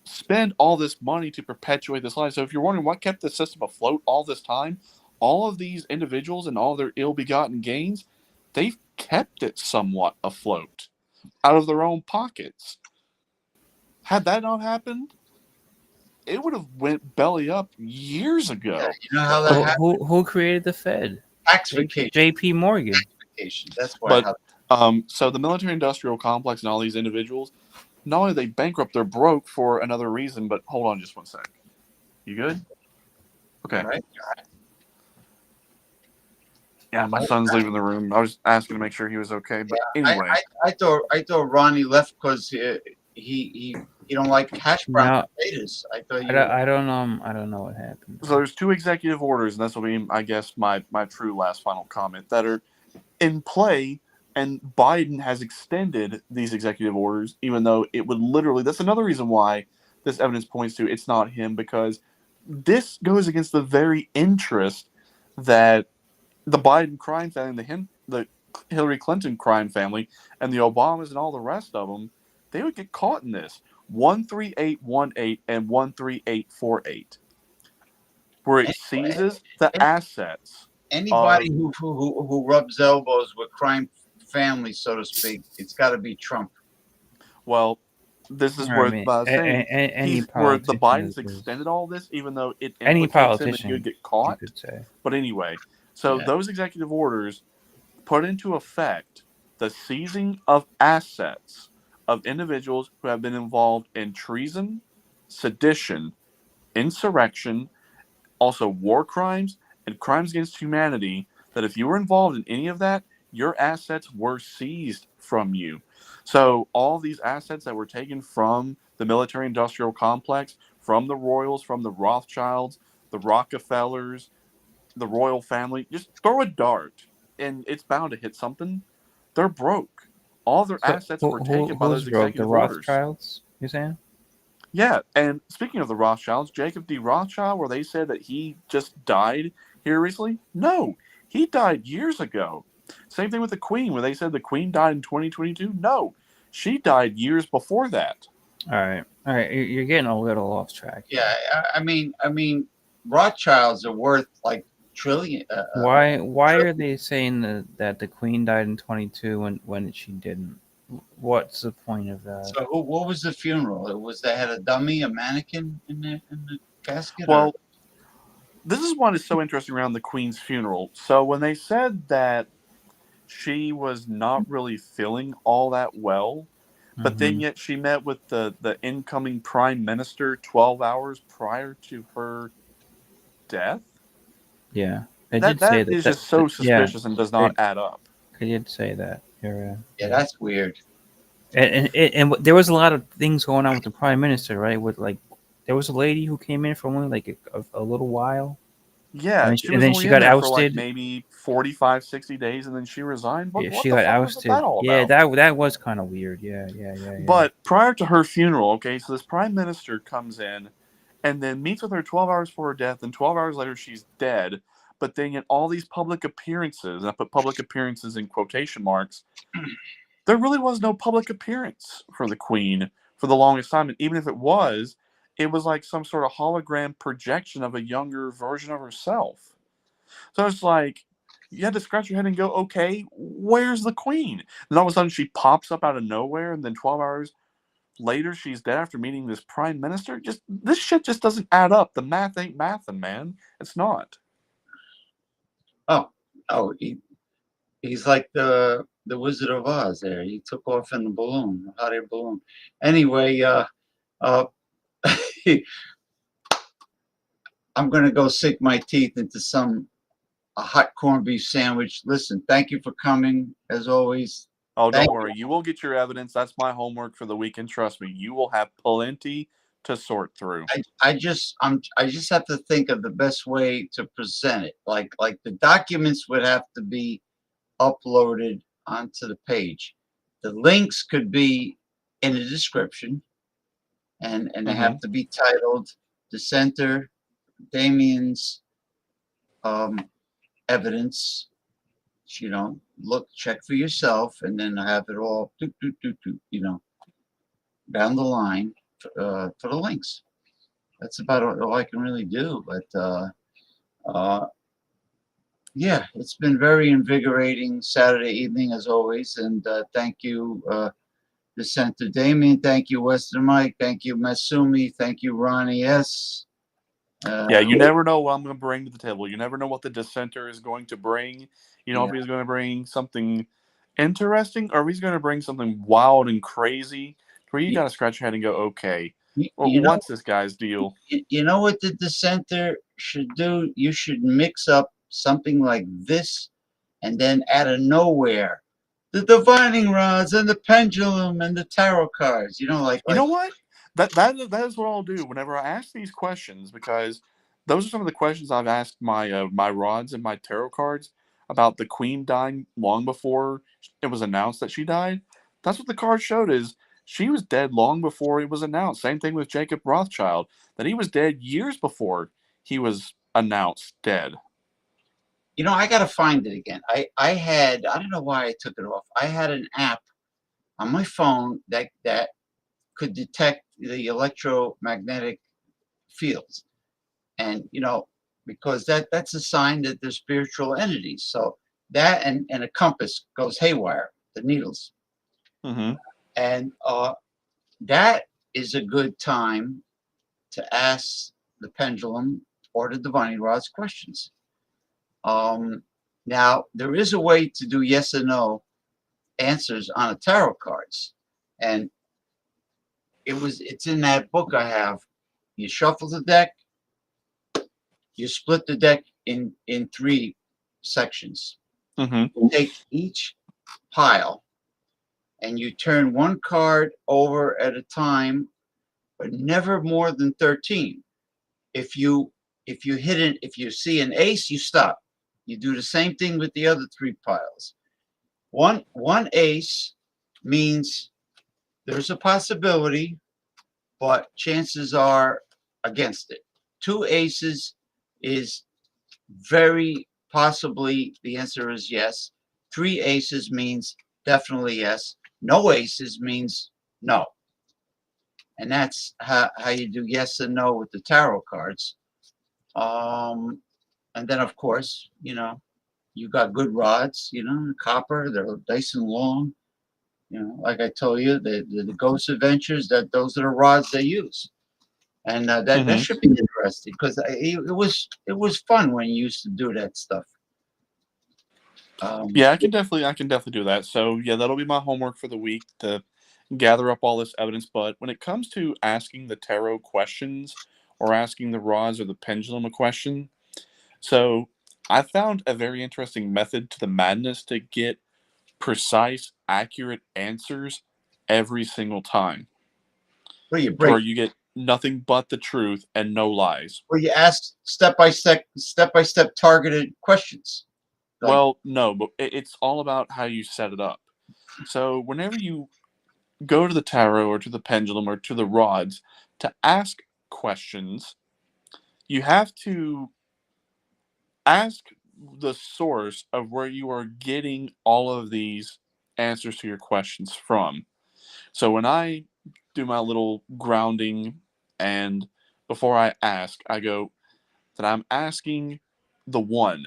spend all this money to perpetuate this lie. So if you're wondering what kept the system afloat all this time, all of these individuals and all their ill-begotten gains, they've kept it somewhat afloat out of their own pockets. Had that not happened, it would have went belly up years ago. Yeah, you know how that happened? Who created the Fed? Tax vacation. J.P. Morgan. That's why. But so the military-industrial complex and all these individuals, not only are they bankrupt, they're broke for another reason. But hold on just one sec. You good? Okay. All right. Yeah, my son's leaving the room. I was asking to make sure he was okay. But anyway, I thought Ronnie left because he don't like hash brown potatoes. I thought I don't know what happened. So there's two executive orders, and this will be, I guess, my true last final comment, that are in play, and Biden has extended these executive orders, even though it would literally, that's another reason why this evidence points to it's not him, because this goes against the very interest that the Biden crime family, the Hillary Clinton crime family, and the Obamas and all the rest of them, they would get caught in this. 13818 and 13848, where it seizes the assets Anybody who rubs elbows with crime families, so to speak, it's got to be Trump. Well, this is I where mean, I was saying any where the politician Bidens extended all this, even though it any implicates him and he politician, would get you caught. could say. But anyway, so Yeah. those executive orders put into effect the seizing of assets of individuals who have been involved in treason, sedition, insurrection, also war crimes, and crimes against humanity, that if you were involved in any of that, your assets were seized from you. So all these assets that were taken from the military-industrial complex, from the Royals, from the Rothschilds, the Rockefellers, the royal family, just throw a dart, and it's bound to hit something. They're broke. All their So assets were taken by who's those broke? The executive orders. Rothschilds? You saying? Yeah, and speaking of the Rothschilds, Jacob D. Rothschild, where they said that he just died here recently, no, he died years ago. Same thing with the Queen, where they said the Queen died in 2022. No, she died years before that. All right. You're getting a little off track. Yeah, I mean, Rothschilds are worth like trillion. Why are they saying that the Queen died in 22 when she didn't? What's the point of that? So what was the funeral? It was they had a dummy, a mannequin in the casket. Well, this is what is so interesting around the Queen's funeral. So when they said that she was not really feeling all that well, but then yet she met with the incoming prime minister 12 hours prior to her death. Yeah, they That did say that. is just so suspicious and does not add up. They did say that. You're, yeah, that's weird. And there was a lot of things going on with the prime minister, right? With like, there was a lady who came in for only like a little while. Yeah, and she was then only she in got there for like ousted. maybe 45, 60 days, and then she resigned. What She the got fuck ousted. was that all Yeah, about? that was kind of weird. Yeah. But prior to her funeral, okay, so this prime minister comes in and then meets with her 12 hours before her death, and 12 hours later she's dead. But then in all these public appearances, and I put public appearances in quotation marks, there really was no public appearance for the Queen for the longest time. And even if it was like some sort of hologram projection of a younger version of herself. So it's like, you had to scratch your head and go, okay, where's the Queen? And all of a sudden she pops up out of nowhere, and then 12 hours later she's dead after meeting this prime minister. Just this shit just doesn't add up. The math ain't mathin', man. It's not. He's like the Wizard of Oz. There, he took off in the balloon, a hot air balloon. Anyway, I'm gonna go sink my teeth into a hot corned beef sandwich. Listen, thank you for coming as always. Oh, don't worry. You will get your evidence. That's my homework for the weekend. Trust me, you will have plenty to sort through. I just have to think of the best way to present it. Like the documents would have to be uploaded onto the page. The links could be in the description, and they have to be titled Dissenter Damien's evidence. You know, check for yourself, and then have it all down the line for the links. That's about all I can really do. But yeah, it's been very invigorating Saturday evening as always, and thank you, Dissenter Damien. Thank you, Western Mike. Thank you, Masumi. Thank you, Ronnie S. Yeah, you never know what I'm going to bring to the table. You never know what the dissenter is going to bring. You know, if he's going to bring something interesting, or if he's going to bring something wild and crazy, where you got to scratch your head and go, okay, well, what's this guy's deal? You know what the dissenter should do? You should mix up something like this, and then out of nowhere, the divining rods and the pendulum and the tarot cards. You know, You know what? That is what I'll do whenever I ask these questions, because those are some of the questions I've asked my my rods and my tarot cards about the Queen dying long before it was announced that she died. That's what the card showed, is she was dead long before it was announced. Same thing with Jacob Rothschild, that he was dead years before he was announced dead. You know, I got to find it again. I don't know why I took it off. I had an app on my phone that could detect the electromagnetic fields. And, you know, because that's a sign that they're spiritual entities. So that and a compass goes haywire, the needles. Mm-hmm. And that is a good time to ask the pendulum or the divining rods questions. Now, there is a way to do yes and no answers on a tarot cards. And it's in that book I have. You shuffle the deck, you split the deck in 3 sections. Mm-hmm. You take each pile and you turn 1 card over at a time, but never more than 13. If you if you see an ace, you stop. You do the same thing with the other 3 piles. One ace means there's a possibility, but chances are against it. 2 aces is very possibly the answer is yes. 3 aces means definitely yes. No aces means no. And that's how you do yes and no with the tarot cards. And then, of course, you got good rods, copper, they're nice and long. Like I told you, the Ghost Adventures, those are the rods they use. And that should be interesting because it was fun when you used to do that stuff. Yeah, I can definitely do that. So yeah, that'll be my homework for the week to gather up all this evidence. But when it comes to asking the tarot questions or asking the rods or the pendulum a question, so I found a very interesting method to the madness to get precise, accurate answers every single time. Where where you get nothing but the truth and no lies. Where you ask step by step targeted questions. Well, no, but it's all about how you set it up. So whenever you go to the tarot or to the pendulum or to the rods to ask questions, you have to ask the source of where you are getting all of these answers to your questions from. So when I do my little grounding and before I ask, I go that I'm asking the one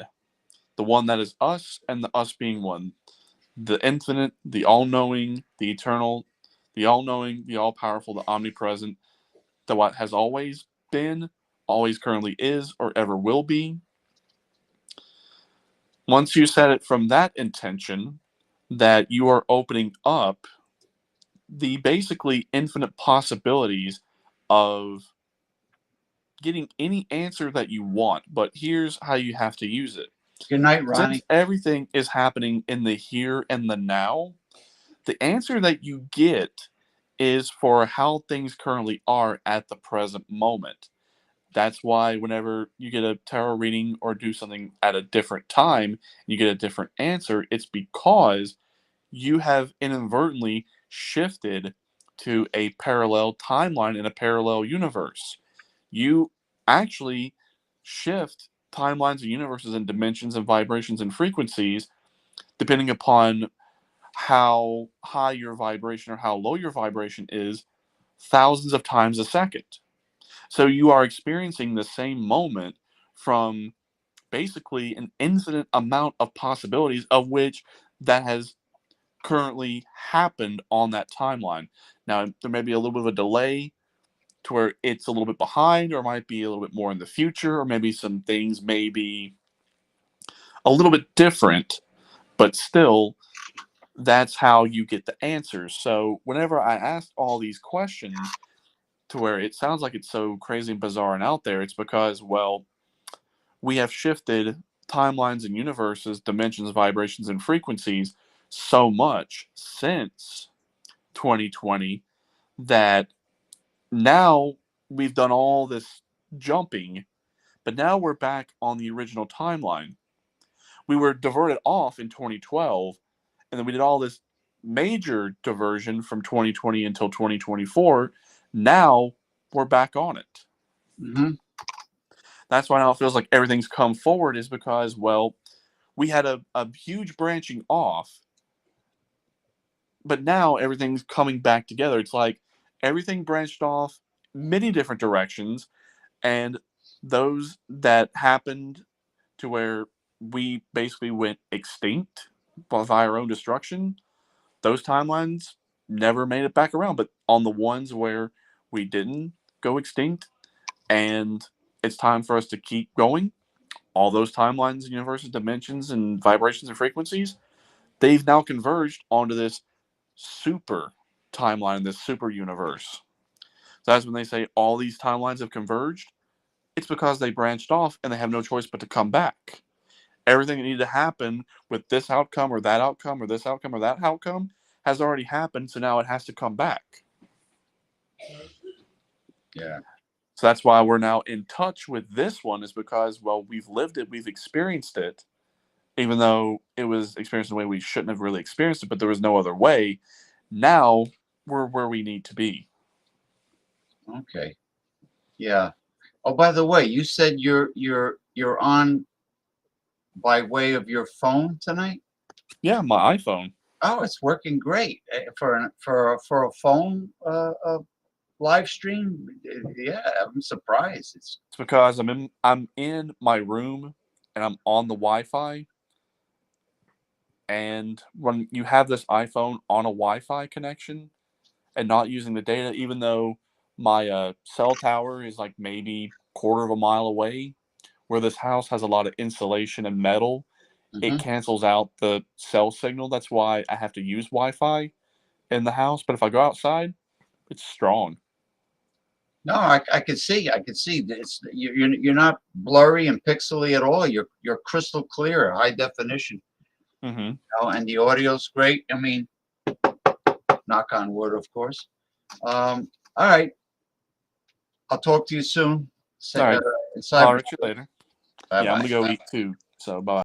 that is us and the us being one, the infinite, the all-knowing, the eternal, the all-knowing, the all-powerful, the omnipresent, the what has always been, always currently is, or ever will be. Once you set it from that intention, that you are opening up the basically infinite possibilities of getting any answer that you want, but here's how you have to use it. Good night, Ronnie. Since everything is happening in the here and the now, the answer that you get is for how things currently are at the present moment. That's why whenever you get a tarot reading or do something at a different time, you get a different answer, it's because you have inadvertently shifted to a parallel timeline in a parallel universe. You actually shift timelines and universes and dimensions and vibrations and frequencies depending upon how high your vibration or how low your vibration is thousands of times a second. So you are experiencing the same moment from basically an infinite amount of possibilities of which that has currently happened on that timeline. Now, there may be a little bit of a delay to where it's a little bit behind, or might be a little bit more in the future, or maybe some things may be a little bit different, but still, that's how you get the answers. So whenever I ask all these questions to where it sounds like it's so crazy and bizarre and out there, it's because, well, we have shifted timelines and universes, dimensions, vibrations, and frequencies so much since 2020 that now we've done all this jumping, but now we're back on the original timeline. We were diverted off in 2012, and then we did all this major diversion from 2020 until 2024. Now we're back on it. Mm-hmm. That's why now it feels like everything's come forward, is because, well, we had a huge branching off, but now everything's coming back together. It's like everything branched off many different directions, and those that happened to where we basically went extinct by our own destruction, those timelines never made it back around. But on the ones where we didn't go extinct and it's time for us to keep going, all those timelines, universes, dimensions, and vibrations and frequencies, they've now converged onto this super timeline, this super universe. So that's when they say all these timelines have converged. It's because they branched off and they have no choice but to come back. Everything that needed to happen with this outcome or that outcome or this outcome or that outcome has already happened, so now it has to come back. Yeah. So that's why we're now in touch with this one, is because, well, we've lived it, we've experienced it, even though it was experienced in a way we shouldn't have really experienced it, but there was no other way. Now we're where we need to be. Okay. Yeah. Oh, by the way, you said you're on by way of your phone tonight? Yeah, my iPhone. Oh, it's working great for a phone live stream. Yeah, I'm surprised. It's because I'm in my room and I'm on the Wi-Fi. And when you have this iPhone on a Wi-Fi connection and not using the data, even though my cell tower is like maybe quarter of a mile away, where this house has a lot of insulation and metal, it cancels out the cell signal. That's why I have to use Wi-Fi in the house. But if I go outside, it's strong. no, I could see. I could see. It's you're not blurry and pixely at all. You're crystal clear, high definition. Mm-hmm. And the audio's great. I mean, knock on wood, of course. All right. I'll talk to you soon. All right. I'll reach you later. Bye-bye. Yeah, I'm gonna go eat too. So bye.